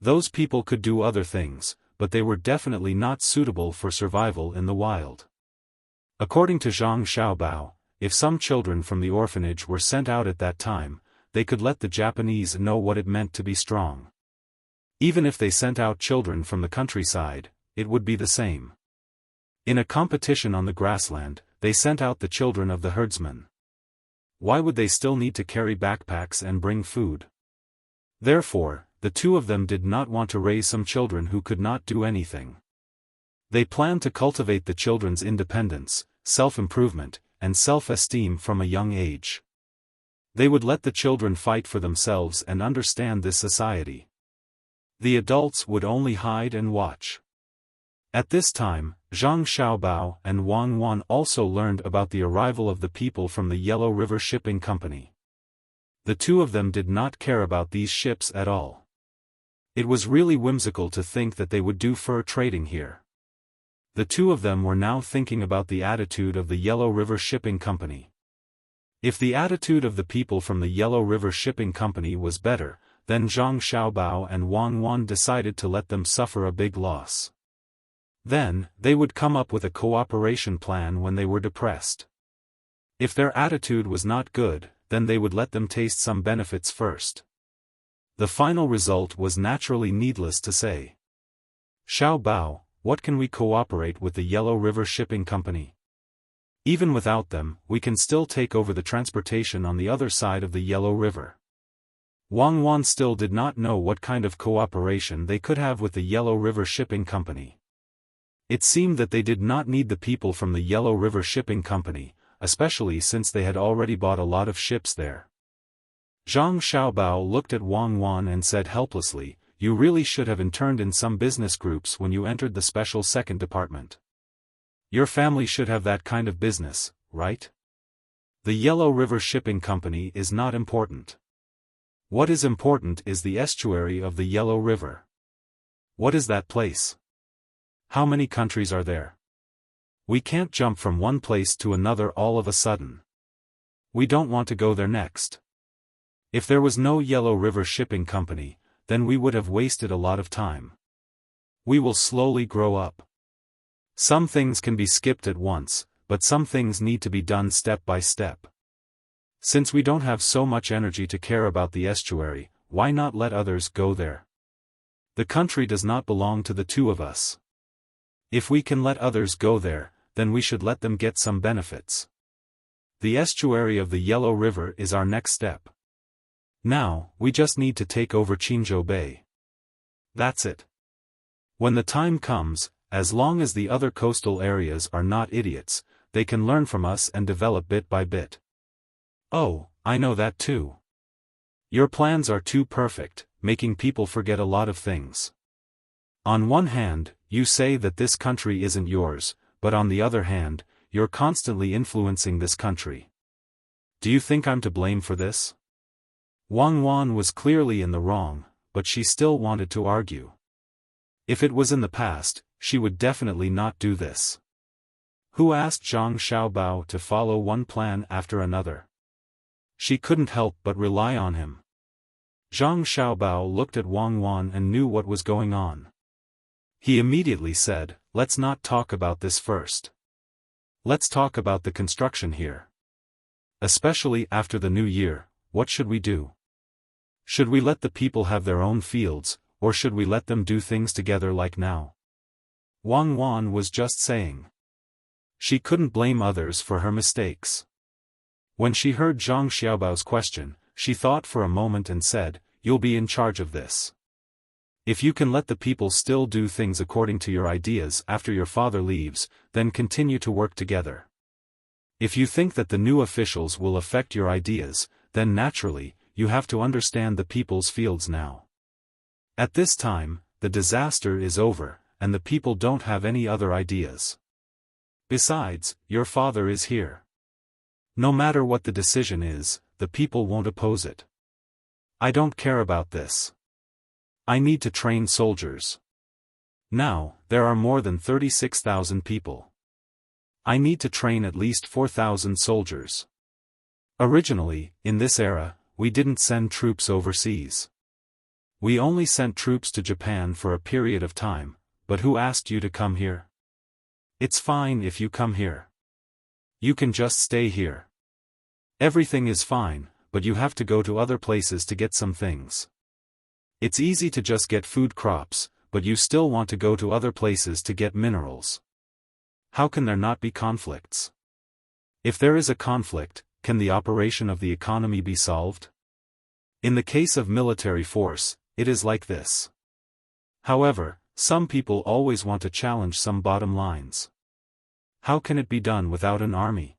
Those people could do other things, but they were definitely not suitable for survival in the wild. According to Zhang Xiaobao, if some children from the orphanage were sent out at that time, they could let the Japanese know what it meant to be strong. Even if they sent out children from the countryside, it would be the same. In a competition on the grassland, they sent out the children of the herdsmen. why would they still need to carry backpacks and bring food? Therefore, the two of them did not want to raise some children who could not do anything. They planned to cultivate the children's independence, self-improvement, and self-esteem from a young age. They would let the children fight for themselves and understand this society. The adults would only hide and watch. At this time, Zhang Xiaobao and Wang Wan also learned about the arrival of the people from the Yellow River Shipping Company. The two of them did not care about these ships at all. It was really whimsical to think that they would do fur trading here. The two of them were now thinking about the attitude of the Yellow River Shipping Company. If the attitude of the people from the Yellow River Shipping Company was better, then Zhang Xiaobao and Wang Wan decided to let them suffer a big loss. Then, they would come up with a cooperation plan when they were depressed. If their attitude was not good, then they would let them taste some benefits first. The final result was naturally needless to say. Xiaobao, what can we cooperate with the Yellow River Shipping Company? Even without them, we can still take over the transportation on the other side of the Yellow River. Wang Wan still did not know what kind of cooperation they could have with the Yellow River Shipping Company. It seemed that they did not need the people from the Yellow River Shipping Company, especially since they had already bought a lot of ships there. Zhang Xiaobao looked at Wang Wan and said helplessly, "You really should have interned in some business groups when you entered the special second department. Your family should have that kind of business, right? The Yellow River Shipping Company is not important. What is important is the estuary of the Yellow River. What is that place? How many countries are there? We can't jump from one place to another all of a sudden. We don't want to go there next. If there was no Yellow River Shipping Company, then we would have wasted a lot of time. We will slowly grow up. Some things can be skipped at once, but some things need to be done step by step. Since we don't have so much energy to care about the estuary, why not let others go there? The country does not belong to the two of us. If we can let others go there, then we should let them get some benefits. The estuary of the Yellow River is our next step. Now, we just need to take over Qinzhou Bay. That's it. When the time comes, as long as the other coastal areas are not idiots, they can learn from us and develop bit by bit. Oh, I know that too. Your plans are too perfect, making people forget a lot of things. On one hand, you say that this country isn't yours, but on the other hand, you're constantly influencing this country. Do you think I'm to blame for this? Wang Wan was clearly in the wrong, but she still wanted to argue. If it was in the past, she would definitely not do this. Who asked Zhang Xiaobao to follow one plan after another? She couldn't help but rely on him. Zhang Xiaobao looked at Wang Wan and knew what was going on. He immediately said, "Let's not talk about this first. Let's talk about the construction here. Especially after the new year, what should we do? Should we let the people have their own fields, or should we let them do things together like now?" Wang Wan was just saying. She couldn't blame others for her mistakes. When she heard Zhang Xiaobao's question, she thought for a moment and said, "You'll be in charge of this. If you can let the people still do things according to your ideas after your father leaves, then continue to work together. If you think that the new officials will affect your ideas, then naturally, you have to understand the people's fields now. At this time, the disaster is over, and the people don't have any other ideas. Besides, your father is here. No matter what the decision is, the people won't oppose it. I don't care about this. I need to train soldiers. Now, there are more than 36,000 people. I need to train at least 4,000 soldiers. Originally, in this era, we didn't send troops overseas. We only sent troops to Japan for a period of time, but who asked you to come here? It's fine if you come here. You can just stay here. Everything is fine, but you have to go to other places to get some things. It's easy to just get food crops, but you still want to go to other places to get minerals. How can there not be conflicts? If there is a conflict, can the operation of the economy be solved? In the case of military force, it is like this. However, some people always want to challenge some bottom lines. How can it be done without an army?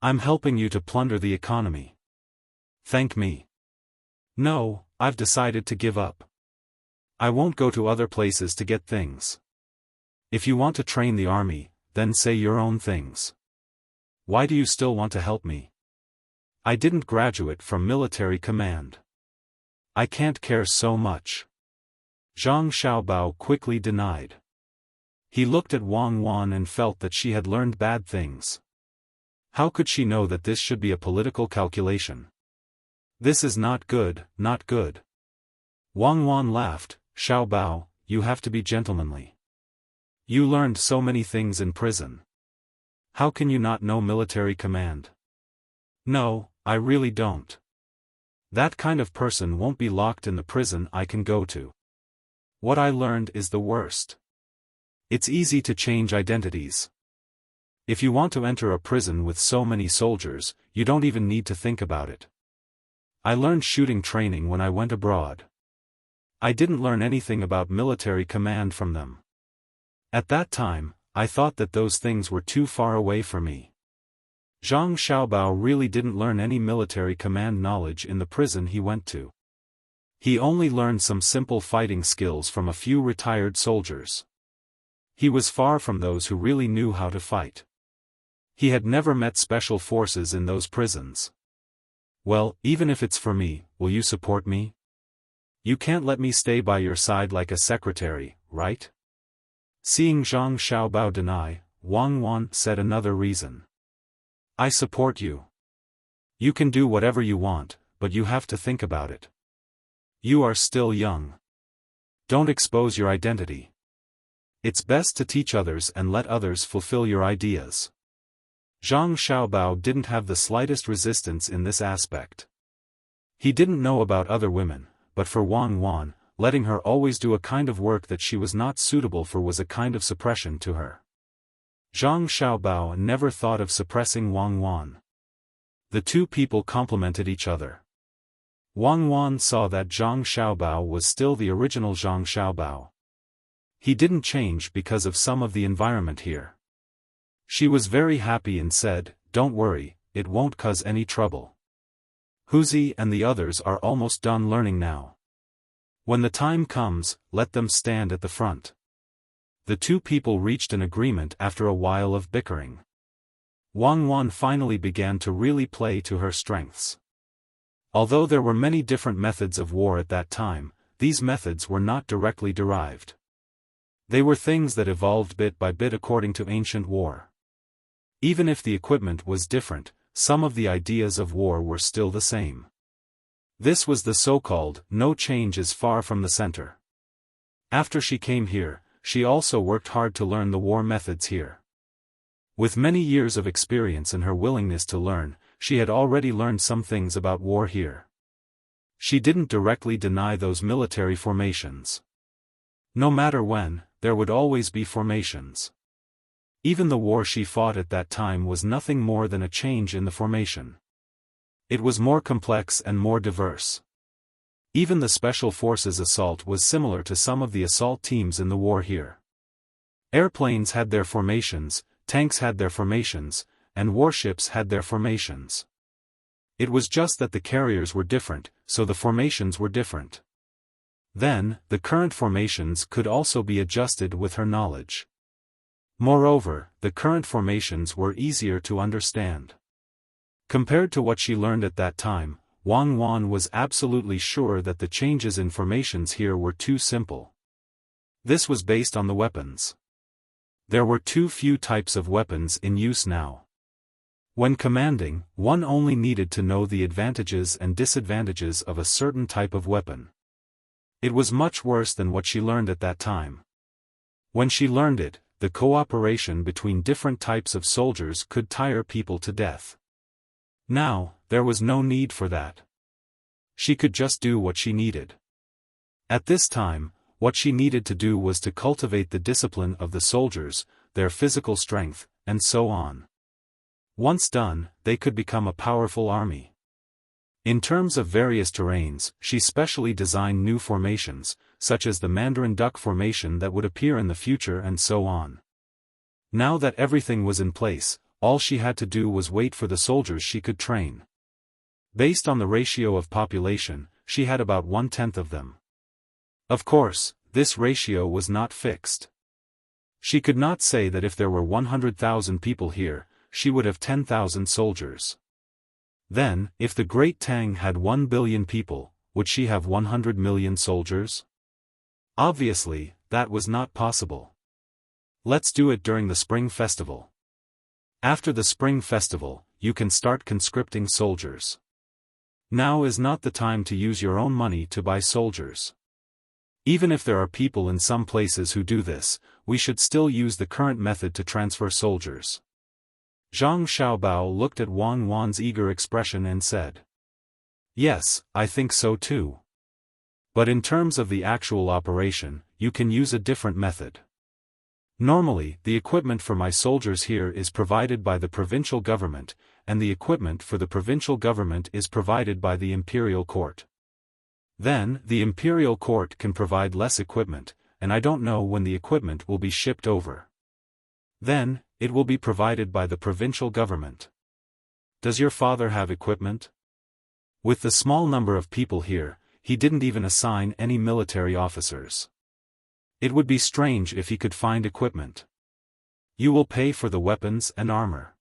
I'm helping you to plunder the economy. Thank me. No, I've decided to give up. I won't go to other places to get things. If you want to train the army, then say your own things. Why do you still want to help me? I didn't graduate from military command. I can't care so much. Zhang Xiaobao quickly denied. He looked at Wang Wan and felt that she had learned bad things. How could she know that this should be a political calculation? This is not good, not good. Wang Wan laughed. Xiaobao, you have to be gentlemanly. You learned so many things in prison. How can you not know military command? No, I really don't. That kind of person won't be locked in the prison I can go to. What I learned is the worst. It's easy to change identities. If you want to enter a prison with so many soldiers, you don't even need to think about it. I learned shooting training when I went abroad. I didn't learn anything about military command from them. At that time, I thought that those things were too far away for me. Zhang Xiaobao really didn't learn any military command knowledge in the prison he went to. He only learned some simple fighting skills from a few retired soldiers. He was far from those who really knew how to fight. He had never met special forces in those prisons. Well, even if it's for me, will you support me? You can't let me stay by your side like a secretary, right? Seeing Zhang Xiaobao deny, Wang Wan said another reason. I support you. You can do whatever you want, but you have to think about it. You are still young. Don't expose your identity. It's best to teach others and let others fulfill your ideas. Zhang Xiaobao didn't have the slightest resistance in this aspect. He didn't know about other women, but for Wang Wan, letting her always do a kind of work that she was not suitable for was a kind of suppression to her. Zhang Xiaobao never thought of suppressing Wang Wan. The two people complemented each other. Wang Wan saw that Zhang Xiaobao was still the original Zhang Xiaobao. He didn't change because of some of the environment here. She was very happy and said, "Don't worry, it won't cause any trouble. Huzi and the others are almost done learning now. When the time comes, let them stand at the front." The two people reached an agreement after a while of bickering. Wang Wan finally began to really play to her strengths. Although there were many different methods of war at that time, these methods were not directly derived. They were things that evolved bit by bit according to ancient war. Even if the equipment was different, some of the ideas of war were still the same. This was the so-called, no change is far from the center. After she came here, she also worked hard to learn the war methods here. With many years of experience and her willingness to learn, she had already learned some things about war here. She didn't directly deny those military formations. No matter when, there would always be formations. Even the war she fought at that time was nothing more than a change in the formation. It was more complex and more diverse. Even the Special Forces assault was similar to some of the assault teams in the war here. Airplanes had their formations, tanks had their formations, and warships had their formations. It was just that the carriers were different, so the formations were different. Then, the current formations could also be adjusted with her knowledge. Moreover, the current formations were easier to understand. Compared to what she learned at that time, Wang Wan was absolutely sure that the changes in formations here were too simple. This was based on the weapons. There were too few types of weapons in use now. When commanding, one only needed to know the advantages and disadvantages of a certain type of weapon. It was much worse than what she learned at that time. When she learned it, the cooperation between different types of soldiers could tire people to death. Now, there was no need for that. She could just do what she needed. At this time, what she needed to do was to cultivate the discipline of the soldiers, their physical strength, and so on. Once done, they could become a powerful army. In terms of various terrains, she specially designed new formations, such as the Mandarin Duck formation that would appear in the future and so on. Now that everything was in place, all she had to do was wait for the soldiers she could train. Based on the ratio of population, she had about 1/10 of them. Of course, this ratio was not fixed. She could not say that if there were 100,000 people here, she would have 10,000 soldiers. Then, if the Great Tang had 1 billion people, would she have 100 million soldiers? Obviously, that was not possible. Let's do it during the Spring Festival. After the Spring Festival, you can start conscripting soldiers. Now is not the time to use your own money to buy soldiers. Even if there are people in some places who do this, we should still use the current method to transfer soldiers. Zhang Xiaobao looked at Wang Wan's eager expression and said, "Yes, I think so too. But in terms of the actual operation, you can use a different method. Normally, the equipment for my soldiers here is provided by the provincial government, and the equipment for the provincial government is provided by the imperial court. Then, the imperial court can provide less equipment, and I don't know when the equipment will be shipped over. Then, it will be provided by the provincial government. Does your father have equipment?" With the small number of people here, he didn't even assign any military officers. It would be strange if he could find equipment. "You will pay for the weapons and armor.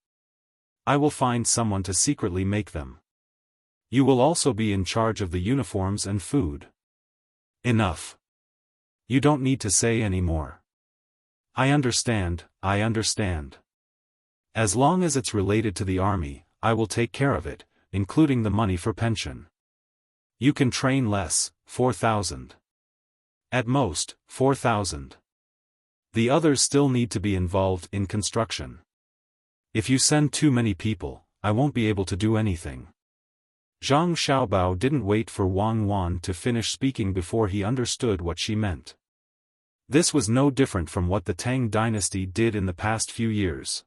I will find someone to secretly make them. You will also be in charge of the uniforms and food." Enough. You don't need to say any more. I understand. As long as it's related to the army, I will take care of it, including the money for pension. You can train less, 4,000. At most, 4,000. The others still need to be involved in construction. If you send too many people, I won't be able to do anything. Zhang Xiaobao didn't wait for Wang Wan to finish speaking before he understood what she meant. This was no different from what the Tang dynasty did in the past few years.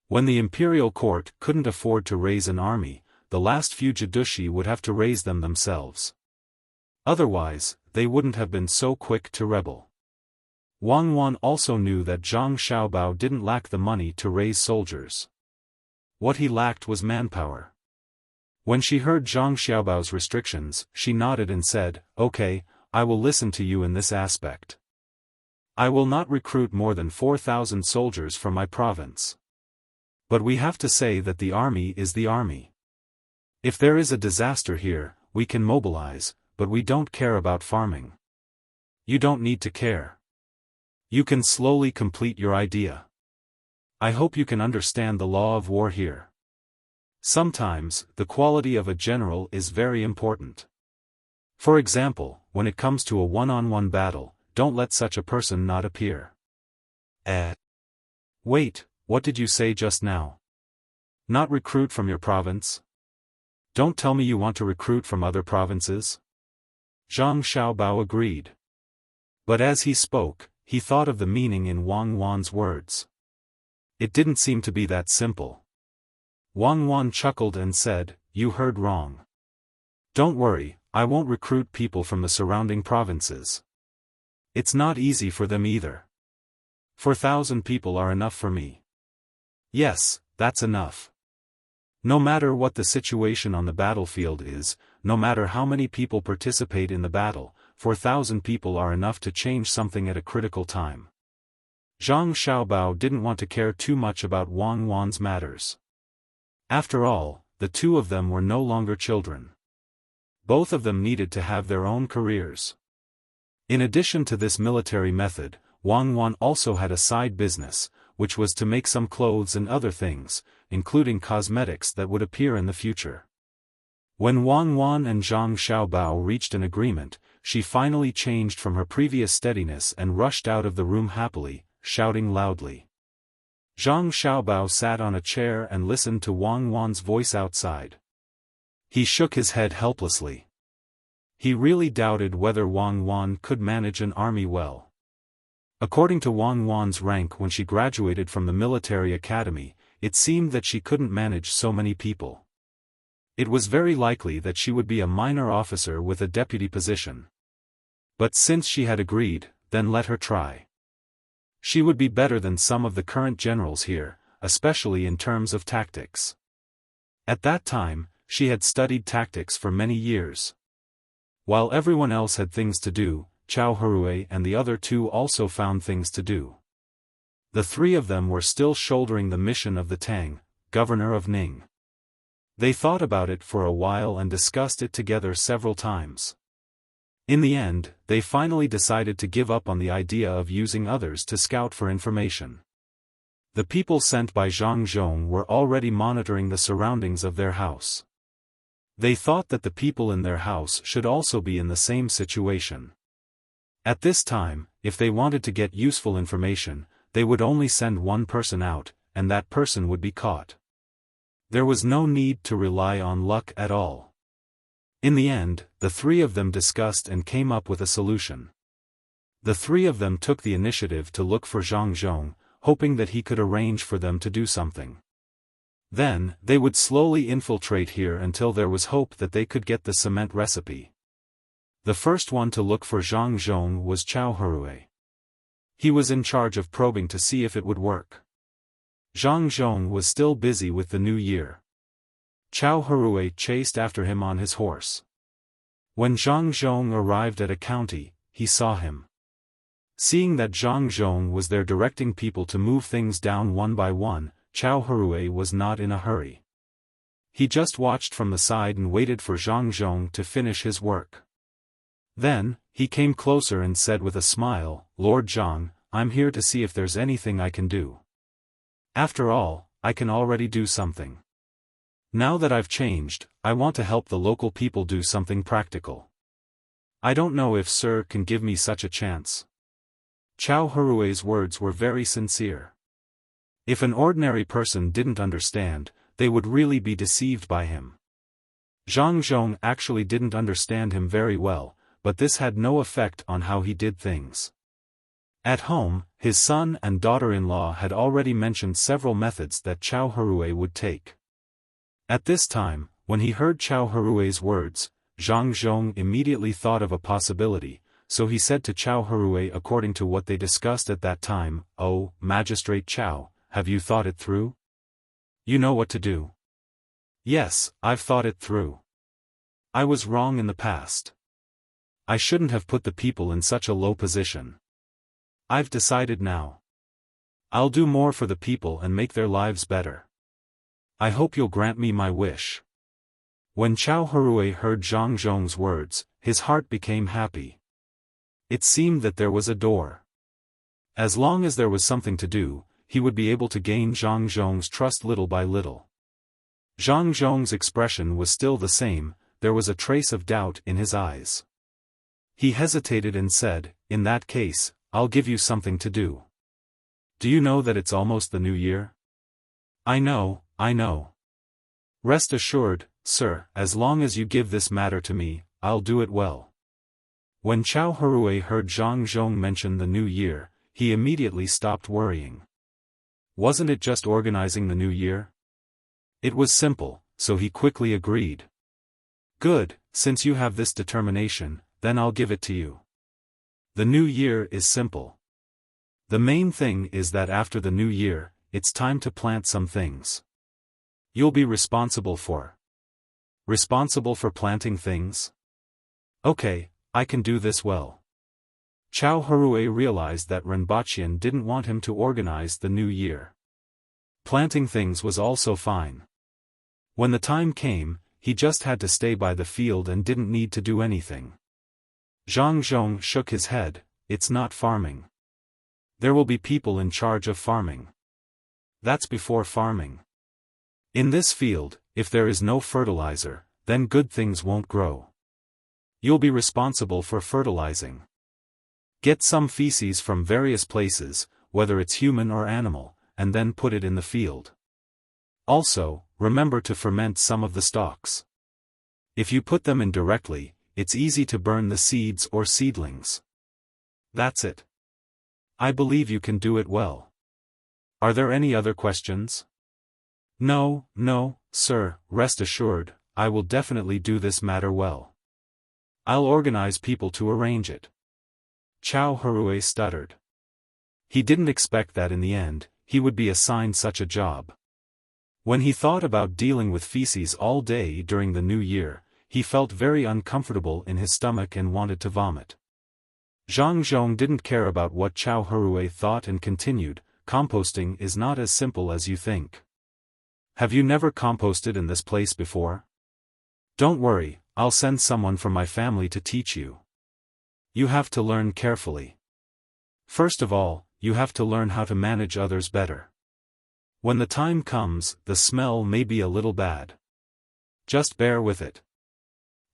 When the imperial court couldn't afford to raise an army, the last few Jadushi would have to raise them themselves. Otherwise, they wouldn't have been so quick to rebel. Wang Wan also knew that Zhang Xiaobao didn't lack the money to raise soldiers. What he lacked was manpower. When she heard Zhang Xiaobao's restrictions, she nodded and said, "Okay, I will listen to you in this aspect. I will not recruit more than 4,000 soldiers from my province. But we have to say that the army is the army. If there is a disaster here, we can mobilize, but we don't care about farming." You don't need to care. You can slowly complete your idea. I hope you can understand the law of war here. Sometimes, the quality of a general is very important. For example, when it comes to a one-on-one battle, don't let such a person not appear. Wait, what did you say just now? Not recruit from your province? Don't tell me you want to recruit from other provinces? Zhang Xiaobao agreed. But as he spoke, he thought of the meaning in Wang Wan's words. It didn't seem to be that simple. Wang Wan chuckled and said, "You heard wrong. Don't worry, I won't recruit people from the surrounding provinces. It's not easy for them either. 4,000 people are enough for me." Yes, that's enough. No matter what the situation on the battlefield is, no matter how many people participate in the battle, 4,000 people are enough to change something at a critical time. Zhang Xiaobao didn't want to care too much about Wang Wan's matters. After all, the two of them were no longer children. Both of them needed to have their own careers. In addition to this military method, Wang Wan also had a side business, which was to make some clothes and other things, including cosmetics that would appear in the future. When Wang Wan and Zhang Xiaobao reached an agreement, she finally changed from her previous steadiness and rushed out of the room happily, shouting loudly. Zhang Xiaobao sat on a chair and listened to Wang Wan's voice outside. He shook his head helplessly. He really doubted whether Wang Wan could manage an army well. According to Wang Wan's rank when she graduated from the military academy, it seemed that she couldn't manage so many people. It was very likely that she would be a minor officer with a deputy position. But since she had agreed, then let her try. She would be better than some of the current generals here, especially in terms of tactics. At that time, she had studied tactics for many years. While everyone else had things to do, Chao Hui and the other two also found things to do. The three of them were still shouldering the mission of the Tang, governor of Ning. They thought about it for a while and discussed it together several times. In the end, they finally decided to give up on the idea of using others to scout for information. The people sent by Zhang Zhong were already monitoring the surroundings of their house. They thought that the people in their house should also be in the same situation. At this time, if they wanted to get useful information, they would only send one person out, and that person would be caught. There was no need to rely on luck at all. In the end, the three of them discussed and came up with a solution. The three of them took the initiative to look for Zhang Zhong, hoping that he could arrange for them to do something. Then, they would slowly infiltrate here until there was hope that they could get the cement recipe. The first one to look for Zhang Zhong was Chao Hui. He was in charge of probing to see if it would work. Zhang Zhong was still busy with the new year. Chao Hui chased after him on his horse. When Zhang Zhong arrived at a county, he saw him. Seeing that Zhang Zhong was there directing people to move things down one by one, Chao Hui was not in a hurry. He just watched from the side and waited for Zhang Zhong to finish his work. Then, he came closer and said with a smile, "Lord Zhang, I'm here to see if there's anything I can do. After all, I can already do something. Now that I've changed, I want to help the local people do something practical. I don't know if Sir can give me such a chance." Chao Hui's words were very sincere. If an ordinary person didn't understand, they would really be deceived by him. Zhang Zhong actually didn't understand him very well, but this had no effect on how he did things. At home, his son and daughter-in-law had already mentioned several methods that Chao Hui would take. At this time, when he heard Chao Hui's words, Zhang Zhong immediately thought of a possibility, so he said to Chao Hui according to what they discussed at that time, "Oh, Magistrate Chao, have you thought it through? You know what to do." "Yes, I've thought it through. I was wrong in the past. I shouldn't have put the people in such a low position. I've decided now. I'll do more for the people and make their lives better. I hope you'll grant me my wish." When Chao Hui heard Zhang Zhong's words, his heart became happy. It seemed that there was a door. As long as there was something to do, he would be able to gain Zhang Zhong's trust little by little. Zhang Zhong's expression was still the same, there was a trace of doubt in his eyes. He hesitated and said, "In that case, I'll give you something to do. Do you know that it's almost the new year?" I know. Rest assured, sir, as long as you give this matter to me, I'll do it well." When Chao Hui heard Zhang Zhong mention the new year, he immediately stopped worrying. Wasn't it just organizing the new year? It was simple, so he quickly agreed. "Good, since you have this determination, then I'll give it to you. The new year is simple. The main thing is that after the new year, it's time to plant some things. You'll be responsible for planting things? Okay, I can do this well." Chao Hui realized that Renbaqian didn't want him to organize the new year. Planting things was also fine. When the time came, he just had to stay by the field and didn't need to do anything. Zhang Zhong shook his head, "It's not farming. There will be people in charge of farming. That's before farming. In this field, if there is no fertilizer, then good things won't grow. You'll be responsible for fertilizing. Get some feces from various places, whether it's human or animal, and then put it in the field. Also, remember to ferment some of the stalks. If you put them in directly, it's easy to burn the seeds or seedlings. That's it. I believe you can do it well. Are there any other questions?" No, no, sir, rest assured, I will definitely do this matter well. I'll organize people to arrange it. Chao Hui stuttered. He didn't expect that in the end, he would be assigned such a job. When he thought about dealing with feces all day during the new year, he felt very uncomfortable in his stomach and wanted to vomit. Zhang Zhong didn't care about what Chao Hui thought and continued, composting is not as simple as you think. Have you never composted in this place before? Don't worry, I'll send someone from my family to teach you. You have to learn carefully. First of all, you have to learn how to manage others better. When the time comes, the smell may be a little bad. Just bear with it.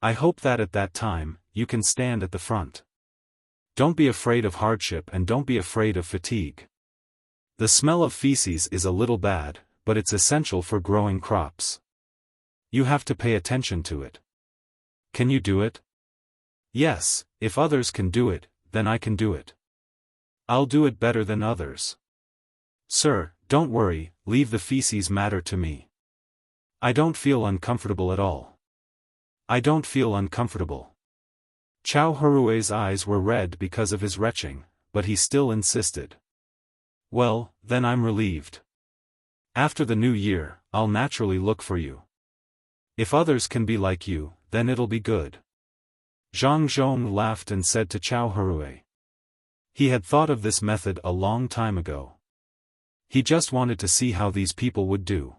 I hope that at that time, you can stand at the front. Don't be afraid of hardship and don't be afraid of fatigue. The smell of feces is a little bad, but it's essential for growing crops. You have to pay attention to it. Can you do it? Yes, if others can do it, then I can do it. I'll do it better than others. Sir, don't worry, leave the feces matter to me. I don't feel uncomfortable at all. I don't feel uncomfortable. Chao Hui's eyes were red because of his retching, but he still insisted. Well, then I'm relieved. After the new year, I'll naturally look for you. If others can be like you, then it'll be good. Zhang Zhong laughed and said to Chao Hui. He had thought of this method a long time ago. He just wanted to see how these people would do.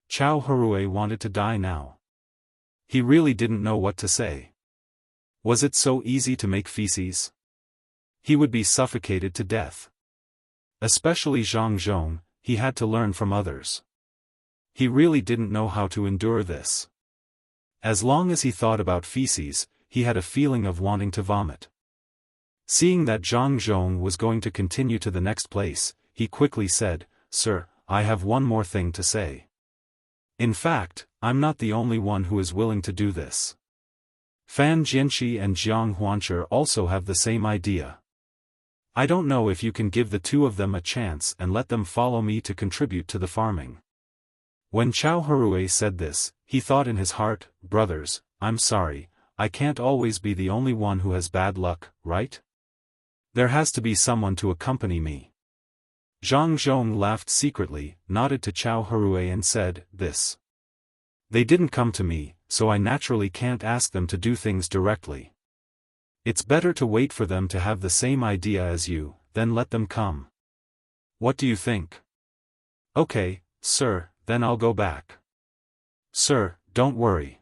Chao Hui wanted to die now. He really didn't know what to say. Was it so easy to make feces? He would be suffocated to death. Especially Zhang Zhong, he had to learn from others. He really didn't know how to endure this. As long as he thought about feces, he had a feeling of wanting to vomit. Seeing that Zhang Zhong was going to continue to the next place, he quickly said, Sir, I have one more thing to say. In fact, I'm not the only one who is willing to do this. Fan Jianqi and Jiang Huancher also have the same idea. I don't know if you can give the two of them a chance and let them follow me to contribute to the farming. When Chao Hui said this, he thought in his heart, brothers, I'm sorry, I can't always be the only one who has bad luck, right? There has to be someone to accompany me. Zhang Zhong laughed secretly, nodded to Chao Hui and said, This. They didn't come to me, so I naturally can't ask them to do things directly. It's better to wait for them to have the same idea as you, then let them come. What do you think? Okay, sir, then I'll go back. Sir, don't worry.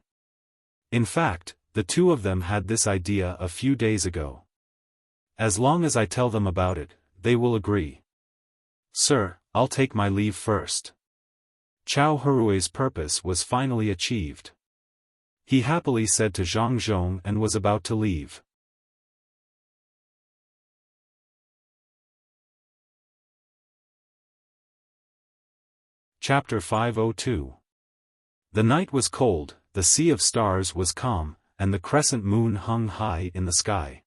In fact, the two of them had this idea a few days ago. As long as I tell them about it, they will agree. Sir, I'll take my leave first. Chao Hui's purpose was finally achieved. He happily said to Zhang Zhong and was about to leave. Chapter 502. The night was cold, the sea of stars was calm, and the crescent moon hung high in the sky.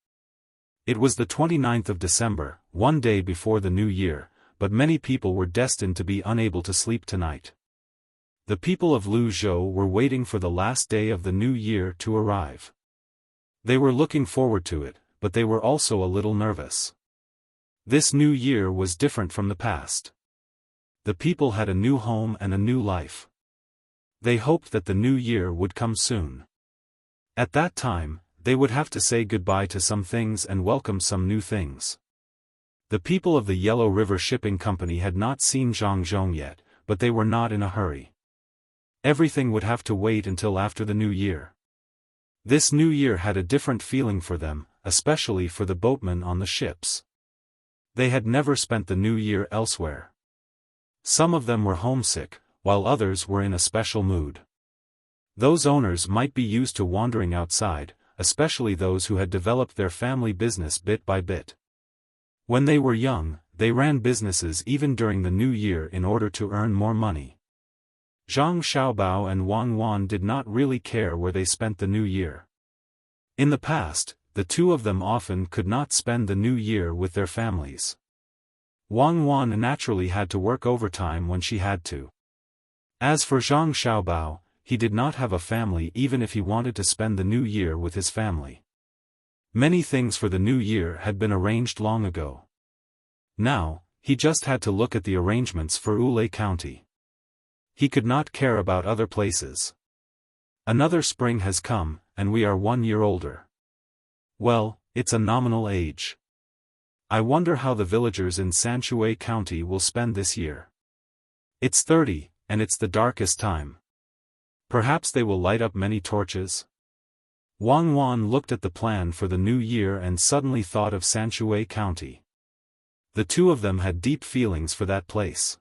It was the 29th of December, one day before the new year, but many people were destined to be unable to sleep tonight. The people of Luzhou were waiting for the last day of the new year to arrive. They were looking forward to it, but they were also a little nervous. This new year was different from the past. The people had a new home and a new life. They hoped that the new year would come soon. At that time, they would have to say goodbye to some things and welcome some new things. The people of the Yellow River Shipping Company had not seen Zhang Zhong yet, but they were not in a hurry. Everything would have to wait until after the new year. This new year had a different feeling for them, especially for the boatmen on the ships. They had never spent the new year elsewhere. Some of them were homesick, while others were in a special mood. Those owners might be used to wandering outside, especially those who had developed their family business bit by bit. When they were young, they ran businesses even during the new year in order to earn more money. Zhang Xiaobao and Wang Wan did not really care where they spent the new year. In the past, the two of them often could not spend the new year with their families. Wang Wan naturally had to work overtime when she had to. As for Zhang Xiaobao, he did not have a family even if he wanted to spend the new year with his family. Many things for the new year had been arranged long ago. Now, he just had to look at the arrangements for Wulei County. He could not care about other places. Another spring has come, and we are 1 year older. Well, it's a nominal age. I wonder how the villagers in Sanshui County will spend this year. It's 30, and it's the darkest time. Perhaps they will light up many torches? Wang Wan looked at the plan for the new year and suddenly thought of Sanshui County. The two of them had deep feelings for that place.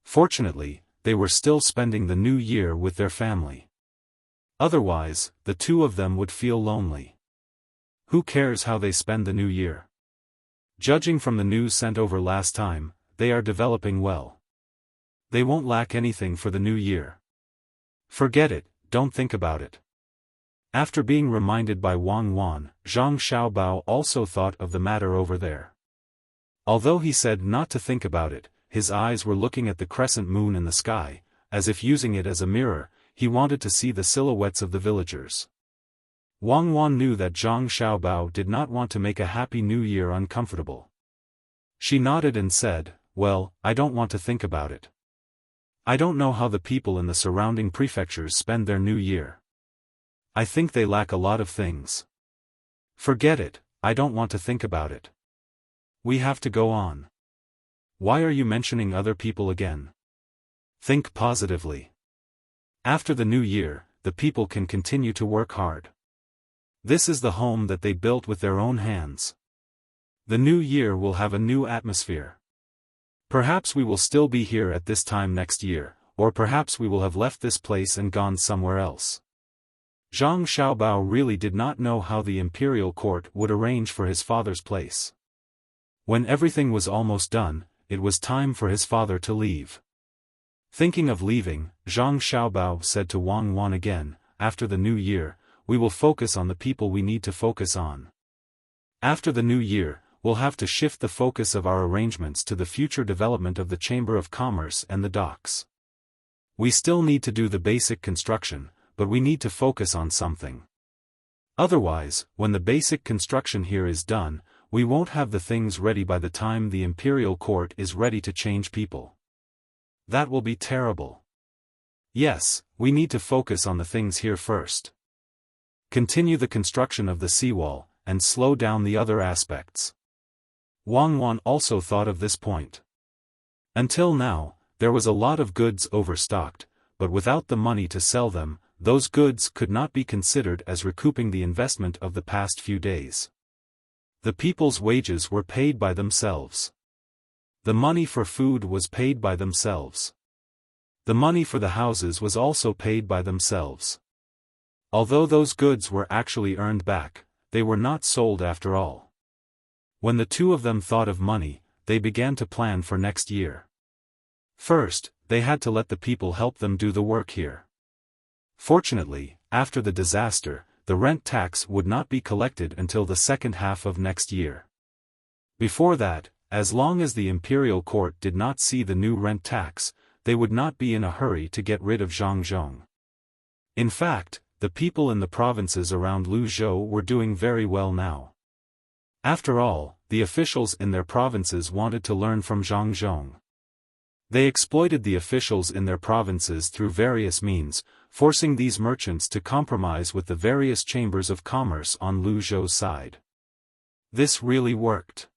Fortunately, they were still spending the new year with their family. Otherwise, the two of them would feel lonely. Who cares how they spend the new year? Judging from the news sent over last time, they are developing well. They won't lack anything for the new year. Forget it, don't think about it. After being reminded by Wang Wan, Zhang Xiaobao also thought of the matter over there. Although he said not to think about it, his eyes were looking at the crescent moon in the sky, as if using it as a mirror. He wanted to see the silhouettes of the villagers. Wang Wan knew that Zhang Xiaobao did not want to make a happy new year uncomfortable. She nodded and said, "Well, I don't want to think about it. I don't know how the people in the surrounding prefectures spend their new year. I think they lack a lot of things. Forget it, I don't want to think about it. We have to go on. Why are you mentioning other people again? Think positively. After the new year, the people can continue to work hard. This is the home that they built with their own hands. The new year will have a new atmosphere. Perhaps we will still be here at this time next year, or perhaps we will have left this place and gone somewhere else." Zhang Xiaobao really did not know how the imperial court would arrange for his father's place. When everything was almost done, it was time for his father to leave. Thinking of leaving, Zhang Xiaobao said to Wang Wan again, "After the new year, we will focus on the people we need to focus on. After the new year, we'll have to shift the focus of our arrangements to the future development of the Chamber of Commerce and the docks. We still need to do the basic construction, but we need to focus on something. Otherwise, when the basic construction here is done, we won't have the things ready by the time the imperial court is ready to change people. That will be terrible. Yes, we need to focus on the things here first. Continue the construction of the seawall, and slow down the other aspects." Wang Wan also thought of this point. Until now, there was a lot of goods overstocked, but without the money to sell them, those goods could not be considered as recouping the investment of the past few days. The people's wages were paid by themselves. The money for food was paid by themselves. The money for the houses was also paid by themselves. Although those goods were actually earned back, they were not sold after all. When the two of them thought of money, they began to plan for next year. First, they had to let the people help them do the work here. Fortunately, after the disaster, the rent tax would not be collected until the second half of next year. Before that, as long as the imperial court did not see the new rent tax, they would not be in a hurry to get rid of Zhangzhong. In fact, the people in the provinces around Luzhou were doing very well now. After all, the officials in their provinces wanted to learn from Zhangzhong. They exploited the officials in their provinces through various means, forcing these merchants to compromise with the various chambers of commerce on Luzhou's side. This really worked.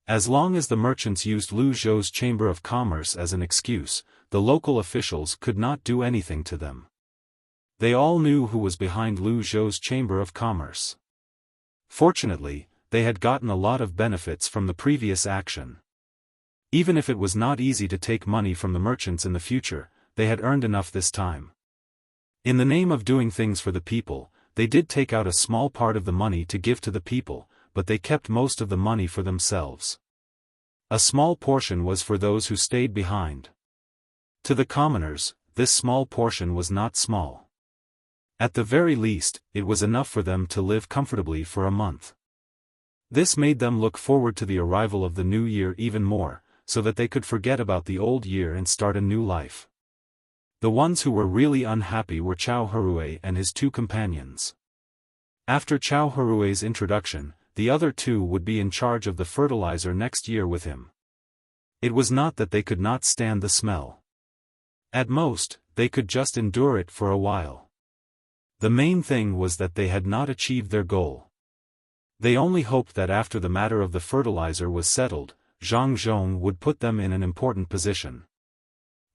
As long as the merchants used Luzhou's chamber of commerce as an excuse, the local officials could not do anything to them. They all knew who was behind Luzhou's chamber of commerce. Fortunately, they had gotten a lot of benefits from the previous action. Even if it was not easy to take money from the merchants in the future, they had earned enough this time. In the name of doing things for the people, they did take out a small part of the money to give to the people, but they kept most of the money for themselves. A small portion was for those who stayed behind. To the commoners, this small portion was not small. At the very least, it was enough for them to live comfortably for a month. This made them look forward to the arrival of the new year even more, so that they could forget about the old year and start a new life. The ones who were really unhappy were Chao Harue and his two companions. After Chao Harue's introduction, the other two would be in charge of the fertilizer next year with him. It was not that they could not stand the smell. At most, they could just endure it for a while. The main thing was that they had not achieved their goal. They only hoped that after the matter of the fertilizer was settled, Zhang Zhong would put them in an important position.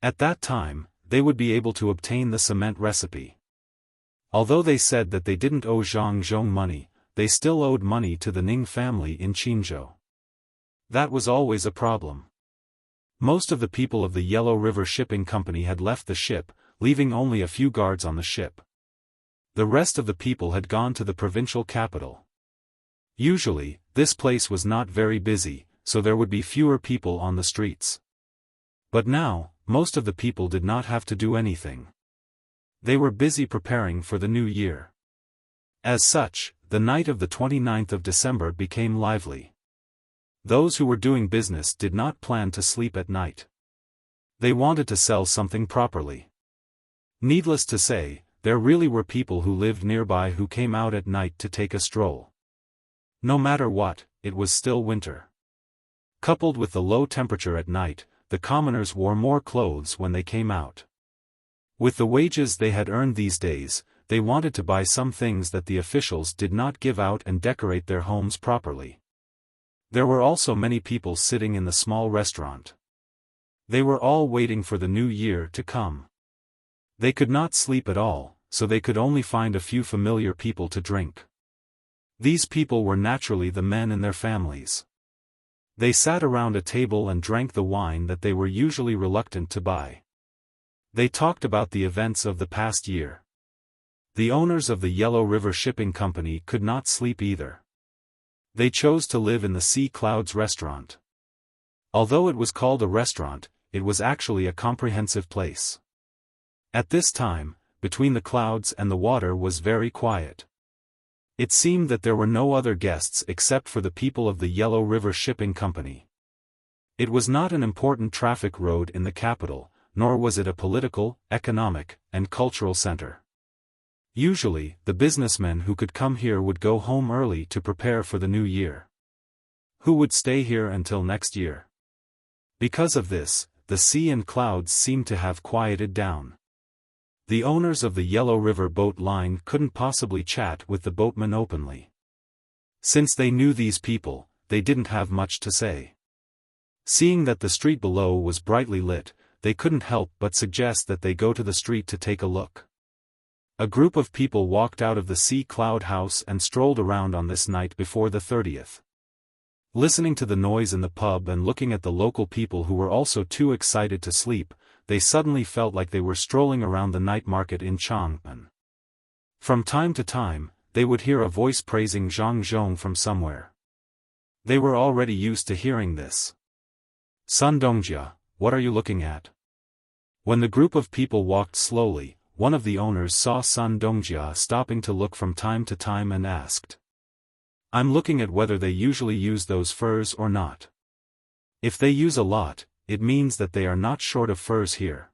At that time, they would be able to obtain the cement recipe. Although they said that they didn't owe Zhang Zhong money, they still owed money to the Ning family in Qinzhou. That was always a problem. Most of the people of the Yellow River Shipping Company had left the ship, leaving only a few guards on the ship. The rest of the people had gone to the provincial capital. Usually, this place was not very busy, so there would be fewer people on the streets. But now, most of the people did not have to do anything. They were busy preparing for the new year. As such, the night of the 29th of December became lively. Those who were doing business did not plan to sleep at night. They wanted to sell something properly. Needless to say, there really were people who lived nearby who came out at night to take a stroll. No matter what, it was still winter. Coupled with the low temperature at night, the commoners wore more clothes when they came out. With the wages they had earned these days, they wanted to buy some things that the officials did not give out and decorate their homes properly. There were also many people sitting in the small restaurant. They were all waiting for the new year to come. They could not sleep at all, so they could only find a few familiar people to drink. These people were naturally the men and their families. They sat around a table and drank the wine that they were usually reluctant to buy. They talked about the events of the past year. The owners of the Yellow River Shipping Company could not sleep either. They chose to live in the Sea Clouds restaurant. Although it was called a restaurant, it was actually a comprehensive place. At this time, between the clouds and the water was very quiet. It seemed that there were no other guests except for the people of the Yellow River Shipping Company. It was not an important traffic road in the capital, nor was it a political, economic, and cultural center. Usually, the businessmen who could come here would go home early to prepare for the new year. Who would stay here until next year? Because of this, the sea and clouds seemed to have quieted down. The owners of the Yellow River boat line couldn't possibly chat with the boatmen openly. Since they knew these people, they didn't have much to say. Seeing that the street below was brightly lit, they couldn't help but suggest that they go to the street to take a look. A group of people walked out of the Sea Cloud house and strolled around on this night before the 30th. Listening to the noise in the pub and looking at the local people who were also too excited to sleep, they suddenly felt like they were strolling around the night market in Chang'an. From time to time, they would hear a voice praising Zhang Zhong from somewhere. They were already used to hearing this. "Sun Dongjia, what are you looking at?" When the group of people walked slowly, one of the owners saw Sun Dongjia stopping to look from time to time and asked, "I'm looking at whether they usually use those furs or not. If they use a lot, it means that they are not short of furs here.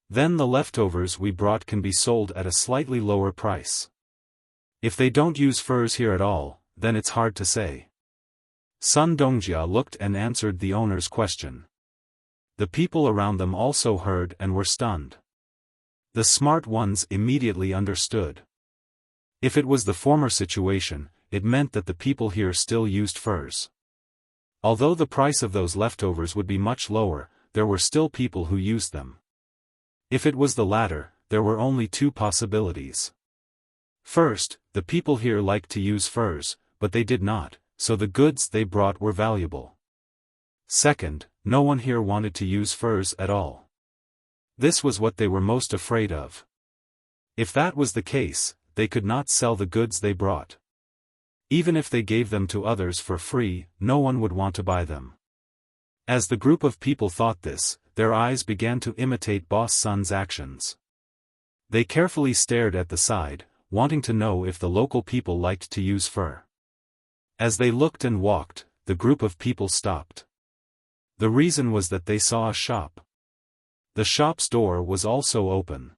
Then the leftovers we brought can be sold at a slightly lower price. If they don't use furs here at all, then it's hard to say." Sun Dongjia looked and answered the owner's question. The people around them also heard and were stunned. The smart ones immediately understood. If it was the former situation, it meant that the people here still used furs. Although the price of those leftovers would be much lower, there were still people who used them. If it was the latter, there were only two possibilities. First, the people here liked to use furs, but they did not, so the goods they brought were valuable. Second, no one here wanted to use furs at all. This was what they were most afraid of. If that was the case, they could not sell the goods they brought. Even if they gave them to others for free, no one would want to buy them. As the group of people thought this, their eyes began to imitate Boss Sun's actions. They carefully stared at the side, wanting to know if the local people liked to use fur. As they looked and walked, the group of people stopped. The reason was that they saw a shop. The shop's door was also open.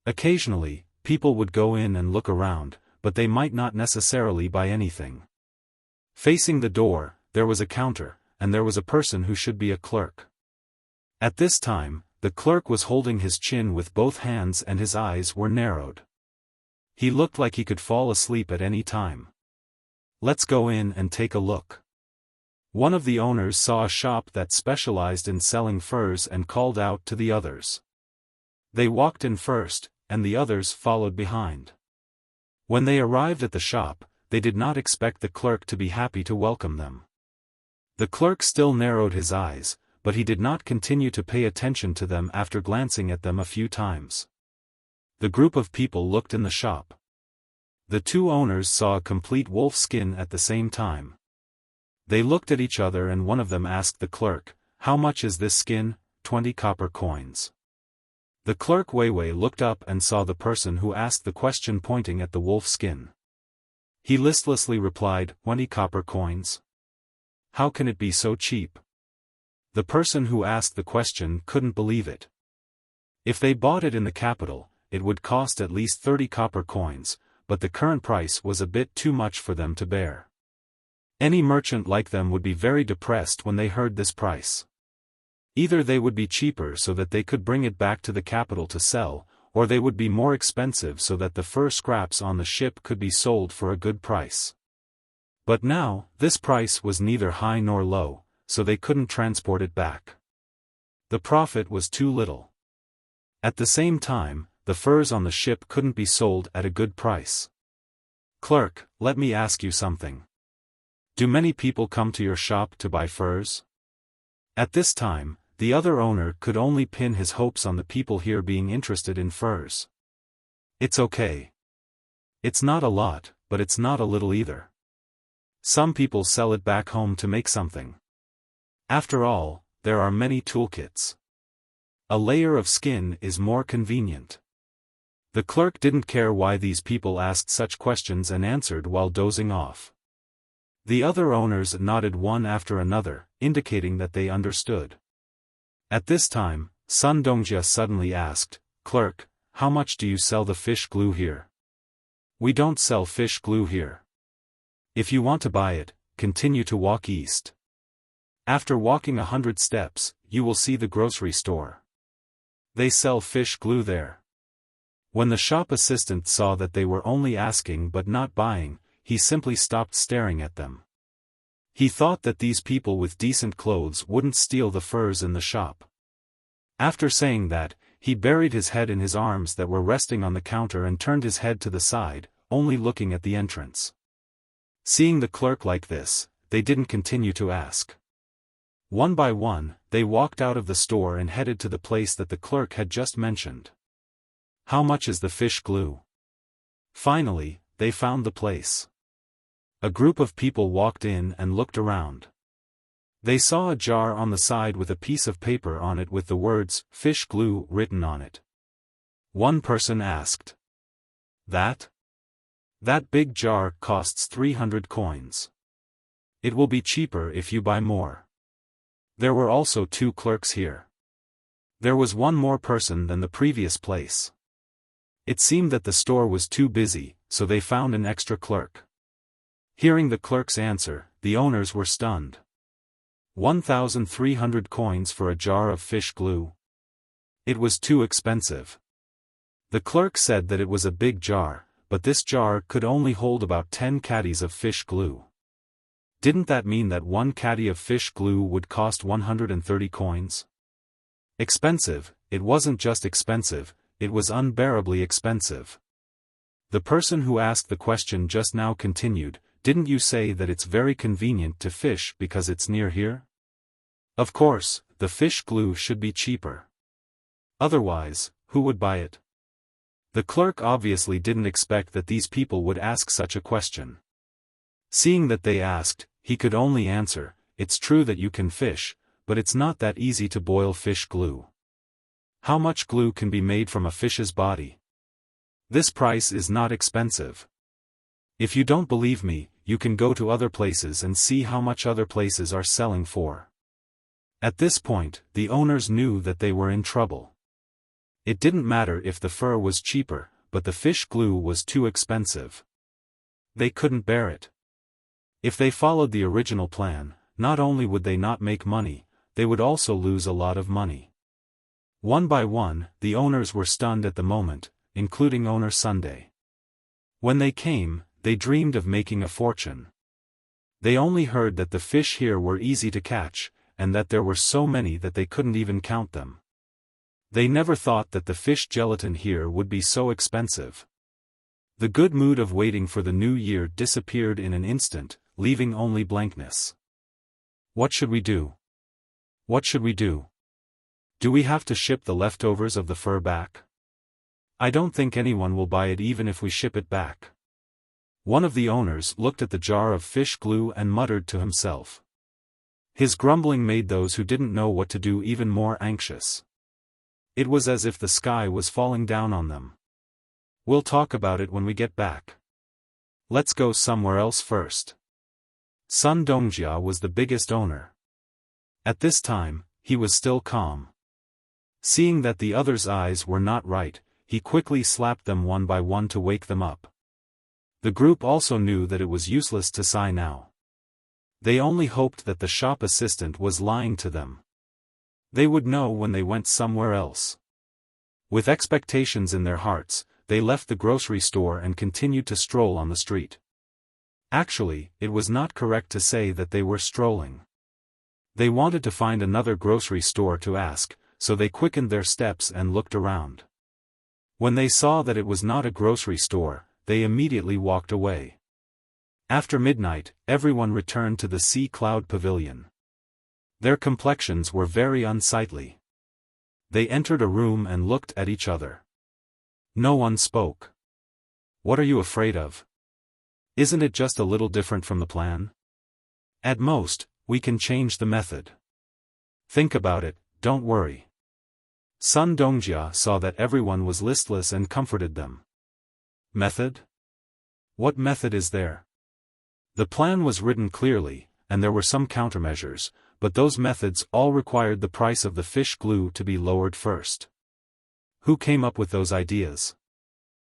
Occasionally, people would go in and look around, but they might not necessarily buy anything. Facing the door, there was a counter, and there was a person who should be a clerk. At this time, the clerk was holding his chin with both hands and his eyes were narrowed. He looked like he could fall asleep at any time. Let's go in and take a look. One of the owners saw a shop that specialized in selling furs and called out to the others. They walked in first, and the others followed behind. When they arrived at the shop, they did not expect the clerk to be happy to welcome them. The clerk still narrowed his eyes, but he did not continue to pay attention to them after glancing at them a few times. The group of people looked in the shop. The two owners saw a complete wolf skin at the same time. They looked at each other and one of them asked the clerk, "How much is this skin?" 20 copper coins. The clerk Weiwei looked up and saw the person who asked the question pointing at the wolf skin. He listlessly replied, 20 copper coins? How can it be so cheap? The person who asked the question couldn't believe it. If they bought it in the capital, it would cost at least 30 copper coins, but the current price was a bit too much for them to bear. Any merchant like them would be very depressed when they heard this price. Either they would be cheaper so that they could bring it back to the capital to sell, or they would be more expensive so that the fur scraps on the ship could be sold for a good price. But now, this price was neither high nor low, so they couldn't transport it back. The profit was too little. At the same time, the furs on the ship couldn't be sold at a good price. Clerk, let me ask you something. Do many people come to your shop to buy furs? At this time, the other owner could only pin his hopes on the people here being interested in furs. It's okay. It's not a lot, but it's not a little either. Some people sell it back home to make something. After all, there are many toolkits. A layer of skin is more convenient. The clerk didn't care why these people asked such questions and answered while dozing off. The other owners nodded one after another, indicating that they understood. At this time, Sun Dongjia suddenly asked, "Clerk, how much do you sell the fish glue here?" "We don't sell fish glue here. If you want to buy it, continue to walk east. After walking 100 steps, you will see the grocery store. They sell fish glue there." When the shop assistant saw that they were only asking but not buying, he simply stopped staring at them. He thought that these people with decent clothes wouldn't steal the furs in the shop. After saying that, he buried his head in his arms that were resting on the counter and turned his head to the side, only looking at the entrance. Seeing the clerk like this, they didn't continue to ask. One by one, they walked out of the store and headed to the place that the clerk had just mentioned. "How much is the fish glue?" Finally, they found the place. A group of people walked in and looked around. They saw a jar on the side with a piece of paper on it with the words, "fish glue" written on it. One person asked, That big jar costs 300 coins. It will be cheaper if you buy more." There were also two clerks here. There was one more person than the previous place. It seemed that the store was too busy, so they found an extra clerk. Hearing the clerk's answer, the owners were stunned. 1,300 coins for a jar of fish glue? It was too expensive. The clerk said that it was a big jar, but this jar could only hold about 10 caddies of fish glue. Didn't that mean that one caddy of fish glue would cost 130 coins? Expensive. It wasn't just expensive, it was unbearably expensive. The person who asked the question just now continued, "Didn't you say that it's very convenient to fish because it's near here? Of course, the fish glue should be cheaper. Otherwise, who would buy it?" The clerk obviously didn't expect that these people would ask such a question. Seeing that they asked, he could only answer, "It's true that you can fish, but it's not that easy to boil fish glue. How much glue can be made from a fish's body? This price is not expensive. If you don't believe me, you can go to other places and see how much other places are selling for." At this point, the owners knew that they were in trouble. It didn't matter if the fur was cheaper, but the fish glue was too expensive. They couldn't bear it. If they followed the original plan, not only would they not make money, they would also lose a lot of money. One by one, the owners were stunned at the moment, including owner Sunday. When they came, they dreamed of making a fortune. They only heard that the fish here were easy to catch, and that there were so many that they couldn't even count them. They never thought that the fish gelatin here would be so expensive. The good mood of waiting for the new year disappeared in an instant, leaving only blankness. What should we do? What should we do? Do we have to ship the leftovers of the fur back? I don't think anyone will buy it even if we ship it back. One of the owners looked at the jar of fish glue and muttered to himself. His grumbling made those who didn't know what to do even more anxious. It was as if the sky was falling down on them. We'll talk about it when we get back. Let's go somewhere else first. Sun Dongjia was the biggest owner. At this time, he was still calm. Seeing that the others' eyes were not right, he quickly slapped them one by one to wake them up. The group also knew that it was useless to sigh now. They only hoped that the shop assistant was lying to them. They would know when they went somewhere else. With expectations in their hearts, they left the grocery store and continued to stroll on the street. Actually, it was not correct to say that they were strolling. They wanted to find another grocery store to ask, so they quickened their steps and looked around. When they saw that it was not a grocery store, they immediately walked away. After midnight, everyone returned to the Sea Cloud Pavilion. Their complexions were very unsightly. They entered a room and looked at each other. No one spoke. What are you afraid of? Isn't it just a little different from the plan? At most, we can change the method. Think about it, don't worry. Sun Dongjia saw that everyone was listless and comforted them. Method? What method is there? The plan was written clearly, and there were some countermeasures, but those methods all required the price of the fish glue to be lowered first. Who came up with those ideas?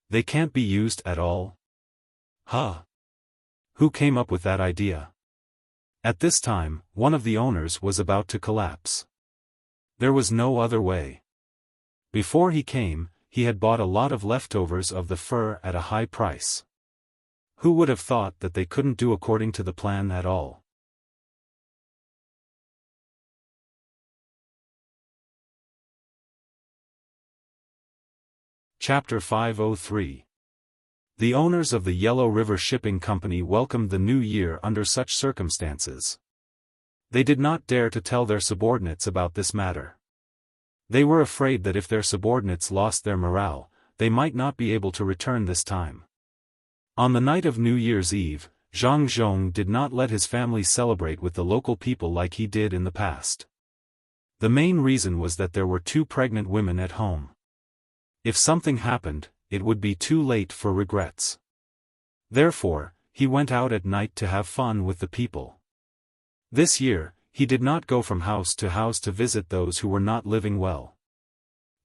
They can't be used at all? Huh? Who came up with that idea? At this time, one of the owners was about to collapse. There was no other way. Before he came, he had bought a lot of leftovers of the fur at a high price. Who would have thought that they couldn't do according to the plan at all? Chapter 503. The owners of the Yellow River Shipping Company welcomed the new year under such circumstances. They did not dare to tell their subordinates about this matter. They were afraid that if their subordinates lost their morale, they might not be able to return this time. On the night of New Year's Eve, Zhang Zhong did not let his family celebrate with the local people like he did in the past. The main reason was that there were 2 pregnant women at home. If something happened, it would be too late for regrets. Therefore, he went out at night to have fun with the people. This year, he did not go from house to visit those who were not living well.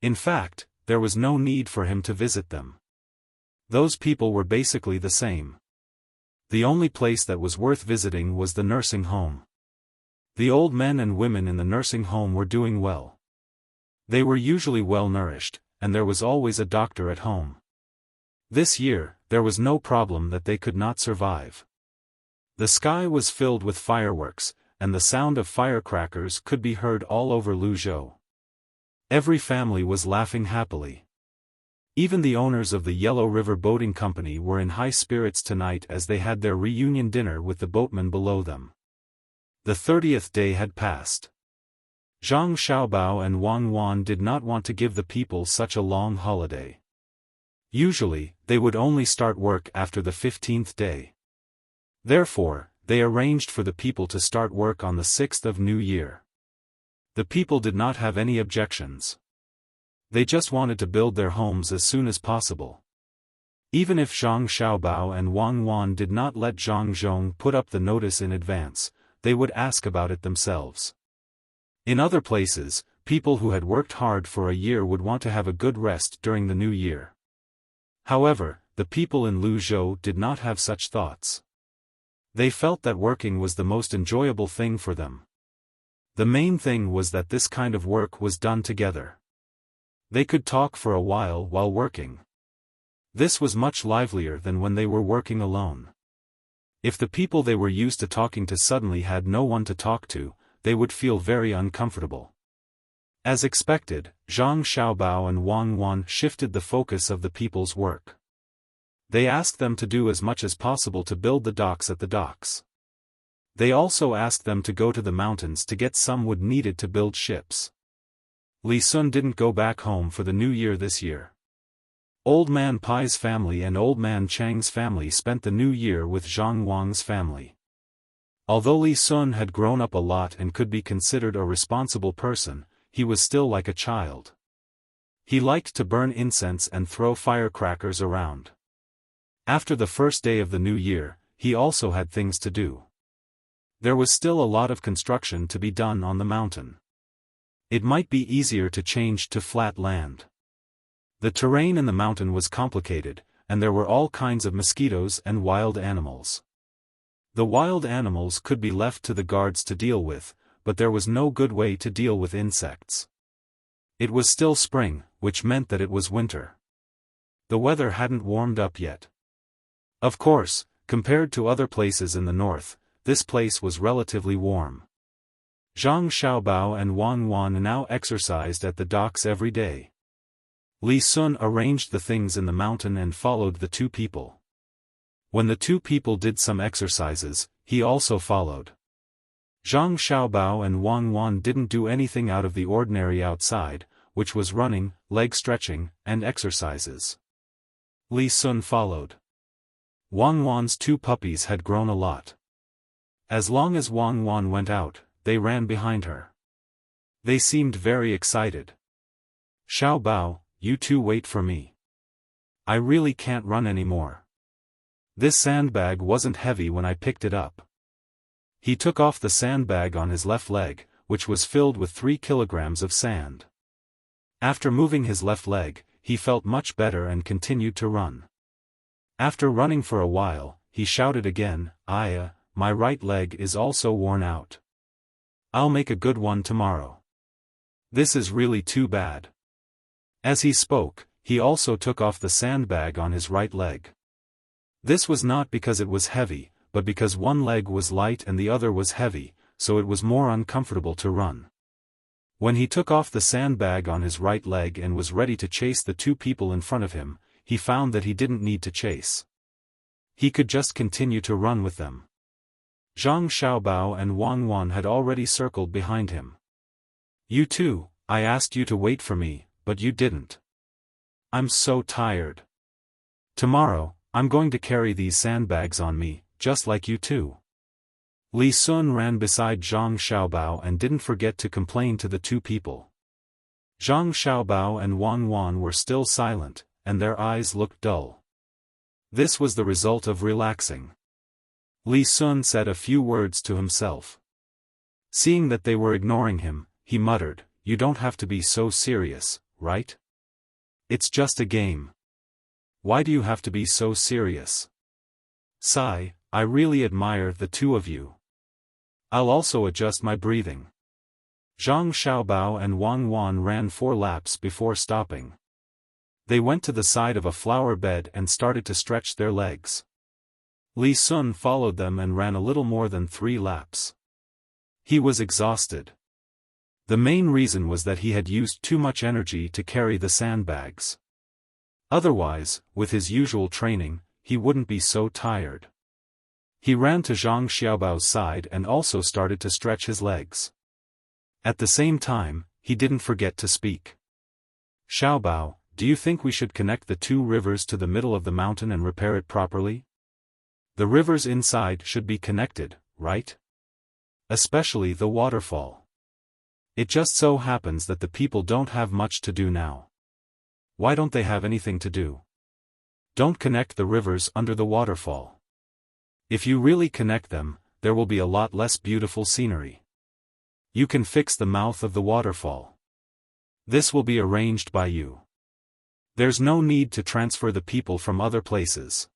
In fact, there was no need for him to visit them. Those people were basically the same. The only place that was worth visiting was the nursing home. The old men and women in the nursing home were doing well. They were usually well nourished, and there was always a doctor at home. This year, there was no problem that they could not survive. The sky was filled with fireworks, and the sound of firecrackers could be heard all over Luzhou. Every family was laughing happily. Even the owners of the Yellow River Boating Company were in high spirits tonight as they had their reunion dinner with the boatmen below them. The 30th day had passed. Zhang Xiaobao and Wang Wan did not want to give the people such a long holiday. Usually, they would only start work after the 15th day. Therefore, they arranged for the people to start work on the 6th of New Year. The people did not have any objections. They just wanted to build their homes as soon as possible. Even if Zhang Xiaobao and Wang Wan did not let Zhang Zhong put up the notice in advance, they would ask about it themselves. In other places, people who had worked hard for a year would want to have a good rest during the new year. However, the people in Luzhou did not have such thoughts. They felt that working was the most enjoyable thing for them. The main thing was that this kind of work was done together. They could talk for a while working. This was much livelier than when they were working alone. If the people they were used to talking to suddenly had no one to talk to, they would feel very uncomfortable. As expected, Zhang Xiaobao and Wang Wan shifted the focus of the people's work. They asked them to do as much as possible to build the docks at the docks. They also asked them to go to the mountains to get some wood needed to build ships. Li Sun didn't go back home for the new year this year. Old Man Pai's family and Old Man Chang's family spent the new year with Zhang Wang's family. Although Li Sun had grown up a lot and could be considered a responsible person, he was still like a child. He liked to burn incense and throw firecrackers around. After the first day of the new year, he also had things to do. There was still a lot of construction to be done on the mountain. It might be easier to change to flat land. The terrain in the mountain was complicated, and there were all kinds of mosquitoes and wild animals. The wild animals could be left to the guards to deal with, but there was no good way to deal with insects. It was still spring, which meant that it was winter. The weather hadn't warmed up yet. Of course, compared to other places in the north, this place was relatively warm. Zhang Xiaobao and Wang Wan now exercised at the docks every day. Li Sun arranged the things in the mountain and followed the two people. When the two people did some exercises, he also followed. Zhang Xiaobao and Wang Wan didn't do anything out of the ordinary outside, which was running, leg stretching, and exercises. Li Sun followed. Wang Wan's two puppies had grown a lot. As long as Wang Wan went out, they ran behind her. They seemed very excited. Xiaobao, you two wait for me. I really can't run anymore. This sandbag wasn't heavy when I picked it up. He took off the sandbag on his left leg, which was filled with 3 kilograms of sand. After moving his left leg, he felt much better and continued to run. After running for a while, he shouted again, "Aya, my right leg is also worn out. I'll make a good one tomorrow. This is really too bad." As he spoke, he also took off the sandbag on his right leg. This was not because it was heavy, but because one leg was light and the other was heavy, so it was more uncomfortable to run. When he took off the sandbag on his right leg and was ready to chase the two people in front of him, he found that he didn't need to chase. He could just continue to run with them. Zhang Xiaobao and Wang Wan had already circled behind him. "You two, I asked you to wait for me, but you didn't. I'm so tired. Tomorrow, I'm going to carry these sandbags on me, just like you two." Li Sun ran beside Zhang Xiaobao and didn't forget to complain to the two people. Zhang Xiaobao and Wang Wan were still silent, and their eyes looked dull. This was the result of relaxing. Li Sun said a few words to himself. Seeing that they were ignoring him, he muttered, "You don't have to be so serious, right? It's just a game. Why do you have to be so serious? Sigh, I really admire the two of you. I'll also adjust my breathing." Zhang Xiaobao and Wang Wan ran 4 laps before stopping. They went to the side of a flower bed and started to stretch their legs. Li Sun followed them and ran a little more than 3 laps. He was exhausted. The main reason was that he had used too much energy to carry the sandbags. Otherwise, with his usual training, he wouldn't be so tired. He ran to Zhang Xiaobao's side and also started to stretch his legs. At the same time, he didn't forget to speak. "Xiaobao, do you think we should connect the 2 rivers to the middle of the mountain and repair it properly? The rivers inside should be connected, right? Especially the waterfall. It just so happens that the people don't have much to do now. Why don't they have anything to do? Don't connect the rivers under the waterfall. If you really connect them, there will be a lot less beautiful scenery. You can fix the mouth of the waterfall. This will be arranged by you. There's no need to transfer the people from other places.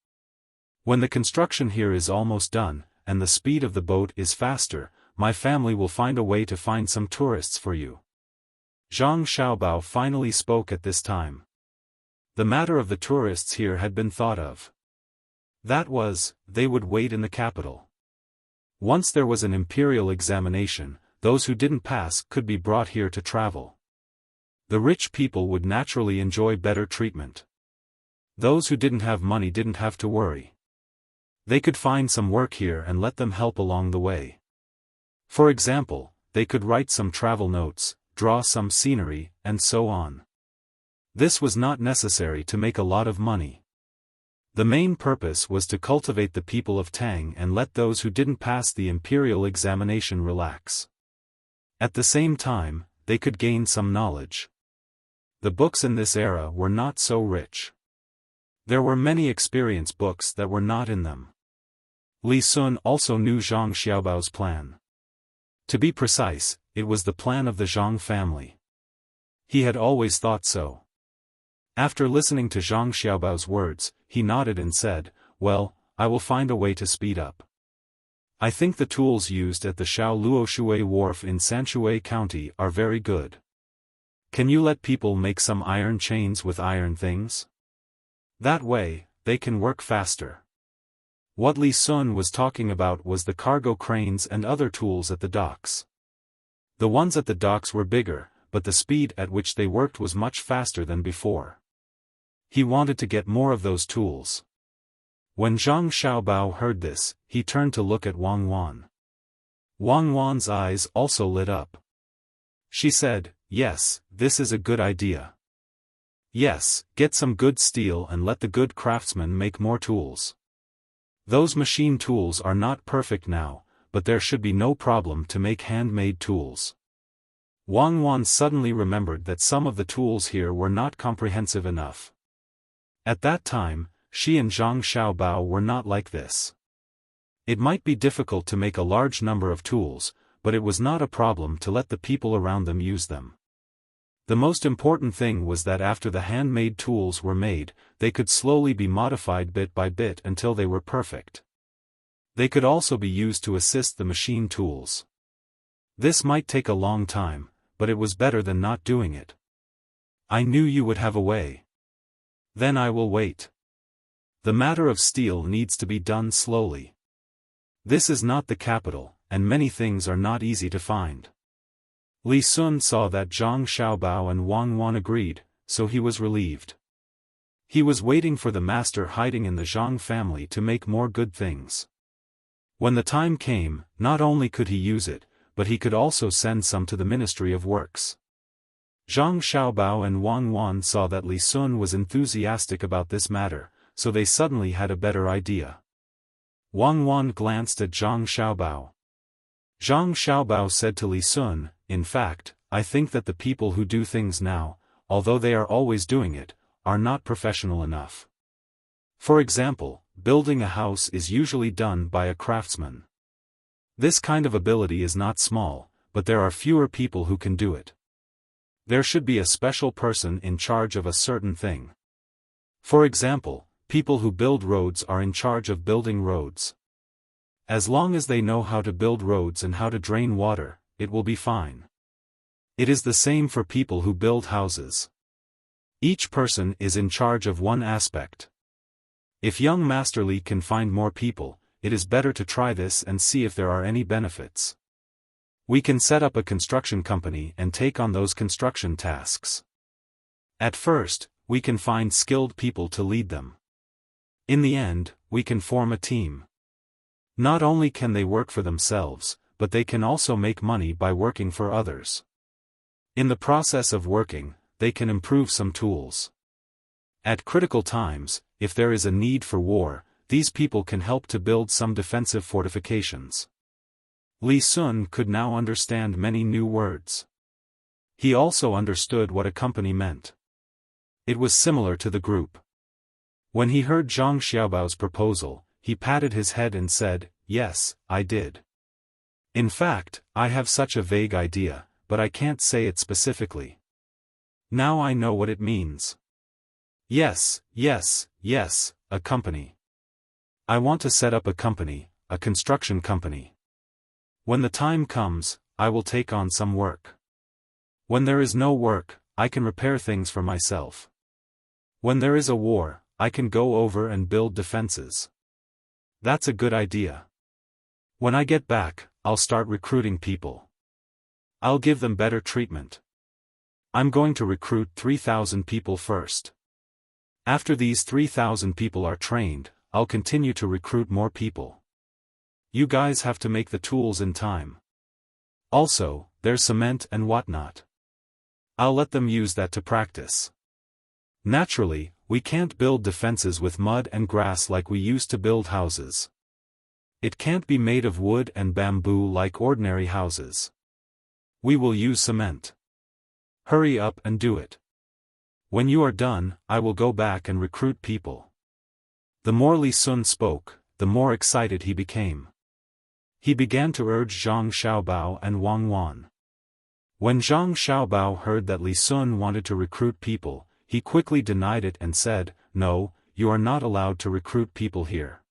When the construction here is almost done, and the speed of the boat is faster, my family will find a way to find some tourists for you. Zhang Xiaobao finally spoke at this time. The matter of the tourists here had been thought of. That was, they would wait in the capital. Once there was an imperial examination, those who didn't pass could be brought here to travel. The rich people would naturally enjoy better treatment. Those who didn't have money didn't have to worry. They could find some work here and let them help along the way. For example, they could write some travel notes, draw some scenery, and so on. This was not necessary to make a lot of money. The main purpose was to cultivate the people of Tang and let those who didn't pass the imperial examination relax. At the same time, they could gain some knowledge. The books in this era were not so rich. There were many experience books that were not in them. Li Sun also knew Zhang Xiaobao's plan. To be precise, it was the plan of the Zhang family. He had always thought so. After listening to Zhang Xiaobao's words, he nodded and said, "Well, I will find a way to speed up. I think the tools used at the Shaoluoshui Wharf in Sanshui County are very good. Can you let people make some iron chains with iron things? That way, they can work faster." What Li Sun was talking about was the cargo cranes and other tools at the docks. The ones at the docks were bigger, but the speed at which they worked was much faster than before. He wanted to get more of those tools. When Zhang Xiaobao heard this, he turned to look at Wang Wan. Wang Wan's eyes also lit up. She said, "Yes, this is a good idea. Yes, get some good steel and let the good craftsmen make more tools. Those machine tools are not perfect now, but there should be no problem to make handmade tools." Wang Wan suddenly remembered that some of the tools here were not comprehensive enough. At that time, she and Zhang Xiaobao were not like this. It might be difficult to make a large number of tools, but it was not a problem to let the people around them use them. The most important thing was that after the handmade tools were made, they could slowly be modified bit by bit until they were perfect. They could also be used to assist the machine tools. This might take a long time, but it was better than not doing it. I knew you would have a way. Then I will wait. The matter of steel needs to be done slowly. This is not the capital, and many things are not easy to find. Li Sun saw that Zhang Xiaobao and Wang Wan agreed, so he was relieved. He was waiting for the master hiding in the Zhang family to make more good things. When the time came, not only could he use it, but he could also send some to the Ministry of Works. Zhang Xiaobao and Wang Wan saw that Li Sun was enthusiastic about this matter, so they suddenly had a better idea. Wang Wan glanced at Zhang Xiaobao. Zhang Xiaobao said to Li Sun, "In fact, I think that the people who do things now, although they are always doing it, are not professional enough. For example, building a house is usually done by a craftsman. This kind of ability is not small, but there are fewer people who can do it. There should be a special person in charge of a certain thing. For example, people who build roads are in charge of building roads. As long as they know how to build roads and how to drain water, it will be fine. It is the same for people who build houses. Each person is in charge of one aspect. If young Master Li can find more people, it is better to try this and see if there are any benefits. We can set up a construction company and take on those construction tasks. At first, we can find skilled people to lead them. In the end, we can form a team. Not only can they work for themselves, but they can also make money by working for others. In the process of working, they can improve some tools. At critical times, if there is a need for war, these people can help to build some defensive fortifications. Li Sun could now understand many new words. He also understood what a company meant. It was similar to the group. When he heard Zhang Xiaobao's proposal, he patted his head and said, "Yes, I did. In fact, I have such a vague idea, but I can't say it specifically. Now I know what it means. Yes, yes, yes, a company. I want to set up a company, a construction company. When the time comes, I will take on some work. When there is no work, I can repair things for myself. When there is a war, I can go over and build defenses. That's a good idea. When I get back, I'll start recruiting people. I'll give them better treatment. I'm going to recruit 3,000 people first. After these 3,000 people are trained, I'll continue to recruit more people. You guys have to make the tools in time. Also, there's cement and whatnot. I'll let them use that to practice. Naturally, we can't build defenses with mud and grass like we used to build houses. It can't be made of wood and bamboo like ordinary houses. We will use cement. Hurry up and do it. When you are done, I will go back and recruit people. The more Li Sun spoke, the more excited he became. He began to urge Zhang Xiaobao and Wang Wan. When Zhang Xiaobao heard that Li Sun wanted to recruit people, he quickly denied it and said, "No, you are not allowed to recruit people here.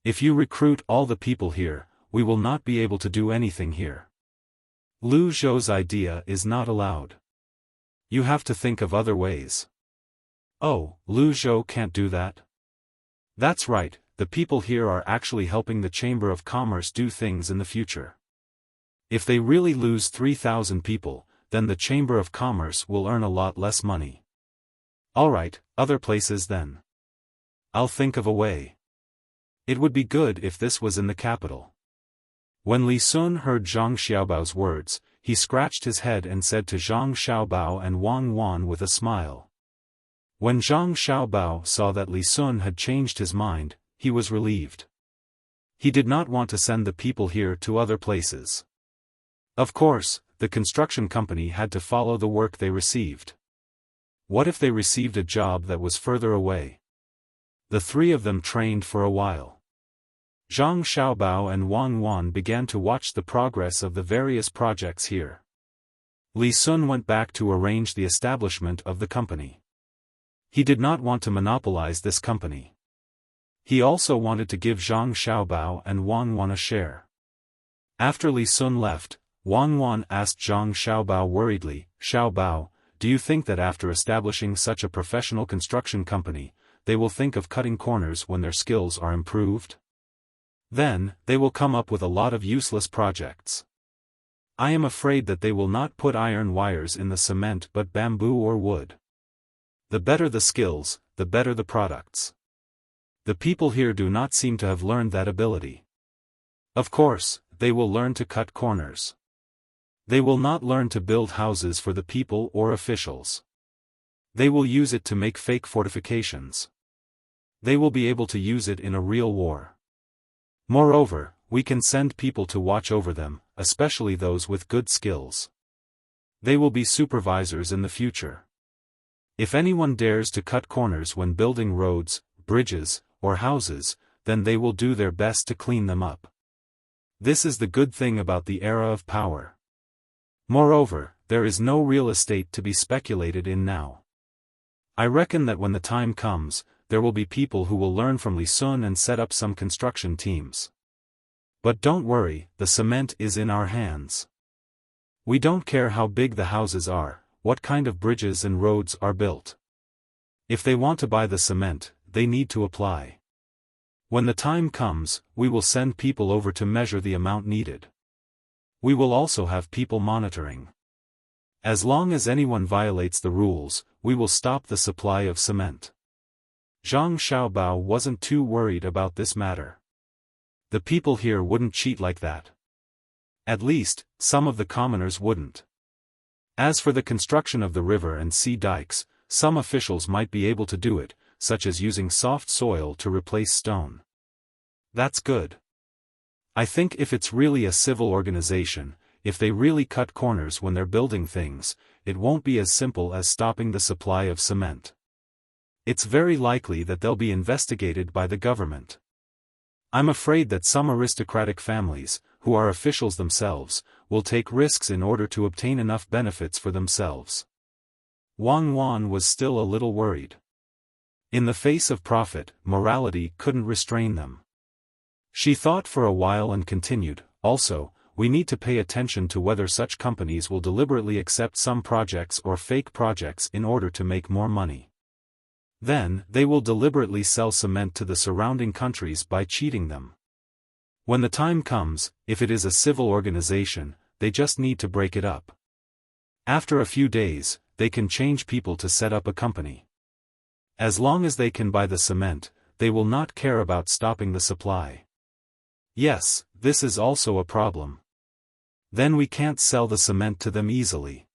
If you recruit all the people here, we will not be able to do anything here. Lu Zhou's idea is not allowed. You have to think of other ways." "Oh, Lu Zhou can't do that?" "That's right, the people here are actually helping the Chamber of Commerce do things in the future. If they really lose 3,000 people, then the Chamber of Commerce will earn a lot less money." "Alright, other places then. I'll think of a way. It would be good if this was in the capital." When Li Sun heard Zhang Xiaobao's words, he scratched his head and said to Zhang Xiaobao and Wang Wan with a smile. When Zhang Xiaobao saw that Li Sun had changed his mind, he was relieved. He did not want to send the people here to other places. Of course, the construction company had to follow the work they received. What if they received a job that was further away? The three of them trained for a while. Zhang Xiaobao and Wang Wan began to watch the progress of the various projects here. Li Sun went back to arrange the establishment of the company. He did not want to monopolize this company. He also wanted to give Zhang Xiaobao and Wang Wan a share. After Li Sun left, Wang Wan asked Zhang Xiaobao worriedly, "Xiaobao, do you think that after establishing such a professional construction company, they will think of cutting corners when their skills are improved? Then, they will come up with a lot of useless projects. I am afraid that they will not put iron wires in the cement but bamboo or wood. The better the skills, the better the products. The people here do not seem to have learned that ability. Of course, they will learn to cut corners. They will not learn to build houses for the people or officials. They will use it to make fake fortifications. They will be able to use it in a real war. Moreover, we can send people to watch over them, especially those with good skills. They will be supervisors in the future. If anyone dares to cut corners when building roads, bridges, or houses, then they will do their best to clean them up. This is the good thing about the era of power. Moreover, there is no real estate to be speculated in now. I reckon that when the time comes, there will be people who will learn from Li Sun and set up some construction teams. But don't worry, the cement is in our hands. We don't care how big the houses are, what kind of bridges and roads are built. If they want to buy the cement, they need to apply. When the time comes, we will send people over to measure the amount needed. We will also have people monitoring. As long as anyone violates the rules, we will stop the supply of cement. Zhang Xiaobao wasn't too worried about this matter. The people here wouldn't cheat like that. At least, some of the commoners wouldn't. As for the construction of the river and sea dikes, some officials might be able to do it, such as using soft soil to replace stone. That's good. I think if it's really a civil organization, if they really cut corners when they're building things, it won't be as simple as stopping the supply of cement. It's very likely that they'll be investigated by the government. I'm afraid that some aristocratic families, who are officials themselves, will take risks in order to obtain enough benefits for themselves. Wang Wan was still a little worried. In the face of profit, morality couldn't restrain them. She thought for a while and continued, also, we need to pay attention to whether such companies will deliberately accept some projects or fake projects in order to make more money. Then, they will deliberately sell cement to the surrounding countries by cheating them. When the time comes, if it is a civil organization, they just need to break it up. After a few days, they can change people to set up a company. As long as they can buy the cement, they will not care about stopping the supply. Yes, this is also a problem. Then we can't sell the cement to them easily.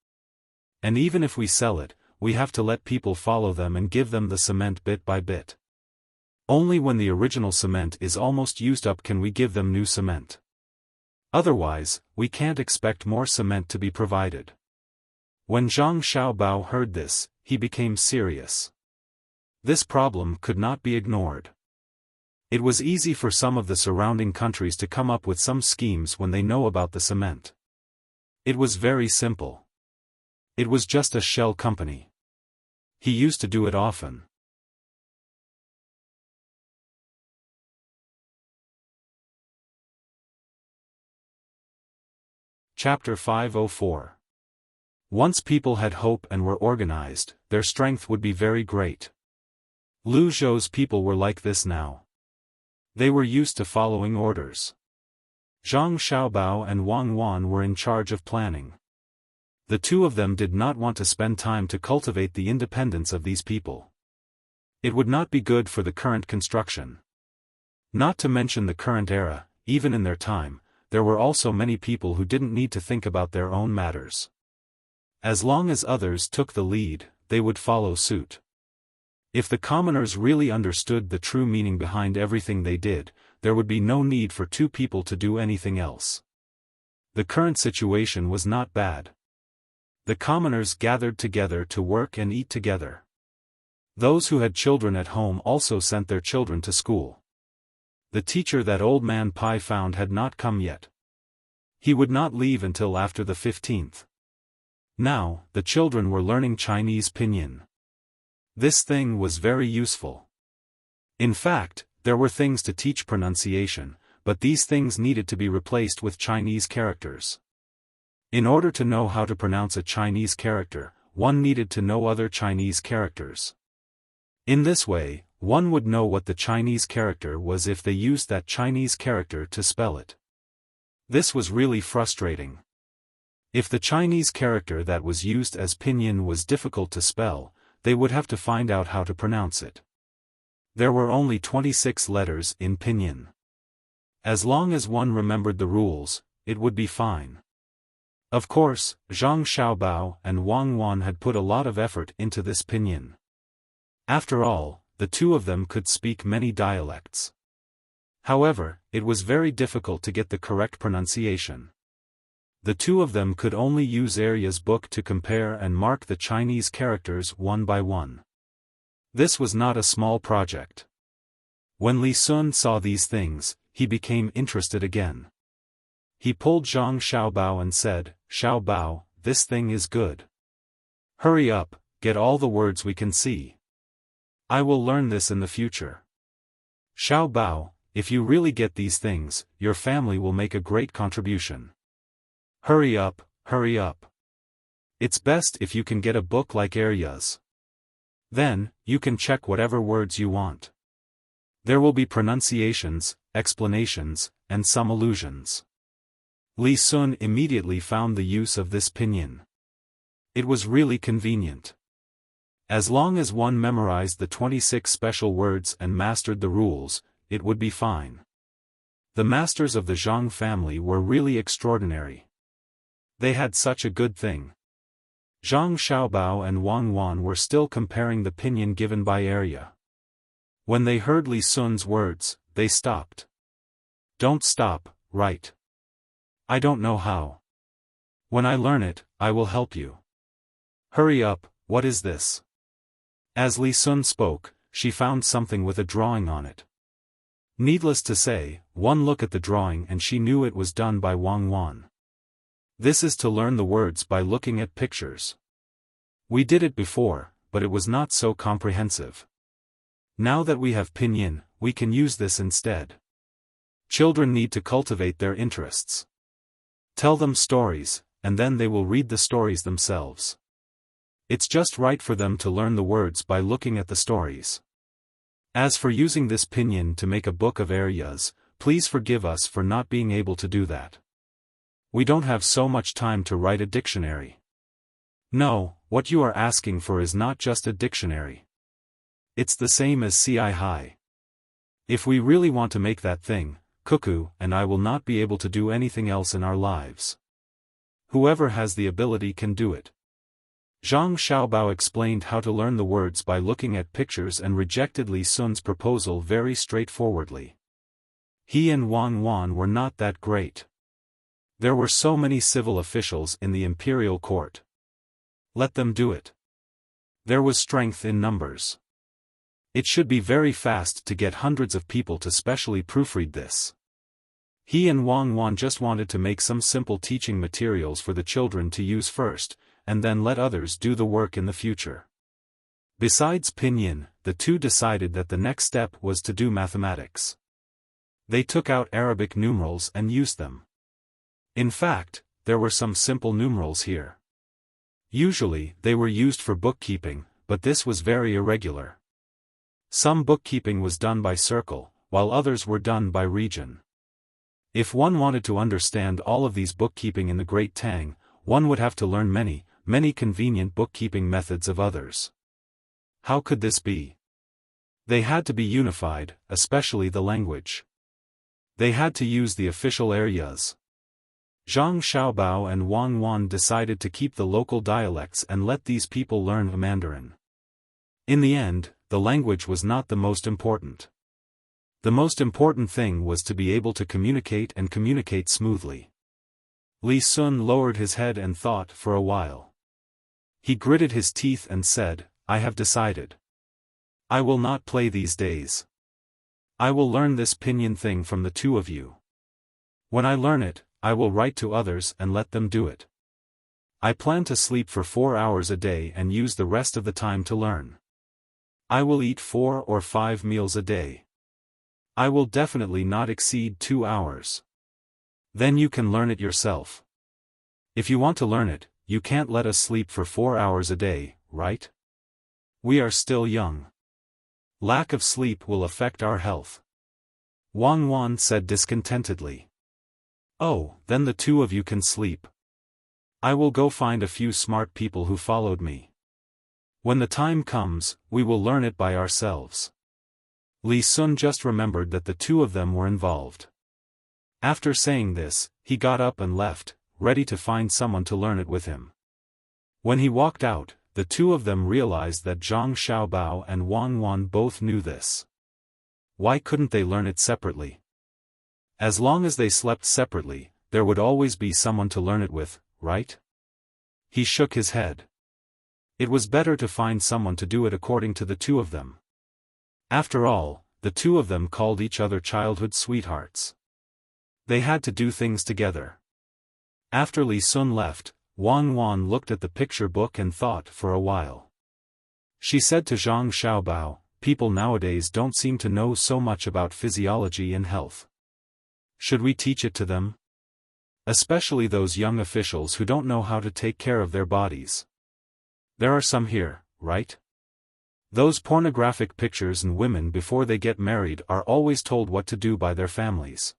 And even if we sell it, we have to let people follow them and give them the cement bit by bit. Only when the original cement is almost used up can we give them new cement. Otherwise, we can't expect more cement to be provided. When Zhang Xiaobao heard this, he became serious. This problem could not be ignored. It was easy for some of the surrounding countries to come up with some schemes when they know about the cement. It was very simple. It was just a shell company. He used to do it often. Chapter 504. Once people had hope and were organized, their strength would be very great. Lu Zhou's people were like this now. They were used to following orders. Zhang Xiaobao and Wang Wan were in charge of planning. The two of them did not want to spend time to cultivate the independence of these people. It would not be good for the current construction. Not to mention the current era, even in their time, there were also many people who didn't need to think about their own matters. As long as others took the lead, they would follow suit. If the commoners really understood the true meaning behind everything they did, there would be no need for two people to do anything else. The current situation was not bad. The commoners gathered together to work and eat together. Those who had children at home also sent their children to school. The teacher that old man Pai found had not come yet. He would not leave until after the 15th. Now, the children were learning Chinese pinyin. This thing was very useful. In fact, there were things to teach pronunciation, but these things needed to be replaced with Chinese characters. In order to know how to pronounce a Chinese character, one needed to know other Chinese characters. In this way, one would know what the Chinese character was if they used that Chinese character to spell it. This was really frustrating. If the Chinese character that was used as pinyin was difficult to spell, they would have to find out how to pronounce it. There were only 26 letters in pinyin. As long as one remembered the rules, it would be fine. Of course, Zhang Xiaobao and Wang Wan had put a lot of effort into this pinyin. After all, the two of them could speak many dialects. However, it was very difficult to get the correct pronunciation. The two of them could only use Arya's book to compare and mark the Chinese characters one by one. This was not a small project. When Li Sun saw these things, he became interested again. He pulled Zhang Xiaobao and said, "Xiaobao, this thing is good. Hurry up, get all the words we can see. I will learn this in the future. Xiaobao, if you really get these things, your family will make a great contribution. Hurry up, hurry up. It's best if you can get a book like Arya's. Then, you can check whatever words you want. There will be pronunciations, explanations, and some allusions." Li Sun immediately found the use of this pinyin. It was really convenient. As long as one memorized the 26 special words and mastered the rules, it would be fine. The masters of the Zhang family were really extraordinary. They had such a good thing. Zhang Xiaobao and Wang Wan were still comparing the pinyin given by Arya. When they heard Li Sun's words, they stopped. "Don't stop, write. I don't know how. When I learn it, I will help you. Hurry up, what is this?" As Li Sun spoke, she found something with a drawing on it. Needless to say, one look at the drawing and she knew it was done by Wang Wan. This is to learn the words by looking at pictures. We did it before, but it was not so comprehensive. Now that we have pinyin, we can use this instead. Children need to cultivate their interests. Tell them stories, and then they will read the stories themselves. It's just right for them to learn the words by looking at the stories. As for using this pinyin to make a book of areas, please forgive us for not being able to do that. We don't have so much time to write a dictionary. No, what you are asking for is not just a dictionary. It's the same as CI High. If we really want to make that thing, Cuckoo and I will not be able to do anything else in our lives. Whoever has the ability can do it. Zhang Xiaobao explained how to learn the words by looking at pictures and rejected Li Sun's proposal very straightforwardly. He and Wang Wan were not that great. There were so many civil officials in the imperial court. Let them do it. There was strength in numbers. It should be very fast to get hundreds of people to specially proofread this. He and Wang Wan just wanted to make some simple teaching materials for the children to use first, and then let others do the work in the future. Besides pinyin, the two decided that the next step was to do mathematics. They took out Arabic numerals and used them. In fact, there were some simple numerals here. Usually, they were used for bookkeeping, but this was very irregular. Some bookkeeping was done by circle, while others were done by region. If one wanted to understand all of these bookkeeping in the Great Tang, one would have to learn many, many convenient bookkeeping methods of others. How could this be? They had to be unified, especially the language. They had to use the official areas. Zhang Xiaobao and Wang Wan decided to keep the local dialects and let these people learn Mandarin. In the end, the language was not the most important. The most important thing was to be able to communicate and communicate smoothly. Li Sun lowered his head and thought for a while. He gritted his teeth and said, "I have decided. I will not play these days. I will learn this pinyin thing from the two of you. When I learn it, I will write to others and let them do it. I plan to sleep for 4 hours a day and use the rest of the time to learn. I will eat 4 or 5 meals a day. I will definitely not exceed 2 hours. Then you can learn it yourself. If you want to learn it, you can't let us sleep for 4 hours a day, right? We are still young. Lack of sleep will affect our health." Wang Wan said discontentedly. "Oh, then the two of you can sleep. I will go find a few smart people who followed me. When the time comes, we will learn it by ourselves." Li Sun just remembered that the two of them were involved. After saying this, he got up and left, ready to find someone to learn it with him. When he walked out, the two of them realized that Zhang Xiaobao and Wang Wan both knew this. Why couldn't they learn it separately? As long as they slept separately, there would always be someone to learn it with, right? He shook his head. It was better to find someone to do it according to the two of them. After all, the two of them called each other childhood sweethearts. They had to do things together. After Li Sun left, Wang Wan looked at the picture book and thought for a while. She said to Zhang Xiaobao, "People nowadays don't seem to know so much about physiology and health. Should we teach it to them? Especially those young officials who don't know how to take care of their bodies. There are some here, right? Those pornographic pictures and women before they get married are always told what to do by their families.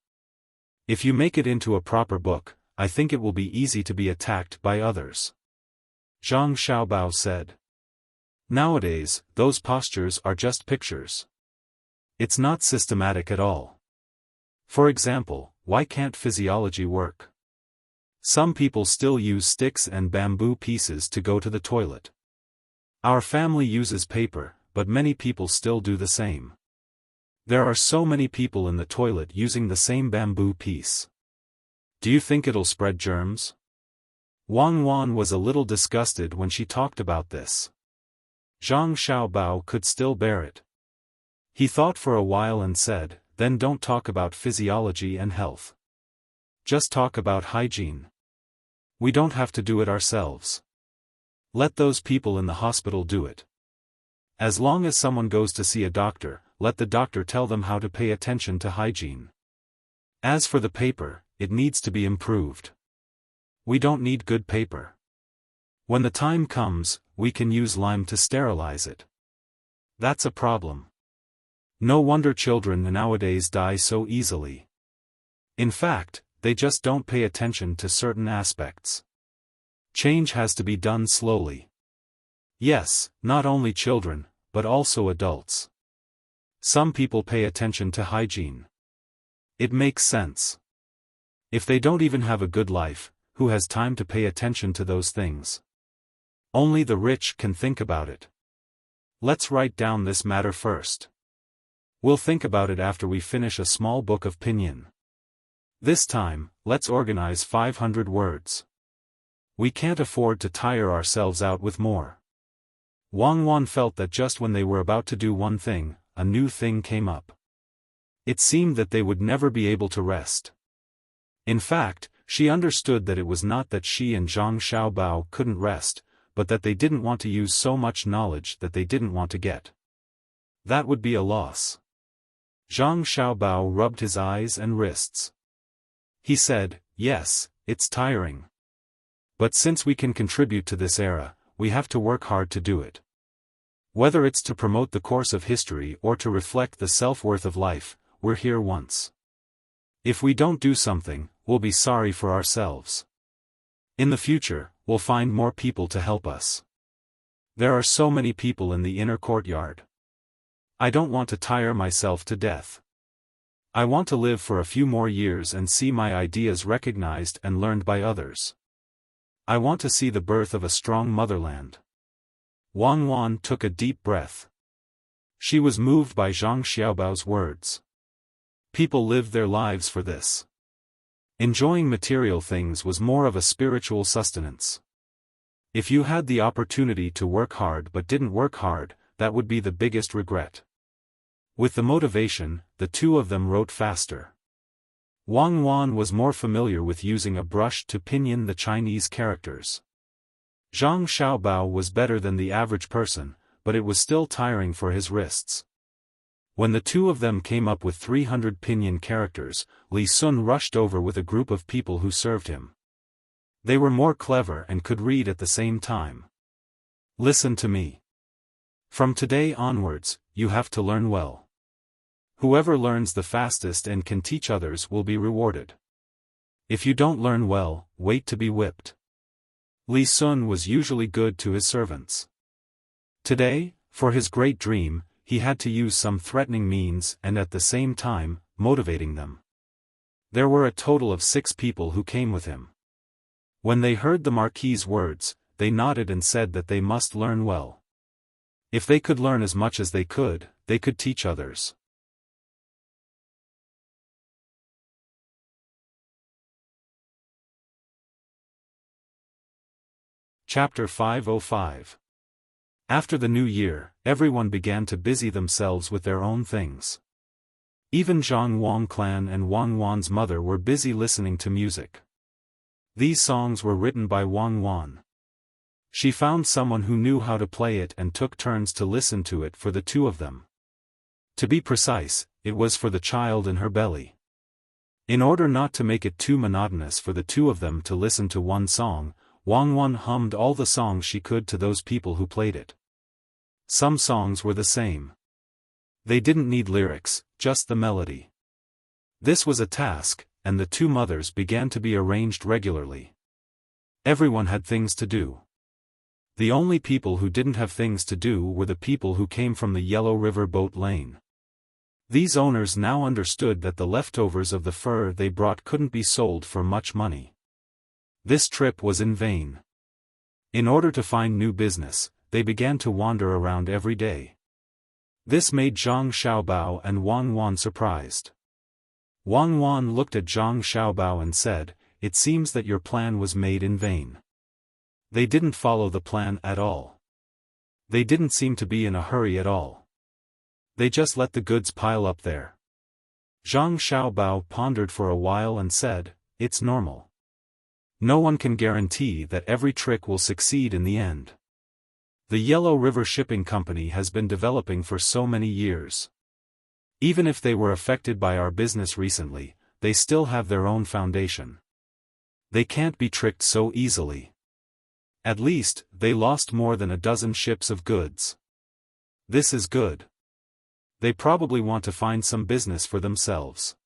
If you make it into a proper book, I think it will be easy to be attacked by others." Zhang Xiaobao said. "Nowadays, those postures are just pictures. It's not systematic at all. For example, why can't physiology work? Some people still use sticks and bamboo pieces to go to the toilet. Our family uses paper, but many people still do the same. There are so many people in the toilet using the same bamboo piece. Do you think it'll spread germs?" Wang Wan was a little disgusted when she talked about this. Zhang Xiaobao could still bear it. He thought for a while and said, then don't talk about physiology and health. Just talk about hygiene. We don't have to do it ourselves. Let those people in the hospital do it. As long as someone goes to see a doctor, let the doctor tell them how to pay attention to hygiene. As for the paper, it needs to be improved. We don't need good paper. When the time comes, we can use lime to sterilize it. That's a problem. No wonder children nowadays die so easily. In fact, they just don't pay attention to certain aspects. Change has to be done slowly. Yes, not only children, but also adults. Some people pay attention to hygiene. It makes sense. If they don't even have a good life, who has time to pay attention to those things? Only the rich can think about it. Let's write down this matter first. We'll think about it after we finish a small book of pinyin. This time, let's organize 500 words. We can't afford to tire ourselves out with more. Wang Wan felt that just when they were about to do one thing, a new thing came up. It seemed that they would never be able to rest. In fact, she understood that it was not that she and Zhang Xiaobao couldn't rest, but that they didn't want to use so much knowledge that they didn't want to get. That would be a loss. Zhang Xiaobao rubbed his eyes and wrists. He said, "Yes, it's tiring. But since we can contribute to this era, we have to work hard to do it. Whether it's to promote the course of history or to reflect the self-worth of life, we're here once. If we don't do something, we'll be sorry for ourselves. In the future, we'll find more people to help us. There are so many people in the inner courtyard. I don't want to tire myself to death. I want to live for a few more years and see my ideas recognized and learned by others. I want to see the birth of a strong motherland." Wang Wan took a deep breath. She was moved by Zhang Xiaobao's words. People lived their lives for this. Enjoying material things was more of a spiritual sustenance. If you had the opportunity to work hard but didn't work hard, that would be the biggest regret. With the motivation, the two of them wrote faster. Wang Wan was more familiar with using a brush to pinyin the Chinese characters. Zhang Xiaobao was better than the average person, but it was still tiring for his wrists. When the two of them came up with 300 pinyin characters, Li Sun rushed over with a group of people who served him. They were more clever and could read at the same time. "Listen to me. From today onwards, you have to learn well. Whoever learns the fastest and can teach others will be rewarded. If you don't learn well, wait to be whipped." Li Sun was usually good to his servants. Today, for his great dream, he had to use some threatening means and at the same time, motivating them. There were a total of 6 people who came with him. When they heard the Marquis's words, they nodded and said that they must learn well. If they could learn as much as they could teach others. Chapter 505. After the new year, everyone began to busy themselves with their own things. Even Zhang Wang clan and Wang Wan's mother were busy listening to music. These songs were written by Wang Wan. She found someone who knew how to play it and took turns to listen to it for the two of them. To be precise, it was for the child in her belly. In order not to make it too monotonous for the two of them to listen to one song, Wang Wan hummed all the songs she could to those people who played it. Some songs were the same. They didn't need lyrics, just the melody. This was a task, and the two mothers began to be arranged regularly. Everyone had things to do. The only people who didn't have things to do were the people who came from the Yellow River boat lane. These owners now understood that the leftovers of the fur they brought couldn't be sold for much money. This trip was in vain. In order to find new business, they began to wander around every day. This made Zhang Xiaobao and Wang Wan surprised. Wang Wan looked at Zhang Xiaobao and said, "It seems that your plan was made in vain." They didn't follow the plan at all. They didn't seem to be in a hurry at all. They just let the goods pile up there. Zhang Xiaobao pondered for a while and said, "It's normal. No one can guarantee that every trick will succeed in the end. The Yellow River Shipping Company has been developing for so many years. Even if they were affected by our business recently, they still have their own foundation. They can't be tricked so easily. At least, they lost more than a dozen ships of goods. This is good. They probably want to find some business for themselves.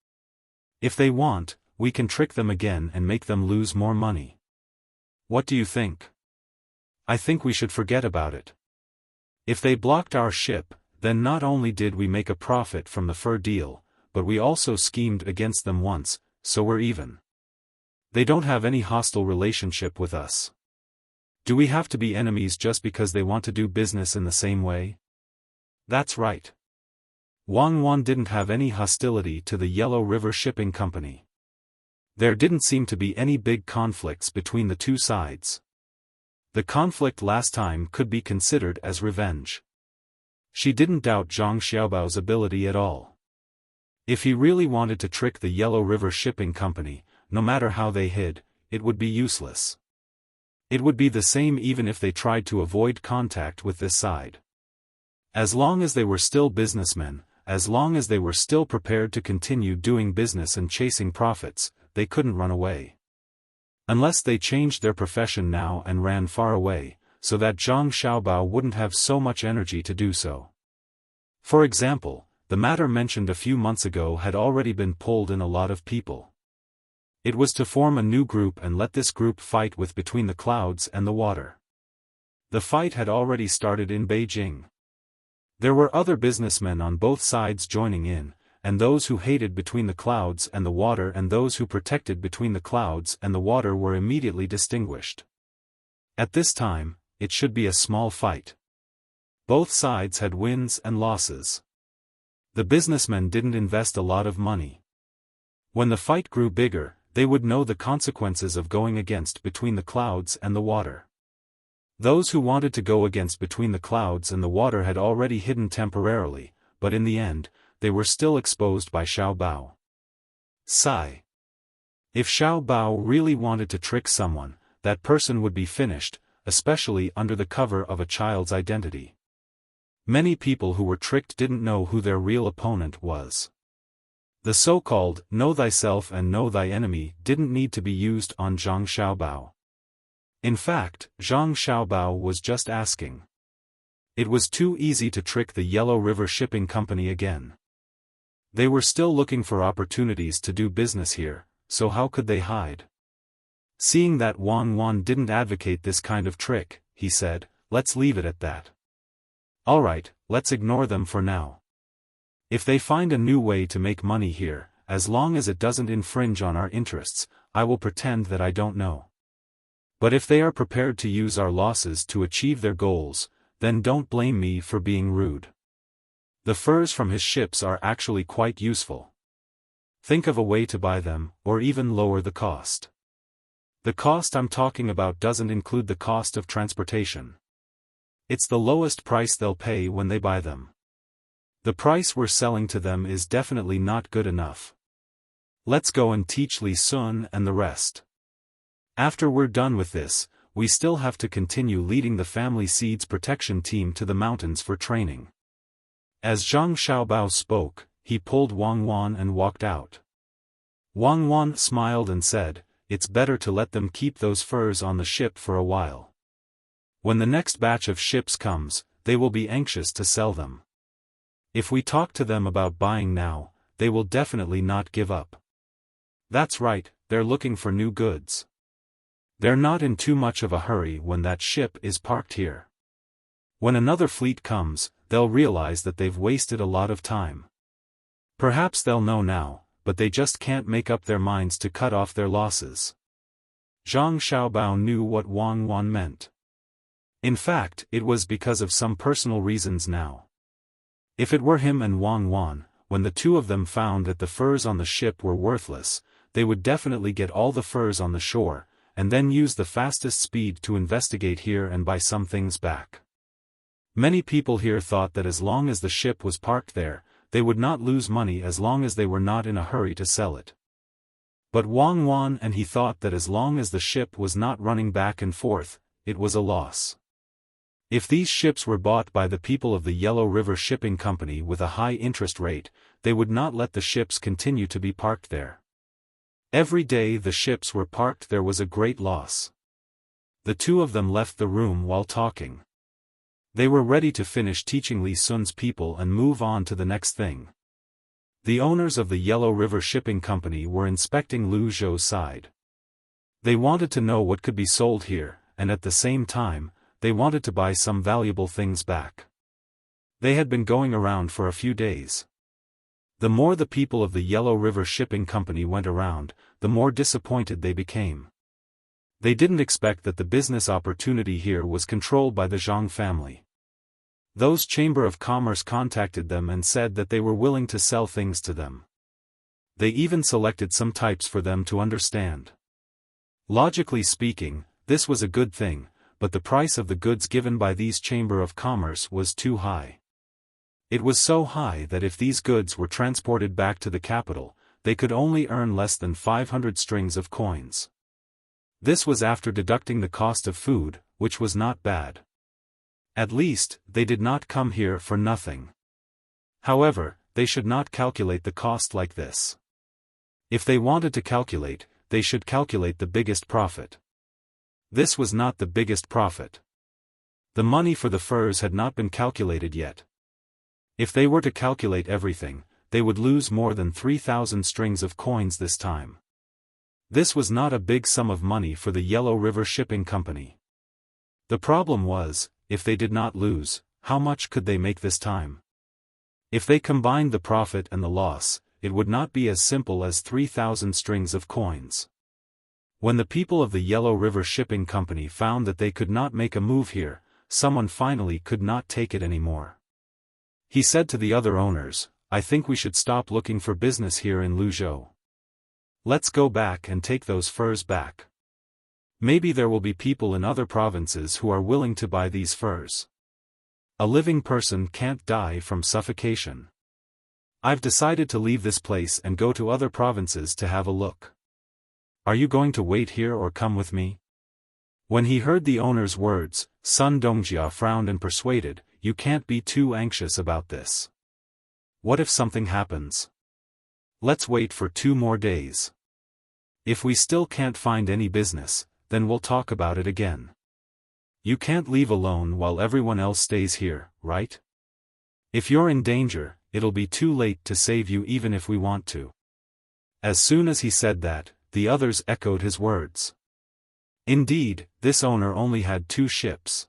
If they want, we can trick them again and make them lose more money. What do you think? I think we should forget about it. If they blocked our ship, then not only did we make a profit from the fur deal, but we also schemed against them once, so we're even. They don't have any hostile relationship with us. Do we have to be enemies just because they want to do business in the same way? That's right. Wang Wan didn't have any hostility to the Yellow River Shipping Company. There didn't seem to be any big conflicts between the two sides. The conflict last time could be considered as revenge. She didn't doubt Zhang Xiaobao's ability at all. If he really wanted to trick the Yellow River Shipping Company, no matter how they hid, it would be useless. It would be the same even if they tried to avoid contact with this side. As long as they were still businessmen, as long as they were still prepared to continue doing business and chasing profits, they couldn't run away. Unless they changed their profession now and ran far away, so that Zhang Xiaobao wouldn't have so much energy to do so. For example, the matter mentioned a few months ago had already been pulled in a lot of people. It was to form a new group and let this group fight with between the clouds and the water. The fight had already started in Beijing. There were other businessmen on both sides joining in, and those who hated between the clouds and the water and those who protected between the clouds and the water were immediately distinguished. At this time, it should be a small fight. Both sides had wins and losses. The businessmen didn't invest a lot of money. When the fight grew bigger, they would know the consequences of going against between the clouds and the water. Those who wanted to go against between the clouds and the water had already hidden temporarily, but in the end, they were still exposed by Xiao Bao. Sigh. If Xiao Bao really wanted to trick someone, that person would be finished, especially under the cover of a child's identity. Many people who were tricked didn't know who their real opponent was. The so-called know thyself and know thy enemy didn't need to be used on Zhang Xiaobao. In fact, Zhang Xiaobao was just asking. It was too easy to trick the Yellow River Shipping Company again. They were still looking for opportunities to do business here, so how could they hide? Seeing that Wang Wan didn't advocate this kind of trick, he said, "Let's leave it at that. Alright, let's ignore them for now. If they find a new way to make money here, as long as it doesn't infringe on our interests, I will pretend that I don't know. But if they are prepared to use our losses to achieve their goals, then don't blame me for being rude. The furs from his ships are actually quite useful. Think of a way to buy them, or even lower the cost. The cost I'm talking about doesn't include the cost of transportation. It's the lowest price they'll pay when they buy them. The price we're selling to them is definitely not good enough. Let's go and teach Li Sun and the rest. After we're done with this, we still have to continue leading the family seeds protection team to the mountains for training." As Zhang Xiaobao spoke, he pulled Wang Wan and walked out. Wang Wan smiled and said, "It's better to let them keep those furs on the ship for a while. When the next batch of ships comes, they will be anxious to sell them. If we talk to them about buying now, they will definitely not give up. That's right, they're looking for new goods. They're not in too much of a hurry when that ship is parked here. When another fleet comes, they'll realize that they've wasted a lot of time. Perhaps they'll know now, but they just can't make up their minds to cut off their losses." Zhang Xiaobao knew what Wang Wan meant. In fact, it was because of some personal reasons now. If it were him and Wang Wan, when the two of them found that the furs on the ship were worthless, they would definitely get all the furs on the shore, and then use the fastest speed to investigate here and buy some things back. Many people here thought that as long as the ship was parked there, they would not lose money as long as they were not in a hurry to sell it. But Wang and he thought that as long as the ship was not running back and forth, it was a loss. If these ships were bought by the people of the Yellow River Shipping Company with a high interest rate, they would not let the ships continue to be parked there. Every day the ships were parked there was a great loss. The two of them left the room while talking. They were ready to finish teaching Li Sun's people and move on to the next thing. The owners of the Yellow River Shipping Company were inspecting Lu Zhou's side. They wanted to know what could be sold here, and at the same time, they wanted to buy some valuable things back. They had been going around for a few days. The more the people of the Yellow River Shipping Company went around, the more disappointed they became. They didn't expect that the business opportunity here was controlled by the Zhang family. Those Chamber of Commerce contacted them and said that they were willing to sell things to them. They even selected some types for them to understand. Logically speaking, this was a good thing, but the price of the goods given by these Chamber of Commerce was too high. It was so high that if these goods were transported back to the capital, they could only earn less than 500 strings of coins. This was after deducting the cost of food, which was not bad. At least, they did not come here for nothing. However, they should not calculate the cost like this. If they wanted to calculate, they should calculate the biggest profit. This was not the biggest profit. The money for the furs had not been calculated yet. If they were to calculate everything, they would lose more than 3,000 strings of coins this time. This was not a big sum of money for the Yellow River Shipping Company. The problem was, if they did not lose, how much could they make this time? If they combined the profit and the loss, it would not be as simple as 3,000 strings of coins. When the people of the Yellow River Shipping Company found that they could not make a move here, someone finally could not take it anymore. He said to the other owners, "I think we should stop looking for business here in Luzhou. Let's go back and take those furs back. Maybe there will be people in other provinces who are willing to buy these furs. A living person can't die from suffocation. I've decided to leave this place and go to other provinces to have a look. Are you going to wait here or come with me?" When he heard the owner's words, Sun Dongjia frowned and persuaded, "You can't be too anxious about this. What if something happens? Let's wait for 2 more days. If we still can't find any business, then we'll talk about it again. You can't leave alone while everyone else stays here, right? If you're in danger, it'll be too late to save you even if we want to." As soon as he said that, the others echoed his words. Indeed, this owner only had 2 ships.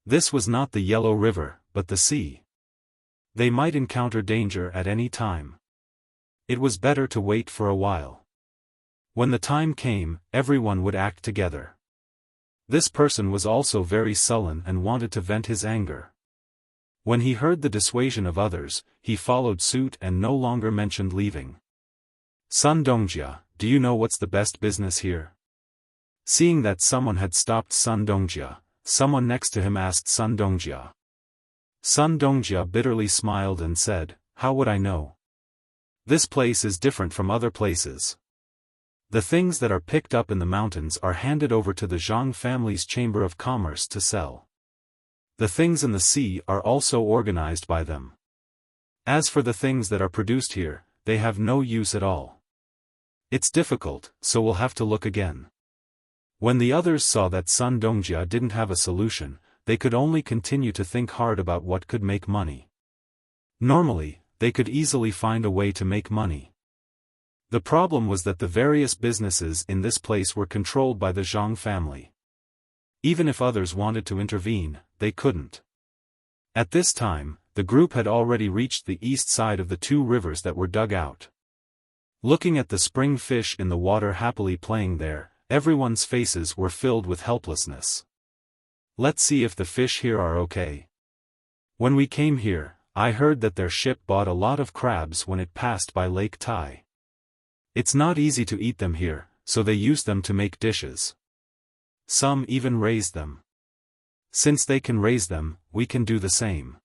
This was not the Yellow River, but the sea. They might encounter danger at any time. It was better to wait for a while. When the time came, everyone would act together. This person was also very sullen and wanted to vent his anger. When he heard the dissuasion of others, he followed suit and no longer mentioned leaving. "Sun Dongjia, do you know what's the best business here?" Seeing that someone had stopped Sun Dongjia, someone next to him asked Sun Dongjia. Sun Dongjia bitterly smiled and said, "How would I know? This place is different from other places. The things that are picked up in the mountains are handed over to the Zhang family's Chamber of Commerce to sell. The things in the sea are also organized by them. As for the things that are produced here, they have no use at all. It's difficult, so we'll have to look again." When the others saw that Sun Dongjia didn't have a solution, they could only continue to think hard about what could make money. Normally, they could easily find a way to make money. The problem was that the various businesses in this place were controlled by the Zhang family. Even if others wanted to intervene, they couldn't. At this time, the group had already reached the east side of the 2 rivers that were dug out. Looking at the spring fish in the water happily playing there, everyone's faces were filled with helplessness. "Let's see if the fish here are okay. When we came here, I heard that their ship bought a lot of crabs when it passed by Lake Tai. It's not easy to eat them here, so they use them to make dishes. Some even raise them. Since they can raise them, we can do the same."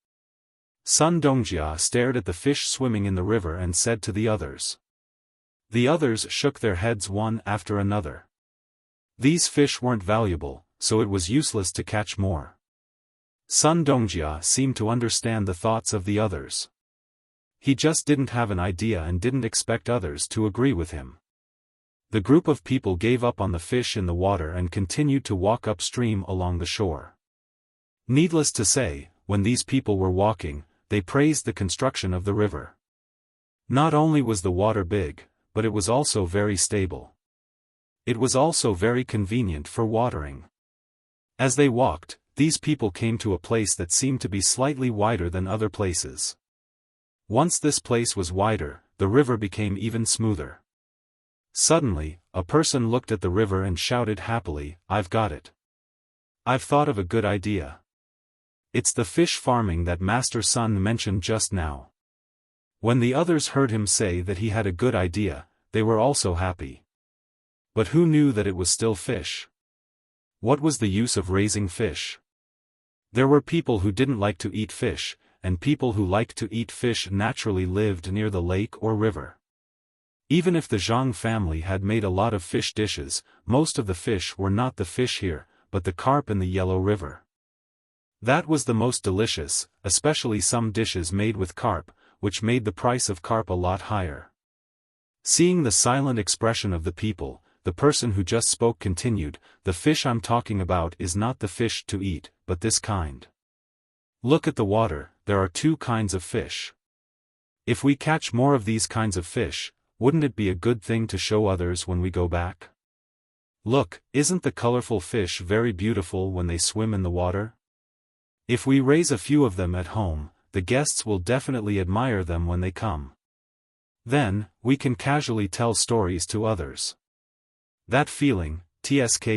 Sun Dongjia stared at the fish swimming in the river and said to the others. The others shook their heads one after another. These fish weren't valuable, so it was useless to catch more. Sun Dongjia seemed to understand the thoughts of the others. He just didn't have an idea and didn't expect others to agree with him. The group of people gave up on the fish in the water and continued to walk upstream along the shore. Needless to say, when these people were walking, they praised the construction of the river. Not only was the water big, but it was also very stable. It was also very convenient for watering. As they walked, these people came to a place that seemed to be slightly wider than other places. Once this place was wider, the river became even smoother. Suddenly, a person looked at the river and shouted happily, "I've got it. I've thought of a good idea. It's the fish farming that Master Sun mentioned just now." When the others heard him say that he had a good idea, they were also happy. But who knew that it was still fish? What was the use of raising fish? There were people who didn't like to eat fish, and people who liked to eat fish naturally lived near the lake or river. Even if the Zhang family had made a lot of fish dishes, most of the fish were not the fish here, but the carp in the Yellow River. That was the most delicious, especially some dishes made with carp, which made the price of carp a lot higher. Seeing the silent expression of the people, the person who just spoke continued, "The fish I'm talking about is not the fish to eat, but this kind. Look at the water, there are two kinds of fish. If we catch more of these kinds of fish, wouldn't it be a good thing to show others when we go back? Look, isn't the colorful fish very beautiful when they swim in the water? If we raise a few of them at home, the guests will definitely admire them when they come. Then, we can casually tell stories to others. That feeling, tsk.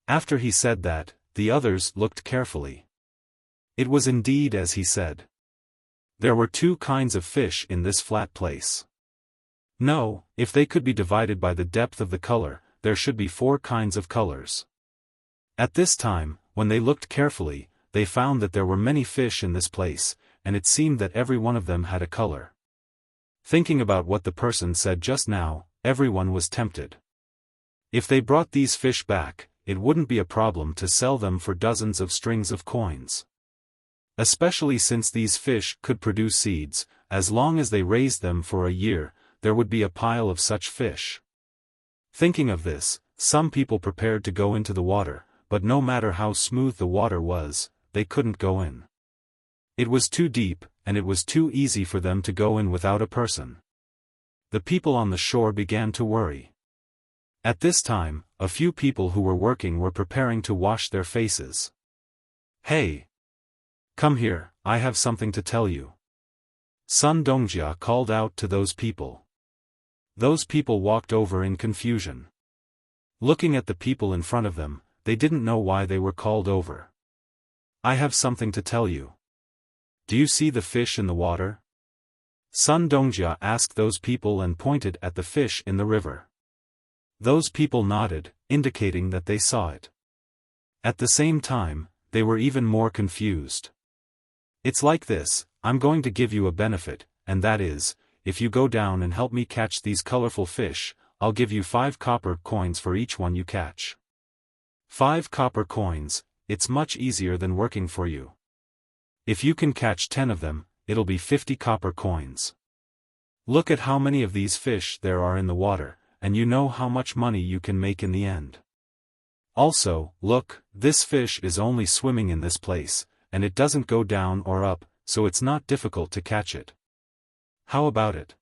After he said that, the others looked carefully. It was indeed as he said. There were two kinds of fish in this flat place. No, if they could be divided by the depth of the color, there should be four kinds of colors. At this time, when they looked carefully, they found that there were many fish in this place, and it seemed that every one of them had a color. Thinking about what the person said just now, everyone was tempted. If they brought these fish back, it wouldn't be a problem to sell them for dozens of strings of coins. Especially since these fish could produce seeds, as long as they raised them for a year, there would be a pile of such fish. Thinking of this, some people prepared to go into the water, but no matter how smooth the water was, they couldn't go in. It was too deep, and it was too easy for them to go in without a person. The people on the shore began to worry. At this time, a few people who were working were preparing to wash their faces. "Hey! Come here, I have something to tell you." Sun Dongjia called out to those people. Those people walked over in confusion. Looking at the people in front of them, they didn't know why they were called over. "I have something to tell you. Do you see the fish in the water?" Sun Dongjia asked those people and pointed at the fish in the river. Those people nodded, indicating that they saw it. At the same time, they were even more confused. "It's like this, I'm going to give you a benefit, and that is, if you go down and help me catch these colorful fish, I'll give you 5 copper coins for each one you catch. 5 copper coins, it's much easier than working for you. If you can catch 10 of them, it'll be 50 copper coins. Look at how many of these fish there are in the water, and you know how much money you can make in the end. Also, look, this fish is only swimming in this place, and it doesn't go down or up, so it's not difficult to catch it. How about it?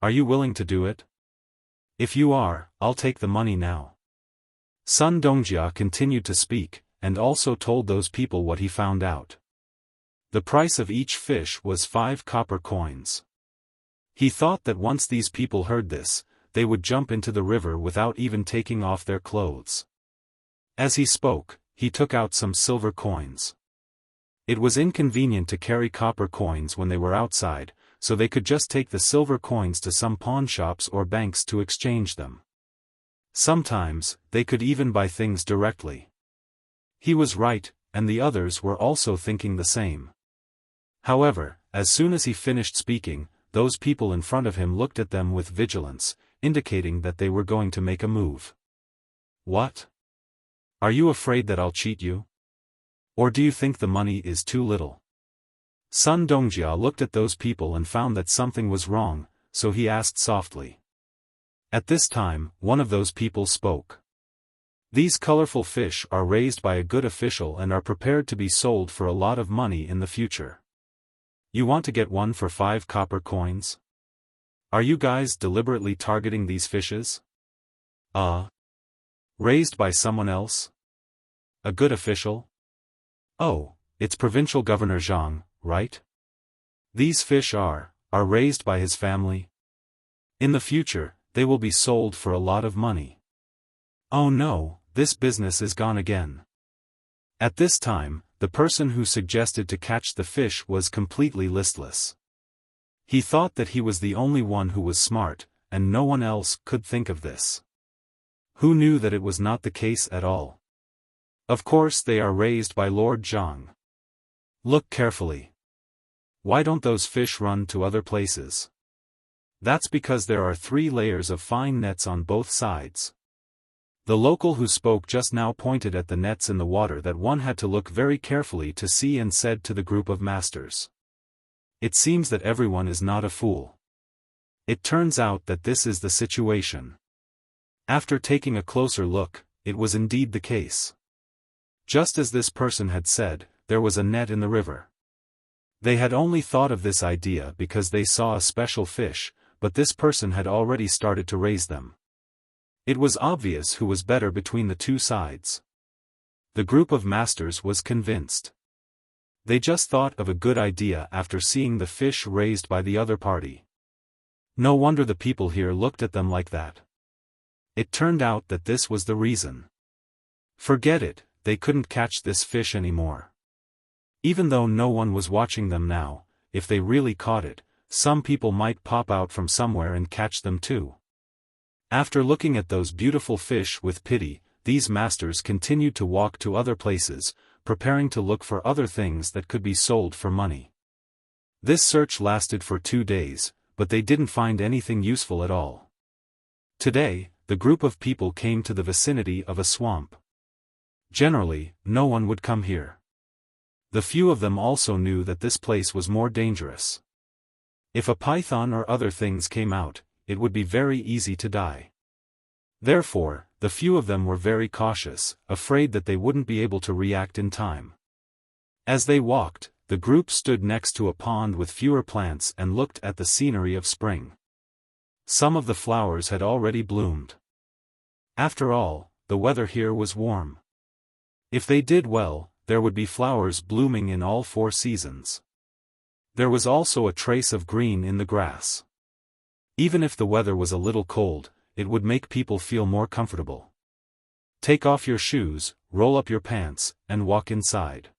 Are you willing to do it? If you are, I'll take the money now." Sun Dongjia continued to speak, and also told those people what he found out. The price of each fish was 5 copper coins. He thought that once these people heard this, they would jump into the river without even taking off their clothes. As he spoke, he took out some silver coins. It was inconvenient to carry copper coins when they were outside, so they could just take the silver coins to some pawn shops or banks to exchange them. Sometimes, they could even buy things directly. He was right, and the others were also thinking the same. However, as soon as he finished speaking, those people in front of him looked at them with vigilance, indicating that they were going to make a move. What? Are you afraid that I'll cheat you? Or do you think the money is too little? Sun Dongjia looked at those people and found that something was wrong, so he asked softly. At this time, one of those people spoke. These colorful fish are raised by a good official and are prepared to be sold for a lot of money in the future. You want to get one for 5 copper coins? Are you guys deliberately targeting these fishes? Raised by someone else? A good official? Oh, it's Provincial Governor Zhang, right? These fish are raised by his family. In the future, they will be sold for a lot of money. Oh no, this business is gone again. At this time, the person who suggested to catch the fish was completely listless. He thought that he was the only one who was smart, and no one else could think of this. Who knew that it was not the case at all? Of course they are raised by Lord Zhang. Look carefully. Why don't those fish run to other places? That's because there are 3 layers of fine nets on both sides. The local who spoke just now pointed at the nets in the water that one had to look very carefully to see and said to the group of masters. It seems that everyone is not a fool. It turns out that this is the situation. After taking a closer look, it was indeed the case. Just as this person had said, there was a net in the river. They had only thought of this idea because they saw a special fish, but this person had already started to raise them. It was obvious who was better between the 2 sides. The group of masters was convinced. They just thought of a good idea after seeing the fish raised by the other party. No wonder the people here looked at them like that. It turned out that this was the reason. Forget it, they couldn't catch this fish anymore. Even though no one was watching them now, if they really caught it, some people might pop out from somewhere and catch them too. After looking at those beautiful fish with pity, these masters continued to walk to other places, preparing to look for other things that could be sold for money. This search lasted for 2 days, but they didn't find anything useful at all. Today, the group of people came to the vicinity of a swamp. Generally, no one would come here. The few of them also knew that this place was more dangerous. If a python or other things came out, it would be very easy to die. Therefore, the few of them were very cautious, afraid that they wouldn't be able to react in time. As they walked, the group stood next to a pond with fewer plants and looked at the scenery of spring. Some of the flowers had already bloomed. After all, the weather here was warm. If they did well, there would be flowers blooming in all 4 seasons. There was also a trace of green in the grass. Even if the weather was a little cold, it would make people feel more comfortable. Take off your shoes, roll up your pants, and walk inside.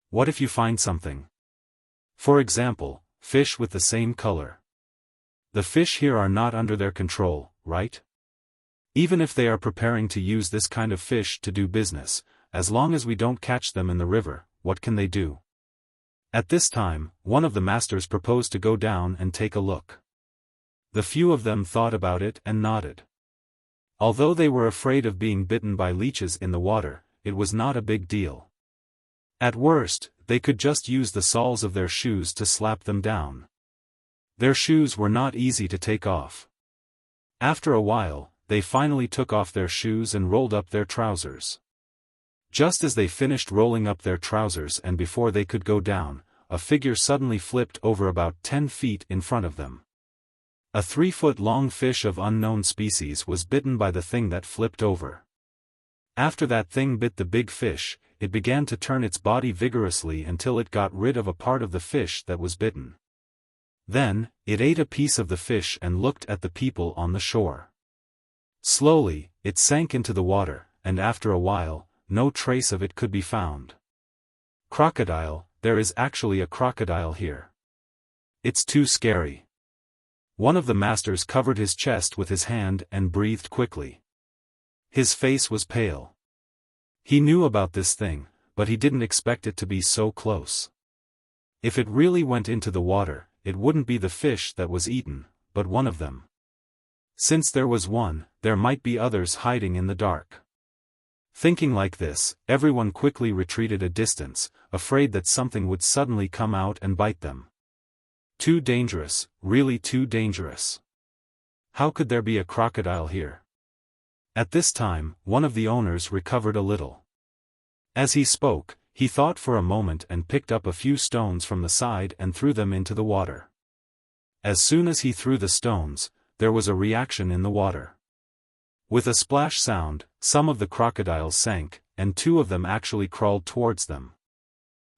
What if you find something? For example, fish with the same color. The fish here are not under their control, right? Even if they are preparing to use this kind of fish to do business, as long as we don't catch them in the river, what can they do? At this time, one of the masters proposed to go down and take a look. The few of them thought about it and nodded. Although they were afraid of being bitten by leeches in the water, it was not a big deal. At worst, they could just use the soles of their shoes to slap them down. Their shoes were not easy to take off. After a while, they finally took off their shoes and rolled up their trousers. Just as they finished rolling up their trousers and before they could go down, a figure suddenly flipped over about 10 feet in front of them. A 3-foot-long fish of unknown species was bitten by the thing that flipped over. After that thing bit the big fish, it began to turn its body vigorously until it got rid of a part of the fish that was bitten. Then, it ate a piece of the fish and looked at the people on the shore. Slowly, it sank into the water, and after a while, no trace of it could be found. Crocodile, there is actually a crocodile here. It's too scary. One of the masters covered his chest with his hand and breathed quickly. His face was pale. He knew about this thing, but he didn't expect it to be so close. If it really went into the water, it wouldn't be the fish that was eaten, but one of them. Since there was one, there might be others hiding in the dark. Thinking like this, everyone quickly retreated a distance, afraid that something would suddenly come out and bite them. Too dangerous, really too dangerous. How could there be a crocodile here? At this time, one of the owners recovered a little. As he spoke, he thought for a moment and picked up a few stones from the side and threw them into the water. As soon as he threw the stones, there was a reaction in the water. With a splash sound, some of the crocodiles sank, and two of them actually crawled towards them.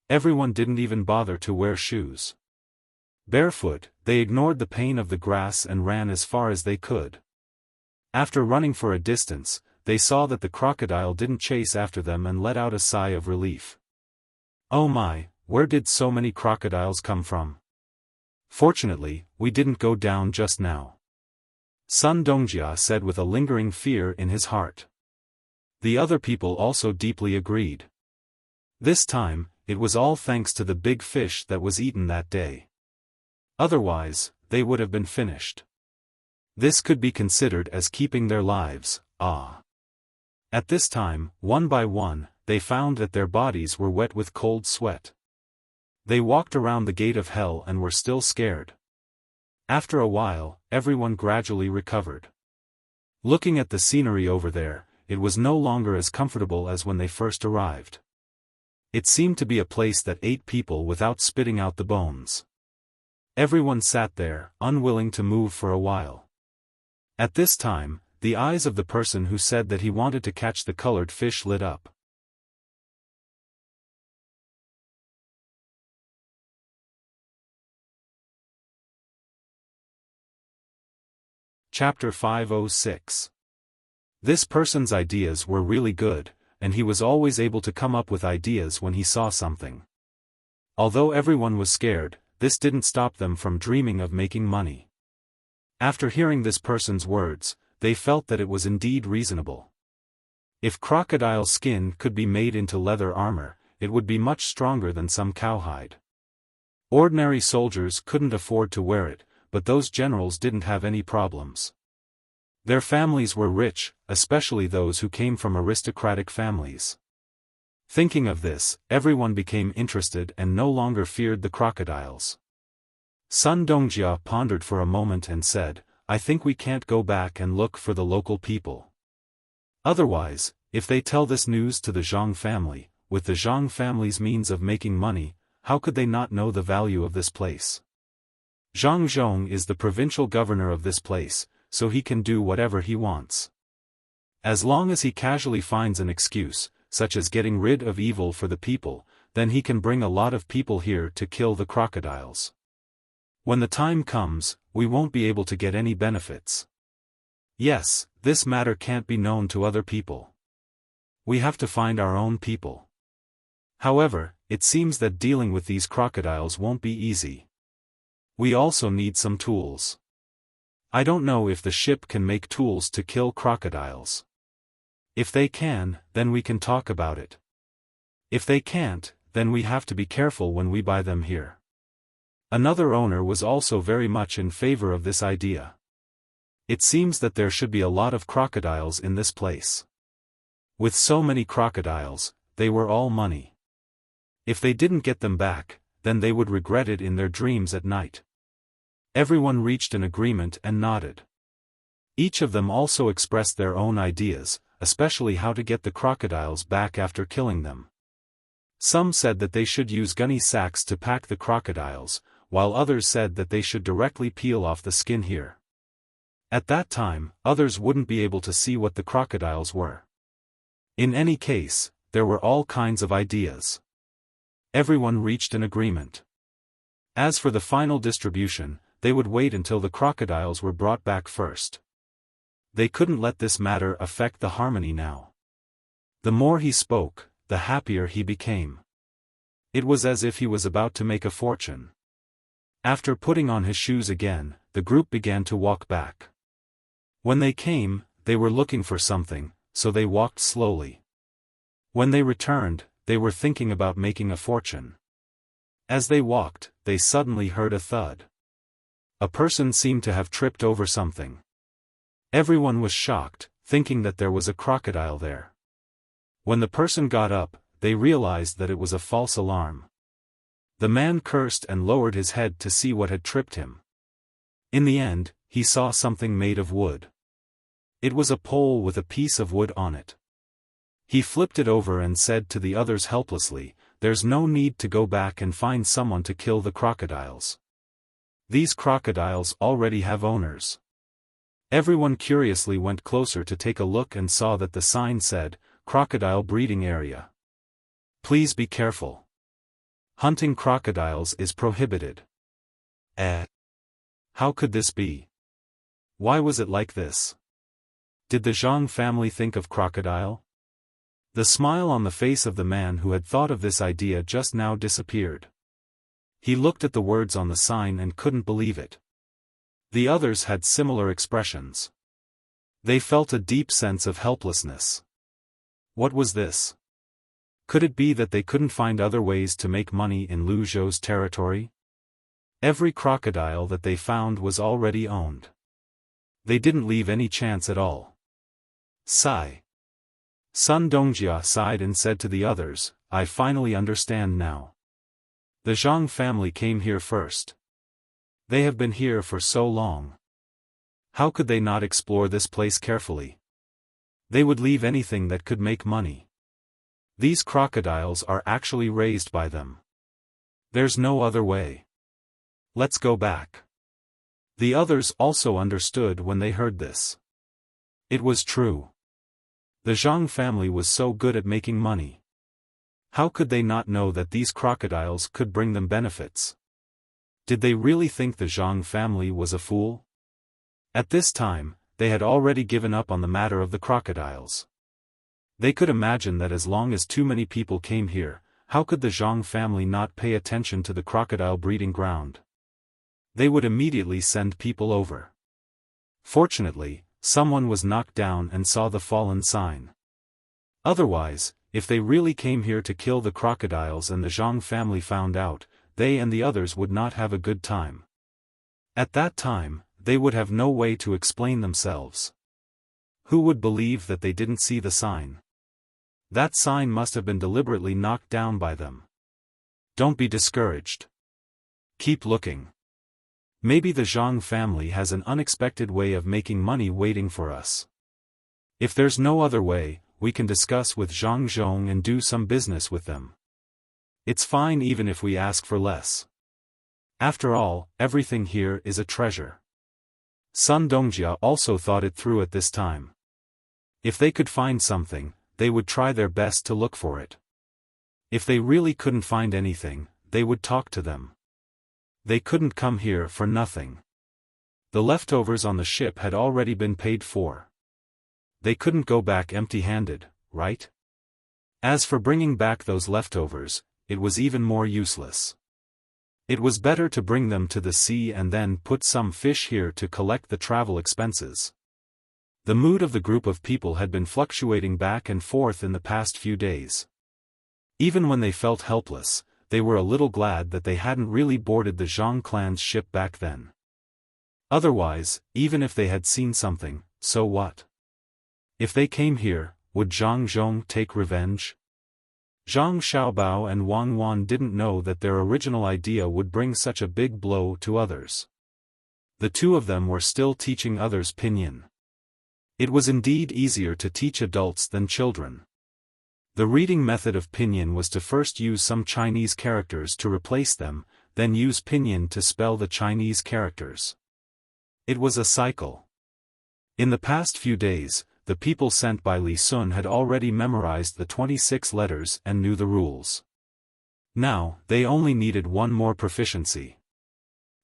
Everyone didn't even bother to wear shoes. Barefoot, they ignored the pain of the grass and ran as far as they could. After running for a distance, they saw that the crocodile didn't chase after them and let out a sigh of relief. Oh my, where did so many crocodiles come from? Fortunately, we didn't go down just now. Sun Dongjia said with a lingering fear in his heart. The other people also deeply agreed. This time, it was all thanks to the big fish that was eaten that day. Otherwise, they would have been finished. This could be considered as keeping their lives. At this time, one by one, they found that their bodies were wet with cold sweat. They walked around the gate of hell and were still scared. After a while, everyone gradually recovered. Looking at the scenery over there, it was no longer as comfortable as when they first arrived. It seemed to be a place that ate people without spitting out the bones. Everyone sat there, unwilling to move for a while. At this time, the eyes of the person who said that he wanted to catch the colored fish lit up. Chapter 506. This person's ideas were really good, and he was always able to come up with ideas when he saw something. Although everyone was scared, this didn't stop them from dreaming of making money. After hearing this person's words, they felt that it was indeed reasonable. If crocodile skin could be made into leather armor, it would be much stronger than some cowhide. Ordinary soldiers couldn't afford to wear it, but those generals didn't have any problems. Their families were rich, especially those who came from aristocratic families. Thinking of this, everyone became interested and no longer feared the crocodiles. Sun Dongjia pondered for a moment and said, I think we can't go back and look for the local people. Otherwise, if they tell this news to the Zhang family, with the Zhang family's means of making money, how could they not know the value of this place? Zhang Zhong is the provincial governor of this place, so he can do whatever he wants. As long as he casually finds an excuse, such as getting rid of evil for the people, then he can bring a lot of people here to kill the crocodiles. When the time comes, we won't be able to get any benefits. Yes, this matter can't be known to other people. We have to find our own people. However, it seems that dealing with these crocodiles won't be easy. We also need some tools. I don't know if the ship can make tools to kill crocodiles. If they can, then we can talk about it. If they can't, then we have to be careful when we buy them here. Another owner was also very much in favor of this idea. It seems that there should be a lot of crocodiles in this place. With so many crocodiles, they were all money. If they didn't get them back, then they would regret it in their dreams at night. Everyone reached an agreement and nodded. Each of them also expressed their own ideas, especially how to get the crocodiles back after killing them. Some said that they should use gunny sacks to pack the crocodiles, while others said that they should directly peel off the skin here. At that time, others wouldn't be able to see what the crocodiles were. In any case, there were all kinds of ideas. Everyone reached an agreement. As for the final distribution, they would wait until the crocodiles were brought back first. They couldn't let this matter affect the harmony now. The more he spoke, the happier he became. It was as if he was about to make a fortune. After putting on his shoes again, the group began to walk back. When they came, they were looking for something, so they walked slowly. When they returned, they were thinking about making a fortune. As they walked, they suddenly heard a thud. A person seemed to have tripped over something. Everyone was shocked, thinking that there was a crocodile there. When the person got up, they realized that it was a false alarm. The man cursed and lowered his head to see what had tripped him. In the end, he saw something made of wood. It was a pole with a piece of wood on it. He flipped it over and said to the others helplessly, "There's no need to go back and find someone to kill the crocodiles. These crocodiles already have owners." Everyone curiously went closer to take a look and saw that the sign said, "Crocodile Breeding Area. Please be careful. Hunting crocodiles is prohibited." How could this be? Why was it like this? Did the Zhang family think of crocodile? The smile on the face of the man who had thought of this idea just now disappeared. He looked at the words on the sign and couldn't believe it. The others had similar expressions. They felt a deep sense of helplessness. What was this? Could it be that they couldn't find other ways to make money in Lu Zhou's territory? Every crocodile that they found was already owned. They didn't leave any chance at all. Sigh. Sun Dongjia sighed and said to the others, "I finally understand now. The Zhang family came here first. They have been here for so long. How could they not explore this place carefully? They would leave anything that could make money. These crocodiles are actually raised by them. There's no other way. Let's go back." The others also understood when they heard this. It was true. The Zhang family was so good at making money. How could they not know that these crocodiles could bring them benefits? Did they really think the Zhang family was a fool? At this time, they had already given up on the matter of the crocodiles. They could imagine that as long as too many people came here, how could the Zhang family not pay attention to the crocodile breeding ground? They would immediately send people over. Fortunately, someone was knocked down and saw the fallen sign. Otherwise, if they really came here to kill the crocodiles and the Zhang family found out, they and the others would not have a good time. At that time, they would have no way to explain themselves. Who would believe that they didn't see the sign? That sign must have been deliberately knocked down by them. Don't be discouraged. Keep looking. Maybe the Zhang family has an unexpected way of making money waiting for us. If there's no other way, we can discuss with Zhang Zhong and do some business with them. It's fine even if we ask for less. After all, everything here is a treasure. Sun Dongjia also thought it through at this time. If they could find something, they would try their best to look for it. If they really couldn't find anything, they would talk to them. They couldn't come here for nothing. The leftovers on the ship had already been paid for. They couldn't go back empty-handed, right? As for bringing back those leftovers, it was even more useless. It was better to bring them to the sea and then put some fish here to collect the travel expenses. The mood of the group of people had been fluctuating back and forth in the past few days. Even when they felt helpless, they were a little glad that they hadn't really boarded the Zhang clan's ship back then. Otherwise, even if they had seen something, so what? If they came here, would Zhang Zhong take revenge? Zhang Xiaobao and Wang Wan didn't know that their original idea would bring such a big blow to others. The two of them were still teaching others pinyin. It was indeed easier to teach adults than children. The reading method of pinyin was to first use some Chinese characters to replace them, then use pinyin to spell the Chinese characters. It was a cycle. In the past few days, the people sent by Li Sun had already memorized the 26 letters and knew the rules. Now, they only needed one more proficiency.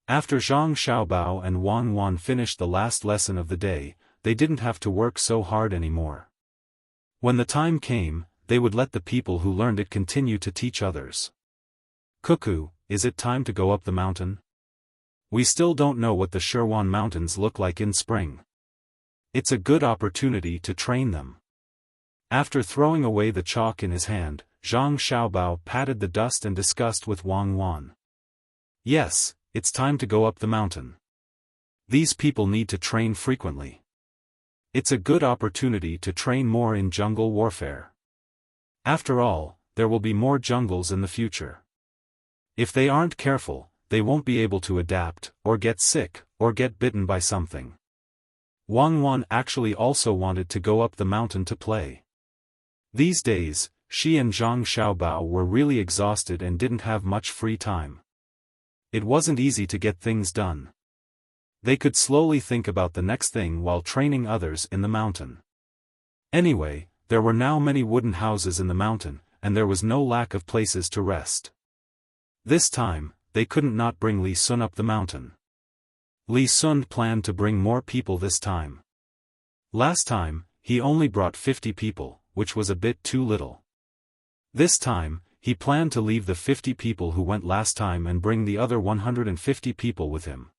After Zhang Xiaobao and Wang Wan finished the last lesson of the day, they didn't have to work so hard anymore. When the time came, they would let the people who learned it continue to teach others. Cuckoo, is it time to go up the mountain? We still don't know what the Shirwan Mountains look like in spring. It's a good opportunity to train them. After throwing away the chalk in his hand, Zhang Xiaobao patted the dust and discussed with Wang Wan. Yes, it's time to go up the mountain. These people need to train frequently. It's a good opportunity to train more in jungle warfare. After all, there will be more jungles in the future. If they aren't careful, they won't be able to adapt, or get sick, or get bitten by something. Wang Wan actually also wanted to go up the mountain to play. These days, she and Zhang Xiaobao were really exhausted and didn't have much free time. It wasn't easy to get things done. They could slowly think about the next thing while training others in the mountain. Anyway, there were now many wooden houses in the mountain, and there was no lack of places to rest. This time, they couldn't not bring Li Sun up the mountain. Li Sun planned to bring more people this time. Last time, he only brought 50 people, which was a bit too little. This time, he planned to leave the 50 people who went last time and bring the other 150 people with him.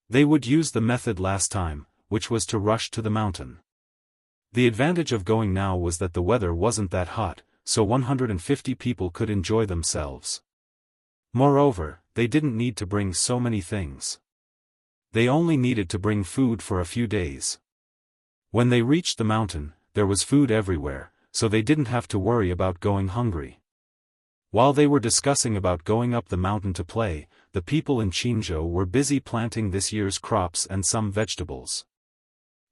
They would use the method last time, which was to rush to the mountain. The advantage of going now was that the weather wasn't that hot, so 150 people could enjoy themselves. Moreover, they didn't need to bring so many things. They only needed to bring food for a few days. When they reached the mountain, there was food everywhere, so they didn't have to worry about going hungry. While they were discussing about going up the mountain to play, the people in Qinzhou were busy planting this year's crops and some vegetables.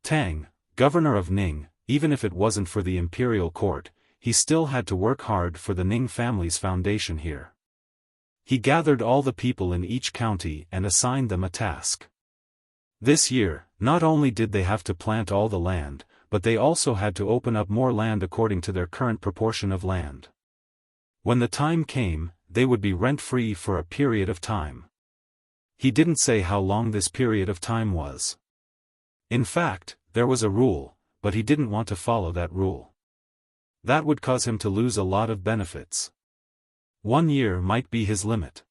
Tang, governor of Ning, even if it wasn't for the imperial court, he still had to work hard for the Ning family's foundation here. He gathered all the people in each county and assigned them a task. This year, not only did they have to plant all the land, but they also had to open up more land according to their current proportion of land. When the time came, they would be rent-free for a period of time. He didn't say how long this period of time was. In fact, there was a rule, but he didn't want to follow that rule. That would cause him to lose a lot of benefits. 1 year might be his limit.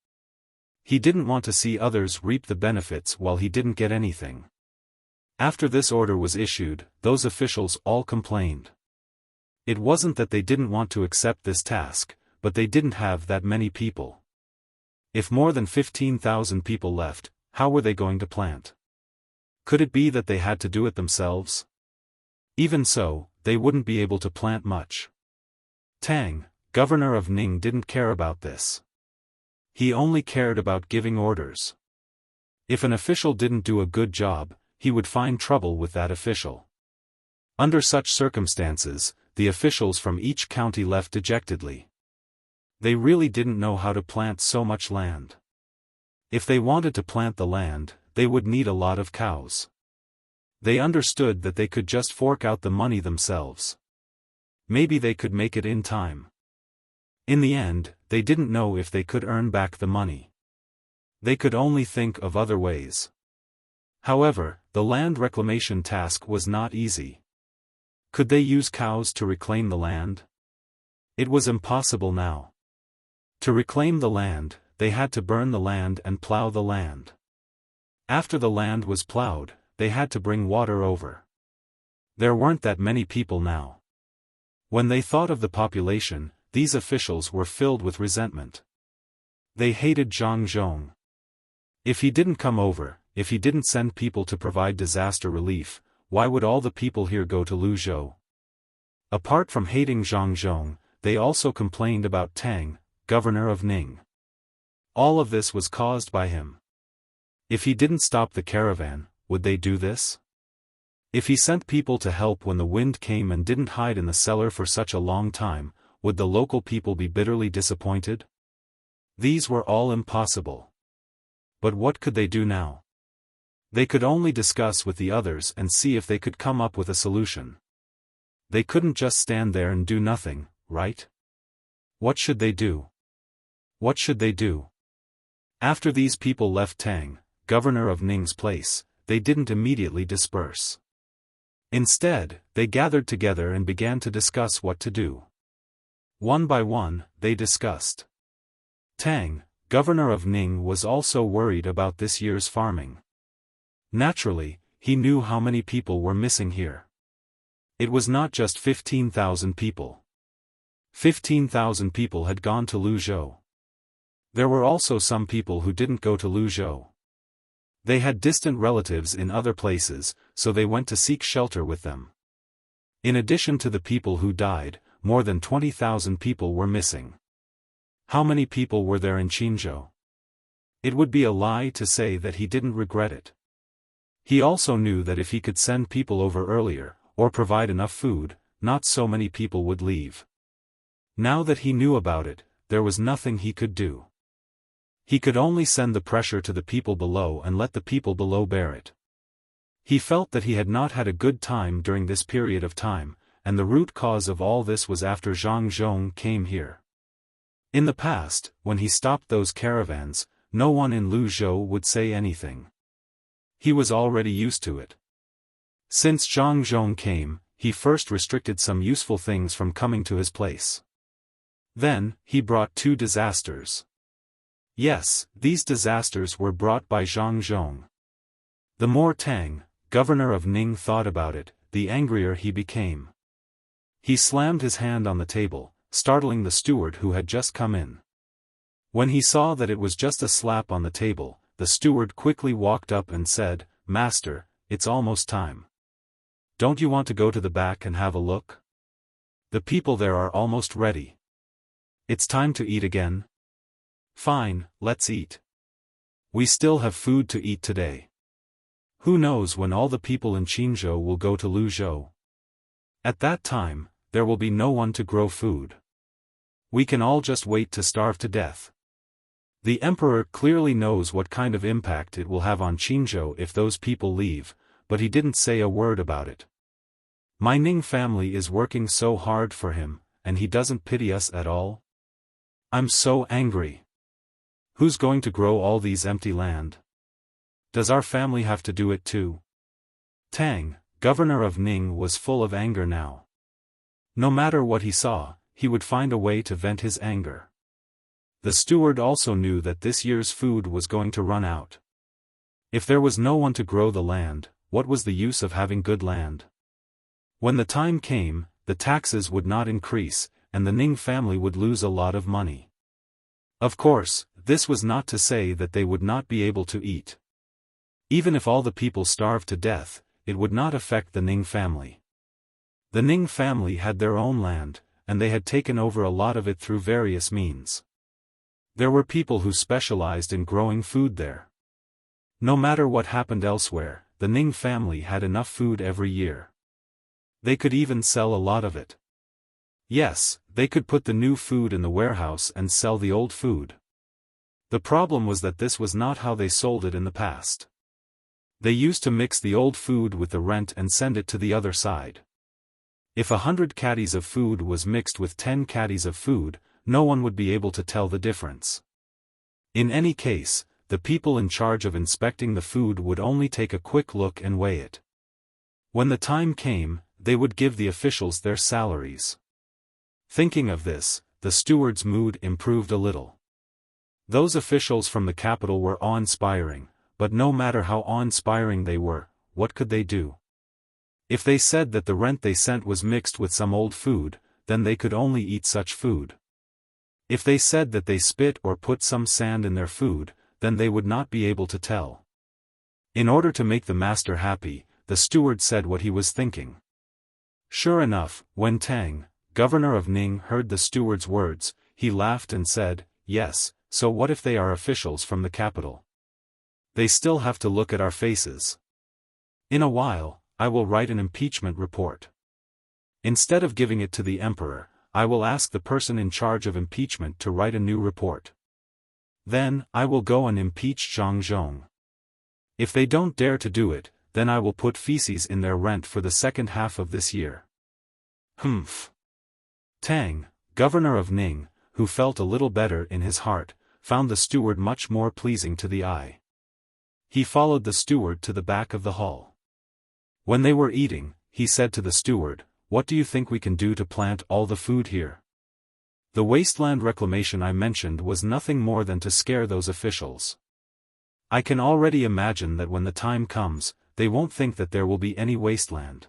He didn't want to see others reap the benefits while he didn't get anything. After this order was issued, those officials all complained. It wasn't that they didn't want to accept this task, but they didn't have that many people. If more than 15,000 people left, how were they going to plant? Could it be that they had to do it themselves? Even so, they wouldn't be able to plant much. Tang, governor of Ning, didn't care about this. He only cared about giving orders. If an official didn't do a good job, he would find trouble with that official. Under such circumstances, the officials from each county left dejectedly. They really didn't know how to plant so much land. If they wanted to plant the land, they would need a lot of cows. They understood that they could just fork out the money themselves. Maybe they could make it in time. In the end, they didn't know if they could earn back the money. They could only think of other ways. However, the land reclamation task was not easy. Could they use cows to reclaim the land? It was impossible now. To reclaim the land, they had to burn the land and plow the land. After the land was plowed, they had to bring water over. There weren't that many people now. When they thought of the population, these officials were filled with resentment. They hated Zhang Zhong. If he didn't come over, if he didn't send people to provide disaster relief, why would all the people here go to Luzhou? Apart from hating Zhang Zhong, they also complained about Tang, governor of Ning. All of this was caused by him. If he didn't stop the caravan, would they do this? If he sent people to help when the wind came and didn't hide in the cellar for such a long time, would the local people be bitterly disappointed? These were all impossible. But what could they do now? They could only discuss with the others and see if they could come up with a solution. They couldn't just stand there and do nothing, right? What should they do? What should they do? After these people left Tang, governor of Ning's place, they didn't immediately disperse. Instead, they gathered together and began to discuss what to do. One by one, they discussed. Tang, governor of Ning, was also worried about this year's farming. Naturally, he knew how many people were missing here. It was not just 15,000 people. 15,000 people had gone to Luzhou. There were also some people who didn't go to Luzhou. They had distant relatives in other places, so they went to seek shelter with them. In addition to the people who died, more than 20,000 people were missing. How many people were there in Qinzhou? It would be a lie to say that he didn't regret it. He also knew that if he could send people over earlier, or provide enough food, not so many people would leave. Now that he knew about it, there was nothing he could do. He could only send the pressure to the people below and let the people below bear it. He felt that he had not had a good time during this period of time, and the root cause of all this was after Zhang Zhong came here. In the past, when he stopped those caravans, no one in Luzhou would say anything. He was already used to it. Since Zhang Zhong came, he first restricted some useful things from coming to his place. Then, he brought 2 disasters. Yes, these disasters were brought by Zhang Zhong. The more Tang, governor of Ning, thought about it, the angrier he became. He slammed his hand on the table, startling the steward who had just come in. When he saw that it was just a slap on the table, the steward quickly walked up and said, "Master, it's almost time. Don't you want to go to the back and have a look? The people there are almost ready. It's time to eat again." "Fine, let's eat. We still have food to eat today. Who knows when all the people in Qinzhou will go to Luzhou? At that time, there will be no one to grow food. We can all just wait to starve to death." The emperor clearly knows what kind of impact it will have on Qinzhou if those people leave, but he didn't say a word about it. My Ning family is working so hard for him, and he doesn't pity us at all? I'm so angry. Who's going to grow all these empty land? Does our family have to do it too? Tang, governor of Ning, was full of anger now. No matter what he saw, he would find a way to vent his anger. The steward also knew that this year's food was going to run out. If there was no one to grow the land, what was the use of having good land? When the time came, the taxes would not increase, and the Ning family would lose a lot of money. Of course, this was not to say that they would not be able to eat. Even if all the people starved to death, it would not affect the Ning family. The Ning family had their own land, and they had taken over a lot of it through various means. There were people who specialized in growing food there. No matter what happened elsewhere, the Ning family had enough food every year. They could even sell a lot of it. Yes, they could put the new food in the warehouse and sell the old food. The problem was that this was not how they sold it in the past. They used to mix the old food with the rent and send it to the other side. If 100 caddies of food was mixed with 10 caddies of food, no one would be able to tell the difference. In any case, the people in charge of inspecting the food would only take a quick look and weigh it. When the time came, they would give the officials their salaries. Thinking of this, the steward's mood improved a little. Those officials from the capital were awe-inspiring, but no matter how awe-inspiring they were, what could they do? If they said that the rent they sent was mixed with some old food, then they could only eat such food. If they said that they spit or put some sand in their food, then they would not be able to tell. In order to make the master happy, the steward said what he was thinking. Sure enough, when Tang, governor of Ning, heard the steward's words, he laughed and said, "Yes, so what if they are officials from the capital? They still have to look at our faces. In a while, I will write an impeachment report. Instead of giving it to the emperor, I will ask the person in charge of impeachment to write a new report. Then, I will go and impeach Zhang Zhong. If they don't dare to do it, then I will put feces in their rent for the second half of this year." Humph. Tang, governor of Ning, who felt a little better in his heart, found the steward much more pleasing to the eye. He followed the steward to the back of the hall. When they were eating, he said to the steward, "What do you think we can do to plant all the food here?" The wasteland reclamation I mentioned was nothing more than to scare those officials. I can already imagine that when the time comes, they won't think that there will be any wasteland.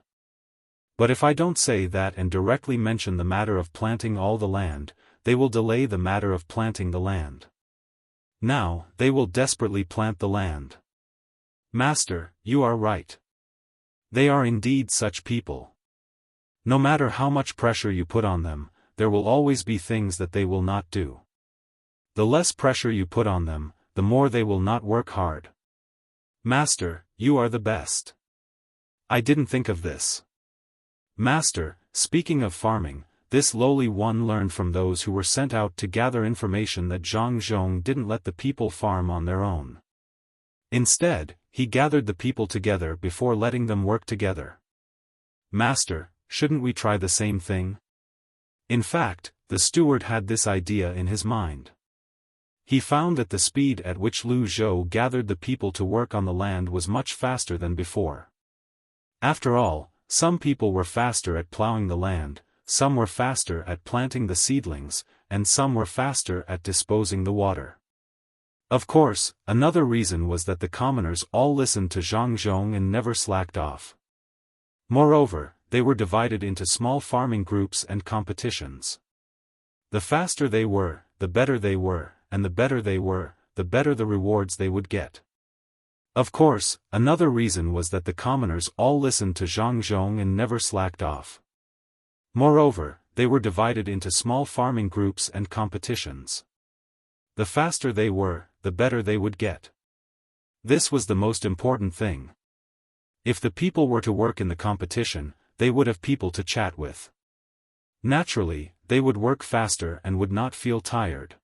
But if I don't say that and directly mention the matter of planting all the land, they will delay the matter of planting the land. Now, they will desperately plant the land. Master, you are right. They are indeed such people. No matter how much pressure you put on them, there will always be things that they will not do. The less pressure you put on them, the more they will not work hard. Master, you are the best. I didn't think of this. Master, speaking of farming, this lowly one learned from those who were sent out to gather information that Zhang Zhong didn't let the people farm on their own. Instead, he gathered the people together before letting them work together. Master, shouldn't we try the same thing? In fact, the steward had this idea in his mind. He found that the speed at which Lu Zhou gathered the people to work on the land was much faster than before. After all, some people were faster at plowing the land, some were faster at planting the seedlings, and some were faster at disposing the water. Of course, another reason was that the commoners all listened to Zhang Zhong and never slacked off. Moreover, they were divided into small farming groups and competitions. The faster they were, the better they were, and the better they were, the better the rewards they would get. Of course, another reason was that the commoners all listened to Zhang Zhong and never slacked off. Moreover, they were divided into small farming groups and competitions. The faster they were, the better they would get. This was the most important thing. If the people were to work in the competition, they would have people to chat with. Naturally, they would work faster and would not feel tired.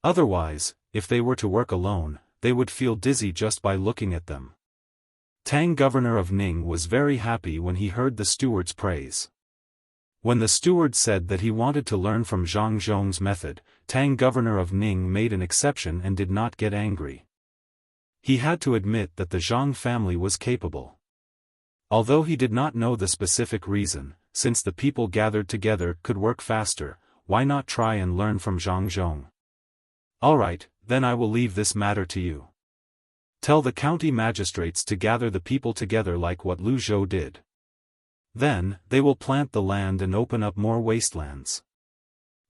Otherwise, if they were to work alone, they would feel dizzy just by looking at them. Tang, governor of Ning, was very happy when he heard the steward's praise. When the steward said that he wanted to learn from Zhang Zhong's method, Tang, governor of Ning, made an exception and did not get angry. He had to admit that the Zhang family was capable. Although he did not know the specific reason, since the people gathered together could work faster, why not try and learn from Zhang Zhong? Alright, then I will leave this matter to you. Tell the county magistrates to gather the people together like what Lu Zhou did. Then, they will plant the land and open up more wastelands.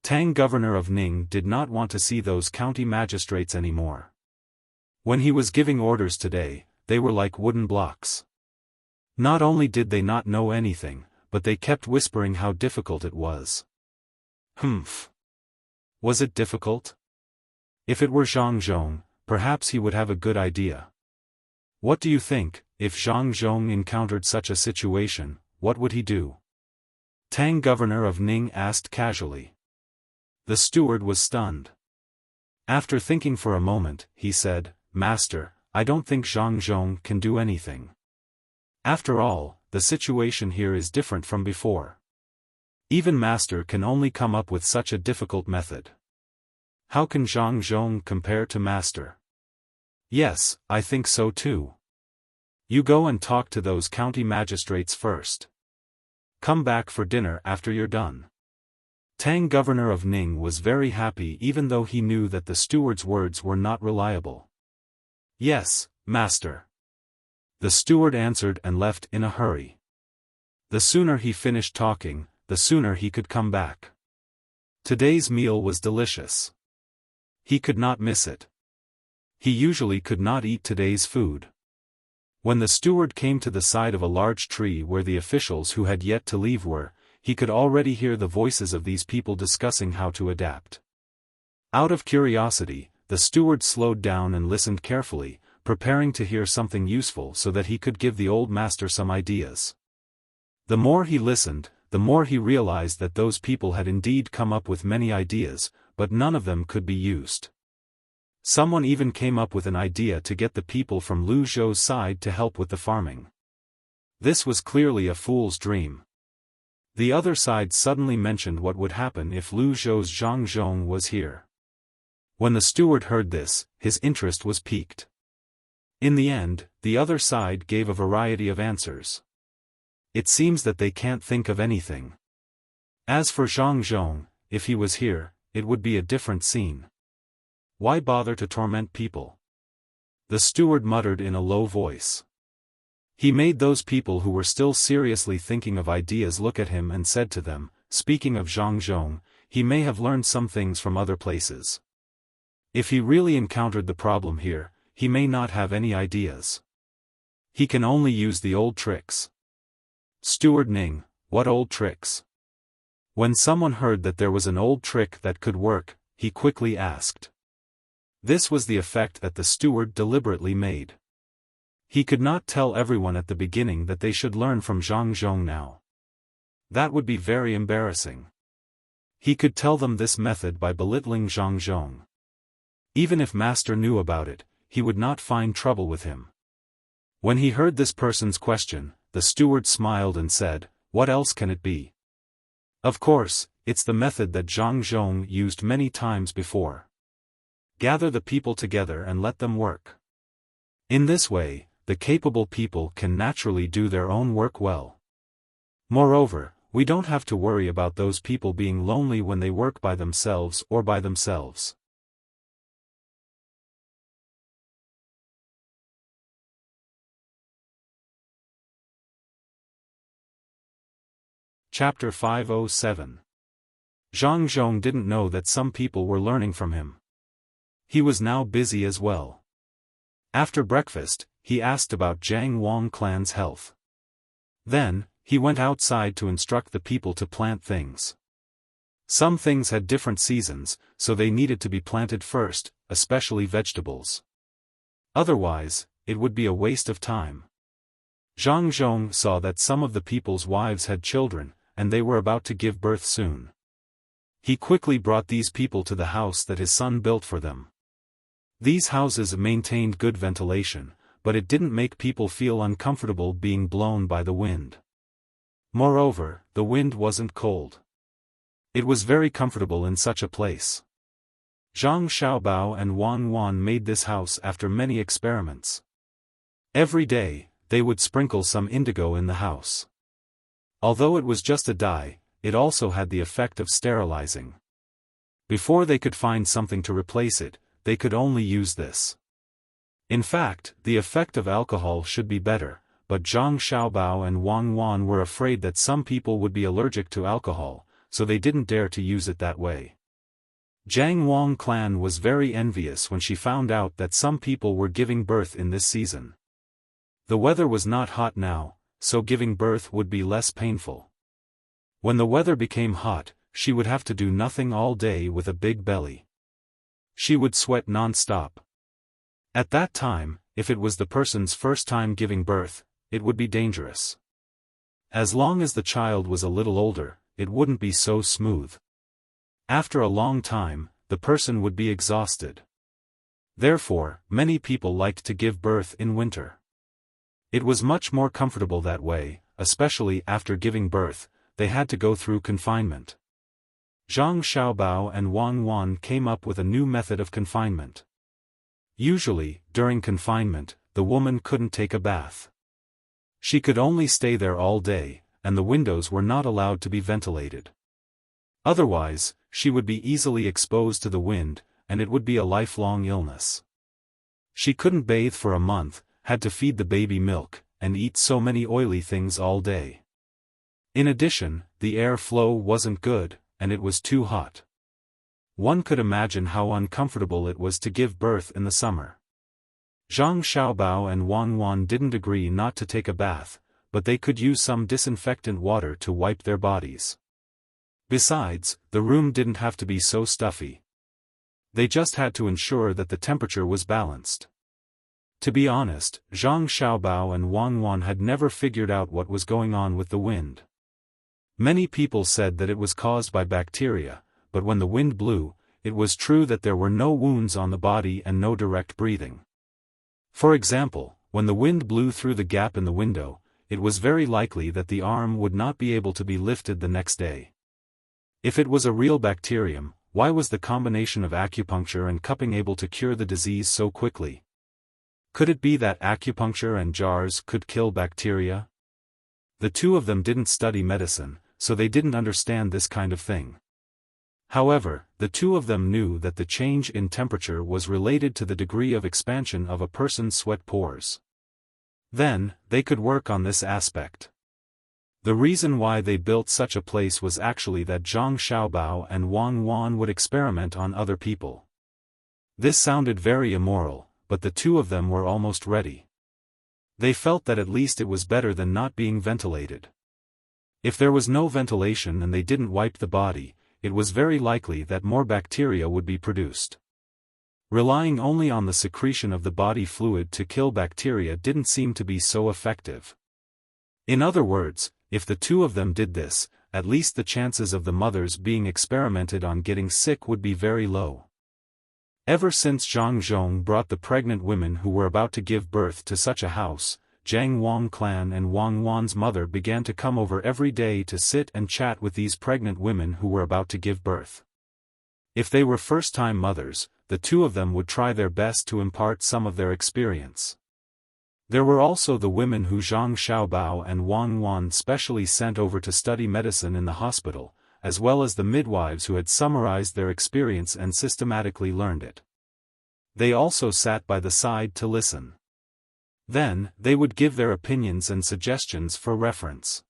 Tang, governor of Ning, did not want to see those county magistrates anymore. When he was giving orders today, they were like wooden blocks. Not only did they not know anything, but they kept whispering how difficult it was. Humph. Was it difficult? If it were Zhang Zhong, perhaps he would have a good idea. What do you think, if Zhang Zhong encountered such a situation, what would he do? Tang, governor of Ning, asked casually. The steward was stunned. After thinking for a moment, he said, Master, I don't think Zhang Zhong can do anything. After all, the situation here is different from before. Even Master can only come up with such a difficult method. How can Zhang Zhong compare to Master? Yes, I think so too. You go and talk to those county magistrates first. Come back for dinner after you're done. Tang, governor of Ning, was very happy even though he knew that the steward's words were not reliable. Yes, Master. The steward answered and left in a hurry. The sooner he finished talking, the sooner he could come back. Today's meal was delicious. He could not miss it. He usually could not eat today's food. When the steward came to the side of a large tree where the officials who had yet to leave were, he could already hear the voices of these people discussing how to adapt. Out of curiosity, the steward slowed down and listened carefully, preparing to hear something useful so that he could give the old master some ideas. The more he listened, the more he realized that those people had indeed come up with many ideas, but none of them could be used. Someone even came up with an idea to get the people from Lu Zhou's side to help with the farming. This was clearly a fool's dream. The other side suddenly mentioned what would happen if Lu Zhou's Zhang Zhong was here. When the steward heard this, his interest was piqued. In the end, the other side gave a variety of answers. It seems that they can't think of anything. As for Zhang Zhong, if he was here, it would be a different scene. Why bother to torment people? The steward muttered in a low voice. He made those people who were still seriously thinking of ideas look at him and said to them, speaking of Zhang Zhong, he may have learned some things from other places. If he really encountered the problem here, he may not have any ideas. He can only use the old tricks. Steward Ning, what old tricks? When someone heard that there was an old trick that could work, he quickly asked. This was the effect that the steward deliberately made. He could not tell everyone at the beginning that they should learn from Zhang Zhong now. That would be very embarrassing. He could tell them this method by belittling Zhang Zhong. Even if Master knew about it, he would not find trouble with him. When he heard this person's question, the steward smiled and said, "What else can it be? Of course, it's the method that Zhang Zhong used many times before. Gather the people together and let them work. In this way, the capable people can naturally do their own work well. Moreover, we don't have to worry about those people being lonely when they work by themselves or by themselves." Chapter 507. Zhang Zhong didn't know that some people were learning from him. He was now busy as well. After breakfast, he asked about Jiang Wang clan's health. Then, he went outside to instruct the people to plant things. Some things had different seasons, so they needed to be planted first, especially vegetables. Otherwise, it would be a waste of time. Zhang Zhong saw that some of the people's wives had children, and they were about to give birth soon. He quickly brought these people to the house that his son built for them. These houses maintained good ventilation, but it didn't make people feel uncomfortable being blown by the wind. Moreover, the wind wasn't cold. It was very comfortable in such a place. Zhang Xiaobao and Wang Wan made this house after many experiments. Every day, they would sprinkle some indigo in the house. Although it was just a dye, it also had the effect of sterilizing. Before they could find something to replace it, they could only use this. In fact, the effect of alcohol should be better, but Zhang Xiaobao and Wang Wan were afraid that some people would be allergic to alcohol, so they didn't dare to use it that way. Jiang Wang clan was very envious when she found out that some people were giving birth in this season. The weather was not hot now, so giving birth would be less painful. When the weather became hot, she would have to do nothing all day with a big belly. She would sweat non-stop. At that time, if it was the person's first time giving birth, it would be dangerous. As long as the child was a little older, it wouldn't be so smooth. After a long time, the person would be exhausted. Therefore, many people liked to give birth in winter. It was much more comfortable that way, especially after giving birth, they had to go through confinement. Zhang Xiaobao and Wang Wan came up with a new method of confinement. Usually, during confinement, the woman couldn't take a bath. She could only stay there all day, and the windows were not allowed to be ventilated. Otherwise, she would be easily exposed to the wind, and it would be a lifelong illness. She couldn't bathe for a month, had to feed the baby milk, and eat so many oily things all day. In addition, the air flow wasn't good, and it was too hot. One could imagine how uncomfortable it was to give birth in the summer. Zhang Xiaobao and Wang Wan didn't agree not to take a bath, but they could use some disinfectant water to wipe their bodies. Besides, the room didn't have to be so stuffy. They just had to ensure that the temperature was balanced. To be honest, Zhang Xiaobao and Wang Wan had never figured out what was going on with the wind. Many people said that it was caused by bacteria, but when the wind blew, it was true that there were no wounds on the body and no direct breathing. For example, when the wind blew through the gap in the window, it was very likely that the arm would not be able to be lifted the next day. If it was a real bacterium, why was the combination of acupuncture and cupping able to cure the disease so quickly? Could it be that acupuncture and jars could kill bacteria? The two of them didn't study medicine, so they didn't understand this kind of thing. However, the two of them knew that the change in temperature was related to the degree of expansion of a person's sweat pores. Then, they could work on this aspect. The reason why they built such a place was actually that Zhang Xiaobao and Wang Wan would experiment on other people. This sounded very immoral, but the two of them were almost ready. They felt that at least it was better than not being ventilated. If there was no ventilation and they didn't wipe the body, it was very likely that more bacteria would be produced. Relying only on the secretion of the body fluid to kill bacteria didn't seem to be so effective. In other words, if the two of them did this, at least the chances of the mothers being experimented on getting sick would be very low. Ever since Zhang Zhong brought the pregnant women who were about to give birth to such a house, Jiang Wang clan and Wang Wan's mother began to come over every day to sit and chat with these pregnant women who were about to give birth. If they were first-time mothers, the two of them would try their best to impart some of their experience. There were also the women who Zhang Xiaobao and Wang Wan specially sent over to study medicine in the hospital, as well as the midwives who had summarized their experience and systematically learned it. They also sat by the side to listen. Then, they would give their opinions and suggestions for reference.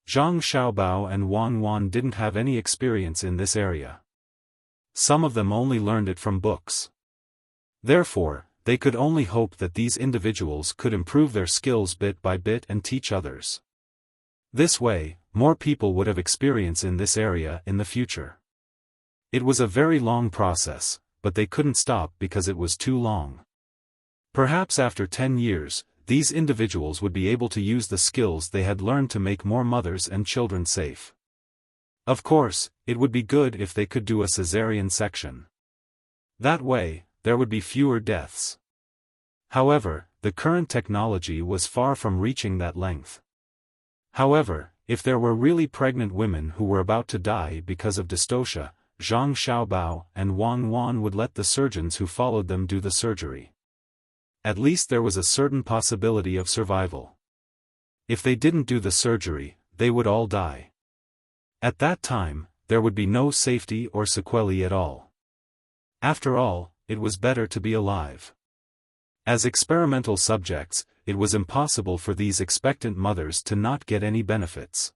Zhang Xiaobao and Wang Wan didn't have any experience in this area. Some of them only learned it from books. Therefore, they could only hope that these individuals could improve their skills bit by bit and teach others. This way, more people would have experience in this area in the future. It was a very long process, but they couldn't stop because it was too long. Perhaps after 10 years, these individuals would be able to use the skills they had learned to make more mothers and children safe. Of course, it would be good if they could do a cesarean section. That way, there would be fewer deaths. However, the current technology was far from reaching that length. However, if there were really pregnant women who were about to die because of dystocia, Zhang Xiaobao and Wang Wan would let the surgeons who followed them do the surgery. At least there was a certain possibility of survival. If they didn't do the surgery, they would all die. At that time, there would be no safety or sequelae at all. After all, it was better to be alive. As experimental subjects, it was impossible for these expectant mothers to not get any benefits.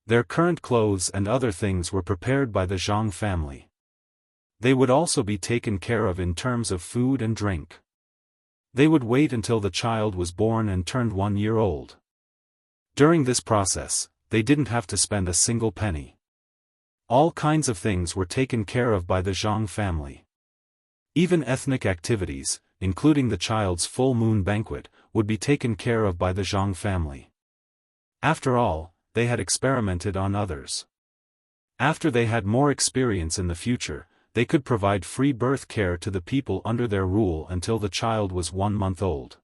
Their current clothes and other things were prepared by the Zhang family. They would also be taken care of in terms of food and drink. They would wait until the child was born and turned 1 year old. During this process, they didn't have to spend a single penny. All kinds of things were taken care of by the Zhang family. Even ethnic activities, including the child's full moon banquet, would be taken care of by the Zhang family. After all, they had experimented on others. After they had more experience in the future, they could provide free birth care to the people under their rule until the child was 1 month old.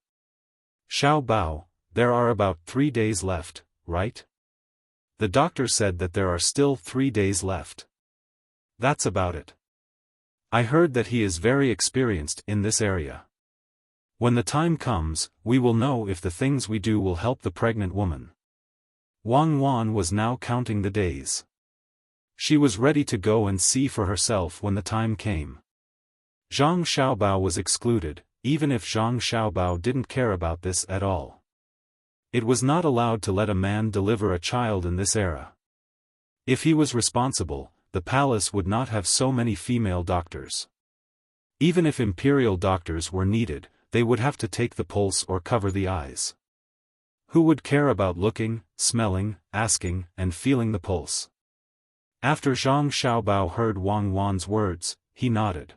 Xiao Bao, there are about 3 days left, right? The doctor said that there are still 3 days left. That's about it. I heard that he is very experienced in this area. When the time comes, we will know if the things we do will help the pregnant woman. Wang Wan was now counting the days. She was ready to go and see for herself when the time came. Zhang Xiaobao was excluded, even if Zhang Xiaobao didn't care about this at all. It was not allowed to let a man deliver a child in this era. If he was responsible, the palace would not have so many female doctors. Even if imperial doctors were needed, they would have to take the pulse or cover the eyes. Who would care about looking, smelling, asking, and feeling the pulse? After Zhang Xiaobao heard Wang Wan's words, he nodded.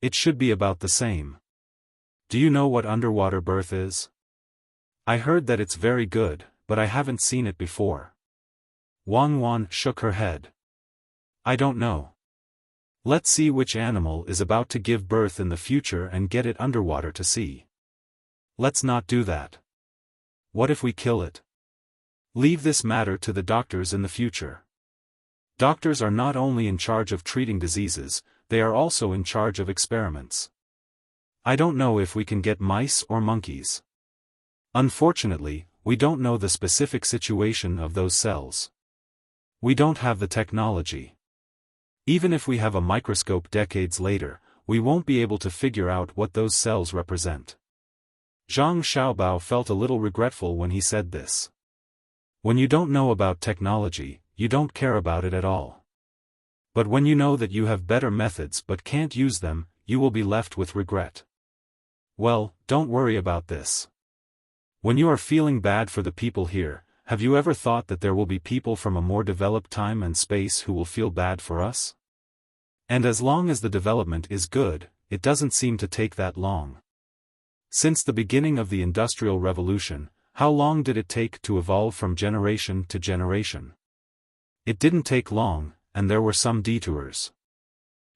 It should be about the same. Do you know what underwater birth is? I heard that it's very good, but I haven't seen it before. Wang Wan shook her head. I don't know. Let's see which animal is about to give birth in the future and get it underwater to see. Let's not do that. What if we kill it? Leave this matter to the doctors in the future. Doctors are not only in charge of treating diseases, they are also in charge of experiments. I don't know if we can get mice or monkeys. Unfortunately, we don't know the specific situation of those cells. We don't have the technology. Even if we have a microscope decades later, we won't be able to figure out what those cells represent. Zhang Xiaobao felt a little regretful when he said this. When you don't know about technology, you don't care about it at all. But when you know that you have better methods but can't use them, you will be left with regret. Well, don't worry about this. When you are feeling bad for the people here, have you ever thought that there will be people from a more developed time and space who will feel bad for us? And as long as the development is good, it doesn't seem to take that long. Since the beginning of the Industrial Revolution, how long did it take to evolve from generation to generation? It didn't take long, and there were some detours.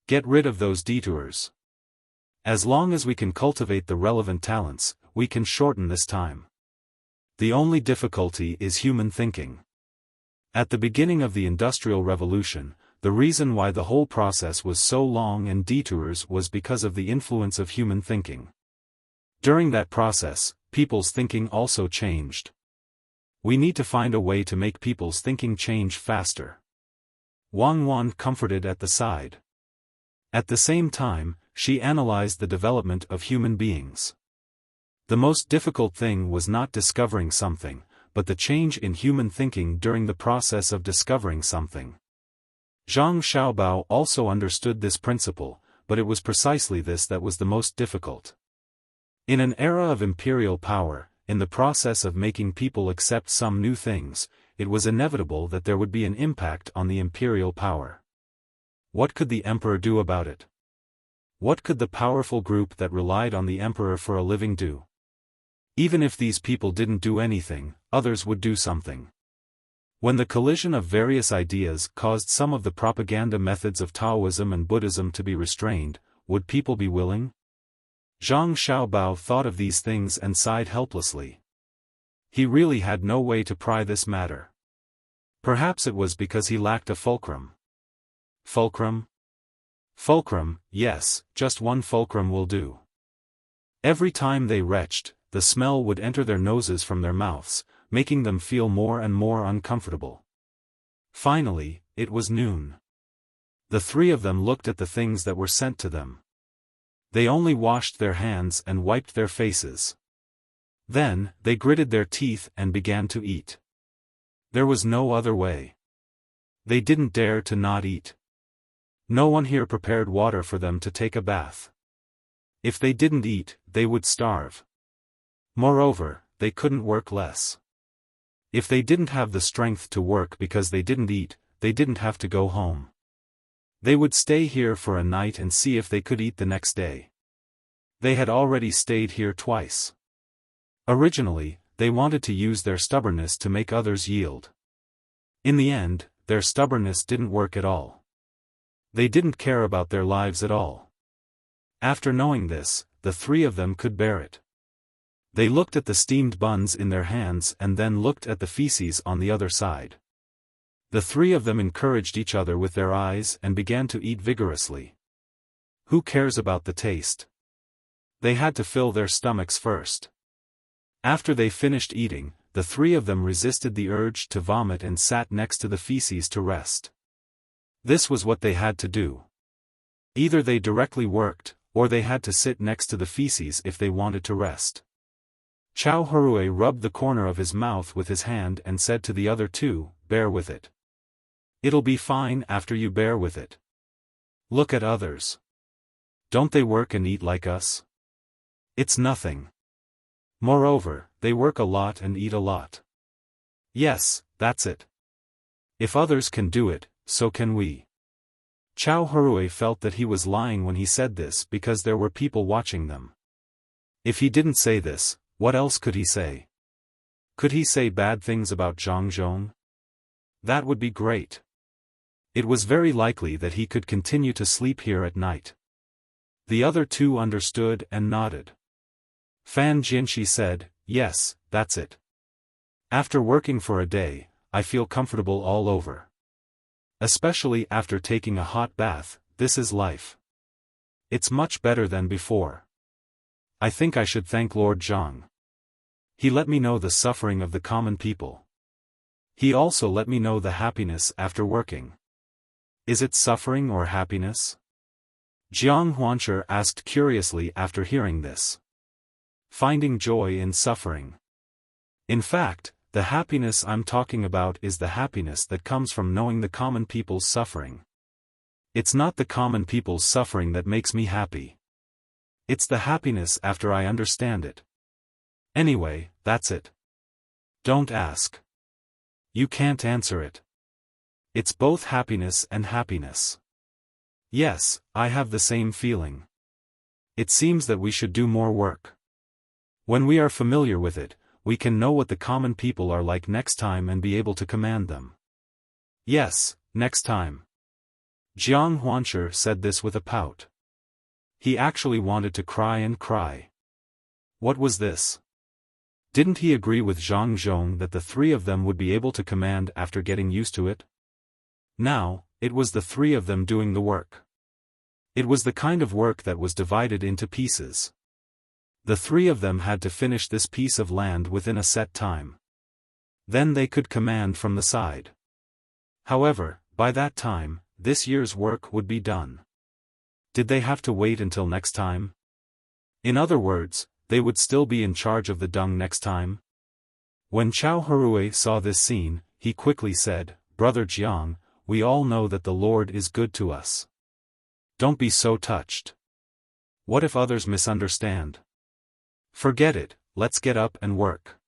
Get rid of those detours. As long as we can cultivate the relevant talents, we can shorten this time. The only difficulty is human thinking. At the beginning of the Industrial Revolution, the reason why the whole process was so long and detours was because of the influence of human thinking. During that process, people's thinking also changed. We need to find a way to make people's thinking change faster. Wang Wan comforted at the side. At the same time, she analyzed the development of human beings. The most difficult thing was not discovering something, but the change in human thinking during the process of discovering something. Zhang Xiaobao also understood this principle, but it was precisely this that was the most difficult. In an era of imperial power, in the process of making people accept some new things, it was inevitable that there would be an impact on the imperial power. What could the emperor do about it? What could the powerful group that relied on the emperor for a living do? Even if these people didn't do anything, others would do something. When the collision of various ideas caused some of the propaganda methods of Taoism and Buddhism to be restrained, would people be willing? Zhang Xiaobao thought of these things and sighed helplessly. He really had no way to pry this matter. Perhaps it was because he lacked a fulcrum. Fulcrum? Fulcrum, yes, just one fulcrum will do. Every time they retched, the smell would enter their noses from their mouths, making them feel more and more uncomfortable. Finally, it was noon. The three of them looked at the things that were sent to them. They only washed their hands and wiped their faces. Then, they gritted their teeth and began to eat. There was no other way. They didn't dare to not eat. No one here prepared water for them to take a bath. If they didn't eat, they would starve. Moreover, they couldn't work less. If they didn't have the strength to work because they didn't eat, they didn't have to go home. They would stay here for a night and see if they could eat the next day. They had already stayed here twice. Originally, they wanted to use their stubbornness to make others yield. In the end, their stubbornness didn't work at all. They didn't care about their lives at all. After knowing this, the three of them could bear it. They looked at the steamed buns in their hands and then looked at the feces on the other side. The three of them encouraged each other with their eyes and began to eat vigorously. Who cares about the taste? They had to fill their stomachs first. After they finished eating, the three of them resisted the urge to vomit and sat next to the feces to rest. This was what they had to do. Either they directly worked, or they had to sit next to the feces if they wanted to rest. Chao Hurue rubbed the corner of his mouth with his hand and said to the other two, "Bear with it. It'll be fine after you bear with it. Look at others. Don't they work and eat like us? It's nothing. Moreover, they work a lot and eat a lot. Yes, that's it. If others can do it, so can we." Chao Hurue felt that he was lying when he said this because there were people watching them. If he didn't say this, what else could he say? Could he say bad things about Zhang Zhong? That would be great. It was very likely that he could continue to sleep here at night. The other two understood and nodded. Fan Jianxi said, "Yes, that's it. After working for a day, I feel comfortable all over. Especially after taking a hot bath, this is life. It's much better than before. I think I should thank Lord Zhang. He let me know the suffering of the common people. He also let me know the happiness after working." Is it suffering or happiness? Jiang Huancher asked curiously after hearing this. Finding joy in suffering. In fact, the happiness I'm talking about is the happiness that comes from knowing the common people's suffering. It's not the common people's suffering that makes me happy. It's the happiness after I understand it. Anyway, that's it. Don't ask. You can't answer it. It's both happiness and happiness. Yes, I have the same feeling. It seems that we should do more work. When we are familiar with it, we can know what the common people are like next time and be able to command them. Yes, next time. Jiang Huanshi said this with a pout. He actually wanted to cry and cry. What was this? Didn't he agree with Zhang Zhong that the three of them would be able to command after getting used to it? Now, it was the three of them doing the work. It was the kind of work that was divided into pieces. The three of them had to finish this piece of land within a set time. Then they could command from the side. However, by that time, this year's work would be done. Did they have to wait until next time? In other words, they would still be in charge of the dung next time? When Chao Hurui saw this scene, he quickly said, "Brother Jiang, we all know that the Lord is good to us. Don't be so touched. What if others misunderstand? Forget it, let's get up and work.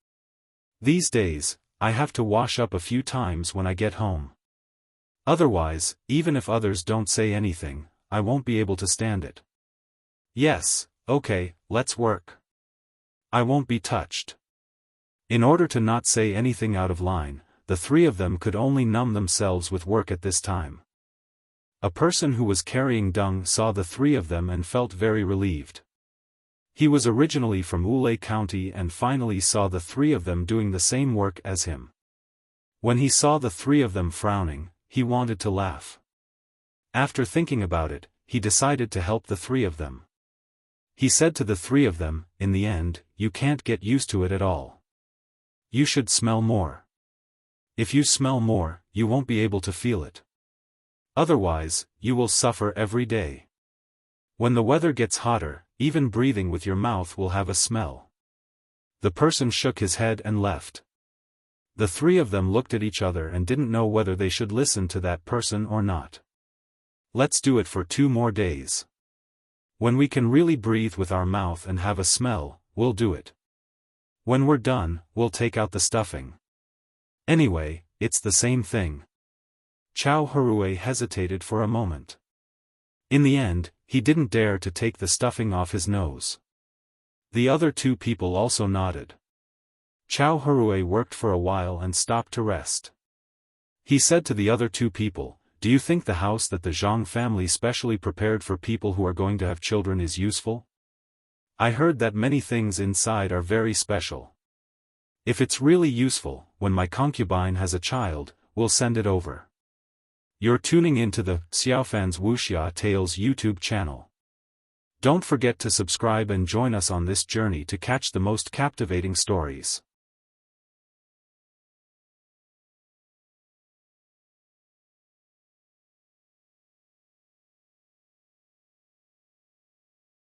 These days, I have to wash up a few times when I get home. Otherwise, even if others don't say anything, I won't be able to stand it. Yes, okay, let's work. I won't be touched." In order to not say anything out of line, the three of them could only numb themselves with work at this time. A person who was carrying dung saw the three of them and felt very relieved. He was originally from Wulei County and finally saw the three of them doing the same work as him. When he saw the three of them frowning, he wanted to laugh. After thinking about it, he decided to help the three of them. He said to the three of them, "In the end, you can't get used to it at all. You should smell more. If you smell more, you won't be able to feel it. Otherwise, you will suffer every day. When the weather gets hotter, even breathing with your mouth will have a smell." The person shook his head and left. The three of them looked at each other and didn't know whether they should listen to that person or not. Let's do it for 2 more days. When we can really breathe with our mouth and have a smell, we'll do it. When we're done, we'll take out the stuffing. Anyway, it's the same thing. Chao Hurui hesitated for a moment. In the end, he didn't dare to take the stuffing off his nose. The other 2 people also nodded. Chao Hurui worked for a while and stopped to rest. He said to the other 2 people, "Do you think the house that the Zhang family specially prepared for people who are going to have children is useful? I heard that many things inside are very special. If it's really useful, when my concubine has a child, we'll send it over." You're tuning into the Xiaofan's Wuxia Tales YouTube channel. Don't forget to subscribe and join us on this journey to catch the most captivating stories.